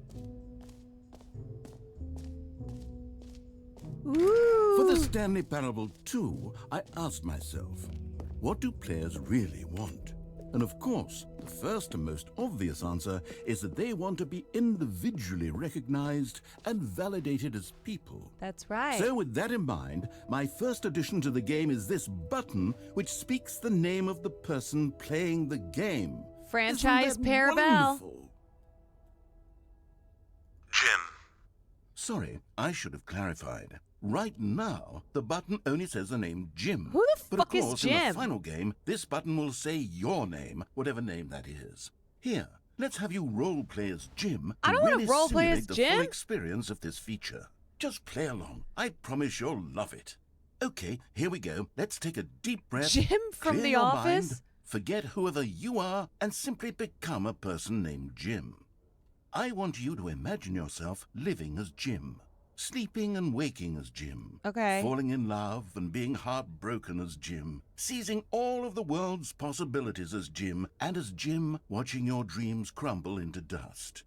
[SPEAKER 1] Ooh.
[SPEAKER 5] For the Stanley Parable 2, I asked myself, what do players really want? And of course, the first and most obvious answer is that they want to be individually recognized and validated as people.
[SPEAKER 1] That's right.
[SPEAKER 5] So with that in mind, my first addition to the game is this button which speaks the name of the person playing the game.
[SPEAKER 1] Franchise
[SPEAKER 5] Isn't that
[SPEAKER 1] Parabel.
[SPEAKER 5] wonderful?
[SPEAKER 9] Jim.
[SPEAKER 5] Sorry, I should have clarified. Right now, the button only says the name Jim.
[SPEAKER 1] Who the
[SPEAKER 5] But
[SPEAKER 1] fuck
[SPEAKER 5] of
[SPEAKER 1] is
[SPEAKER 5] course, in
[SPEAKER 1] Jim?
[SPEAKER 5] the final game, this button will say your name, whatever name that is. Here, let's have you role-play as Jim.
[SPEAKER 1] I don't
[SPEAKER 5] to
[SPEAKER 1] wanna
[SPEAKER 5] really
[SPEAKER 1] role-play as
[SPEAKER 5] simulate the
[SPEAKER 1] Jim.
[SPEAKER 5] full experience of this feature. Just play along. I promise you'll love it. Okay, here we go. Let's take a deep breath.
[SPEAKER 1] Jim from
[SPEAKER 5] clear
[SPEAKER 1] The
[SPEAKER 5] your
[SPEAKER 1] Office?
[SPEAKER 5] mind, forget whoever you are, and simply become a person named Jim. I want you to imagine yourself living as Jim. Sleeping and waking as Jim.
[SPEAKER 1] Okay.
[SPEAKER 5] Falling in love and being heartbroken as Jim. Seizing all of the world's possibilities as Jim. And as Jim, watching your dreams crumble into dust.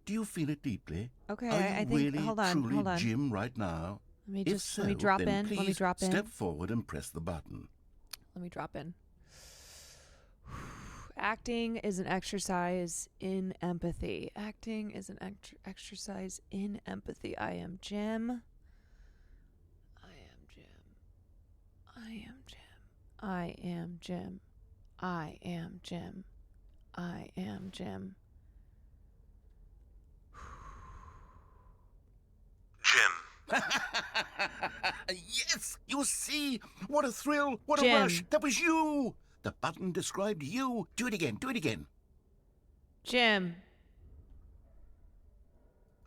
[SPEAKER 5] Do you feel it deeply?
[SPEAKER 1] Okay,
[SPEAKER 5] Are you
[SPEAKER 1] I think.
[SPEAKER 5] really,
[SPEAKER 1] Hold on.
[SPEAKER 5] truly
[SPEAKER 1] Hold on.
[SPEAKER 5] Jim right now?
[SPEAKER 1] Let me
[SPEAKER 5] If
[SPEAKER 1] just
[SPEAKER 5] so,
[SPEAKER 1] let me drop
[SPEAKER 5] then
[SPEAKER 1] in.
[SPEAKER 5] please
[SPEAKER 1] Let me drop in.
[SPEAKER 5] step forward and press the button.
[SPEAKER 1] Let me drop in. Acting is an exercise in empathy. Acting is an exercise in empathy. I am Jim. I am Jim. I am Jim. I am Jim. I am Jim. I am Jim.
[SPEAKER 5] Jim. Yes, you see? What a thrill, what
[SPEAKER 1] Jim.
[SPEAKER 5] a rush. That was you. The button described you. Do it again, do it again.
[SPEAKER 1] Jim.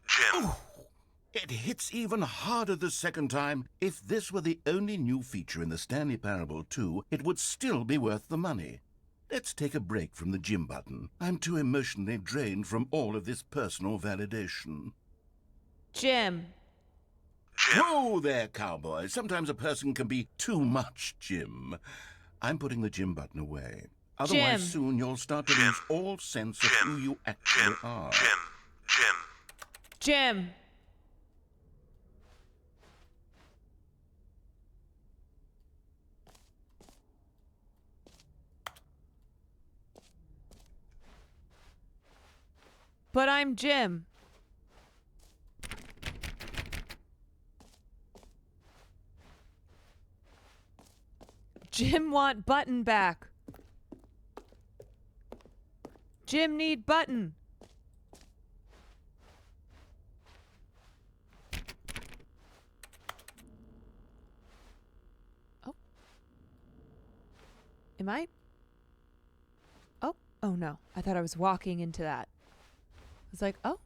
[SPEAKER 5] Jim. Ooh, it hits even harder the second time. If this were the only new feature in the Stanley Parable 2, it would still be worth the money. Let's take a break from the Jim button. I'm too emotionally drained from all of this personal validation.
[SPEAKER 1] Jim.
[SPEAKER 5] Whoa there, cowboy. Sometimes a person can be too much Jim. I'm putting the Jim button away. Otherwise,
[SPEAKER 1] Jim.
[SPEAKER 5] soon you'll start to lose all sense of who you actually are.
[SPEAKER 1] Jim. But I'm Jim. Jim want button back. Jim need button. Oh. Am I? Oh. Oh no. I thought I was walking into that. I was like, oh.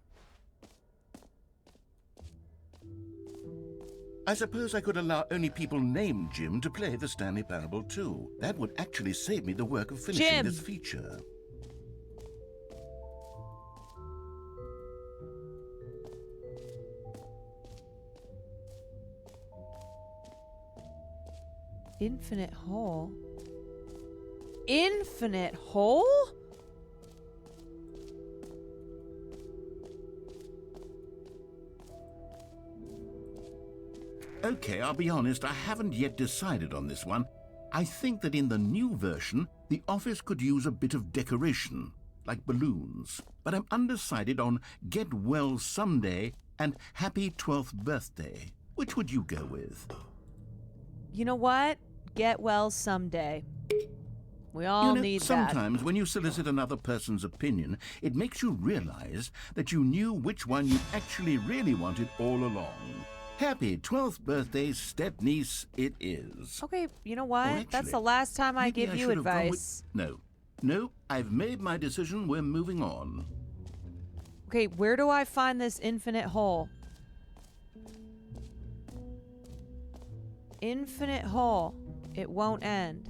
[SPEAKER 5] I suppose I could allow only people named Jim to play the Stanley Parable 2. That would actually save me the work of finishing
[SPEAKER 1] Jim.
[SPEAKER 5] this feature.
[SPEAKER 1] Infinite hole. Infinite hole?
[SPEAKER 5] Okay, I'll be honest, I haven't yet decided on this one. I think that in the new version, the office could use a bit of decoration, like balloons. But I'm undecided on Get Well Someday and Happy 12th Birthday. Which would you go with?
[SPEAKER 1] You know what? Get well someday. We all need that.
[SPEAKER 5] Sometimes when you solicit another person's opinion, it makes you realize that you knew which one you actually really wanted all along. Happy 12th birthday, step-niece, it is.
[SPEAKER 1] Okay, you know what?
[SPEAKER 5] Or actually,
[SPEAKER 1] That's the last time I
[SPEAKER 5] maybe
[SPEAKER 1] give you
[SPEAKER 5] should have gone with-
[SPEAKER 1] advice.
[SPEAKER 5] No, I've made my decision. We're moving on.
[SPEAKER 1] Okay, where do I find this infinite hole? Infinite hole. It won't end.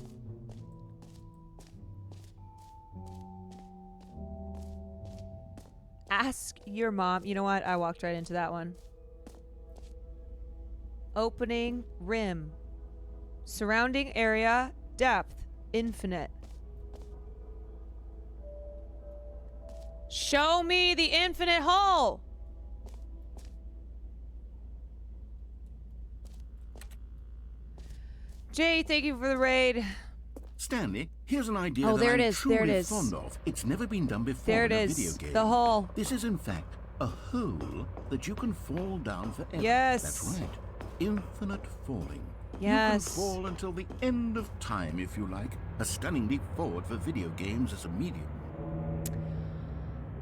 [SPEAKER 1] Ask your mom. You know what? I walked right into that one. Opening rim. Surrounding area. Depth. Infinite. Show me the infinite hole. Jay, thank you for the raid.
[SPEAKER 5] Stanley, here's an idea
[SPEAKER 1] Oh,
[SPEAKER 5] that
[SPEAKER 1] there
[SPEAKER 5] I'm
[SPEAKER 1] it is, there it
[SPEAKER 5] truly
[SPEAKER 1] is.
[SPEAKER 5] fond of. It's never been done before
[SPEAKER 1] There it
[SPEAKER 5] in a
[SPEAKER 1] is.
[SPEAKER 5] video game.
[SPEAKER 1] The hole.
[SPEAKER 5] This is, in fact, a hole that you can fall down forever.
[SPEAKER 1] Yes.
[SPEAKER 5] That's right. Infinite falling.
[SPEAKER 1] Yes.
[SPEAKER 5] You can fall until the end of time, if you like. A stunning leap forward for video games as a medium.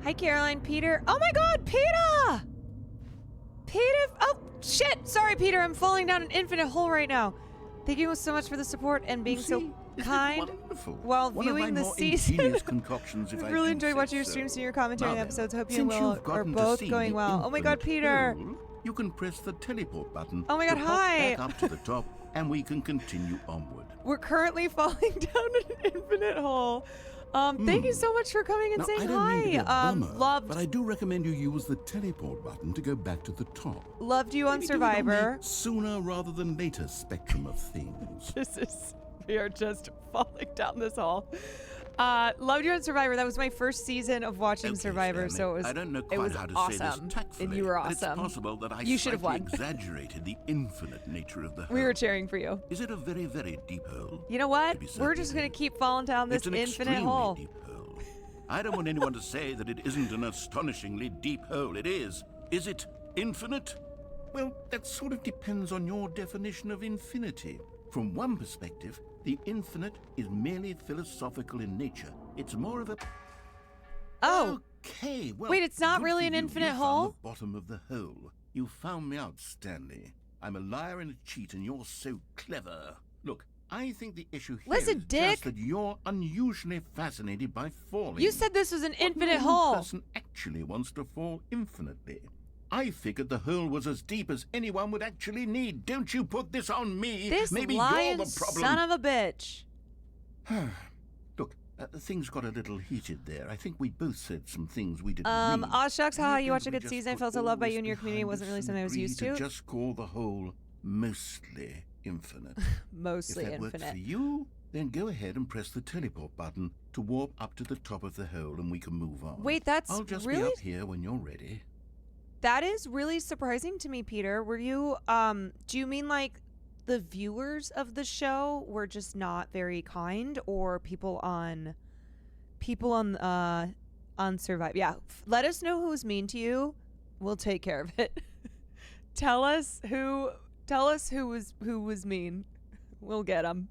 [SPEAKER 1] Hi, Caroline. Peter. Oh my God, Peter! Peter. Oh, shit. Sorry, Peter. I'm falling down an infinite hole right now. Thank you so much for the support and being
[SPEAKER 5] You
[SPEAKER 1] so
[SPEAKER 5] see? Isn't it
[SPEAKER 1] kind
[SPEAKER 5] wonderful?
[SPEAKER 1] while
[SPEAKER 5] One of my
[SPEAKER 1] viewing the
[SPEAKER 5] more
[SPEAKER 1] season.
[SPEAKER 5] ingenious concoctions, if
[SPEAKER 1] I've
[SPEAKER 5] I
[SPEAKER 1] really
[SPEAKER 5] do
[SPEAKER 1] enjoyed
[SPEAKER 5] say
[SPEAKER 1] watching your
[SPEAKER 5] so.
[SPEAKER 1] streams and your commentary on the
[SPEAKER 5] Now then,
[SPEAKER 1] episodes. Hope you
[SPEAKER 5] since
[SPEAKER 1] will
[SPEAKER 5] you've
[SPEAKER 1] are
[SPEAKER 5] gotten to
[SPEAKER 1] both
[SPEAKER 5] see
[SPEAKER 1] going
[SPEAKER 5] the
[SPEAKER 1] well. Oh my God,
[SPEAKER 5] infinite
[SPEAKER 1] Peter.
[SPEAKER 5] hole, you can press the teleport button.
[SPEAKER 1] Oh my God,
[SPEAKER 5] to pop
[SPEAKER 1] hi.
[SPEAKER 5] back up to the top, and we can continue onward.
[SPEAKER 1] We're currently falling down an infinite hole. Thank you so much for coming and
[SPEAKER 5] Now,
[SPEAKER 1] saying
[SPEAKER 5] I don't mean to be a
[SPEAKER 1] hi.
[SPEAKER 5] bummer,
[SPEAKER 1] Loved
[SPEAKER 5] but I do recommend you use the teleport button to go back to the top.
[SPEAKER 1] loved you on
[SPEAKER 5] Maybe do it on
[SPEAKER 1] Survivor.
[SPEAKER 5] the sooner rather than later spectrum of things.
[SPEAKER 1] We are just falling down this hall. Loved you on Survivor. That was my first season of watching
[SPEAKER 5] Okay,
[SPEAKER 1] Survivor,
[SPEAKER 5] Stanley,
[SPEAKER 1] so
[SPEAKER 5] I don't know
[SPEAKER 1] it
[SPEAKER 5] quite
[SPEAKER 1] was
[SPEAKER 5] how to say
[SPEAKER 1] awesome,
[SPEAKER 5] this tactfully,
[SPEAKER 1] and you were
[SPEAKER 5] but it's
[SPEAKER 1] awesome.
[SPEAKER 5] possible that I
[SPEAKER 1] You should have
[SPEAKER 5] slightly
[SPEAKER 1] won.
[SPEAKER 5] exaggerated the infinite nature of the hole.
[SPEAKER 1] We were cheering for you.
[SPEAKER 5] Is it a very, very deep hole?
[SPEAKER 1] You know what?
[SPEAKER 5] To be
[SPEAKER 1] We're
[SPEAKER 5] certain,
[SPEAKER 1] just gonna keep falling down this
[SPEAKER 5] it's an
[SPEAKER 1] infinite
[SPEAKER 5] extremely
[SPEAKER 1] hole.
[SPEAKER 5] deep hole. I don't want anyone to say that it isn't an astonishingly deep hole. It is. Is it infinite? Well, that sort of depends on your definition of infinity. From one perspective, the infinite is merely philosophical in nature. It's more of a...
[SPEAKER 1] Oh,
[SPEAKER 5] Okay, well...
[SPEAKER 1] Wait, it's not
[SPEAKER 5] good
[SPEAKER 1] really
[SPEAKER 5] for
[SPEAKER 1] an
[SPEAKER 5] you.
[SPEAKER 1] infinite
[SPEAKER 5] You found
[SPEAKER 1] hole?
[SPEAKER 5] the bottom of the hole. You found me out, Stanley. I'm a liar and a cheat, and you're so clever. Look, I think the issue here
[SPEAKER 1] Listen,
[SPEAKER 5] is
[SPEAKER 1] Dick.
[SPEAKER 5] just that you're unusually fascinated by falling.
[SPEAKER 1] you said this was an
[SPEAKER 5] What
[SPEAKER 1] infinite
[SPEAKER 5] normal
[SPEAKER 1] hole.
[SPEAKER 5] person actually wants to fall infinitely. I figured the hole was as deep as anyone would actually need. Don't you put this on me.
[SPEAKER 1] This
[SPEAKER 5] Maybe
[SPEAKER 1] lying
[SPEAKER 5] you're the problem.
[SPEAKER 1] son of a bitch.
[SPEAKER 5] Look, things got a little heated there. I think we both said some things we didn't mean.
[SPEAKER 1] Aw, shucks, haha,
[SPEAKER 5] Maybe
[SPEAKER 1] you watched a
[SPEAKER 5] we
[SPEAKER 1] good
[SPEAKER 5] just
[SPEAKER 1] season. I
[SPEAKER 5] put
[SPEAKER 1] felt so loved by
[SPEAKER 5] all
[SPEAKER 1] you and your
[SPEAKER 5] this
[SPEAKER 1] community. It
[SPEAKER 5] behind
[SPEAKER 1] wasn't
[SPEAKER 5] us
[SPEAKER 1] really
[SPEAKER 5] and
[SPEAKER 1] something I was
[SPEAKER 5] agreed
[SPEAKER 1] used to.
[SPEAKER 5] Just call the hole mostly infinite.
[SPEAKER 1] Mostly
[SPEAKER 5] If that works
[SPEAKER 1] infinite.
[SPEAKER 5] for you, then go ahead and press the teleport button to warp up to the top of the hole and we can move on.
[SPEAKER 1] Wait, that's
[SPEAKER 5] I'll just
[SPEAKER 1] really-
[SPEAKER 5] be up here when you're ready.
[SPEAKER 1] That is really surprising to me, Peter. Were you, do you mean like the viewers of the show were just not very kind, or people on Survive? Yeah, let us know who's mean to you. We'll take care of it. Tell us who was mean. We'll get them.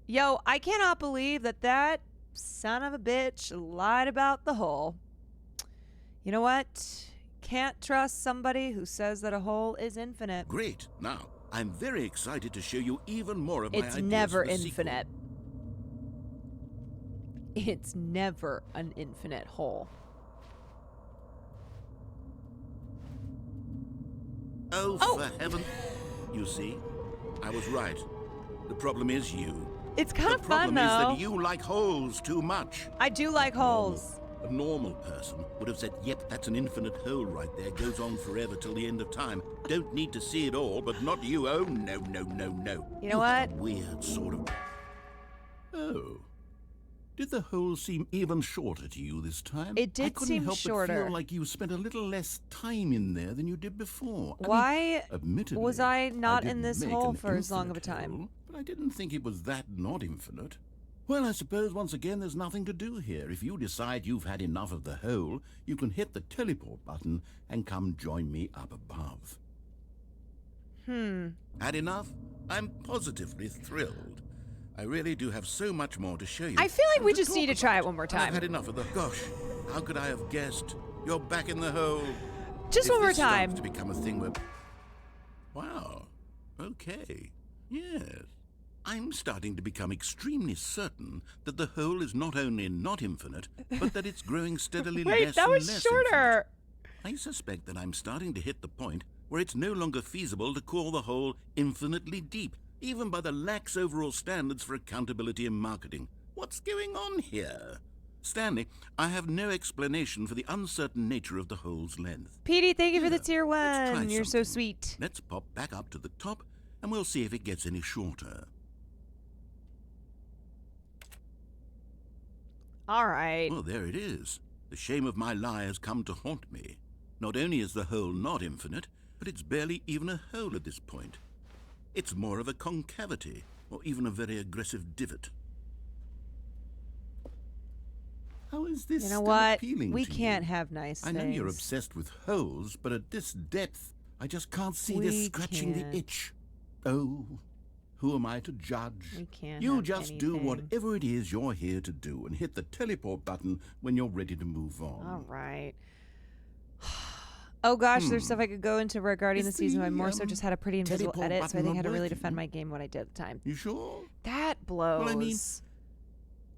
[SPEAKER 1] Yo, I cannot believe that son of a bitch lied about the hole. You know what? Can't trust somebody who says that a hole is infinite.
[SPEAKER 5] Great. Now, I'm very excited to show you even more of my
[SPEAKER 1] It's
[SPEAKER 5] ideas
[SPEAKER 1] never
[SPEAKER 5] for the sequel.
[SPEAKER 1] infinite. It's never an infinite hole.
[SPEAKER 5] Oh, for heaven. You see, I was right. The problem is you.
[SPEAKER 1] It's kind
[SPEAKER 5] The
[SPEAKER 1] of fun,
[SPEAKER 5] problem is
[SPEAKER 1] though.
[SPEAKER 5] that you like holes too much.
[SPEAKER 1] I do like holes.
[SPEAKER 5] A normal person would have said, yep, that's an infinite hole right there. Goes on forever till the end of time. Don't need to see it all, but not you. Oh, no, no, no, no.
[SPEAKER 1] You know
[SPEAKER 5] have
[SPEAKER 1] what?
[SPEAKER 5] a weird sort of... Oh. Did the hole seem even shorter to you this time?
[SPEAKER 1] It did
[SPEAKER 5] I couldn't
[SPEAKER 1] seem
[SPEAKER 5] help
[SPEAKER 1] shorter.
[SPEAKER 5] But feel like you spent a little less time in there than you did before.
[SPEAKER 1] Why
[SPEAKER 5] admittedly,
[SPEAKER 1] was I not in
[SPEAKER 5] didn't
[SPEAKER 1] this
[SPEAKER 5] make
[SPEAKER 1] hole
[SPEAKER 5] an
[SPEAKER 1] for as long of a
[SPEAKER 5] infinite
[SPEAKER 1] time?
[SPEAKER 5] hole, but I didn't think it was that not infinite. Well, I suppose once again there's nothing to do here. If you decide you've had enough of the hole, you can hit the teleport button and come join me up above. Had enough? I'm positively thrilled. I really do have so much more to show you.
[SPEAKER 1] I feel like
[SPEAKER 5] and
[SPEAKER 1] we
[SPEAKER 5] to
[SPEAKER 1] just
[SPEAKER 5] talk
[SPEAKER 1] need to try
[SPEAKER 5] about.
[SPEAKER 1] it one more
[SPEAKER 5] I've
[SPEAKER 1] time.
[SPEAKER 5] had enough of the... Gosh, how could I have guessed? You're back in the hole.
[SPEAKER 1] Just
[SPEAKER 5] If
[SPEAKER 1] one more
[SPEAKER 5] this starts
[SPEAKER 1] time.
[SPEAKER 5] to become a thing where... Wow. Okay. Yes. I'm starting to become extremely certain that the hole is not only not infinite, but that it's growing steadily
[SPEAKER 1] Wait,
[SPEAKER 5] less
[SPEAKER 1] that
[SPEAKER 5] and
[SPEAKER 1] was
[SPEAKER 5] less
[SPEAKER 1] shorter.
[SPEAKER 5] infinite. I suspect that I'm starting to hit the point where it's no longer feasible to call the hole infinitely deep, even by the lax overall standards for accountability in marketing. What's going on here? Stanley, I have no explanation for the uncertain nature of the hole's length.
[SPEAKER 1] Petey, thank you for the
[SPEAKER 5] Here,
[SPEAKER 1] tier
[SPEAKER 5] let's try
[SPEAKER 1] 1. You're so
[SPEAKER 5] something.
[SPEAKER 1] sweet.
[SPEAKER 5] Let's pop back up to the top, and we'll see if it gets any shorter.
[SPEAKER 1] All right.
[SPEAKER 5] Well, there it is. The shame of my lie has come to haunt me. Not only is the hole not infinite, but it's barely even a hole at this point. It's more of a concavity, or even a very aggressive divot. How is this
[SPEAKER 1] You know
[SPEAKER 5] still
[SPEAKER 1] what?
[SPEAKER 5] appealing
[SPEAKER 1] We
[SPEAKER 5] to
[SPEAKER 1] can't
[SPEAKER 5] you?
[SPEAKER 1] have nice
[SPEAKER 5] I know
[SPEAKER 1] things.
[SPEAKER 5] you're obsessed with holes, but at this depth, I just can't see
[SPEAKER 1] We
[SPEAKER 5] this scratching
[SPEAKER 1] can't.
[SPEAKER 5] the itch. Oh, who am I to judge?
[SPEAKER 1] We can't
[SPEAKER 5] You
[SPEAKER 1] have
[SPEAKER 5] just do
[SPEAKER 1] anything.
[SPEAKER 5] whatever it is you're here to do and hit the teleport button when you're ready to move on.
[SPEAKER 1] All right. Oh gosh, there's stuff I could go into regarding
[SPEAKER 5] Is
[SPEAKER 1] the season, but I
[SPEAKER 5] the,
[SPEAKER 1] more so just had a pretty invisible
[SPEAKER 5] teleport
[SPEAKER 1] edit, so I
[SPEAKER 5] button
[SPEAKER 1] think I
[SPEAKER 5] not
[SPEAKER 1] had to really
[SPEAKER 5] working?
[SPEAKER 1] defend my game what I did at the time.
[SPEAKER 5] You sure?
[SPEAKER 1] That blows.
[SPEAKER 5] Well, I mean,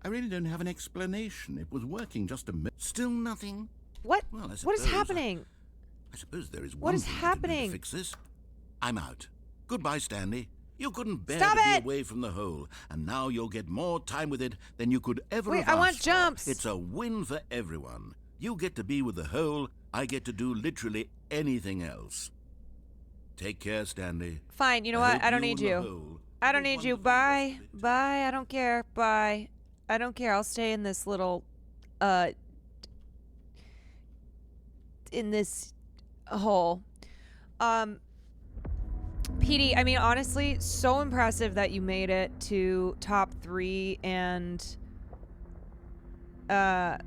[SPEAKER 5] I really don't have an explanation. It was working just a minute. Still nothing?
[SPEAKER 1] what?
[SPEAKER 5] Well, I
[SPEAKER 1] What is
[SPEAKER 5] suppose
[SPEAKER 1] happening?
[SPEAKER 5] I suppose there is
[SPEAKER 1] What
[SPEAKER 5] one
[SPEAKER 1] is
[SPEAKER 5] thing I can do
[SPEAKER 1] happening?
[SPEAKER 5] to fix this. I'm out. Goodbye, Stanley. You couldn't bear
[SPEAKER 1] Stop
[SPEAKER 5] to
[SPEAKER 1] it!
[SPEAKER 5] be away from the hole, and now you'll get more time with it than you could ever
[SPEAKER 1] Wait,
[SPEAKER 5] have
[SPEAKER 1] I want
[SPEAKER 5] asked for.
[SPEAKER 1] jumps.
[SPEAKER 5] It's a win for everyone. You get to be with the hole, I get to do literally anything else. Take care, Stanley.
[SPEAKER 1] Fine, you know
[SPEAKER 5] I
[SPEAKER 1] what?
[SPEAKER 5] hope
[SPEAKER 1] I don't
[SPEAKER 5] you
[SPEAKER 1] need
[SPEAKER 5] and the
[SPEAKER 1] you.
[SPEAKER 5] hole
[SPEAKER 1] I
[SPEAKER 5] have
[SPEAKER 1] don't
[SPEAKER 5] a
[SPEAKER 1] need you.
[SPEAKER 5] wonderful rest
[SPEAKER 1] Bye.
[SPEAKER 5] of it.
[SPEAKER 1] Bye. I don't care. Bye. I don't care. I'll stay in this little in this hole. Petey, I mean, honestly, so impressive that you made it to top 3, and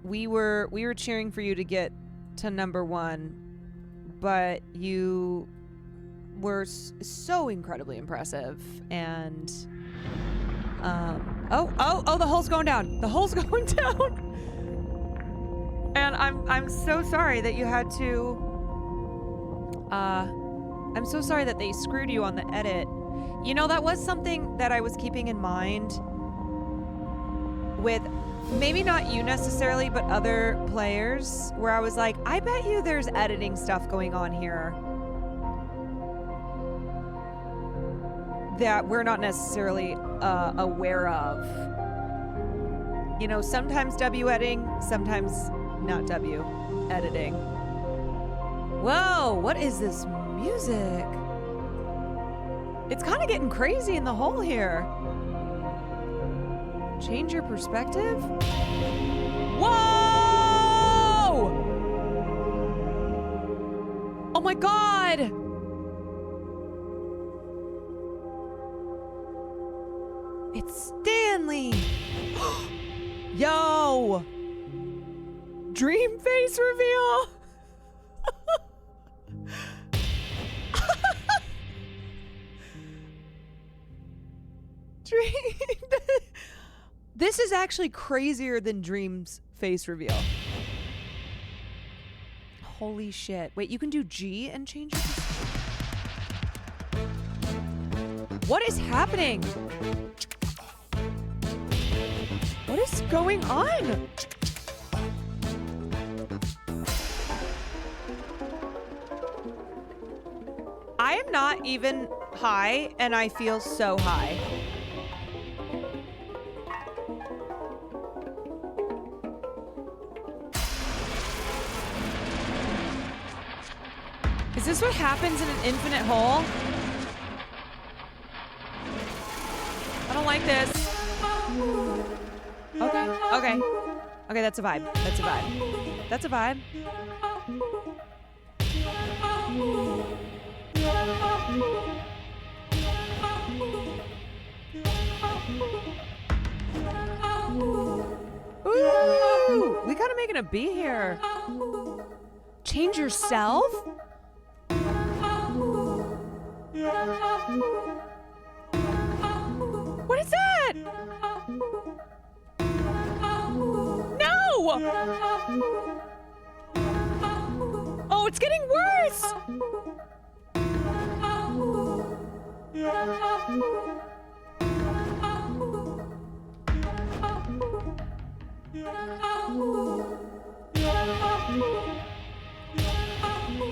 [SPEAKER 1] we were cheering for you to get to number 1, but you were so incredibly impressive. And oh, the hole's going down. The hole's going down. And I'm so sorry that you had to I'm so sorry that they screwed you on the edit. You know, that was something that I was keeping in mind with maybe not you necessarily, but other players, where I was like, I bet you there's editing stuff going on here that we're not necessarily aware of. You know, sometimes W editing, sometimes not W editing. Whoa, what is this music? It's kind of getting crazy in the hole here. Change your perspective? Whoa! Oh my God! It's Stanley! Yo! Dream face reveal! Dream. This is actually crazier than Dream's face reveal. Holy shit. Wait, you can do G and change your What is happening? What is going on? I am not even high, and I feel so high. Is this what happens in an infinite hole? I don't like this. Okay. Okay, that's a vibe. That's a vibe. That's a vibe. Ooh, we gotta make it a B here. Change yourself? What is that? No! Oh, it's getting worse!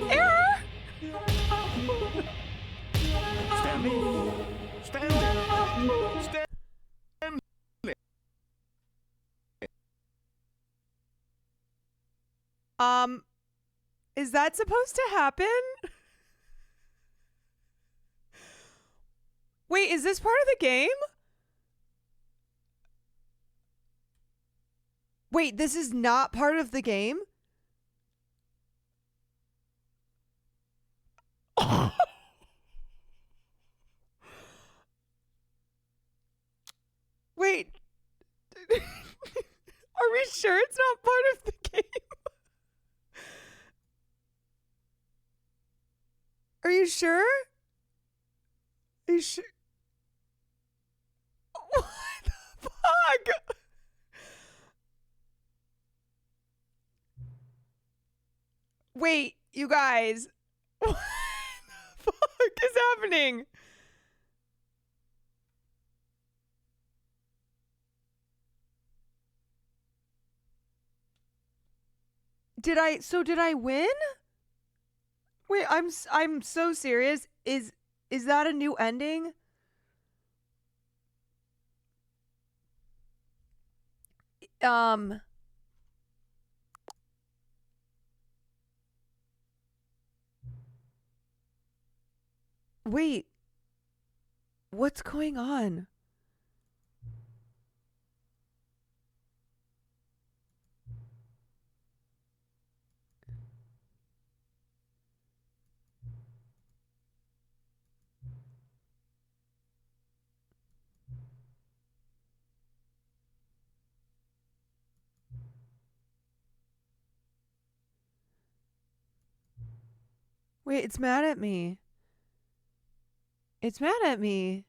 [SPEAKER 1] Error!
[SPEAKER 5] Stanley! Stanley! Stanley!
[SPEAKER 1] Is that supposed to happen? Wait, is this part of the game? Wait, this is not part of the game? Wait. Are we sure it's not part of the game? Are you sure? Are you sure? What the fuck? Wait, you guys. What the fuck is happening? Did I win? Wait, I'm so serious. Is that a new ending? Um. Wait. What's going on? Wait, it's mad at me. It's mad at me.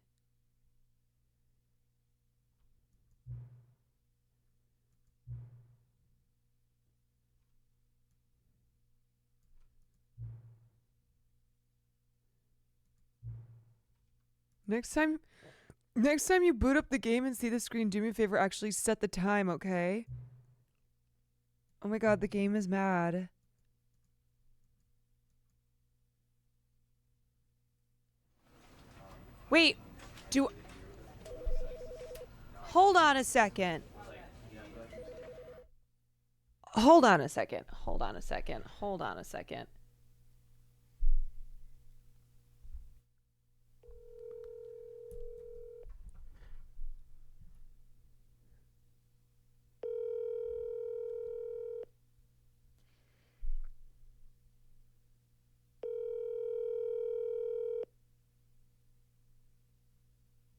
[SPEAKER 1] Next time you boot up the game and see the screen, do me a favor, actually set the time, okay? Oh my god, the game is mad. Wait, hold on a second. Hold on a second. Hold on a second. Hold on a second.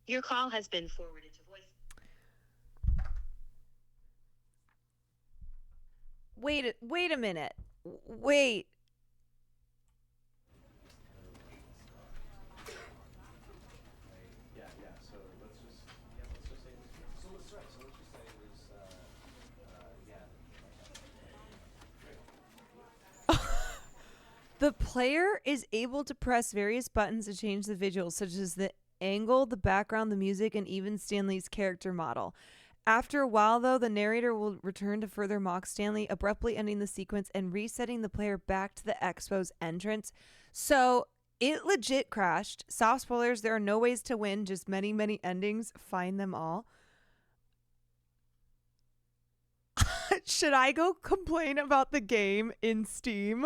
[SPEAKER 9] Your call has been forwarded to voice.
[SPEAKER 1] Wait a minute. Wait. The player is able to press various buttons to change the visuals, such as the angle, the background, the music, and even Stanley's character model. After a while, though, the narrator will return to further mock Stanley, abruptly ending the sequence and resetting the player back to the expo's entrance. So it legit crashed. Soft spoilers, there are no ways to win, just many, many endings. Find them all. Should I go complain about the game in Steam?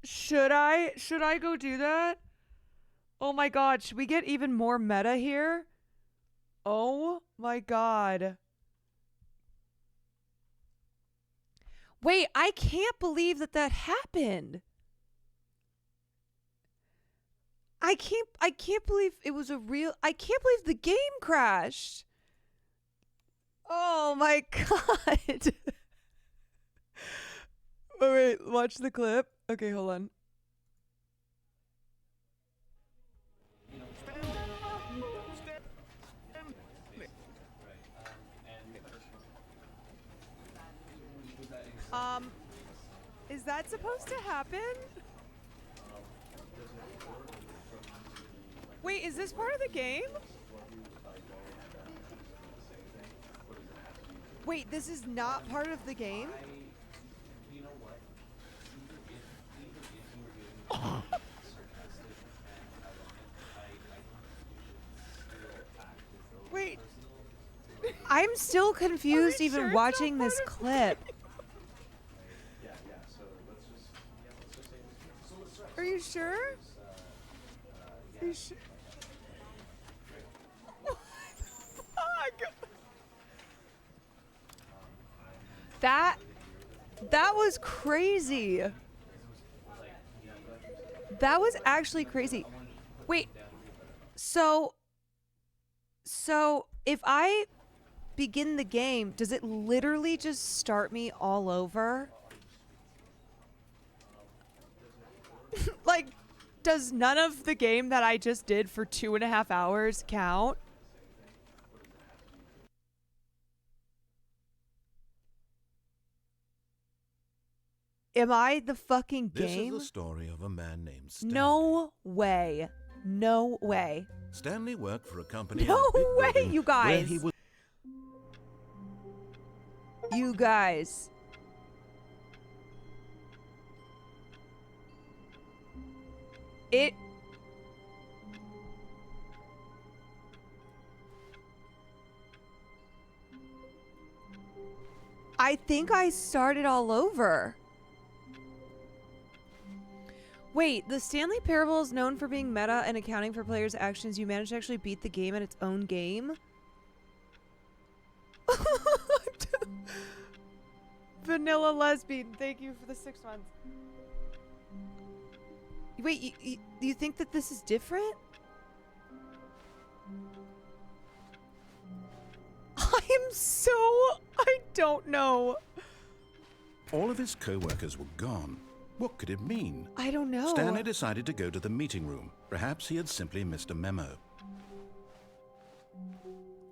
[SPEAKER 1] Should I go do that? Oh my god, should we get even more meta here? Oh my god. Wait, I can't believe that happened. I can't believe it was a real. I can't believe the game crashed. Oh my god. Wait, watch the clip. Okay, hold on. Is that supposed to happen? Wait, is this part of the game? Wait, this is not part of the game? Wait. I'm still confused even
[SPEAKER 10] sure
[SPEAKER 1] watching this clip. Are you sure? Are you sure? What the fuck? That was crazy. That was actually crazy. Wait. So if I begin the game, does it literally just start me all over? Like, does none of the game that I just did for 2.5 hours count? Am I the fucking game?
[SPEAKER 5] This is the story of a man named Stanley.
[SPEAKER 1] No way. No way.
[SPEAKER 5] Stanley worked for a company.
[SPEAKER 1] No
[SPEAKER 5] in a big
[SPEAKER 1] way,
[SPEAKER 5] building
[SPEAKER 1] you
[SPEAKER 5] where
[SPEAKER 1] guys.
[SPEAKER 5] he was
[SPEAKER 1] You guys. I think I started all over. Wait, the Stanley Parable is known for being meta and accounting for players' actions. You managed to actually beat the game at its own game? Vanilla Lesbian, thank you for the 6 months. Wait, you think that this is different? I don't know.
[SPEAKER 5] All of his co-workers were gone. What could it mean?
[SPEAKER 1] I don't know.
[SPEAKER 5] Stanley decided to go to the meeting room. Perhaps he had simply missed a memo.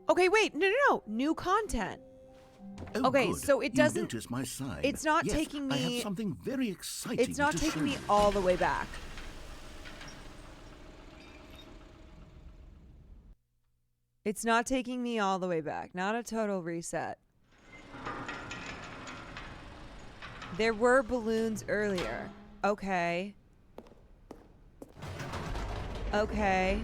[SPEAKER 1] Okay, wait, no. New content.
[SPEAKER 5] Oh,
[SPEAKER 1] Okay,
[SPEAKER 5] good.
[SPEAKER 1] so it
[SPEAKER 5] You
[SPEAKER 1] doesn't-
[SPEAKER 5] noticed my sign.
[SPEAKER 1] it's not
[SPEAKER 5] Yes,
[SPEAKER 1] taking
[SPEAKER 5] I
[SPEAKER 1] me-
[SPEAKER 5] have something very exciting
[SPEAKER 1] It's not
[SPEAKER 5] to
[SPEAKER 1] taking
[SPEAKER 5] show
[SPEAKER 1] me
[SPEAKER 5] you.
[SPEAKER 1] all the way back. It's not taking me all the way back. Not a total reset. There were balloons earlier. Okay. Okay.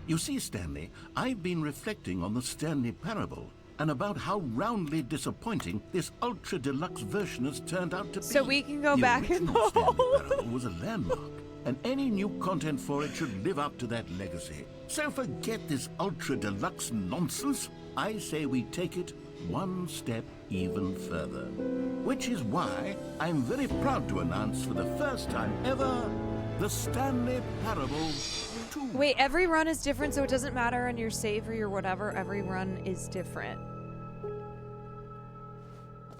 [SPEAKER 5] You see, Stanley, I've been reflecting on the Stanley Parable and about how roundly disappointing this ultra deluxe version has turned out to be.
[SPEAKER 1] So we can go
[SPEAKER 5] the
[SPEAKER 1] back and
[SPEAKER 5] original Stanley
[SPEAKER 1] forth.
[SPEAKER 5] Parable was a landmark, and any new content for it should live up to that legacy. So forget this ultra deluxe nonsense. I say we take it one step even further. Which is why I'm very proud to announce for the first time ever, the Stanley Parable 2.
[SPEAKER 1] Wait, every run is different, so it doesn't matter on your save or your whatever. Every run is different.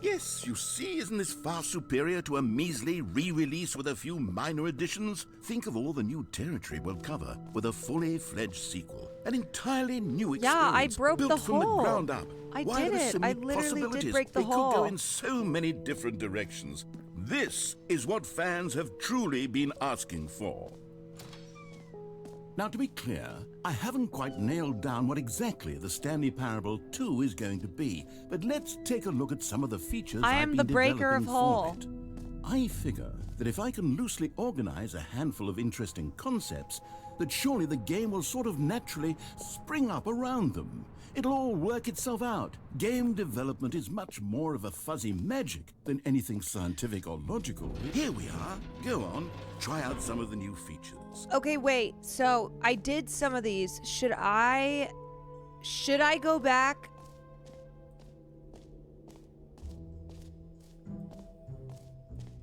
[SPEAKER 5] Yes, you see, isn't this far superior to a measly re-release with a few minor additions? Think of all the new territory we'll cover with a fully fledged sequel. An entirely new experience.
[SPEAKER 1] Yeah, I broke
[SPEAKER 5] built
[SPEAKER 1] the
[SPEAKER 5] from
[SPEAKER 1] hole.
[SPEAKER 5] the ground up.
[SPEAKER 1] I
[SPEAKER 5] Why,
[SPEAKER 1] did
[SPEAKER 5] there are so
[SPEAKER 1] it. I
[SPEAKER 5] many
[SPEAKER 1] literally did
[SPEAKER 5] possibilities.
[SPEAKER 1] break the
[SPEAKER 5] They
[SPEAKER 1] hole.
[SPEAKER 5] could go in so many different directions. This is what fans have truly been asking for. Now, to be clear, I haven't quite nailed down what exactly the Stanley Parable 2 is going to be, but let's take a look at some of the features
[SPEAKER 1] I
[SPEAKER 5] I've
[SPEAKER 1] am
[SPEAKER 5] been
[SPEAKER 1] the breaker of
[SPEAKER 5] developing
[SPEAKER 1] whole.
[SPEAKER 5] for it. I figure that if I can loosely organize a handful of interesting concepts, that surely the game will sort of naturally spring up around them. It'll all work itself out. Game development is much more of a fuzzy magic than anything scientific or logical. Here we are. Go on, try out some of the new features.
[SPEAKER 1] Okay, wait. So I did some of these. Should I go back?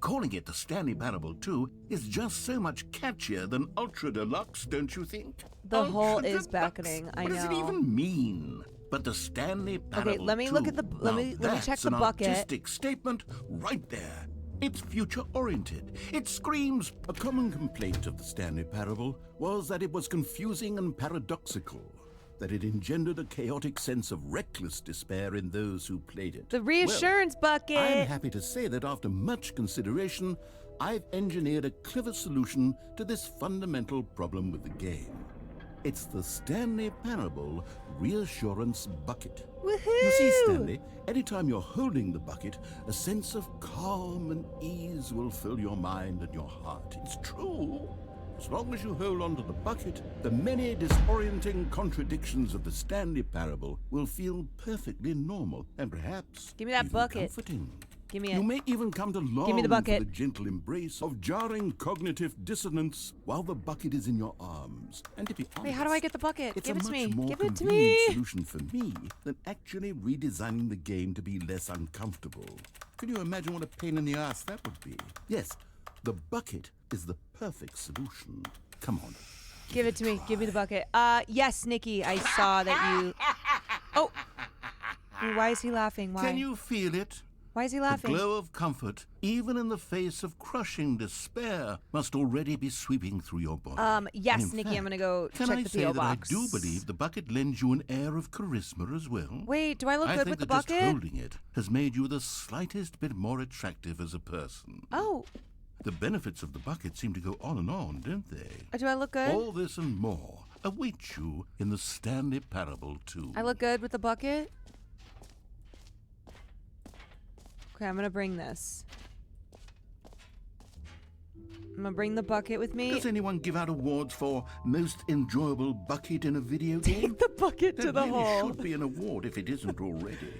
[SPEAKER 5] Calling it the Stanley Parable 2 is just so much catchier than Ultra Deluxe, don't you think?
[SPEAKER 1] The hole
[SPEAKER 5] Ultra
[SPEAKER 1] is
[SPEAKER 5] Deluxe.
[SPEAKER 1] beckoning. I
[SPEAKER 5] What does it
[SPEAKER 1] know.
[SPEAKER 5] even mean? But the Stanley Parable
[SPEAKER 1] let me look
[SPEAKER 5] 2,
[SPEAKER 1] at the- let me
[SPEAKER 5] now
[SPEAKER 1] check
[SPEAKER 5] that's
[SPEAKER 1] the
[SPEAKER 5] an
[SPEAKER 1] bucket.
[SPEAKER 5] artistic statement right there. It's future-oriented. It screams. A common complaint of the Stanley Parable was that it was confusing and paradoxical, that it engendered a chaotic sense of reckless despair in those who played it.
[SPEAKER 1] The reassurance bucket.
[SPEAKER 5] I'm happy to say that after much consideration, I've engineered a clever solution to this fundamental problem with the game. It's the Stanley Parable Reassurance Bucket.
[SPEAKER 1] Woohoo!
[SPEAKER 5] You see, Stanley, anytime you're holding the bucket, a sense of calm and ease will fill your mind and your heart. It's true. As long as you hold on to the bucket, the many disorienting contradictions of the Stanley Parable will feel perfectly normal and perhaps
[SPEAKER 1] Give me that
[SPEAKER 5] even
[SPEAKER 1] bucket.
[SPEAKER 5] comforting.
[SPEAKER 1] Give me
[SPEAKER 5] You
[SPEAKER 1] it.
[SPEAKER 5] may even come to long
[SPEAKER 1] Give me the bucket.
[SPEAKER 5] for the gentle embrace of jarring cognitive dissonance while the bucket is in your arms. And to be honest,
[SPEAKER 1] Wait, how do I get the bucket?
[SPEAKER 5] it's
[SPEAKER 1] Give
[SPEAKER 5] a
[SPEAKER 1] it to
[SPEAKER 5] much
[SPEAKER 1] me.
[SPEAKER 5] more
[SPEAKER 1] Give it to
[SPEAKER 5] convenient
[SPEAKER 1] me.
[SPEAKER 5] solution for me than actually redesigning the game to be less uncomfortable. Can you imagine what a pain in the ass that would be? Yes, the bucket is the perfect solution. Come on.
[SPEAKER 1] Give it to me. Give me the bucket. Yes, Nikki, I saw that you. Oh. Why is he laughing? Why?
[SPEAKER 5] Can you feel it?
[SPEAKER 1] Why is he
[SPEAKER 5] The
[SPEAKER 1] laughing?
[SPEAKER 5] glow of comfort, even in the face of crushing despair, must already be sweeping through your body.
[SPEAKER 1] Yes,
[SPEAKER 5] And in
[SPEAKER 1] Nikki, I'm
[SPEAKER 5] fact,
[SPEAKER 1] gonna go
[SPEAKER 5] can
[SPEAKER 1] check
[SPEAKER 5] I
[SPEAKER 1] the
[SPEAKER 5] say
[SPEAKER 1] P.O.
[SPEAKER 5] that
[SPEAKER 1] box.
[SPEAKER 5] I do believe the bucket lends you an air of charisma as well.
[SPEAKER 1] Wait, do I look good
[SPEAKER 5] think
[SPEAKER 1] with the
[SPEAKER 5] that just
[SPEAKER 1] bucket?
[SPEAKER 5] holding it has made you the slightest bit more attractive as a person.
[SPEAKER 1] Oh,
[SPEAKER 5] The benefits of the bucket seem to go on and on, don't they?
[SPEAKER 1] do I look good?
[SPEAKER 5] All this and more await you in the Stanley Parable 2.
[SPEAKER 1] I look good with the bucket? Okay, I'm gonna bring this. I'm gonna bring the bucket with me.
[SPEAKER 5] Does anyone give out awards for most enjoyable bucket in a video game?
[SPEAKER 1] Take the bucket
[SPEAKER 5] There
[SPEAKER 1] to the
[SPEAKER 5] really
[SPEAKER 1] hole.
[SPEAKER 5] should be an award if it isn't already.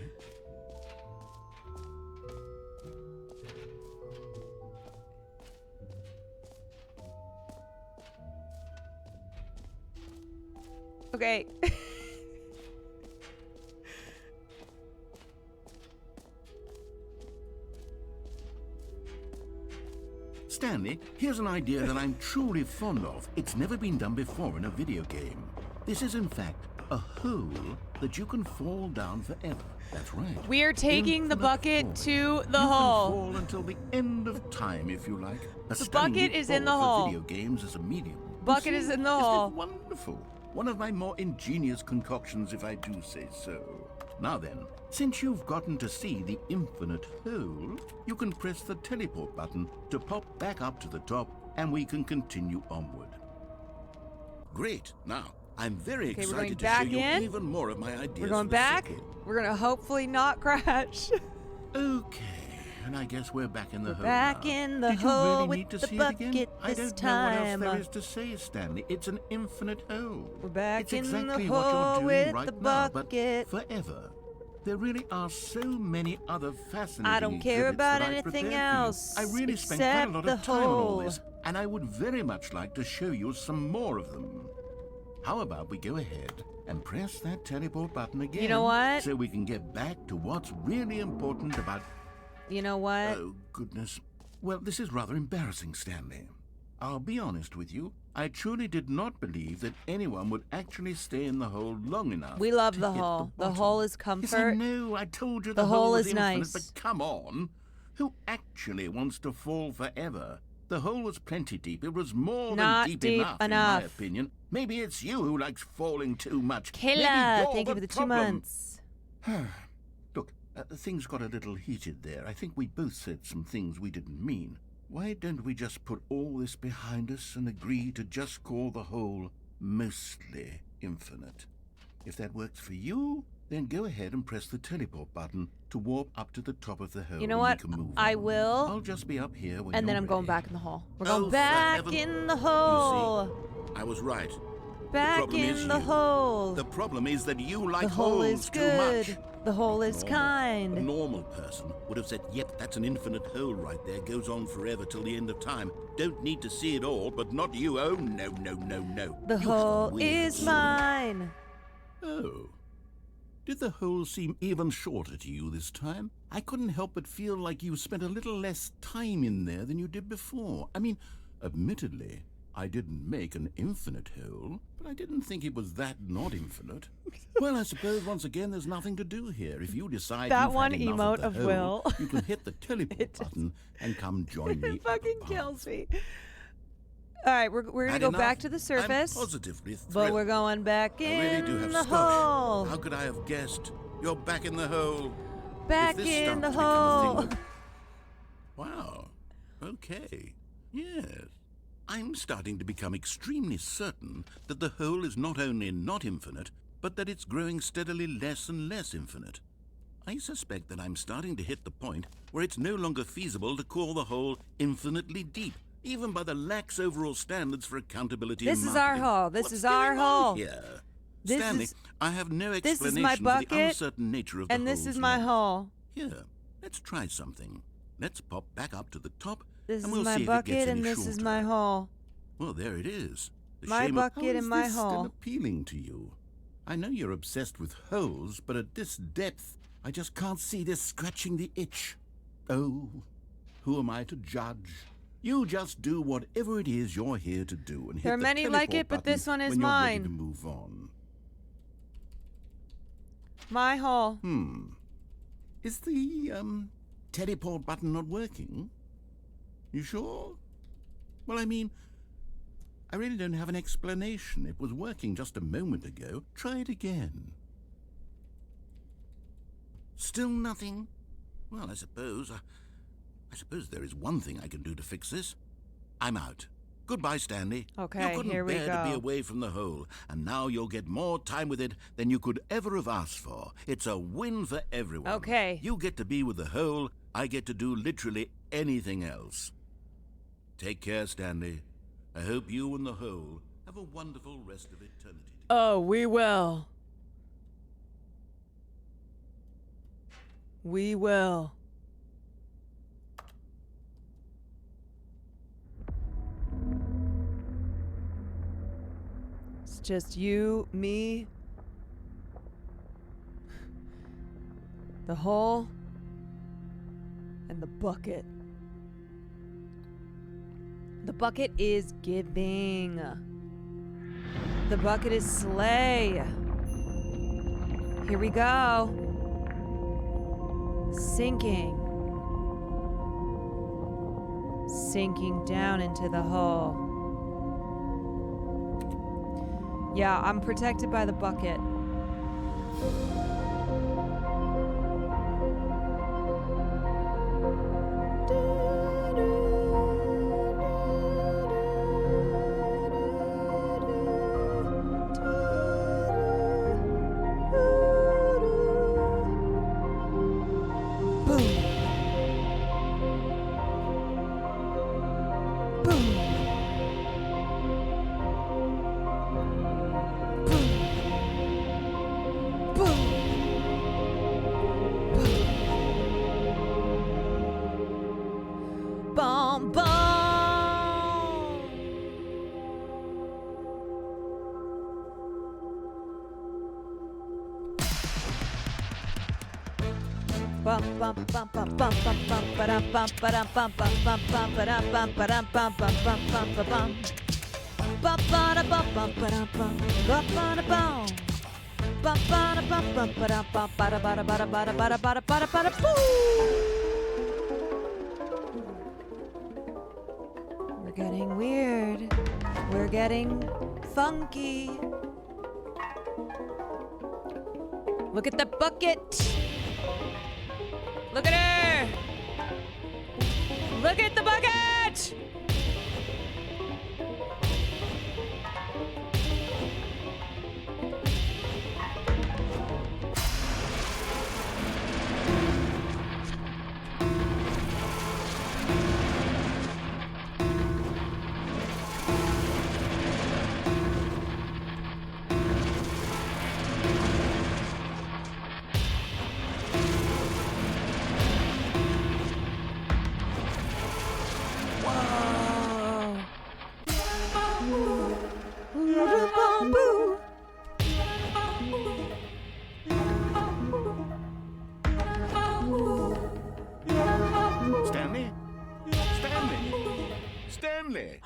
[SPEAKER 1] Okay.
[SPEAKER 5] Stanley, here's an idea that I'm truly fond of. It's never been done before in a video game. This is, in fact, a hole that you can fall down forever. That's right.
[SPEAKER 1] We're taking the
[SPEAKER 5] Infinite
[SPEAKER 1] bucket
[SPEAKER 5] falling.
[SPEAKER 1] to the
[SPEAKER 5] You
[SPEAKER 1] hole.
[SPEAKER 5] can fall until the end of time, if you like. A
[SPEAKER 1] The
[SPEAKER 5] stunning
[SPEAKER 1] bucket
[SPEAKER 5] leap
[SPEAKER 1] is in the
[SPEAKER 5] forward
[SPEAKER 1] hole.
[SPEAKER 5] for video games as a medium. You
[SPEAKER 1] Bucket
[SPEAKER 5] see,
[SPEAKER 1] is in the
[SPEAKER 5] isn't it
[SPEAKER 1] hole.
[SPEAKER 5] wonderful? One of my more ingenious concoctions, if I do say so. Now then, since you've gotten to see the infinite hole, you can press the teleport button to pop back up to the top, and we can continue onward. Great. Now, I'm very
[SPEAKER 1] Okay, we're going
[SPEAKER 5] excited to show
[SPEAKER 1] back
[SPEAKER 5] you
[SPEAKER 1] in.
[SPEAKER 5] even more of my ideas.
[SPEAKER 1] We're going
[SPEAKER 5] for the
[SPEAKER 1] back.
[SPEAKER 5] sequel.
[SPEAKER 1] We're gonna hopefully not crash.
[SPEAKER 5] Okay, and I guess we're back in the hole
[SPEAKER 1] back
[SPEAKER 5] now.
[SPEAKER 1] in the
[SPEAKER 5] Did you
[SPEAKER 1] hole
[SPEAKER 5] really
[SPEAKER 1] with
[SPEAKER 5] need to
[SPEAKER 1] the
[SPEAKER 5] see it again?
[SPEAKER 1] bucket
[SPEAKER 5] I
[SPEAKER 1] this
[SPEAKER 5] don't know what else
[SPEAKER 1] time.
[SPEAKER 5] there is to say, Stanley. It's an infinite hole.
[SPEAKER 1] We're back
[SPEAKER 5] it's
[SPEAKER 1] in the
[SPEAKER 5] exactly
[SPEAKER 1] hole
[SPEAKER 5] what you're doing
[SPEAKER 1] with
[SPEAKER 5] right
[SPEAKER 1] the
[SPEAKER 5] now, but
[SPEAKER 1] bucket.
[SPEAKER 5] forever. There really are so many other fascinating
[SPEAKER 1] I don't care
[SPEAKER 5] exhibits
[SPEAKER 1] about
[SPEAKER 5] that I
[SPEAKER 1] anything
[SPEAKER 5] prepared for you.
[SPEAKER 1] else
[SPEAKER 5] I really spent quite a
[SPEAKER 1] except
[SPEAKER 5] lot
[SPEAKER 1] the
[SPEAKER 5] of time on all
[SPEAKER 1] hole.
[SPEAKER 5] this, and I would very much like to show you some more of them. How about we go ahead and press that teleport button again?
[SPEAKER 1] You know what?
[SPEAKER 5] So we can get back to what's really important about...
[SPEAKER 1] You know what?
[SPEAKER 5] Oh, goodness. Well, this is rather embarrassing, Stanley. I'll be honest with you. I truly did not believe that anyone would actually stay in the hole long enough.
[SPEAKER 1] We love
[SPEAKER 5] to
[SPEAKER 1] the
[SPEAKER 5] hit
[SPEAKER 1] hole. The
[SPEAKER 5] bottom.
[SPEAKER 1] hole is
[SPEAKER 5] Yes, I
[SPEAKER 1] comfort.
[SPEAKER 5] know. I told you
[SPEAKER 1] The
[SPEAKER 5] the
[SPEAKER 1] hole
[SPEAKER 5] was
[SPEAKER 1] is
[SPEAKER 5] infinite,
[SPEAKER 1] nice.
[SPEAKER 5] but come on. Who actually wants to fall forever? The hole was plenty deep. It was more
[SPEAKER 1] Not
[SPEAKER 5] than deep,
[SPEAKER 1] deep
[SPEAKER 5] enough, in
[SPEAKER 1] enough.
[SPEAKER 5] my opinion. Maybe it's you who likes falling too much. Maybe
[SPEAKER 1] Killer,
[SPEAKER 5] you're
[SPEAKER 1] thank you for the 2
[SPEAKER 5] problem.
[SPEAKER 1] months.
[SPEAKER 5] Look, things got a little heated there. I think we both said some things we didn't mean. Why don't we just put all this behind us and agree to just call the whole mostly infinite? If that works for you, then go ahead and press the teleport button to warp up to the top of the hole.
[SPEAKER 1] You know
[SPEAKER 5] and
[SPEAKER 1] what?
[SPEAKER 5] We can move
[SPEAKER 1] I
[SPEAKER 5] on.
[SPEAKER 1] will.
[SPEAKER 5] I'll just be up here when
[SPEAKER 1] And then
[SPEAKER 5] you're
[SPEAKER 1] I'm going
[SPEAKER 5] ready.
[SPEAKER 1] back in the hole. We're
[SPEAKER 5] Oh,
[SPEAKER 1] going
[SPEAKER 5] for
[SPEAKER 1] back
[SPEAKER 5] heaven-
[SPEAKER 1] in the
[SPEAKER 5] You
[SPEAKER 1] hole.
[SPEAKER 5] see, I was right.
[SPEAKER 1] Back
[SPEAKER 5] problem is
[SPEAKER 1] in the
[SPEAKER 5] you.
[SPEAKER 1] hole.
[SPEAKER 5] The problem is that you like
[SPEAKER 1] The hole
[SPEAKER 5] holes
[SPEAKER 1] is
[SPEAKER 5] too
[SPEAKER 1] good.
[SPEAKER 5] much.
[SPEAKER 1] The hole is
[SPEAKER 5] A
[SPEAKER 1] kind.
[SPEAKER 5] normal person would have said, yep, that's an infinite hole right there. Goes on forever till the end of time. Don't need to see it all, but not you. Oh, no, no, no, no.
[SPEAKER 1] The
[SPEAKER 5] You've
[SPEAKER 1] hole
[SPEAKER 5] got weird
[SPEAKER 1] is
[SPEAKER 5] sort of-
[SPEAKER 1] mine.
[SPEAKER 5] Oh. Did the hole seem even shorter to you this time? I couldn't help but feel like you spent a little less time in there than you did before. I mean, admittedly, I didn't make an infinite hole, but I didn't think it was that not infinite. Well, I suppose once again there's nothing to do here. If you decide
[SPEAKER 1] That
[SPEAKER 5] you've
[SPEAKER 1] one
[SPEAKER 5] had enough
[SPEAKER 1] emote
[SPEAKER 5] of,
[SPEAKER 1] of
[SPEAKER 5] the hole,
[SPEAKER 1] Will.
[SPEAKER 5] you can hit the teleport button and come join me.
[SPEAKER 1] It
[SPEAKER 5] up
[SPEAKER 1] fucking
[SPEAKER 5] above.
[SPEAKER 1] kills me. All right, we're gonna
[SPEAKER 5] Had
[SPEAKER 1] go
[SPEAKER 5] enough?
[SPEAKER 1] back to the surface,
[SPEAKER 5] I'm positively thrilled.
[SPEAKER 1] but we're going back
[SPEAKER 5] I
[SPEAKER 1] in
[SPEAKER 5] really do have
[SPEAKER 1] the
[SPEAKER 5] gosh,
[SPEAKER 1] hole.
[SPEAKER 5] How could I have guessed? You're back in the hole.
[SPEAKER 1] Back
[SPEAKER 5] If this
[SPEAKER 1] in
[SPEAKER 5] starts
[SPEAKER 1] the
[SPEAKER 5] to become a
[SPEAKER 1] hole.
[SPEAKER 5] thing of- Wow. Okay. Yes. I'm starting to become extremely certain that the hole is not only not infinite, but that it's growing steadily less and less infinite. I suspect that I'm starting to hit the point where it's no longer feasible to call the hole infinitely deep, even by the lax overall standards for accountability
[SPEAKER 1] This
[SPEAKER 5] and
[SPEAKER 1] is our
[SPEAKER 5] marketing.
[SPEAKER 1] hole. This
[SPEAKER 5] What's
[SPEAKER 1] is our
[SPEAKER 5] going on
[SPEAKER 1] hole.
[SPEAKER 5] Here?
[SPEAKER 1] This
[SPEAKER 5] Stanley,
[SPEAKER 1] is-
[SPEAKER 5] I have no
[SPEAKER 1] this
[SPEAKER 5] explanation
[SPEAKER 1] is my
[SPEAKER 5] for the
[SPEAKER 1] bucket,
[SPEAKER 5] uncertain nature of the
[SPEAKER 1] And this
[SPEAKER 5] hole's
[SPEAKER 1] is my
[SPEAKER 5] length.
[SPEAKER 1] hole.
[SPEAKER 5] Here, let's try something. Let's pop back up to the top,
[SPEAKER 1] This
[SPEAKER 5] and
[SPEAKER 1] is
[SPEAKER 5] we'll
[SPEAKER 1] my
[SPEAKER 5] see if it
[SPEAKER 1] bucket,
[SPEAKER 5] gets
[SPEAKER 1] and
[SPEAKER 5] any
[SPEAKER 1] this is
[SPEAKER 5] shorter.
[SPEAKER 1] my hole.
[SPEAKER 5] Well, there it is. The
[SPEAKER 1] My
[SPEAKER 5] shame
[SPEAKER 1] bucket
[SPEAKER 5] of, how is
[SPEAKER 1] and my
[SPEAKER 5] this still
[SPEAKER 1] hole.
[SPEAKER 5] appealing to you? I know you're obsessed with holes, but at this depth, I just can't see this scratching the itch. Oh, who am I to judge? You just do whatever it is you're here to do, and hit
[SPEAKER 1] There are
[SPEAKER 5] the
[SPEAKER 1] many like
[SPEAKER 5] teleport
[SPEAKER 1] it, but
[SPEAKER 5] button
[SPEAKER 1] this one is
[SPEAKER 5] when you're ready
[SPEAKER 1] mine.
[SPEAKER 5] to move on.
[SPEAKER 1] My hole.
[SPEAKER 5] Is the teleport button not working? You sure? Well, I mean, I really don't have an explanation. It was working just a moment ago. Try it again. Still nothing? Well, I suppose there is one thing I can do to fix this. I'm out. Goodbye, Stanley.
[SPEAKER 1] Okay,
[SPEAKER 5] you couldn't
[SPEAKER 1] here we
[SPEAKER 5] bear to be
[SPEAKER 1] go.
[SPEAKER 5] away from the hole, and now you'll get more time with it than you could ever have asked for. It's a win for everyone.
[SPEAKER 1] Okay.
[SPEAKER 5] You get to be with the hole. I get to do literally anything else. Take care, Stanley. I hope you and the hole have a wonderful rest of eternity.
[SPEAKER 1] Oh, we will. We will. just you, me, the hole, and the bucket. The bucket is giving. The bucket is slay. Here we go. Sinking. Sinking down into the hole. Yeah, I'm protected by the bucket. Bum, bum. Bum bum bum bum bum bum bum ba-dum bum ba-dum bum bum bum bum ba-dum bum ba-dum bum bum bum bum ba-bum. Bum ba-da bum bum ba-dum bum bum ba-da bum. Bum ba-da bum bum ba-dum bum ba-da ba-da ba-da ba-da ba-da ba-da ba-da ba-da boo. We're getting weird. We're getting funky. Look at the bucket. Look at her. Look at the bucket.
[SPEAKER 5] Stanley? Stanley? Stanley!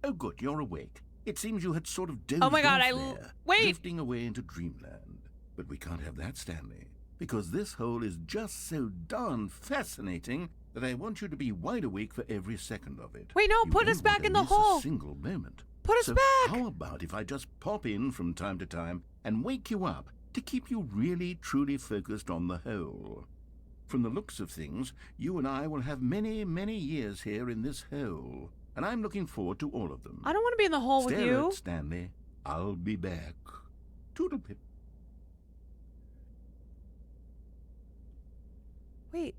[SPEAKER 5] Oh, good, you're awake. It seems you had sort of dozed
[SPEAKER 1] Oh my God,
[SPEAKER 5] off there,
[SPEAKER 1] wait!
[SPEAKER 5] drifting away into dreamland. But we can't have that, Stanley, because this hole is just so darn fascinating that I want you to be wide awake for every second of it.
[SPEAKER 1] Wait, no,
[SPEAKER 5] You
[SPEAKER 1] put
[SPEAKER 5] don't
[SPEAKER 1] us back
[SPEAKER 5] want
[SPEAKER 1] in
[SPEAKER 5] to
[SPEAKER 1] the
[SPEAKER 5] miss
[SPEAKER 1] hole.
[SPEAKER 5] A single moment.
[SPEAKER 1] Put us
[SPEAKER 5] So
[SPEAKER 1] back.
[SPEAKER 5] how about if I just pop in from time to time and wake you up to keep you really, truly focused on the hole? From the looks of things, you and I will have many, many years here in this hole, and I'm looking forward to all of them.
[SPEAKER 1] I don't want to be in the hole with
[SPEAKER 5] Stare
[SPEAKER 1] you.
[SPEAKER 5] at Stanley. I'll be back. Toodlepip.
[SPEAKER 1] Wait.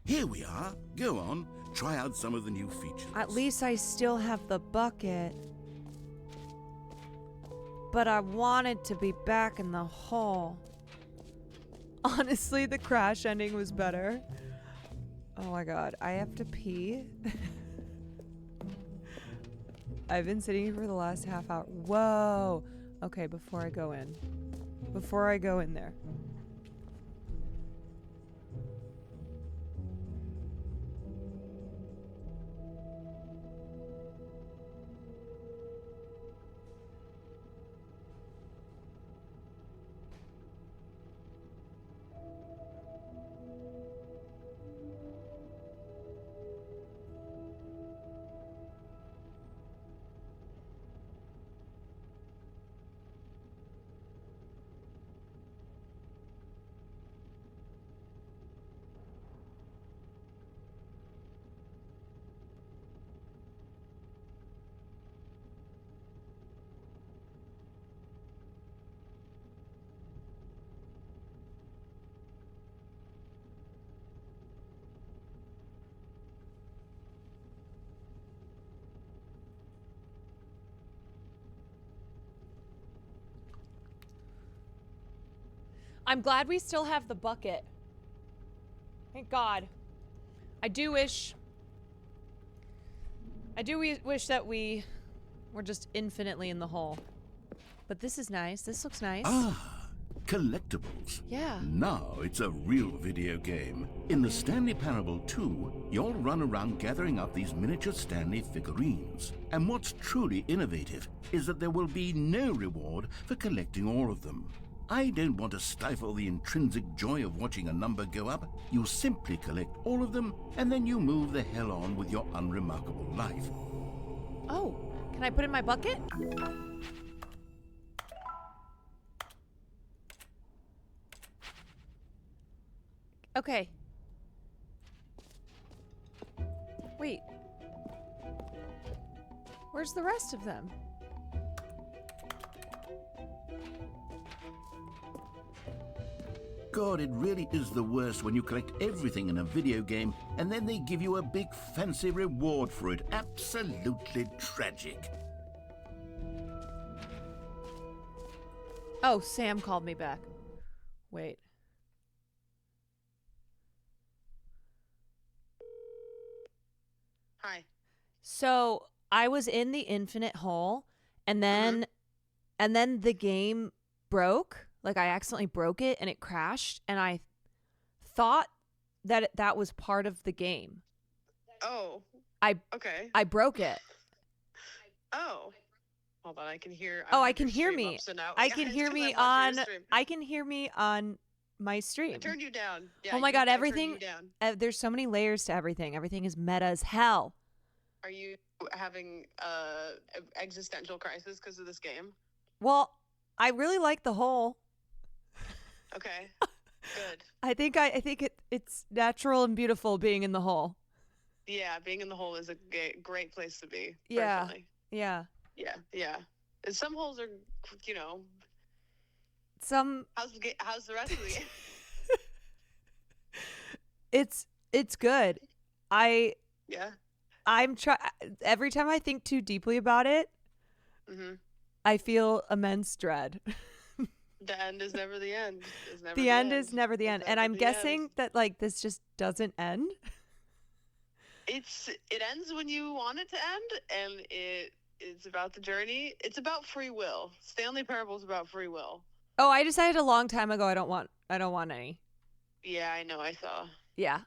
[SPEAKER 5] Here we are. Go on. Try out some of the new features.
[SPEAKER 1] At least I still have the bucket. But I wanted to be back in the hole. Honestly, the crash ending was better. Oh my god, I have to pee. I've been sitting here for the last half hour. Whoa. Okay, before I go in. Before I go in there. I'm glad we still have the bucket. Thank God. I do wish that we were just infinitely in the hole. But this is nice. This looks nice.
[SPEAKER 5] Ah, collectibles.
[SPEAKER 1] Yeah.
[SPEAKER 5] Now it's a real video game. In the Stanley Parable 2, you'll run around gathering up these miniature Stanley figurines. And what's truly innovative is that there will be no reward for collecting all of them. I don't want to stifle the intrinsic joy of watching a number go up. You simply collect all of them, and then you move the hell on with your unremarkable life.
[SPEAKER 1] Oh, can I put it in my bucket? Okay. Wait. Where's the rest of them?
[SPEAKER 5] God, it really is the worst when you collect everything in a video game and then they give you a big fancy reward for it. Absolutely tragic.
[SPEAKER 1] Oh, Sam called me back. Wait.
[SPEAKER 9] Hi.
[SPEAKER 1] So I was in the infinite hole, and then the game broke. Like I accidentally broke it, and it crashed, and I thought that that was part of the game.
[SPEAKER 9] Oh. Okay.
[SPEAKER 1] I broke it.
[SPEAKER 9] Oh. Hold on, I can hear.
[SPEAKER 1] Oh, I can hear me. I
[SPEAKER 9] Yeah,
[SPEAKER 1] can
[SPEAKER 9] it's
[SPEAKER 1] hear
[SPEAKER 9] 'cause
[SPEAKER 1] me
[SPEAKER 9] I'm watching
[SPEAKER 1] on.
[SPEAKER 9] your stream.
[SPEAKER 1] I can hear me on my stream.
[SPEAKER 9] I turned you down. Yeah,
[SPEAKER 1] Oh my God!
[SPEAKER 9] I turned
[SPEAKER 1] Everything.
[SPEAKER 9] you down.
[SPEAKER 1] There's so many layers to everything. Everything is meta as hell.
[SPEAKER 9] Are you having existential crisis because of this game?
[SPEAKER 1] Well, I really like the hole.
[SPEAKER 9] Okay. Good.
[SPEAKER 1] I think it's natural and beautiful being in the hole.
[SPEAKER 9] Yeah, being in the hole is a great place to be.
[SPEAKER 1] Yeah.
[SPEAKER 9] Personally.
[SPEAKER 1] Yeah.
[SPEAKER 9] Yeah. Yeah. And some holes are,
[SPEAKER 1] Some.
[SPEAKER 9] How's the rest of the game?
[SPEAKER 1] It's good.
[SPEAKER 9] Yeah.
[SPEAKER 1] Every time I think too deeply about it,
[SPEAKER 9] Mhm.
[SPEAKER 1] I feel immense dread.
[SPEAKER 9] The end is never the end. It's never
[SPEAKER 1] The end is never the
[SPEAKER 9] It's
[SPEAKER 1] end. And
[SPEAKER 9] never
[SPEAKER 1] I'm
[SPEAKER 9] the
[SPEAKER 1] guessing
[SPEAKER 9] end.
[SPEAKER 1] that like this just doesn't end.
[SPEAKER 9] It ends when you want it to end, and it's about the journey. It's about free will. Stanley Parable is about free will.
[SPEAKER 1] Oh, I decided a long time ago I don't want any.
[SPEAKER 9] Yeah, I know. I saw.
[SPEAKER 1] Yeah.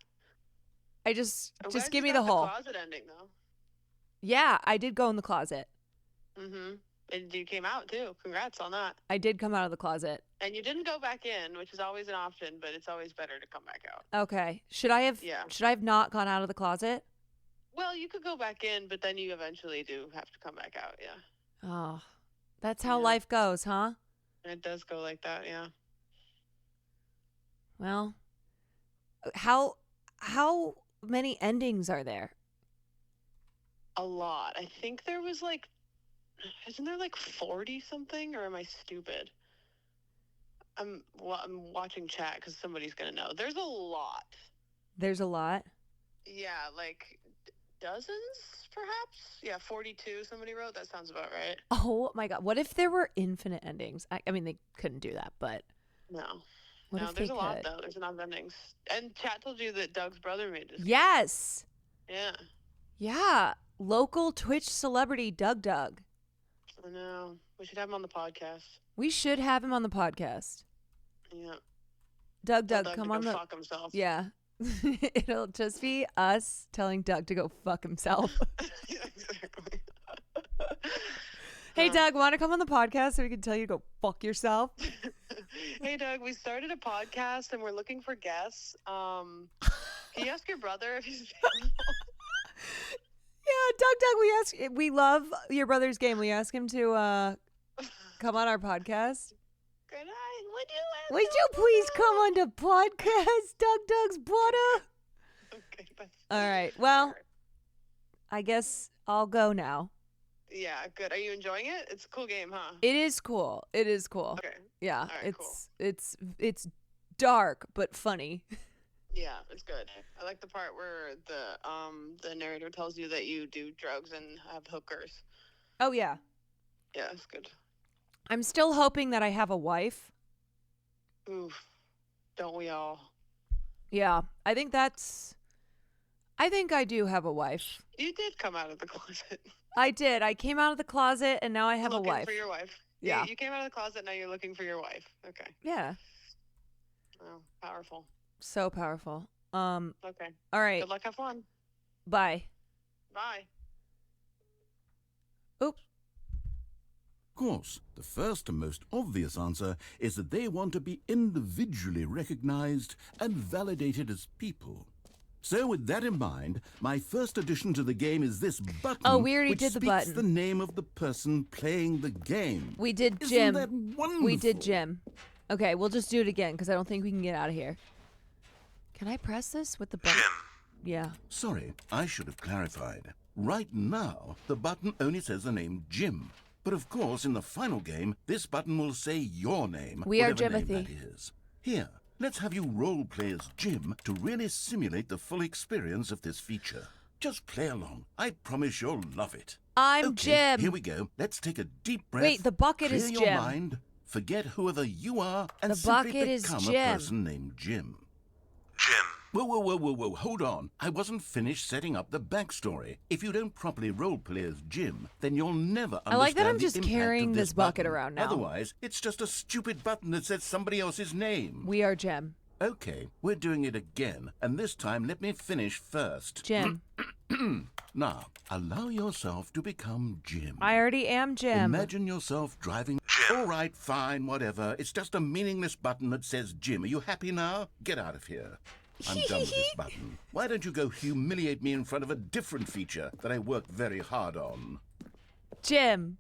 [SPEAKER 1] I'm
[SPEAKER 9] glad
[SPEAKER 1] just
[SPEAKER 9] you
[SPEAKER 1] give me
[SPEAKER 9] got
[SPEAKER 1] the hole.
[SPEAKER 9] Closet ending though.
[SPEAKER 1] Yeah, I did go in the closet.
[SPEAKER 9] Mhm. And you came out too. Congrats on that.
[SPEAKER 1] I did come out of the closet.
[SPEAKER 9] And you didn't go back in, which is always an option, but it's always better to come back out.
[SPEAKER 1] Okay. Should I have not gone out of the closet?
[SPEAKER 9] Well, you could go back in, but then you eventually do have to come back out. Yeah.
[SPEAKER 1] Oh. That's how
[SPEAKER 9] Yeah.
[SPEAKER 1] life goes, huh?
[SPEAKER 9] And it does go like that. Yeah.
[SPEAKER 1] Well, how many endings are there?
[SPEAKER 9] A lot. I think there was like, isn't there like 40 something, or am I stupid? I'm watching chat because somebody's gonna know. There's a lot.
[SPEAKER 1] There's a lot.
[SPEAKER 9] Yeah, like dozens, perhaps. Yeah, 42. Somebody wrote. That sounds about right.
[SPEAKER 1] Oh my God. What if there were infinite endings? I mean, they couldn't do that, but
[SPEAKER 9] No.
[SPEAKER 1] what
[SPEAKER 9] No,
[SPEAKER 1] if
[SPEAKER 9] there's
[SPEAKER 1] they
[SPEAKER 9] a lot
[SPEAKER 1] could?
[SPEAKER 9] though. There's enough endings. And chat told you that Doug's brother made this.
[SPEAKER 1] Yes.
[SPEAKER 9] Yeah.
[SPEAKER 1] Yeah. Local Twitch celebrity Doug.
[SPEAKER 9] I know. We should have him on the podcast.
[SPEAKER 1] We should have him on the podcast.
[SPEAKER 9] Yeah.
[SPEAKER 1] Doug,
[SPEAKER 9] Tell Doug
[SPEAKER 1] come
[SPEAKER 9] to
[SPEAKER 1] on
[SPEAKER 9] go
[SPEAKER 1] the.
[SPEAKER 9] fuck himself.
[SPEAKER 1] Yeah. It'll just be us telling Doug to go fuck himself.
[SPEAKER 9] Yeah, exactly.
[SPEAKER 1] Hey, Doug, want to come on the podcast so we can tell you to go fuck yourself?
[SPEAKER 9] Hey, Doug, we started a podcast and we're looking for guests. Can you ask your brother if he's available?
[SPEAKER 1] Yeah, Doug, we love your brother's game. We ask him to come on our podcast.
[SPEAKER 9] Good night.
[SPEAKER 1] Would you please come on the podcast, Doug's brother?
[SPEAKER 9] Okay, bye.
[SPEAKER 1] All right. Well, I guess I'll go now.
[SPEAKER 9] Yeah, good. Are you enjoying it? It's a cool game, huh?
[SPEAKER 1] It is cool. It is cool.
[SPEAKER 9] Okay.
[SPEAKER 1] Yeah,
[SPEAKER 9] All right,
[SPEAKER 1] it's dark but funny.
[SPEAKER 9] Yeah, it's good. I like the part where the narrator tells you that you do drugs and have hookers.
[SPEAKER 1] Oh yeah.
[SPEAKER 9] Yeah, it's good.
[SPEAKER 1] I'm still hoping that I have a wife.
[SPEAKER 9] Oof. Don't we all?
[SPEAKER 1] Yeah, I think I do have a wife.
[SPEAKER 9] You did come out of the closet.
[SPEAKER 1] I did. I came out of the closet and now I have
[SPEAKER 9] looking
[SPEAKER 1] a wife.
[SPEAKER 9] for your wife.
[SPEAKER 1] Yeah.
[SPEAKER 9] You came out of the closet, now you're looking for your wife. Okay.
[SPEAKER 1] Yeah.
[SPEAKER 9] Oh, powerful.
[SPEAKER 1] So powerful.
[SPEAKER 9] Okay.
[SPEAKER 1] All right.
[SPEAKER 9] Good luck, have fun.
[SPEAKER 1] Bye.
[SPEAKER 9] Bye.
[SPEAKER 1] Oops.
[SPEAKER 5] Of course, the first and most obvious answer is that they want to be individually recognized and validated as people. So with that in mind, my first addition to the game is this button,
[SPEAKER 1] Oh, we already
[SPEAKER 5] which
[SPEAKER 1] did the
[SPEAKER 5] speaks
[SPEAKER 1] button.
[SPEAKER 5] the name of the person playing the game.
[SPEAKER 1] We did
[SPEAKER 5] Isn't
[SPEAKER 1] Jim.
[SPEAKER 5] that wonderful?
[SPEAKER 1] We did Jim. Okay, we'll just do it again because I don't think we can get out of here. Can I press this with the button? Yeah.
[SPEAKER 5] Sorry, I should have clarified. Right now, the button only says the name Jim. But of course, in the final game, this button will say your name,
[SPEAKER 1] We are
[SPEAKER 5] whatever name
[SPEAKER 1] Jimothy.
[SPEAKER 5] that is. Here, let's have you role-play as Jim to really simulate the full experience of this feature. Just play along. I promise you'll love it.
[SPEAKER 1] I'm
[SPEAKER 5] Okay,
[SPEAKER 1] Jim.
[SPEAKER 5] Here we go. Let's take a deep breath.
[SPEAKER 1] Wait, the bucket
[SPEAKER 5] clear
[SPEAKER 1] is
[SPEAKER 5] your
[SPEAKER 1] Jim.
[SPEAKER 5] mind, forget whoever you are, and
[SPEAKER 1] The
[SPEAKER 5] simply
[SPEAKER 1] bucket is
[SPEAKER 5] become
[SPEAKER 1] Jim.
[SPEAKER 5] a person named Jim. Whoa, hold on. I wasn't finished setting up the backstory. If you don't properly roleplay as Jim, then you'll never understand
[SPEAKER 1] I like that I'm
[SPEAKER 5] the
[SPEAKER 1] just
[SPEAKER 5] impact
[SPEAKER 1] carrying
[SPEAKER 5] of
[SPEAKER 1] this bucket
[SPEAKER 5] button.
[SPEAKER 1] around now.
[SPEAKER 5] Otherwise, it's just a stupid button that says somebody else's name.
[SPEAKER 1] We are Jim.
[SPEAKER 5] Okay, we're doing it again, and this time let me finish first.
[SPEAKER 1] Jim.
[SPEAKER 5] Now, allow yourself to become Jim.
[SPEAKER 1] I already am Jim.
[SPEAKER 5] Imagine yourself driving... All right, fine, whatever. It's just a meaningless button that says Jim. Are you happy now? Get out of here. I'm done with this button. Why don't you go humiliate me in front of a different feature that I worked very hard on?
[SPEAKER 1] Jim.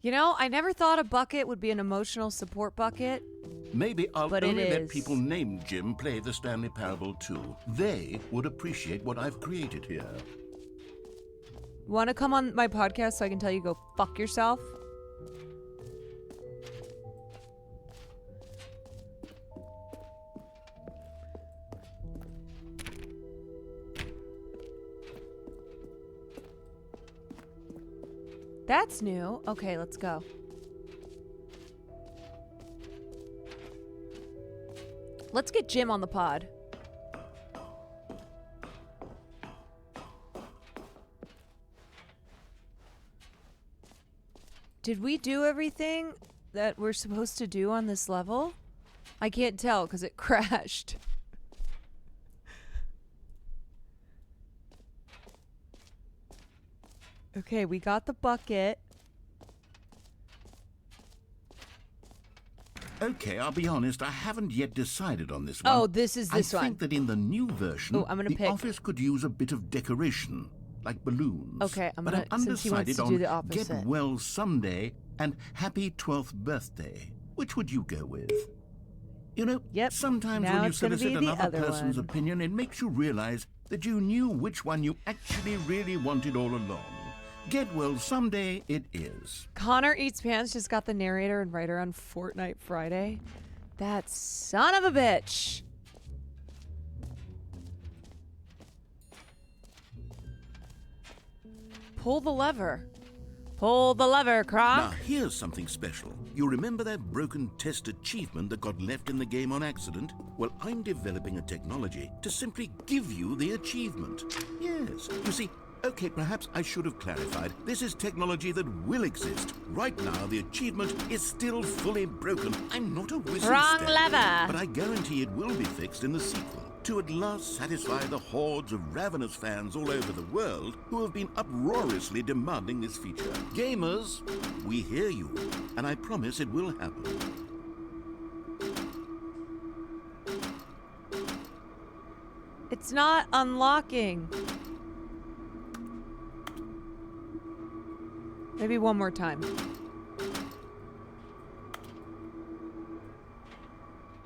[SPEAKER 1] You know, I never thought a bucket would be an emotional support bucket.
[SPEAKER 5] Maybe I'll
[SPEAKER 1] But it
[SPEAKER 5] only let
[SPEAKER 1] is.
[SPEAKER 5] people named Jim play the Stanley Parable too. They would appreciate what I've created here.
[SPEAKER 1] Want to come on my podcast so I can tell you go fuck yourself? That's new. Okay, let's go. Let's get Jim on the pod. Did we do everything that we're supposed to do on this level? I can't tell because it crashed. Okay, we got the bucket.
[SPEAKER 5] Okay, I'll be honest, I haven't yet decided on this one.
[SPEAKER 1] Oh, this is this
[SPEAKER 5] I
[SPEAKER 1] one.
[SPEAKER 5] think that in the new version,
[SPEAKER 1] Oh, I'm gonna
[SPEAKER 5] the
[SPEAKER 1] pick.
[SPEAKER 5] office could use a bit of decoration, like balloons.
[SPEAKER 1] Okay, I'm
[SPEAKER 5] but
[SPEAKER 1] gonna-
[SPEAKER 5] I'm
[SPEAKER 1] since he wants
[SPEAKER 5] undecided
[SPEAKER 1] to
[SPEAKER 5] on
[SPEAKER 1] do the opposite.
[SPEAKER 5] Get Well Someday and Happy 12th Birthday. Which would you go with? You know,
[SPEAKER 1] Yep,
[SPEAKER 5] sometimes
[SPEAKER 1] now
[SPEAKER 5] when you
[SPEAKER 1] it's gonna
[SPEAKER 5] solicit
[SPEAKER 1] be the
[SPEAKER 5] another
[SPEAKER 1] other
[SPEAKER 5] person's
[SPEAKER 1] one.
[SPEAKER 5] opinion, it makes you realize that you knew which one you actually really wanted all along. Get Well Someday it is.
[SPEAKER 1] Connor Eats Pants just got the narrator and writer on Fortnite Friday. That son of a bitch. Pull the lever. Pull the lever,
[SPEAKER 5] Now,
[SPEAKER 1] Croc.
[SPEAKER 5] here's something special. You remember that broken test achievement that got left in the game on accident? Well, I'm developing a technology to simply give you the achievement. Yes. You see, okay, perhaps I should have clarified. This is technology that will exist. Right now, the achievement is still fully broken. I'm not a wizard,
[SPEAKER 1] Wrong
[SPEAKER 5] Stanley,
[SPEAKER 1] lever.
[SPEAKER 5] but I guarantee it will be fixed in the sequel to at last satisfy the hordes of ravenous fans all over the world who have been uproariously demanding this feature. Gamers, we hear you, and I promise it will happen.
[SPEAKER 1] It's not unlocking. Maybe one more time.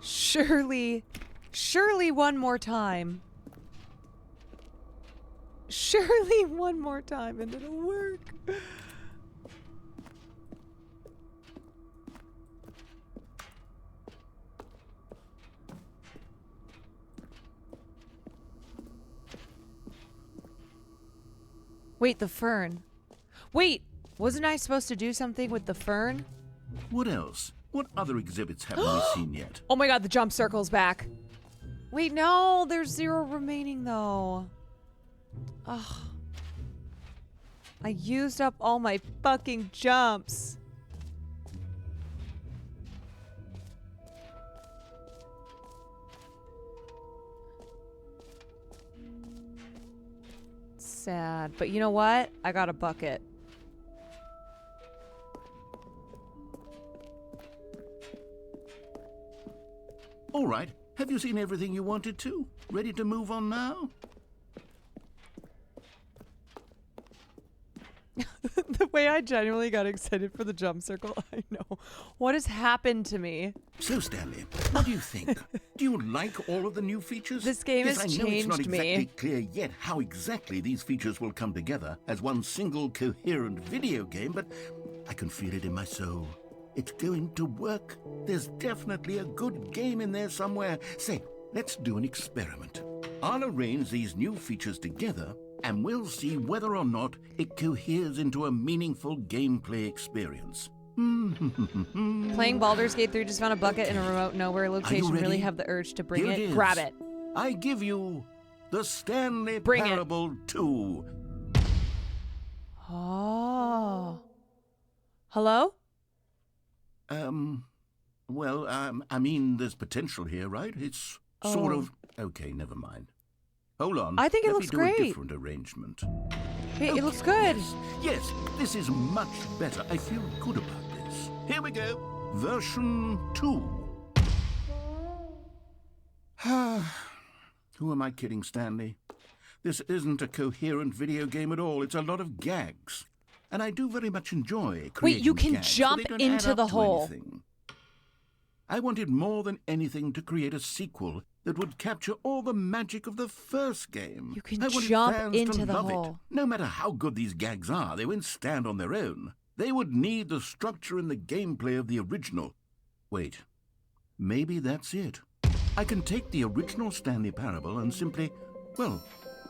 [SPEAKER 1] Surely one more time. Surely one more time and it'll work. Wait, the fern. Wait, wasn't I supposed to do something with the fern?
[SPEAKER 5] What else? What other exhibits haven't we seen yet?
[SPEAKER 1] Oh my god, the jump circle's back. Wait, no, there's 0 remaining though. Ugh. I used up all my fucking jumps. Sad, but you know what? I got a bucket.
[SPEAKER 5] All right. Have you seen everything you wanted to? Ready to move on now?
[SPEAKER 1] The way I genuinely got excited for the jump circle, I know. What has happened to me?
[SPEAKER 5] So, Stanley, what do you think? Do you like all of the new features?
[SPEAKER 1] This game
[SPEAKER 5] yes,
[SPEAKER 1] has
[SPEAKER 5] I know it's not
[SPEAKER 1] changed me.
[SPEAKER 5] exactly clear yet how exactly these features will come together as one single coherent video game, but I can feel it in my soul. It's going to work. There's definitely a good game in there somewhere. Say, let's do an experiment. I'll arrange these new features together, and we'll see whether or not it coheres into a meaningful gameplay experience.
[SPEAKER 1] Playing Baldur's Gate 3 just found a bucket in a remote nowhere location.
[SPEAKER 5] ready?
[SPEAKER 1] Really have the urge to bring
[SPEAKER 5] Here
[SPEAKER 1] it.
[SPEAKER 5] is.
[SPEAKER 1] Grab it.
[SPEAKER 5] I give you the Stanley
[SPEAKER 1] Bring it.
[SPEAKER 5] Parable 2.
[SPEAKER 1] Oh. Hello?
[SPEAKER 5] I mean, there's potential here, right? It's sort of... Okay, never mind. Hold on.
[SPEAKER 1] I think it
[SPEAKER 5] Let
[SPEAKER 1] looks
[SPEAKER 5] me do
[SPEAKER 1] great.
[SPEAKER 5] a different arrangement.
[SPEAKER 1] Hey, it looks good.
[SPEAKER 5] Yes, this is much better. I feel good about this. Here we go. Version 2. Who am I kidding, Stanley? This isn't a coherent video game at all. It's a lot of gags. And I do very much enjoy creating
[SPEAKER 1] Wait, you can
[SPEAKER 5] gags, but
[SPEAKER 1] jump
[SPEAKER 5] they don't
[SPEAKER 1] into
[SPEAKER 5] add
[SPEAKER 1] the
[SPEAKER 5] up to
[SPEAKER 1] hole.
[SPEAKER 5] anything. I wanted more than anything to create a sequel that would capture all the magic of the first game.
[SPEAKER 1] You can
[SPEAKER 5] I wanted
[SPEAKER 1] jump
[SPEAKER 5] fans
[SPEAKER 1] into
[SPEAKER 5] to
[SPEAKER 1] the
[SPEAKER 5] love it.
[SPEAKER 1] hole.
[SPEAKER 5] No matter how good these gags are, they won't stand on their own. They would need the structure and the gameplay of the original. Wait, maybe that's it. I can take the original Stanley Parable and simply, well,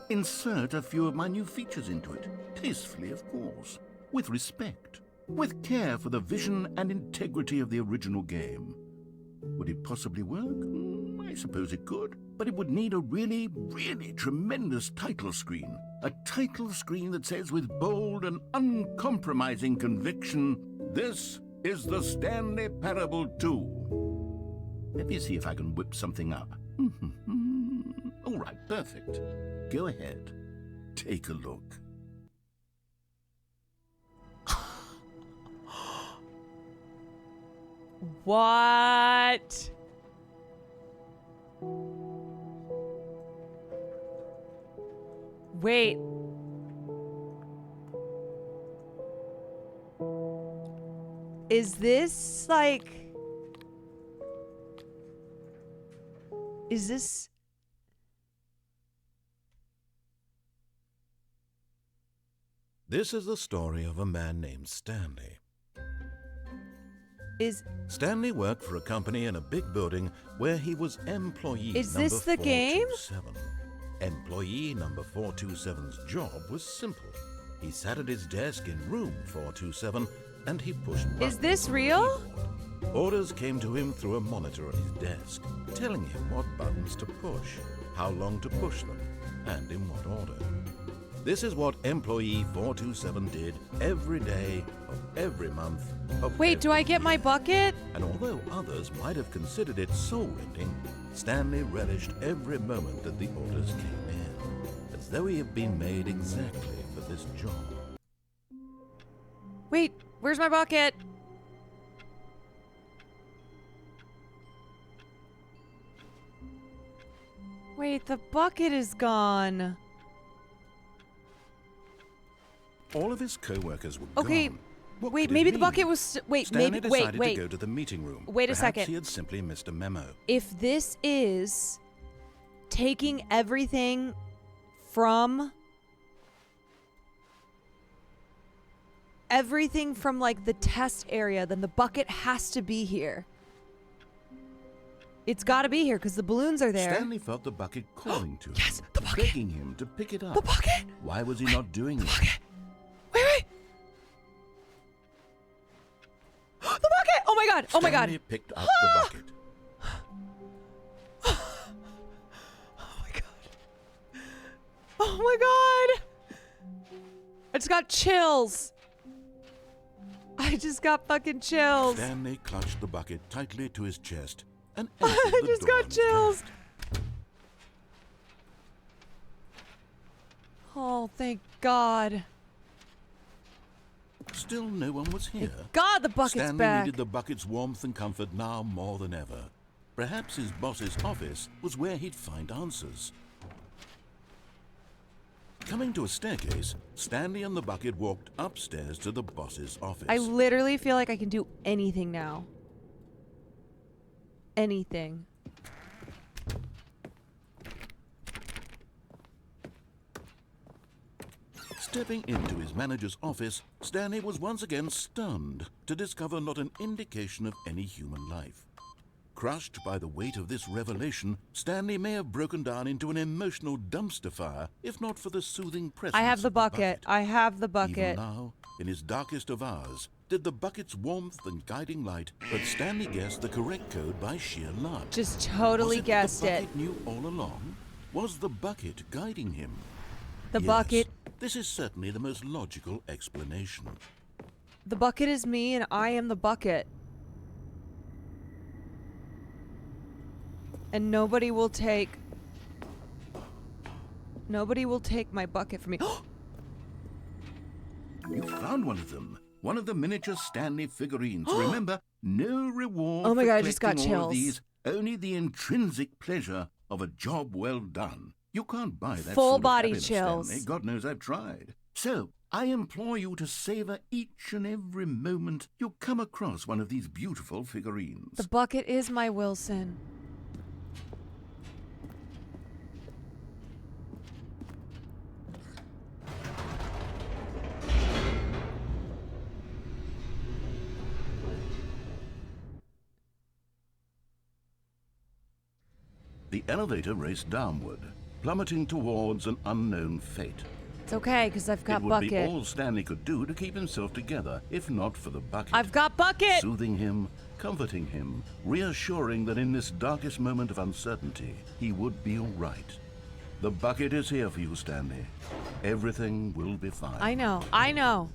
[SPEAKER 5] insert a few of my new features into it. Tastefully, of course. With respect. With care for the vision and integrity of the original game. Would it possibly work? I suppose it could. But it would need a really, really tremendous title screen. A title screen that says with bold and uncompromising conviction, "This is the Stanley Parable 2." Let me see if I can whip something up. All right, perfect. Go ahead. Take a look.
[SPEAKER 1] What? Wait. Is this like... Is this...
[SPEAKER 5] This is the story of a man named Stanley.
[SPEAKER 1] Is...
[SPEAKER 5] Stanley worked for a company in a big building where he was employee
[SPEAKER 1] Is
[SPEAKER 5] number
[SPEAKER 1] this the game?
[SPEAKER 5] 427. Employee number 427's job was simple. He sat at his desk in room 427 and he pushed buttons.
[SPEAKER 1] Is this
[SPEAKER 5] on the
[SPEAKER 1] real?
[SPEAKER 5] keyboard. Orders came to him through a monitor on his desk, telling him what buttons to push, how long to push them, and in what order. This is what employee 427 did every day of every month of
[SPEAKER 1] Wait, do
[SPEAKER 5] every
[SPEAKER 1] I get my
[SPEAKER 5] year.
[SPEAKER 1] bucket?
[SPEAKER 5] And although others might have considered it soul-rending, Stanley relished every moment that the orders came in, as though he had been made exactly for this job.
[SPEAKER 1] Wait, where's my bucket? Wait, the bucket is gone.
[SPEAKER 5] All of his co-workers were
[SPEAKER 1] Okay,
[SPEAKER 5] gone. What
[SPEAKER 1] wait,
[SPEAKER 5] could it
[SPEAKER 1] maybe the
[SPEAKER 5] mean?
[SPEAKER 1] bucket was... Wait,
[SPEAKER 5] Stanley
[SPEAKER 1] maybe...
[SPEAKER 5] decided
[SPEAKER 1] Wait,
[SPEAKER 5] to go to the meeting room.
[SPEAKER 1] Wait a
[SPEAKER 5] Perhaps
[SPEAKER 1] second.
[SPEAKER 5] he had simply missed a memo.
[SPEAKER 1] If this is taking everything from like the test area, then the bucket has to be here. It's got to be here because the balloons are there.
[SPEAKER 5] Stanley felt the bucket calling to him,
[SPEAKER 1] Yes, the bucket.
[SPEAKER 5] begging him to pick it up.
[SPEAKER 1] The bucket.
[SPEAKER 5] Why was he not doing it?
[SPEAKER 1] Wait. The bucket! Oh my god! Oh my god!
[SPEAKER 5] Stanley picked up the bucket.
[SPEAKER 1] Oh my god! Oh my god! I just got chills. I just got fucking chills.
[SPEAKER 5] Stanley clutched the bucket tightly to his chest and entered
[SPEAKER 1] I
[SPEAKER 5] the
[SPEAKER 1] just got
[SPEAKER 5] Dawn's
[SPEAKER 1] chills.
[SPEAKER 5] Gate.
[SPEAKER 1] Oh, thank God.
[SPEAKER 5] Still no one was here.
[SPEAKER 1] God, the bucket's
[SPEAKER 5] Stanley
[SPEAKER 1] back.
[SPEAKER 5] needed the bucket's warmth and comfort now more than ever. Perhaps his boss's office was where he'd find answers. Coming to a staircase, Stanley and the bucket walked upstairs to the boss's office.
[SPEAKER 1] I literally feel like I can do anything now. Anything.
[SPEAKER 5] Stepping into his manager's office, Stanley was once again stunned to discover not an indication of any human life. Crushed by the weight of this revelation, Stanley may have broken down into an emotional dumpster fire, if not for the soothing presence
[SPEAKER 1] I have the
[SPEAKER 5] of
[SPEAKER 1] bucket. I have the bucket.
[SPEAKER 5] Even now, in his darkest of hours, did the bucket's warmth and guiding light, but Stanley guessed the correct code by sheer luck.
[SPEAKER 1] Just totally
[SPEAKER 5] Was it
[SPEAKER 1] guessed
[SPEAKER 5] the
[SPEAKER 1] it.
[SPEAKER 5] bucket knew all along? Was the bucket guiding him?
[SPEAKER 1] The
[SPEAKER 5] Yes,
[SPEAKER 1] bucket.
[SPEAKER 5] This is certainly the most logical explanation.
[SPEAKER 1] The bucket is me and I am the bucket. And nobody will take my bucket from me.
[SPEAKER 5] You found one of them. One of the miniature Stanley figurines. Remember, no reward
[SPEAKER 1] Oh my
[SPEAKER 5] for
[SPEAKER 1] God, I just got
[SPEAKER 5] collecting all of
[SPEAKER 1] chills.
[SPEAKER 5] these, only the intrinsic pleasure of a job well done. You can't buy that
[SPEAKER 1] Full
[SPEAKER 5] sort of
[SPEAKER 1] body
[SPEAKER 5] happiness,
[SPEAKER 1] chills.
[SPEAKER 5] Stanley. God knows I've tried. So, I implore you to savor each and every moment you come across one of these beautiful figurines.
[SPEAKER 1] The bucket is my Wilson.
[SPEAKER 5] The elevator raced downward, plummeting towards an unknown fate.
[SPEAKER 1] It's okay, because I've got
[SPEAKER 5] It would
[SPEAKER 1] bucket.
[SPEAKER 5] be all Stanley could do to keep himself together, if not for the bucket.
[SPEAKER 1] I've got bucket!
[SPEAKER 5] Soothing him, comforting him, reassuring that in this darkest moment of uncertainty, he would be all right. The bucket is here for you, Stanley. Everything will be fine.
[SPEAKER 1] I know. I know.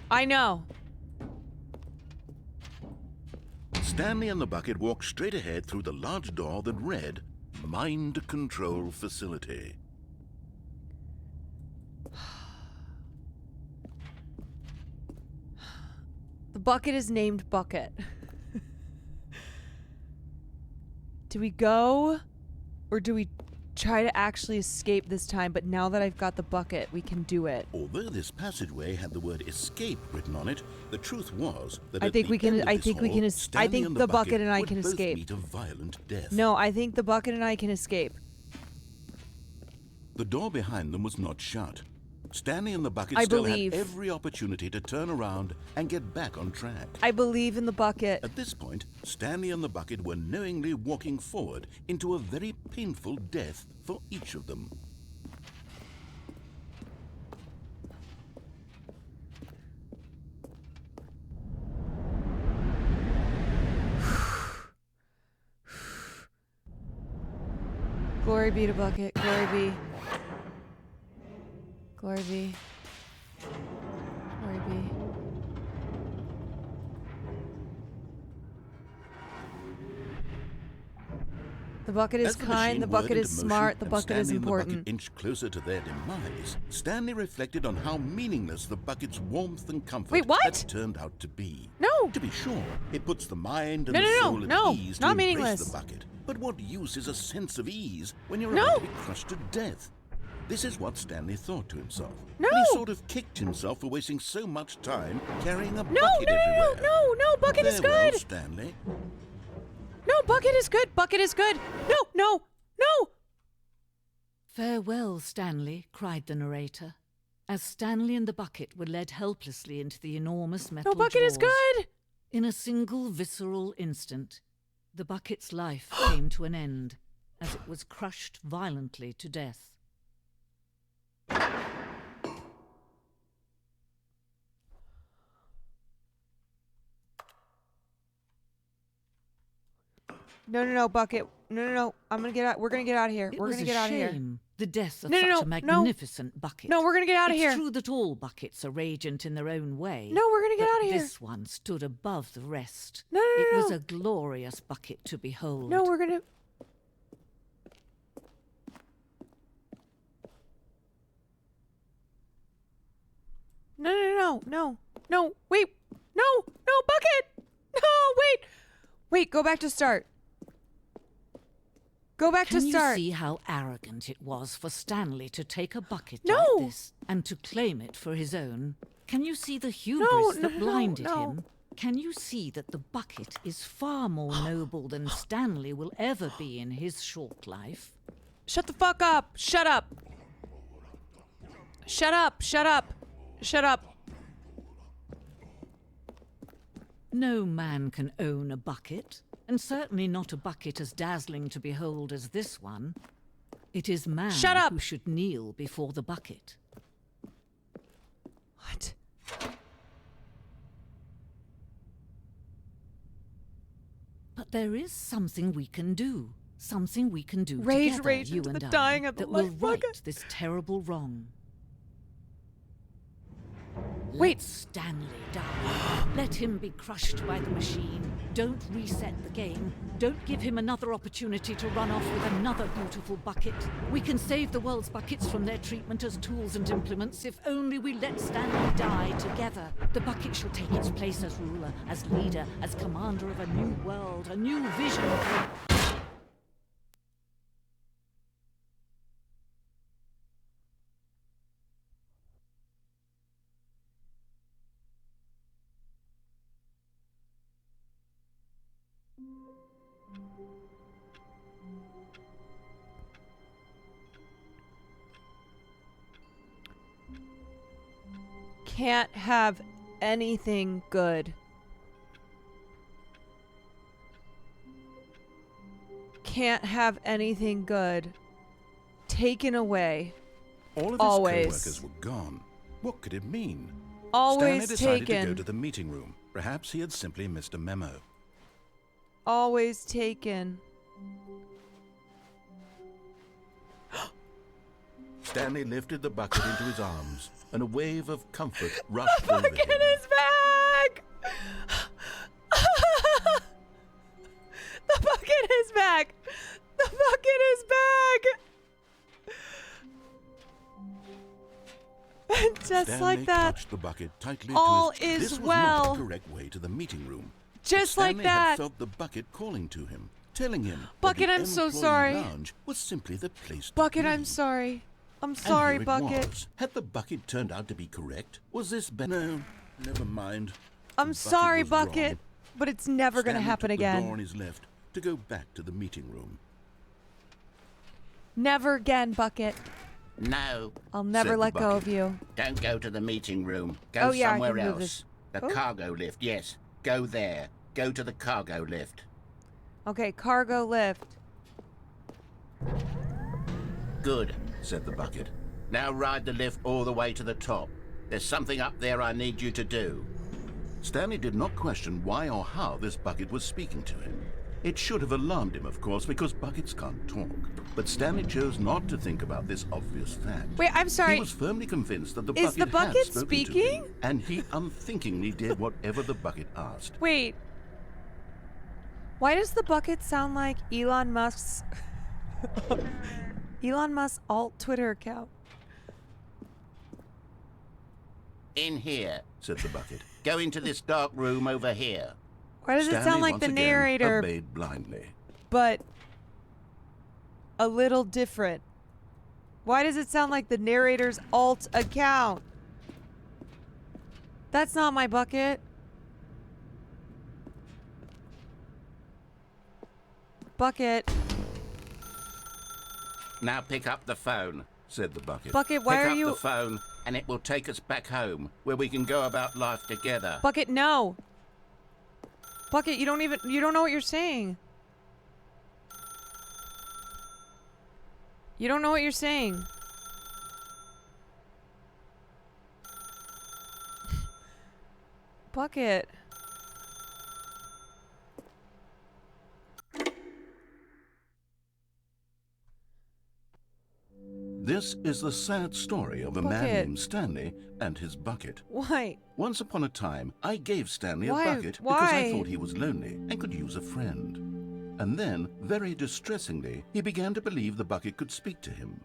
[SPEAKER 1] I know.
[SPEAKER 5] Stanley and the bucket walked straight ahead through the large door that read, Mind Control Facility.
[SPEAKER 1] The bucket is named Bucket. Do we go? Or do we try to actually escape this time? But now that I've got the bucket, we can do it.
[SPEAKER 5] Although this passageway had the word escape written on it, the truth was that
[SPEAKER 1] I
[SPEAKER 5] at
[SPEAKER 1] think
[SPEAKER 5] the
[SPEAKER 1] we can-
[SPEAKER 5] end of
[SPEAKER 1] I
[SPEAKER 5] this
[SPEAKER 1] think we
[SPEAKER 5] hall,
[SPEAKER 1] can I
[SPEAKER 5] Stanley
[SPEAKER 1] think
[SPEAKER 5] and
[SPEAKER 1] the bucket and I
[SPEAKER 5] would
[SPEAKER 1] can
[SPEAKER 5] both
[SPEAKER 1] escape.
[SPEAKER 5] meet a violent death.
[SPEAKER 1] No, I think the bucket and I can escape.
[SPEAKER 5] The door behind them was not shut. Stanley and the bucket
[SPEAKER 1] I
[SPEAKER 5] still
[SPEAKER 1] believe.
[SPEAKER 5] had every opportunity to turn around and get back on track.
[SPEAKER 1] I believe in the bucket.
[SPEAKER 5] At this point, Stanley and the bucket were knowingly walking forward into a very painful death for each of them.
[SPEAKER 1] Glory be to bucket. Glory be. Glory be. Glory be. The bucket is
[SPEAKER 5] As the
[SPEAKER 1] kind,
[SPEAKER 5] machine
[SPEAKER 1] the bucket
[SPEAKER 5] whirred
[SPEAKER 1] is
[SPEAKER 5] into
[SPEAKER 1] smart,
[SPEAKER 5] motion
[SPEAKER 1] the
[SPEAKER 5] and
[SPEAKER 1] bucket is
[SPEAKER 5] Stanley and the bucket
[SPEAKER 1] important.
[SPEAKER 5] inched closer to their demise, Stanley reflected on how meaningless the bucket's warmth and comfort
[SPEAKER 1] Wait, what?
[SPEAKER 5] had turned out to be.
[SPEAKER 1] No!
[SPEAKER 5] To be sure, it puts the mind and
[SPEAKER 1] No,
[SPEAKER 5] the
[SPEAKER 1] no, no,
[SPEAKER 5] soul
[SPEAKER 1] no,
[SPEAKER 5] at ease
[SPEAKER 1] not
[SPEAKER 5] to embrace
[SPEAKER 1] meaningless.
[SPEAKER 5] the bucket. But what use is a sense of ease when you're
[SPEAKER 1] No!
[SPEAKER 5] about to be crushed to death? This is what Stanley thought to himself.
[SPEAKER 1] No!
[SPEAKER 5] And he sort of kicked himself for wasting so much time carrying a
[SPEAKER 1] No,
[SPEAKER 5] bucket
[SPEAKER 1] no, no,
[SPEAKER 5] everywhere.
[SPEAKER 1] no, no, bucket is
[SPEAKER 5] Farewell,
[SPEAKER 1] good.
[SPEAKER 5] Stanley.
[SPEAKER 1] No, bucket is good. Bucket is good. No, no, no.
[SPEAKER 6] Farewell, Stanley, cried the narrator, as Stanley and the bucket were led helplessly into the enormous metal
[SPEAKER 1] No, bucket is
[SPEAKER 6] jaws.
[SPEAKER 1] good.
[SPEAKER 6] In a single visceral instant, the bucket's life came to an end, as it was crushed violently to death.
[SPEAKER 1] No, Bucket. No. I'm gonna get out. We're gonna get out of here.
[SPEAKER 6] It
[SPEAKER 1] We're
[SPEAKER 6] was
[SPEAKER 1] gonna
[SPEAKER 6] a
[SPEAKER 1] get out of here.
[SPEAKER 6] shame, the death of
[SPEAKER 1] No,
[SPEAKER 6] such
[SPEAKER 1] no,
[SPEAKER 6] a
[SPEAKER 1] no.
[SPEAKER 6] magnificent bucket.
[SPEAKER 1] No, we're gonna get out of
[SPEAKER 6] It's
[SPEAKER 1] here.
[SPEAKER 6] true that all buckets are radiant in their own way.
[SPEAKER 1] No, we're gonna get
[SPEAKER 6] but
[SPEAKER 1] out of here.
[SPEAKER 6] This one stood above the rest.
[SPEAKER 1] No.
[SPEAKER 6] It was a glorious bucket to behold.
[SPEAKER 1] No, we're gonna. No. Wait. No, Bucket. No, wait. Go back to start. Go back to start.
[SPEAKER 6] Can you see how arrogant it was for Stanley to take a bucket
[SPEAKER 1] No.
[SPEAKER 6] like this and to claim it for his own? Can you see the hubris that blinded him? Can you see that the bucket is far more noble than Stanley will ever be in his short life?
[SPEAKER 1] Shut the fuck up. Shut up.
[SPEAKER 6] No man can own a bucket, and certainly not a bucket as dazzling to behold as this one. It is man
[SPEAKER 1] Shut up.
[SPEAKER 6] who should kneel before the bucket.
[SPEAKER 1] What?
[SPEAKER 6] But there is something we can do. Something we can do
[SPEAKER 1] Rage
[SPEAKER 6] together, you
[SPEAKER 1] into
[SPEAKER 6] and
[SPEAKER 1] the
[SPEAKER 6] I,
[SPEAKER 1] dying of the
[SPEAKER 6] that will
[SPEAKER 1] life
[SPEAKER 6] right
[SPEAKER 1] bucket.
[SPEAKER 6] this terrible wrong.
[SPEAKER 1] Wait.
[SPEAKER 6] Let Stanley die. Let him be crushed by the machine. Don't reset the game. Don't give him another opportunity to run off with another beautiful bucket. We can save the world's buckets from their treatment as tools and implements if only we let Stanley die together. The bucket shall take its place as ruler, as leader, as commander of a new world, a new vision.
[SPEAKER 1] Can't have anything good. Can't have anything good taken away.
[SPEAKER 5] All of his
[SPEAKER 1] Always.
[SPEAKER 5] co-workers were gone. What could it mean?
[SPEAKER 1] Always
[SPEAKER 5] Stanley decided to go
[SPEAKER 1] taken.
[SPEAKER 5] to the meeting room. Perhaps he had simply missed a memo.
[SPEAKER 1] Always taken.
[SPEAKER 5] Stanley lifted the bucket into his arms, and a wave of comfort rushed over him.
[SPEAKER 1] Bucket is back! The bucket is back! The bucket is back! And just
[SPEAKER 5] Stanley
[SPEAKER 1] like that,
[SPEAKER 5] clutched the bucket tightly
[SPEAKER 1] all
[SPEAKER 5] to his...
[SPEAKER 1] is
[SPEAKER 5] This was
[SPEAKER 1] well.
[SPEAKER 5] not the correct way to the meeting room.
[SPEAKER 1] just
[SPEAKER 5] Stanley
[SPEAKER 1] like
[SPEAKER 5] had
[SPEAKER 1] that.
[SPEAKER 5] felt the bucket calling to him, telling him
[SPEAKER 1] Bucket,
[SPEAKER 5] that the
[SPEAKER 1] I'm so
[SPEAKER 5] employee
[SPEAKER 1] sorry.
[SPEAKER 5] lounge was simply the place to
[SPEAKER 1] Bucket,
[SPEAKER 5] be.
[SPEAKER 1] I'm sorry. I'm
[SPEAKER 5] And
[SPEAKER 1] sorry,
[SPEAKER 5] here it
[SPEAKER 1] Bucket.
[SPEAKER 5] was. Had the bucket turned out to be correct? Was this No, never mind.
[SPEAKER 1] I'm
[SPEAKER 5] The
[SPEAKER 1] sorry,
[SPEAKER 5] was wrong.
[SPEAKER 1] Bucket. But it's never gonna
[SPEAKER 5] Stanley
[SPEAKER 1] happen
[SPEAKER 5] took the door
[SPEAKER 1] again.
[SPEAKER 5] on his left to go back to the meeting room.
[SPEAKER 1] Never again, Bucket.
[SPEAKER 10] No,
[SPEAKER 1] I'll never
[SPEAKER 5] Said the
[SPEAKER 1] let go
[SPEAKER 5] bucket.
[SPEAKER 1] of you.
[SPEAKER 10] don't go to the meeting room. Go
[SPEAKER 1] Oh, yeah, I
[SPEAKER 10] somewhere
[SPEAKER 1] can move
[SPEAKER 10] else.
[SPEAKER 1] this.
[SPEAKER 10] The
[SPEAKER 1] Oh.
[SPEAKER 10] cargo lift, yes. Go there. Go to the cargo lift.
[SPEAKER 1] Okay, cargo lift.
[SPEAKER 10] Good, said the bucket. Now ride the lift all the way to the top. There's something up there I need you to do.
[SPEAKER 5] Stanley did not question why or how this bucket was speaking to him. It should have alarmed him, of course, because buckets can't talk. But Stanley chose not to think about this obvious fact.
[SPEAKER 1] Wait, I'm sorry.
[SPEAKER 5] He was firmly convinced that the
[SPEAKER 1] Is
[SPEAKER 5] bucket
[SPEAKER 1] the bucket
[SPEAKER 5] had spoken to
[SPEAKER 1] speaking?
[SPEAKER 5] him, and he unthinkingly did whatever the bucket asked.
[SPEAKER 1] Wait. Why does the bucket sound like Elon Musk's alt Twitter account?
[SPEAKER 10] In here.
[SPEAKER 5] Said the bucket.
[SPEAKER 10] Go into this dark room over here.
[SPEAKER 1] Why does it
[SPEAKER 5] Stanley
[SPEAKER 1] sound like
[SPEAKER 5] once
[SPEAKER 1] the
[SPEAKER 5] again
[SPEAKER 1] narrator,
[SPEAKER 5] obeyed blindly.
[SPEAKER 1] but a little different? Why does it sound like the narrator's alt account? That's not my bucket. Bucket.
[SPEAKER 10] Now pick up the phone.
[SPEAKER 5] Said the bucket.
[SPEAKER 1] Bucket, why
[SPEAKER 10] Pick
[SPEAKER 1] are
[SPEAKER 10] up
[SPEAKER 1] you...
[SPEAKER 10] the phone, and it will take us back home, where we can go about life together.
[SPEAKER 1] Bucket, no. Bucket, you don't know what you're saying. You don't know what you're saying. Bucket.
[SPEAKER 5] This is the sad story of a man
[SPEAKER 1] Bucket.
[SPEAKER 5] named Stanley and his bucket.
[SPEAKER 1] Why?
[SPEAKER 5] Once upon a time, I gave Stanley a
[SPEAKER 1] Why?
[SPEAKER 5] bucket because I
[SPEAKER 1] Why?
[SPEAKER 5] thought he was lonely and could use a friend. And then, very distressingly, he began to believe the bucket could speak to him.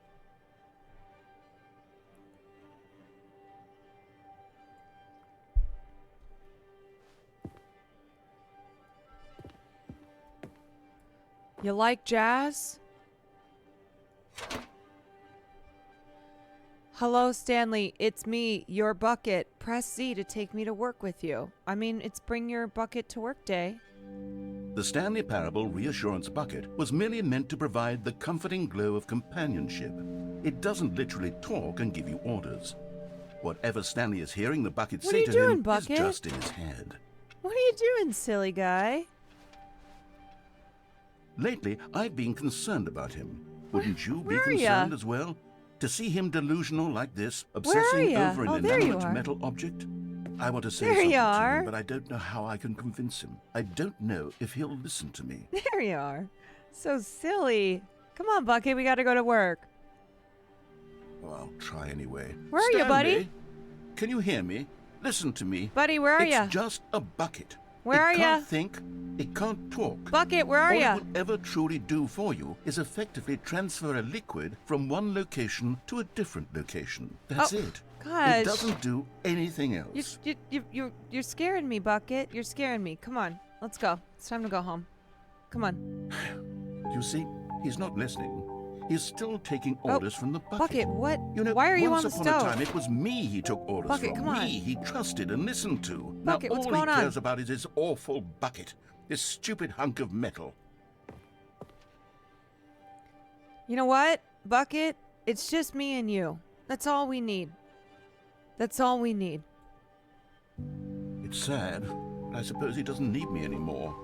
[SPEAKER 1] You like jazz? Hello, Stanley. It's me, your bucket. Press Z to take me to work with you. I mean, it's bring your bucket to work day.
[SPEAKER 5] The Stanley Parable Reassurance Bucket was merely meant to provide the comforting glow of companionship. It doesn't literally talk and give you orders. Whatever Stanley is hearing the bucket
[SPEAKER 1] What
[SPEAKER 5] say
[SPEAKER 1] are you
[SPEAKER 5] to
[SPEAKER 1] doing,
[SPEAKER 5] him
[SPEAKER 1] Bucket?
[SPEAKER 5] is just in his head.
[SPEAKER 1] What are you doing, silly guy?
[SPEAKER 5] Lately, I've been concerned about him. Wouldn't you be
[SPEAKER 1] where are
[SPEAKER 5] concerned
[SPEAKER 1] ya?
[SPEAKER 5] as well? To see him delusional like this,
[SPEAKER 1] Where are
[SPEAKER 5] obsessing
[SPEAKER 1] ya?
[SPEAKER 5] over an
[SPEAKER 1] Oh, there you
[SPEAKER 5] inanimate
[SPEAKER 1] are.
[SPEAKER 5] metal object? I want to say
[SPEAKER 1] There
[SPEAKER 5] something
[SPEAKER 1] you
[SPEAKER 5] to
[SPEAKER 1] are.
[SPEAKER 5] him, but I don't know how I can convince him. I don't know if he'll listen to me.
[SPEAKER 1] There you are. So silly. Come on, Bucket. We got to go to work.
[SPEAKER 5] Well, I'll try anyway.
[SPEAKER 1] Where are you, buddy?
[SPEAKER 5] Stanley, can you hear me? Listen to me.
[SPEAKER 1] Buddy, where are
[SPEAKER 5] It's
[SPEAKER 1] ya?
[SPEAKER 5] just a bucket.
[SPEAKER 1] Where are
[SPEAKER 5] it
[SPEAKER 1] ya?
[SPEAKER 5] can't think. It can't talk.
[SPEAKER 1] Bucket, where are
[SPEAKER 5] All
[SPEAKER 1] ya?
[SPEAKER 5] it will ever truly do for you is effectively transfer a liquid from one location to a different location. That's
[SPEAKER 1] Oh,
[SPEAKER 5] it.
[SPEAKER 1] gosh.
[SPEAKER 5] It doesn't do anything else.
[SPEAKER 1] You're scaring me, Bucket. You're scaring me. Come on. Let's go. It's time to go home. Come on.
[SPEAKER 5] You see, he's not listening. He's still taking
[SPEAKER 1] Oh,
[SPEAKER 5] orders from the bucket.
[SPEAKER 1] Bucket, what?
[SPEAKER 5] You know,
[SPEAKER 1] Why are you on
[SPEAKER 5] once
[SPEAKER 1] the
[SPEAKER 5] upon
[SPEAKER 1] stove?
[SPEAKER 5] a time, it was me he took orders
[SPEAKER 1] Bucket,
[SPEAKER 5] from.
[SPEAKER 1] come on.
[SPEAKER 5] Me he trusted and listened to.
[SPEAKER 1] Bucket,
[SPEAKER 5] now
[SPEAKER 1] what's
[SPEAKER 5] all
[SPEAKER 1] going
[SPEAKER 5] he
[SPEAKER 1] on?
[SPEAKER 5] cares about is his awful bucket. This stupid hunk of metal.
[SPEAKER 1] You know what, Bucket? It's just me and you. That's all we need. That's all we need.
[SPEAKER 5] It's sad, but I suppose he doesn't need me anymore.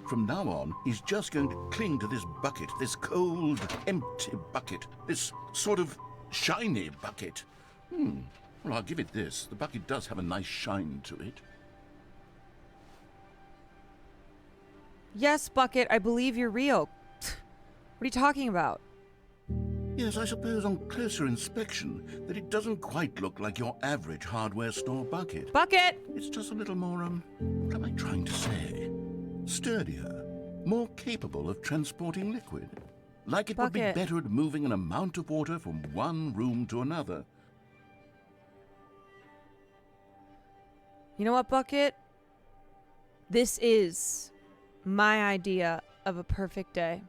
[SPEAKER 5] From now on, he's just going to cling to this bucket, this cold, empty bucket, this sort of shiny bucket. Well, I'll give it this. The bucket does have a nice shine to it.
[SPEAKER 1] Yes, Bucket, I believe you're real. What are you talking about?
[SPEAKER 5] Yes, I suppose on closer inspection that it doesn't quite look like your average hardware store bucket.
[SPEAKER 1] Bucket!
[SPEAKER 5] It's just a little more, what am I trying to say? Sturdier, more capable of transporting liquid. Like it would be
[SPEAKER 1] Bucket.
[SPEAKER 5] better at moving an amount of water from one room to another.
[SPEAKER 1] You know what, Bucket? This is my idea of a perfect day.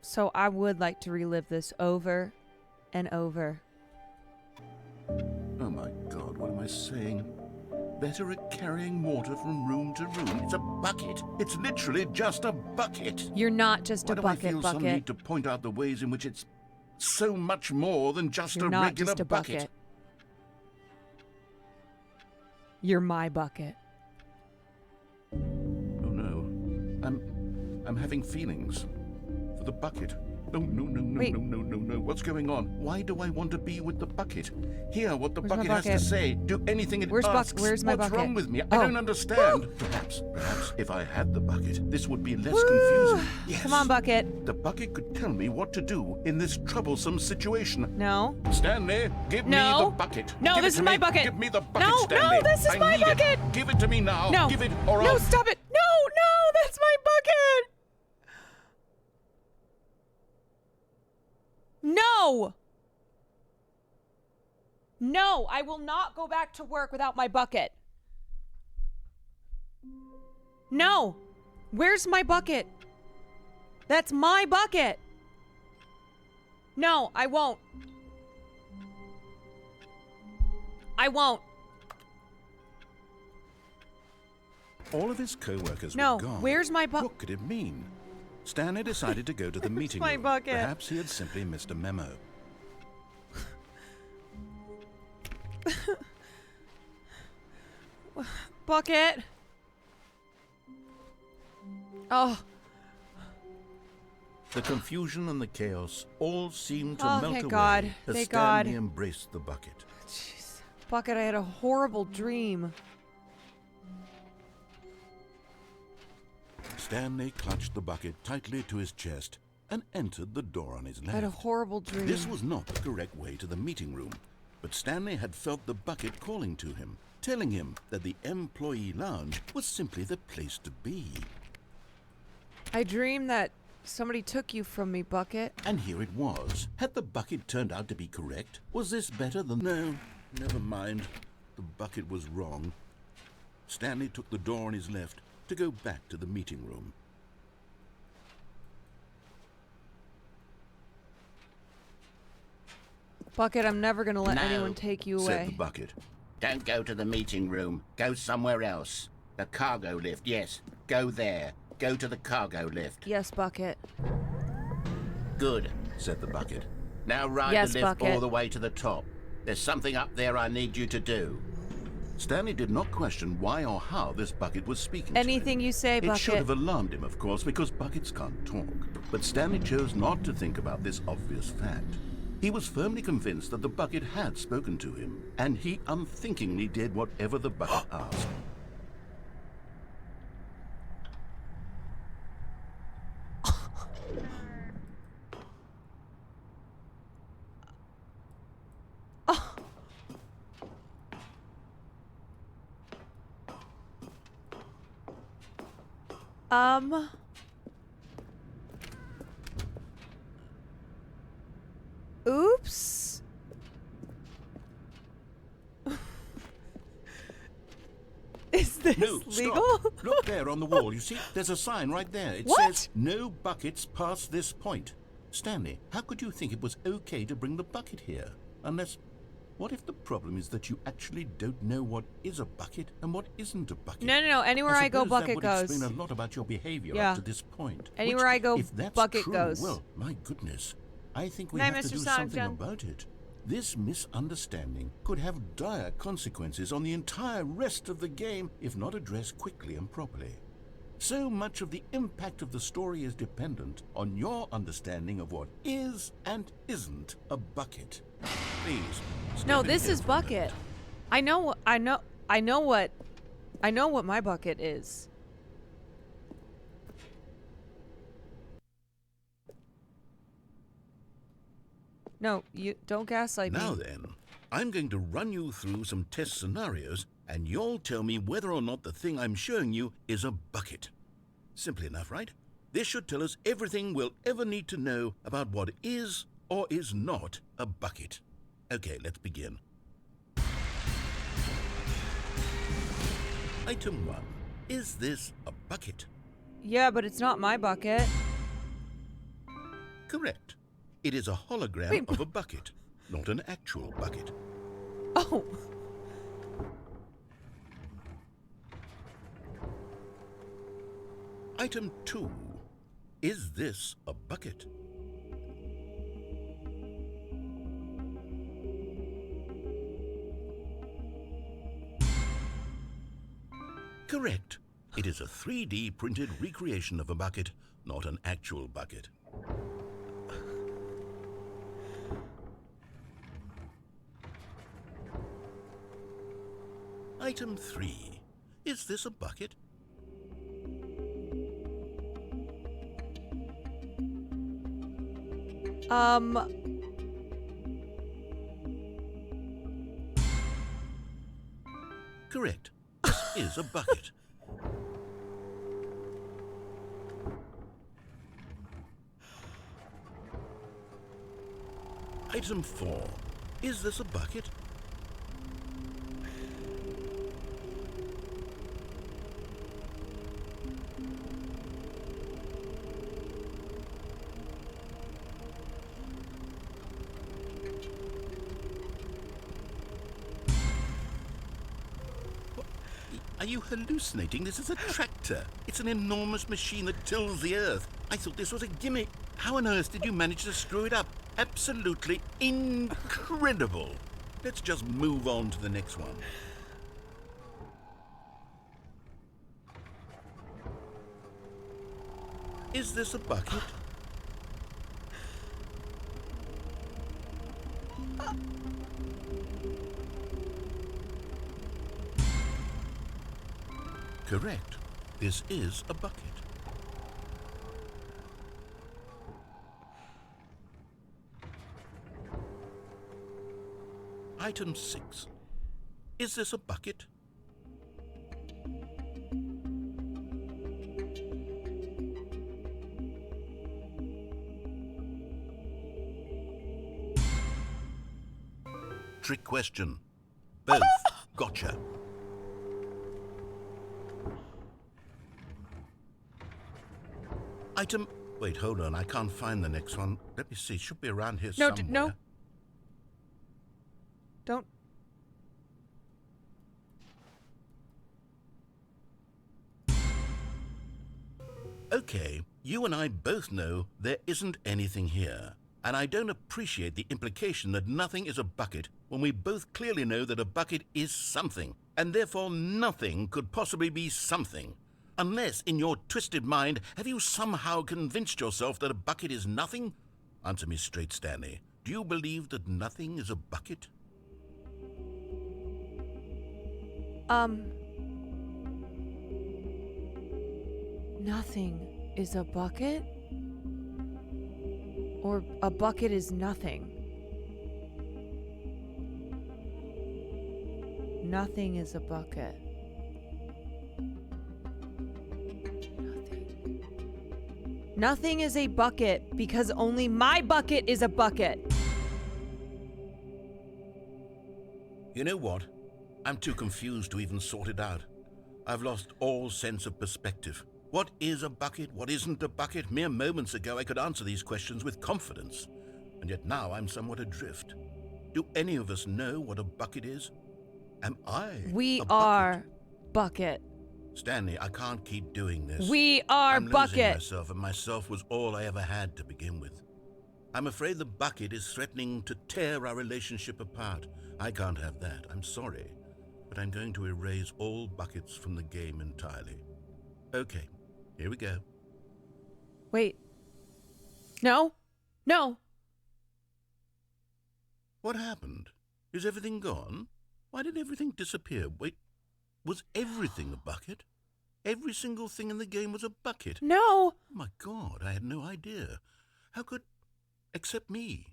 [SPEAKER 1] So I would like to relive this over and over.
[SPEAKER 5] Oh my God, what am I saying? Better at carrying water from room to room. It's a bucket. It's literally just a bucket.
[SPEAKER 1] You're not just
[SPEAKER 5] Why
[SPEAKER 1] a
[SPEAKER 5] do I
[SPEAKER 1] bucket,
[SPEAKER 5] feel some
[SPEAKER 1] Bucket.
[SPEAKER 5] need to point out the ways in which it's so much more than just
[SPEAKER 1] You're
[SPEAKER 5] a
[SPEAKER 1] not
[SPEAKER 5] regular
[SPEAKER 1] just a bucket. You're my bucket.
[SPEAKER 5] Oh no. I'm having feelings for the bucket. Oh, no.
[SPEAKER 1] Wait.
[SPEAKER 5] No. What's going on? Why do I want to be with the bucket? Hear what the
[SPEAKER 1] Where's my
[SPEAKER 5] bucket has to
[SPEAKER 1] bucket?
[SPEAKER 5] say. Do anything it
[SPEAKER 1] Where's
[SPEAKER 5] asks.
[SPEAKER 1] Where's my
[SPEAKER 5] What's
[SPEAKER 1] bucket?
[SPEAKER 5] wrong with me?
[SPEAKER 1] Oh.
[SPEAKER 5] I don't understand. Perhaps if I had the bucket, this would be less confusing. Yes.
[SPEAKER 1] Come on, Bucket.
[SPEAKER 5] The bucket could tell me what to do in this troublesome situation.
[SPEAKER 1] No.
[SPEAKER 5] Stanley, give me
[SPEAKER 1] No.
[SPEAKER 5] the bucket.
[SPEAKER 1] No,
[SPEAKER 5] Give
[SPEAKER 1] this
[SPEAKER 5] it
[SPEAKER 1] is
[SPEAKER 5] to
[SPEAKER 1] my
[SPEAKER 5] me.
[SPEAKER 1] bucket.
[SPEAKER 5] Give me the bucket,
[SPEAKER 1] No,
[SPEAKER 5] Stanley.
[SPEAKER 1] no, this is
[SPEAKER 5] I
[SPEAKER 1] my
[SPEAKER 5] need it.
[SPEAKER 1] bucket.
[SPEAKER 5] Give it to me now.
[SPEAKER 1] No.
[SPEAKER 5] Give it, or
[SPEAKER 1] No,
[SPEAKER 5] I'll...
[SPEAKER 1] stop it. No, that's my bucket. No. No, I will not go back to work without my bucket. No. Where's my bucket? That's my bucket. No, I won't. I won't.
[SPEAKER 5] All of his co-workers
[SPEAKER 1] No,
[SPEAKER 5] were gone.
[SPEAKER 1] where's my bucket?
[SPEAKER 5] What could it mean? Stanley decided to go to the meeting
[SPEAKER 1] my
[SPEAKER 5] room.
[SPEAKER 1] bucket?
[SPEAKER 5] Perhaps he had simply missed a memo.
[SPEAKER 1] Bucket. Oh,
[SPEAKER 5] The confusion and the chaos all seemed to
[SPEAKER 1] Oh,
[SPEAKER 5] melt
[SPEAKER 1] thank
[SPEAKER 5] away
[SPEAKER 1] God.
[SPEAKER 5] as
[SPEAKER 1] Thank
[SPEAKER 5] Stanley
[SPEAKER 1] God.
[SPEAKER 5] embraced the bucket.
[SPEAKER 1] jeez. Bucket, I had a horrible dream.
[SPEAKER 5] Stanley clutched the bucket tightly to his chest and entered the door on his
[SPEAKER 1] I had a
[SPEAKER 5] left.
[SPEAKER 1] horrible dream.
[SPEAKER 5] This was not the correct way to the meeting room, but Stanley had felt the bucket calling to him, telling him that the employee lounge was simply the place to be.
[SPEAKER 1] I dreamed that somebody took you from me, Bucket.
[SPEAKER 5] And here it was. Had the bucket turned out to be correct? Was this better than... No, never mind. The bucket was wrong. Stanley took the door on his left to go back to the meeting room.
[SPEAKER 1] Bucket, I'm never going to let
[SPEAKER 10] No,
[SPEAKER 1] anyone take you
[SPEAKER 5] Said
[SPEAKER 1] away.
[SPEAKER 5] the bucket.
[SPEAKER 10] Don't go to the meeting room. Go somewhere else. The cargo lift, yes. Go there. Go to the cargo lift.
[SPEAKER 1] Yes, Bucket.
[SPEAKER 10] Good, said the bucket. Now ride
[SPEAKER 1] Yes,
[SPEAKER 10] the lift
[SPEAKER 1] Bucket.
[SPEAKER 10] all the way to the top. There's something up there I need you to do.
[SPEAKER 5] Stanley did not question why or how this bucket was speaking
[SPEAKER 1] Anything
[SPEAKER 5] to him.
[SPEAKER 1] you say,
[SPEAKER 5] It should
[SPEAKER 1] Bucket.
[SPEAKER 5] have alarmed him, of course, because buckets can't talk. But Stanley chose not to think about this obvious fact. He was firmly convinced that the bucket had spoken to him, and he unthinkingly did whatever the bucket asked.
[SPEAKER 1] Oops. Is this
[SPEAKER 5] No,
[SPEAKER 1] legal?
[SPEAKER 5] stop. Look there on the wall. You see, there's a sign right there. It
[SPEAKER 1] What?
[SPEAKER 5] says, no buckets past this point. Stanley, how could you think it was okay to bring the bucket here? Unless, what if the problem is that you actually don't know what is a bucket and what isn't a bucket?
[SPEAKER 1] No. Anywhere I go,
[SPEAKER 5] suppose
[SPEAKER 1] Bucket
[SPEAKER 5] that would
[SPEAKER 1] goes.
[SPEAKER 5] explain a lot about your behavior
[SPEAKER 1] Yeah.
[SPEAKER 5] up to this point.
[SPEAKER 1] Anywhere
[SPEAKER 5] Which,
[SPEAKER 1] I go,
[SPEAKER 5] if that's
[SPEAKER 1] Bucket
[SPEAKER 5] true,
[SPEAKER 1] goes.
[SPEAKER 5] Well, my goodness. I think we
[SPEAKER 1] Night,
[SPEAKER 5] have to
[SPEAKER 1] Mr.
[SPEAKER 5] do something
[SPEAKER 1] Soggington.
[SPEAKER 5] about it. This misunderstanding could have dire consequences on the entire rest of the game if not addressed quickly and properly. So much of the impact of the story is dependent on your understanding of what is and isn't a bucket. Please. step
[SPEAKER 1] No,
[SPEAKER 5] in
[SPEAKER 1] this
[SPEAKER 5] here
[SPEAKER 1] is
[SPEAKER 5] for a minute.
[SPEAKER 1] Bucket. I know what my bucket is. No, you don't gaslight
[SPEAKER 5] Now
[SPEAKER 1] me.
[SPEAKER 5] then, I'm going to run you through some test scenarios, and you'll tell me whether or not the thing I'm showing you is a bucket. Simple enough, right? This should tell us everything we'll ever need to know about what is or is not a bucket. Okay, let's begin. Item 1. Is this a bucket?
[SPEAKER 1] Yeah, but it's not my bucket.
[SPEAKER 5] Correct. It is a hologram
[SPEAKER 1] Wait,
[SPEAKER 5] of a bucket, not an actual bucket.
[SPEAKER 1] Oh.
[SPEAKER 5] Item 2. Is this a bucket? Correct. It is a 3D printed recreation of a bucket, not an actual bucket. Item 3. Is this a bucket? Correct. This is a bucket. Item 4. Is this a bucket? Are you hallucinating? This is a tractor. It's an enormous machine that tills the earth. I thought this was a gimmick. How on earth did you manage to screw it up? Absolutely incredible. Let's just move on to the next one. Is this a bucket? Correct. This is a bucket. Item 6. Is this a bucket? Trick question. Both. Gotcha. Item... Wait, hold on. I can't find the next one. Let me see. It should be around here
[SPEAKER 1] No,
[SPEAKER 5] somewhere.
[SPEAKER 1] no. Don't.
[SPEAKER 5] Okay, you and I both know there isn't anything here. And I don't appreciate the implication that nothing is a bucket when we both clearly know that a bucket is something, and therefore nothing could possibly be something. Unless, in your twisted mind, have you somehow convinced yourself that a bucket is nothing? Answer me straight, Stanley. Do you believe that nothing is a bucket?
[SPEAKER 1] Nothing is a bucket? Or a bucket is nothing? Nothing is a bucket. Nothing is a bucket because only my bucket is a bucket.
[SPEAKER 5] You know what? I'm too confused to even sort it out. I've lost all sense of perspective. What is a bucket? What isn't a bucket? Mere moments ago I could answer these questions with confidence. And yet now I'm somewhat adrift. Do any of us know what a bucket is? Am I
[SPEAKER 1] We
[SPEAKER 5] a
[SPEAKER 1] are bucket.
[SPEAKER 5] Stanley, I can't keep doing this.
[SPEAKER 1] We are
[SPEAKER 5] I'm losing
[SPEAKER 1] bucket.
[SPEAKER 5] myself, and myself was all I ever had to begin with. I'm afraid the bucket is threatening to tear our relationship apart. I can't have that. I'm sorry. But I'm going to erase all buckets from the game entirely. Okay, here we go.
[SPEAKER 1] Wait. No. No.
[SPEAKER 5] What happened? Is everything gone? Why did everything disappear? Wait, was everything a bucket? Every single thing in the game was a bucket?
[SPEAKER 1] No.
[SPEAKER 5] Oh my God, I had no idea. How could... Except me.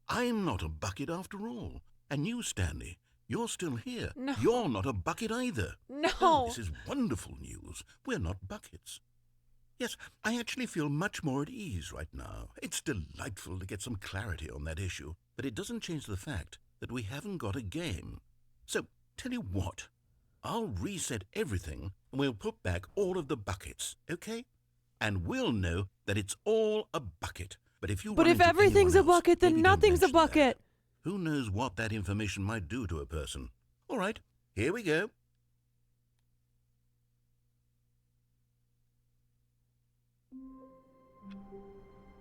[SPEAKER 5] I'm not a bucket after all. And you, Stanley, you're still here.
[SPEAKER 1] No.
[SPEAKER 5] You're not a bucket either.
[SPEAKER 1] No.
[SPEAKER 5] Oh, this is wonderful news. We're not buckets. Yes, I actually feel much more at ease right now. It's delightful to get some clarity on that issue, but it doesn't change the fact that we haven't got a game. So, tell you what, I'll reset everything and we'll put back all of the buckets, okay? And we'll know that it's all a bucket. But if you
[SPEAKER 1] But
[SPEAKER 5] run
[SPEAKER 1] if
[SPEAKER 5] into
[SPEAKER 1] everything's a
[SPEAKER 5] anyone else,
[SPEAKER 1] bucket, then
[SPEAKER 5] maybe don't
[SPEAKER 1] nothing's a
[SPEAKER 5] mention that.
[SPEAKER 1] bucket.
[SPEAKER 5] Who knows what that information might do to a person? All right, here we go.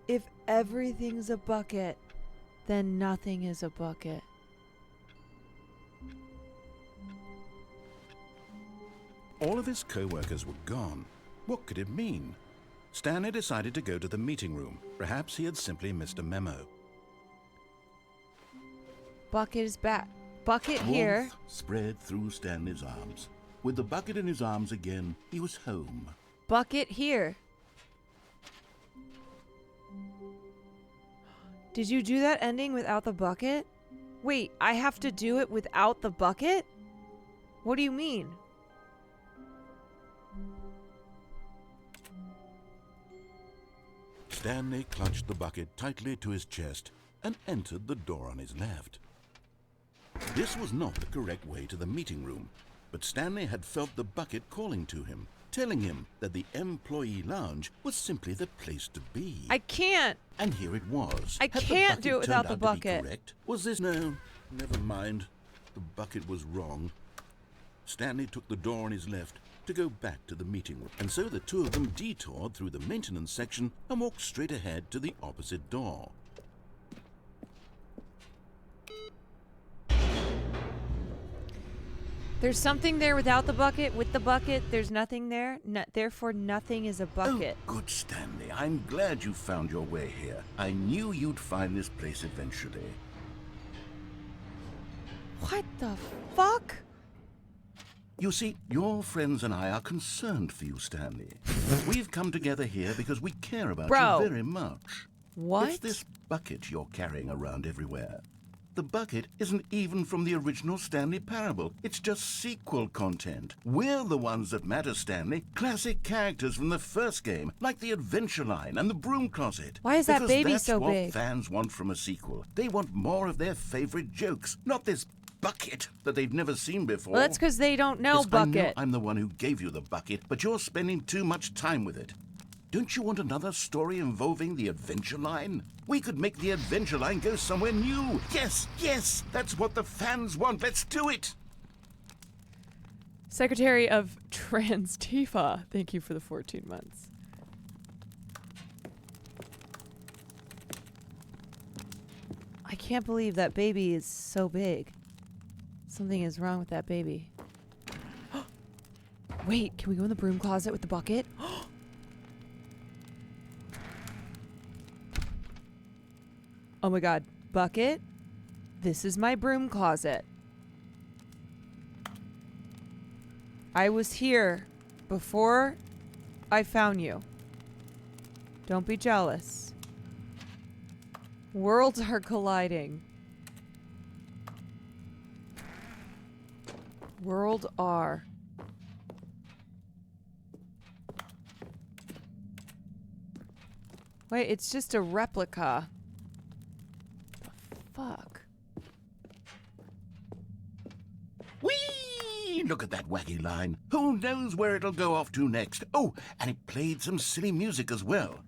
[SPEAKER 1] If everything's a bucket, then nothing is a bucket.
[SPEAKER 5] All of his co-workers were gone. What could it mean? Stanley decided to go to the meeting room. Perhaps he had simply missed a memo.
[SPEAKER 1] Bucket is back. Bucket here.
[SPEAKER 5] Warmth spread through Stanley's arms. With the bucket in his arms again, he was home.
[SPEAKER 1] Bucket here. Did you do that ending without the bucket? Wait, I have to do it without the bucket? What do you mean?
[SPEAKER 5] Stanley clutched the bucket tightly to his chest and entered the door on his left. This was not the correct way to the meeting room, but Stanley had felt the bucket calling to him, telling him that the employee lounge was simply the place to be.
[SPEAKER 1] I can't.
[SPEAKER 5] And here it was.
[SPEAKER 1] I
[SPEAKER 5] Had the
[SPEAKER 1] can't
[SPEAKER 5] bucket
[SPEAKER 1] do it without
[SPEAKER 5] turned
[SPEAKER 1] the
[SPEAKER 5] out to be
[SPEAKER 1] bucket.
[SPEAKER 5] correct? Was this... No, never mind. The bucket was wrong. Stanley took the door on his left to go back to the meeting room, and so the two of them detoured through the maintenance section and walked straight ahead to the opposite door.
[SPEAKER 1] There's something there without the bucket. With the bucket, there's nothing there. Therefore, nothing is a bucket.
[SPEAKER 5] Oh, good, Stanley. I'm glad you found your way here. I knew you'd find this place eventually.
[SPEAKER 1] What the fuck?
[SPEAKER 5] You see, your friends and I are concerned for you, Stanley. We've come together here because we care about
[SPEAKER 1] Bro.
[SPEAKER 5] you very much.
[SPEAKER 1] What?
[SPEAKER 5] It's this bucket you're carrying around everywhere. the bucket isn't even from the original Stanley Parable. It's just sequel content. We're the ones that matter, Stanley. Classic characters from the first game, like the Adventure Line and the Broom Closet.
[SPEAKER 1] Why is that
[SPEAKER 5] Because
[SPEAKER 1] baby
[SPEAKER 5] that's
[SPEAKER 1] so
[SPEAKER 5] what
[SPEAKER 1] big?
[SPEAKER 5] fans want from a sequel. They want more of their favorite jokes, not this bucket that they've never seen before.
[SPEAKER 1] Well, that's because they don't know
[SPEAKER 5] Yes, I know
[SPEAKER 1] bucket.
[SPEAKER 5] I'm the one who gave you the bucket, but you're spending too much time with it. Don't you want another story involving the Adventure Line? We could make the Adventure Line go somewhere new. Yes, yes, that's what the fans want. Let's do it.
[SPEAKER 1] Secretary of Trans Tifa, thank you for the 14 months. I can't believe that baby is so big. Something is wrong with that baby. Wait, can we go in the broom closet with the bucket? Oh my god, bucket? This is my broom closet. I was here before I found you. Don't be jealous. Worlds are colliding. World R. Wait, it's just a replica. Fuck.
[SPEAKER 5] Whee! Look at that wacky line. Who knows where it'll go off to next? Oh, and it played some silly music as well.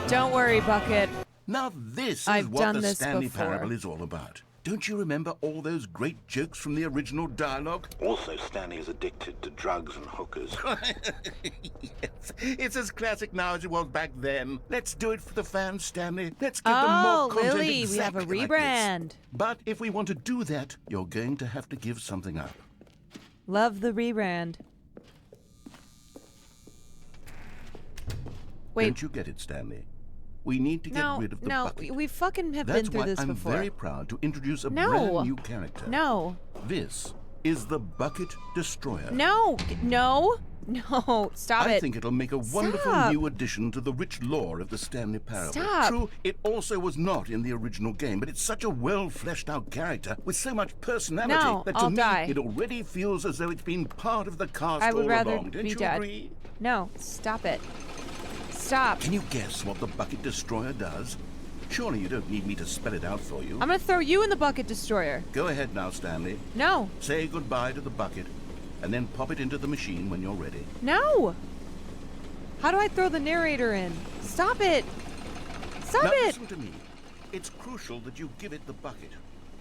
[SPEAKER 1] Don't worry, Bucket.
[SPEAKER 5] Now this is
[SPEAKER 1] I've
[SPEAKER 5] what
[SPEAKER 1] done
[SPEAKER 5] the
[SPEAKER 1] this
[SPEAKER 5] Stanley
[SPEAKER 1] before.
[SPEAKER 5] Parable is all about. Don't you remember all those great jokes from the original dialogue?
[SPEAKER 10] Also, Stanley is addicted to drugs and hookers.
[SPEAKER 5] Yes, it's as classic now as it was back then. Let's do it for the fans, Stanley. Let's give them
[SPEAKER 1] Oh,
[SPEAKER 5] more content
[SPEAKER 1] Lily, we have a
[SPEAKER 5] exactly like this.
[SPEAKER 1] rebrand.
[SPEAKER 5] But if we want to do that, you're going to have to give something up.
[SPEAKER 1] Love the rebrand. Wait.
[SPEAKER 5] Don't you get it, Stanley? We need to get rid of the bucket.
[SPEAKER 1] we fucking have
[SPEAKER 5] That's
[SPEAKER 1] been through
[SPEAKER 5] why
[SPEAKER 1] this
[SPEAKER 5] I'm
[SPEAKER 1] before.
[SPEAKER 5] very proud to introduce a
[SPEAKER 1] No.
[SPEAKER 5] brand new character.
[SPEAKER 1] No.
[SPEAKER 5] This is the Bucket Destroyer.
[SPEAKER 1] No. No. No. Stop
[SPEAKER 5] I
[SPEAKER 1] it.
[SPEAKER 5] think it'll make a wonderful
[SPEAKER 1] Stop.
[SPEAKER 5] new addition to the rich lore of the Stanley Parable.
[SPEAKER 1] Stop.
[SPEAKER 5] True, it also was not in the original game, but it's such a well-fleshed-out character with so much personality
[SPEAKER 1] No,
[SPEAKER 5] that to
[SPEAKER 1] I'll
[SPEAKER 5] me
[SPEAKER 1] die.
[SPEAKER 5] it already feels as though it's been part of the cast
[SPEAKER 1] I would
[SPEAKER 5] all
[SPEAKER 1] rather
[SPEAKER 5] along. Don't
[SPEAKER 1] be
[SPEAKER 5] you
[SPEAKER 1] dead.
[SPEAKER 5] agree?
[SPEAKER 1] No. Stop it. Stop.
[SPEAKER 5] Can you guess what the Bucket Destroyer does? Surely you don't need me to spell it out for you.
[SPEAKER 1] I'm gonna throw you in the bucket destroyer.
[SPEAKER 5] Go ahead now, Stanley.
[SPEAKER 1] No.
[SPEAKER 5] Say goodbye to the bucket, and then pop it into the machine when you're ready.
[SPEAKER 1] No. How do I throw the narrator in? Stop it. Stop
[SPEAKER 5] Now
[SPEAKER 1] it.
[SPEAKER 5] listen to me. It's crucial that you give it the bucket.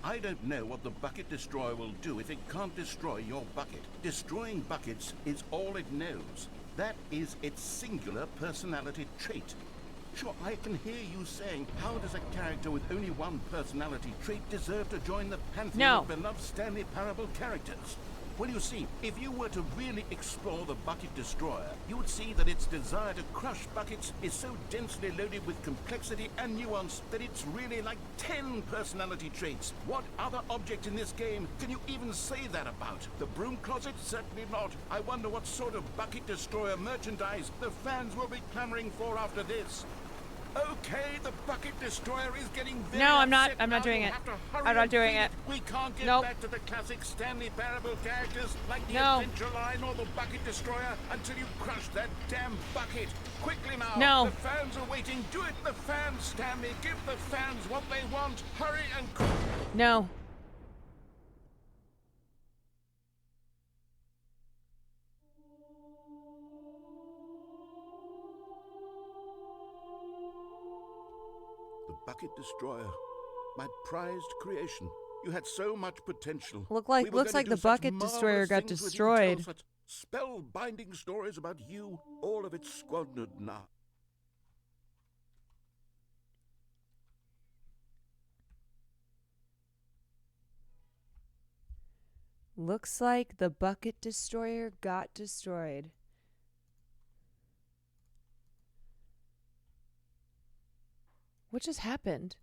[SPEAKER 5] I don't know what the Bucket Destroyer will do if it can't destroy your bucket. Destroying buckets is all it knows. That is its singular personality trait. Sure, I can hear you saying, how does a character with only one personality trait deserve to join the pantheon
[SPEAKER 1] No.
[SPEAKER 5] of beloved Stanley Parable characters? Well, you see, if you were to really explore the Bucket Destroyer, you would see that its desire to crush buckets is so densely loaded with complexity and nuance that it's really like 10 personality traits. What other object in this game can you even say that about? The Broom Closet? Certainly not. I wonder what sort of Bucket Destroyer merchandise the fans will be clamoring for after this. Okay, the Bucket Destroyer is getting very
[SPEAKER 1] No, I'm not-
[SPEAKER 5] upset
[SPEAKER 1] I'm not
[SPEAKER 5] now.
[SPEAKER 1] doing
[SPEAKER 5] You'll
[SPEAKER 1] it.
[SPEAKER 5] have to hurry
[SPEAKER 1] I'm not
[SPEAKER 5] and
[SPEAKER 1] doing
[SPEAKER 5] feed
[SPEAKER 1] it.
[SPEAKER 5] We can't get
[SPEAKER 1] Nope.
[SPEAKER 5] back to the classic Stanley Parable characters like the
[SPEAKER 1] No.
[SPEAKER 5] Adventure Line or the Bucket Destroyer until you crush that damn bucket. Quickly now.
[SPEAKER 1] No.
[SPEAKER 5] The fans are waiting. Do it, the fans, Stanley. Give the fans what they want. Hurry and...
[SPEAKER 1] No.
[SPEAKER 5] The Bucket Destroyer. My prized creation. You had so much potential.
[SPEAKER 1] Looks
[SPEAKER 5] We
[SPEAKER 1] like
[SPEAKER 5] were gonna
[SPEAKER 1] the
[SPEAKER 5] do such
[SPEAKER 1] Bucket Destroyer
[SPEAKER 5] marvelous
[SPEAKER 1] got
[SPEAKER 5] things with you,
[SPEAKER 1] destroyed.
[SPEAKER 5] tell such spellbinding stories about you. All of it squandered now.
[SPEAKER 1] Looks like the Bucket Destroyer got destroyed. What just happened?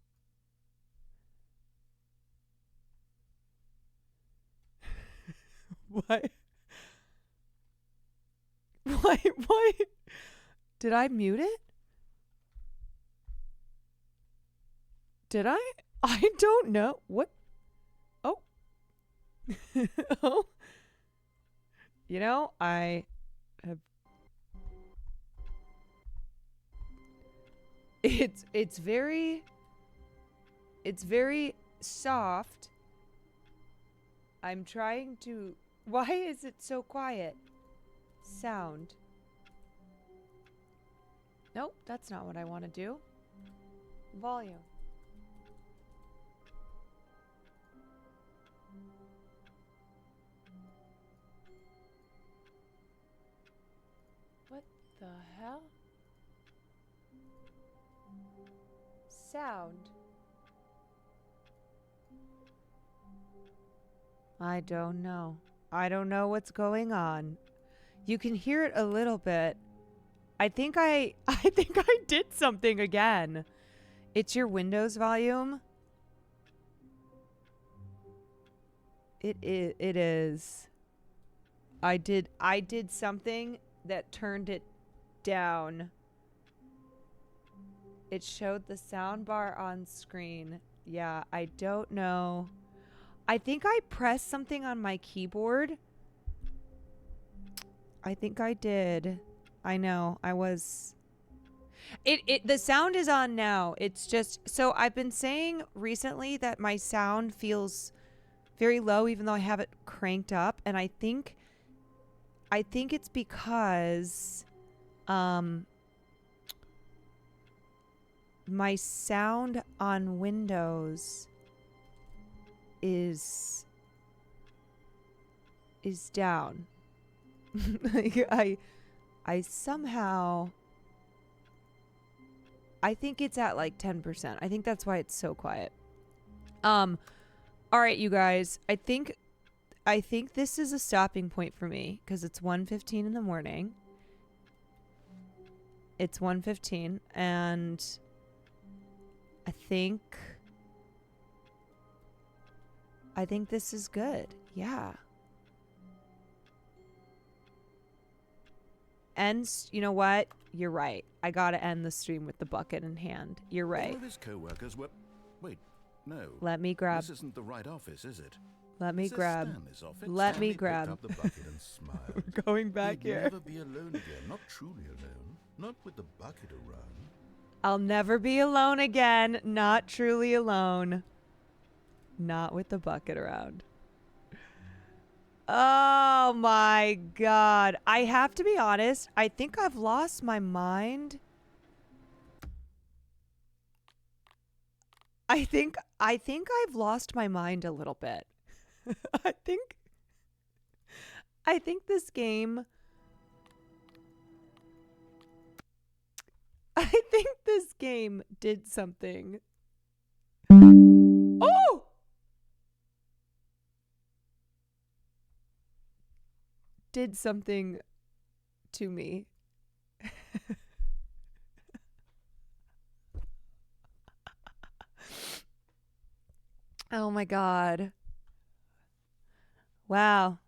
[SPEAKER 1] What? What Why? Did I mute it? Did I? I don't know. What? Oh. Oh. You know, I have. It's very soft. I'm trying to. Why is it so quiet? Sound. Nope, that's not what I want to do. Volume. What the hell? Sound. I don't know. I don't know what's going on. You can hear it a little bit. I think I did something again. It's your Windows volume. It is. I did something that turned it down. It showed the sound bar on screen. Yeah, I don't know. I think I pressed something on my keyboard. I think I did. I know. I was... The sound is on now. It's just... So I've been saying recently that my sound feels very low even though I have it cranked up. And I think it's because... my sound on Windows is down. Like I somehow I think it's at like 10%. I think that's why it's so quiet. All right, you guys. I think this is a stopping point for me because it's 1:15 in the morning. It's 1:15 and I think this is good. Yeah. Ends, you know what? You're right. I gotta end the stream with the bucket in hand. You're right.
[SPEAKER 5] All of his co-workers were... Wait, no.
[SPEAKER 1] Let me grab...
[SPEAKER 5] This isn't the right office, is it?
[SPEAKER 1] Let me
[SPEAKER 5] This is
[SPEAKER 1] grab...
[SPEAKER 5] Stanley's office.
[SPEAKER 1] Let
[SPEAKER 5] Stanley
[SPEAKER 1] me grab...
[SPEAKER 5] picked up the bucket and smiled.
[SPEAKER 1] We're going back
[SPEAKER 5] He'd
[SPEAKER 1] here.
[SPEAKER 5] never be alone again. Not truly alone. Not with the bucket around.
[SPEAKER 1] I'll never be alone again. Not truly alone. Not with the bucket around. Oh my god. I have to be honest. I think I've lost my mind. I think I've lost my mind a little bit. I think this game... I think this game did something. Oh! Did something to me. Oh my god. Wow.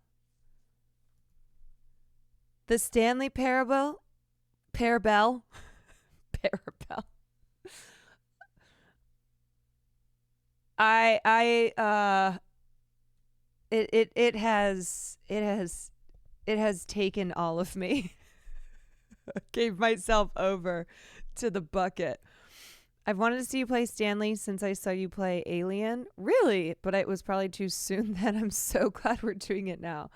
[SPEAKER 1] The Stanley Parable? Parabel? Parabel. It has taken all of me. Gave myself over to the bucket. I've wanted to see you play Stanley since I saw you play Alien. Really? But it was probably too soon then. I'm so glad we're doing it now.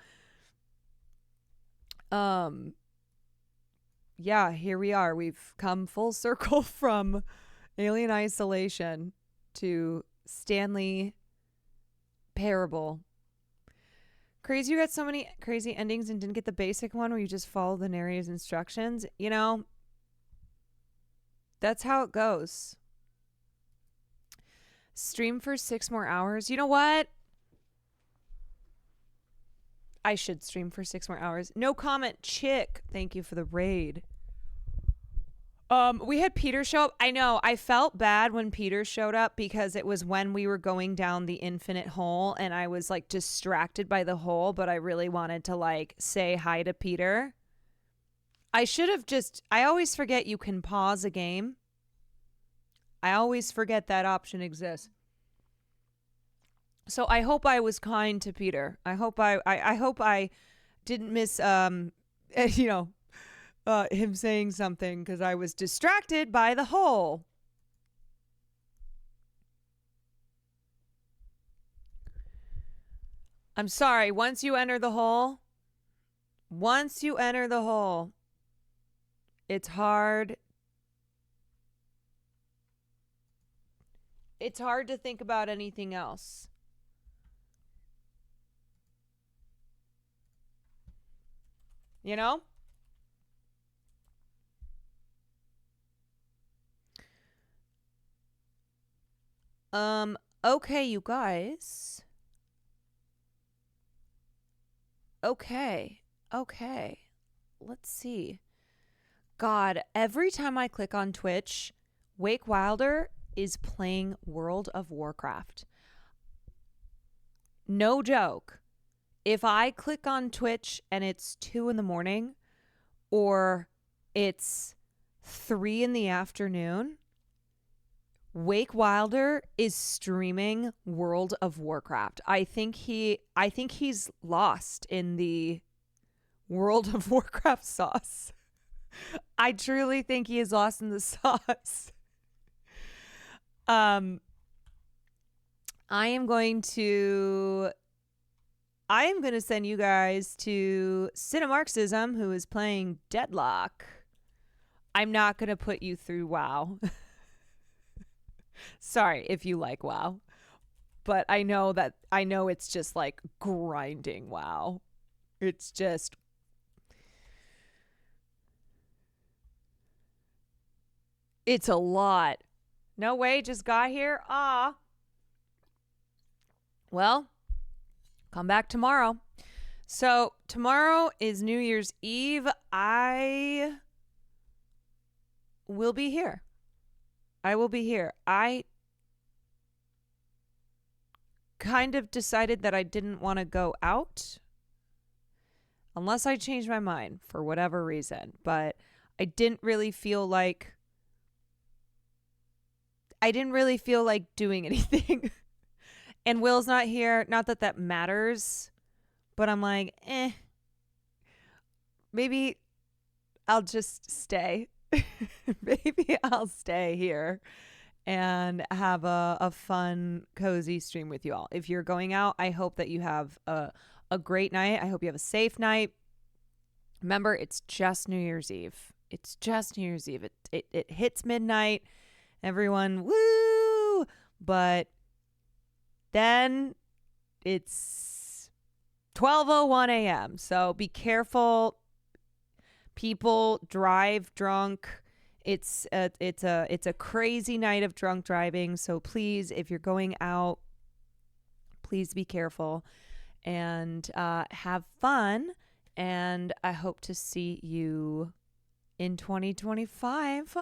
[SPEAKER 1] Yeah, here we are. We've come full circle from Alien Isolation to Stanley Parable. Crazy you got so many crazy endings and didn't get the basic one where you just follow the narrator's instructions. You know, that's how it goes. Stream for 6 more hours. You know what? I should stream for 6 more hours. No comment, Chick. Thank you for the raid. We had Peter show up. I know. I felt bad when Peter showed up because it was when we were going down the infinite hole and I was like distracted by the hole, but I really wanted to like say hi to Peter. I should have I always forget you can pause a game. I always forget that option exists. So I hope I was kind to Peter. I hope I didn't miss him saying something because I was distracted by the hole. I'm sorry. Once you enter the hole, it's hard. It's hard to think about anything else. You know? Okay, you guys. Okay. Let's see. God, every time I click on Twitch, Wake Wilder is playing World of Warcraft. No joke. If I click on Twitch and it's 2 a.m. or it's 3 p.m, Wake Wilder is streaming World of Warcraft. I think he's lost in the World of Warcraft sauce. I truly think he is lost in the sauce. I am going to send you guys to Cinemarxism, who is playing Deadlock. I'm not going to put you through WoW. Sorry if you like WoW. But I know it's just like grinding WoW. It's just it's a lot. No way, just got here. Well, come back tomorrow. So tomorrow is New Year's Eve. I will be here. I kind of decided that I didn't want to go out unless I changed my mind for whatever reason. But I didn't really feel like doing anything. And Will's not here. Not that that matters. But I'm like, maybe I'll just stay. Maybe I'll stay here and have a fun, cozy stream with you all. If you're going out, I hope that you have a great night. I hope you have a safe night. Remember, it's just New Year's Eve. It's just New Year's Eve. It hits midnight. Everyone, woo! But then it's 12:01 a.m. So be careful. People drive drunk. It's a crazy night of drunk driving. So please, if you're going out, please be careful and have fun. And I hope to see you in 2025.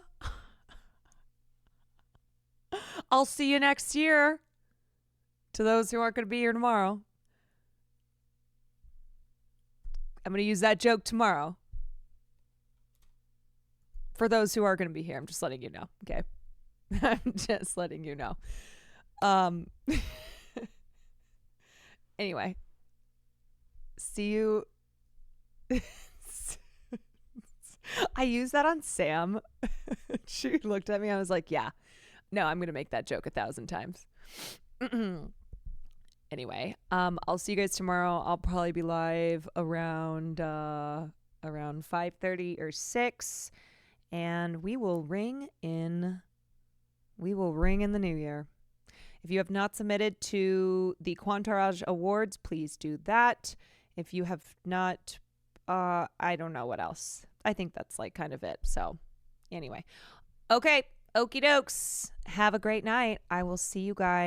[SPEAKER 1] I'll see you next year. To those who aren't going to be here tomorrow, I'm going to use that joke tomorrow. For those who are going to be here, I'm just letting you know. Okay. I'm just letting you know. Anyway. See you. I used that on Sam. She looked at me. I was like, yeah. No, I'm going to make that joke 1,000 times. Anyway, I'll see you guys tomorrow. I'll probably be live around 5:30 or 6. And we will ring in the new year. If you have not submitted to the Quantarage Awards, please do that. If you have not, I don't know what else. I think that's like kind of it. So anyway, okay. Okie dokes. Have a great night. I will see you guys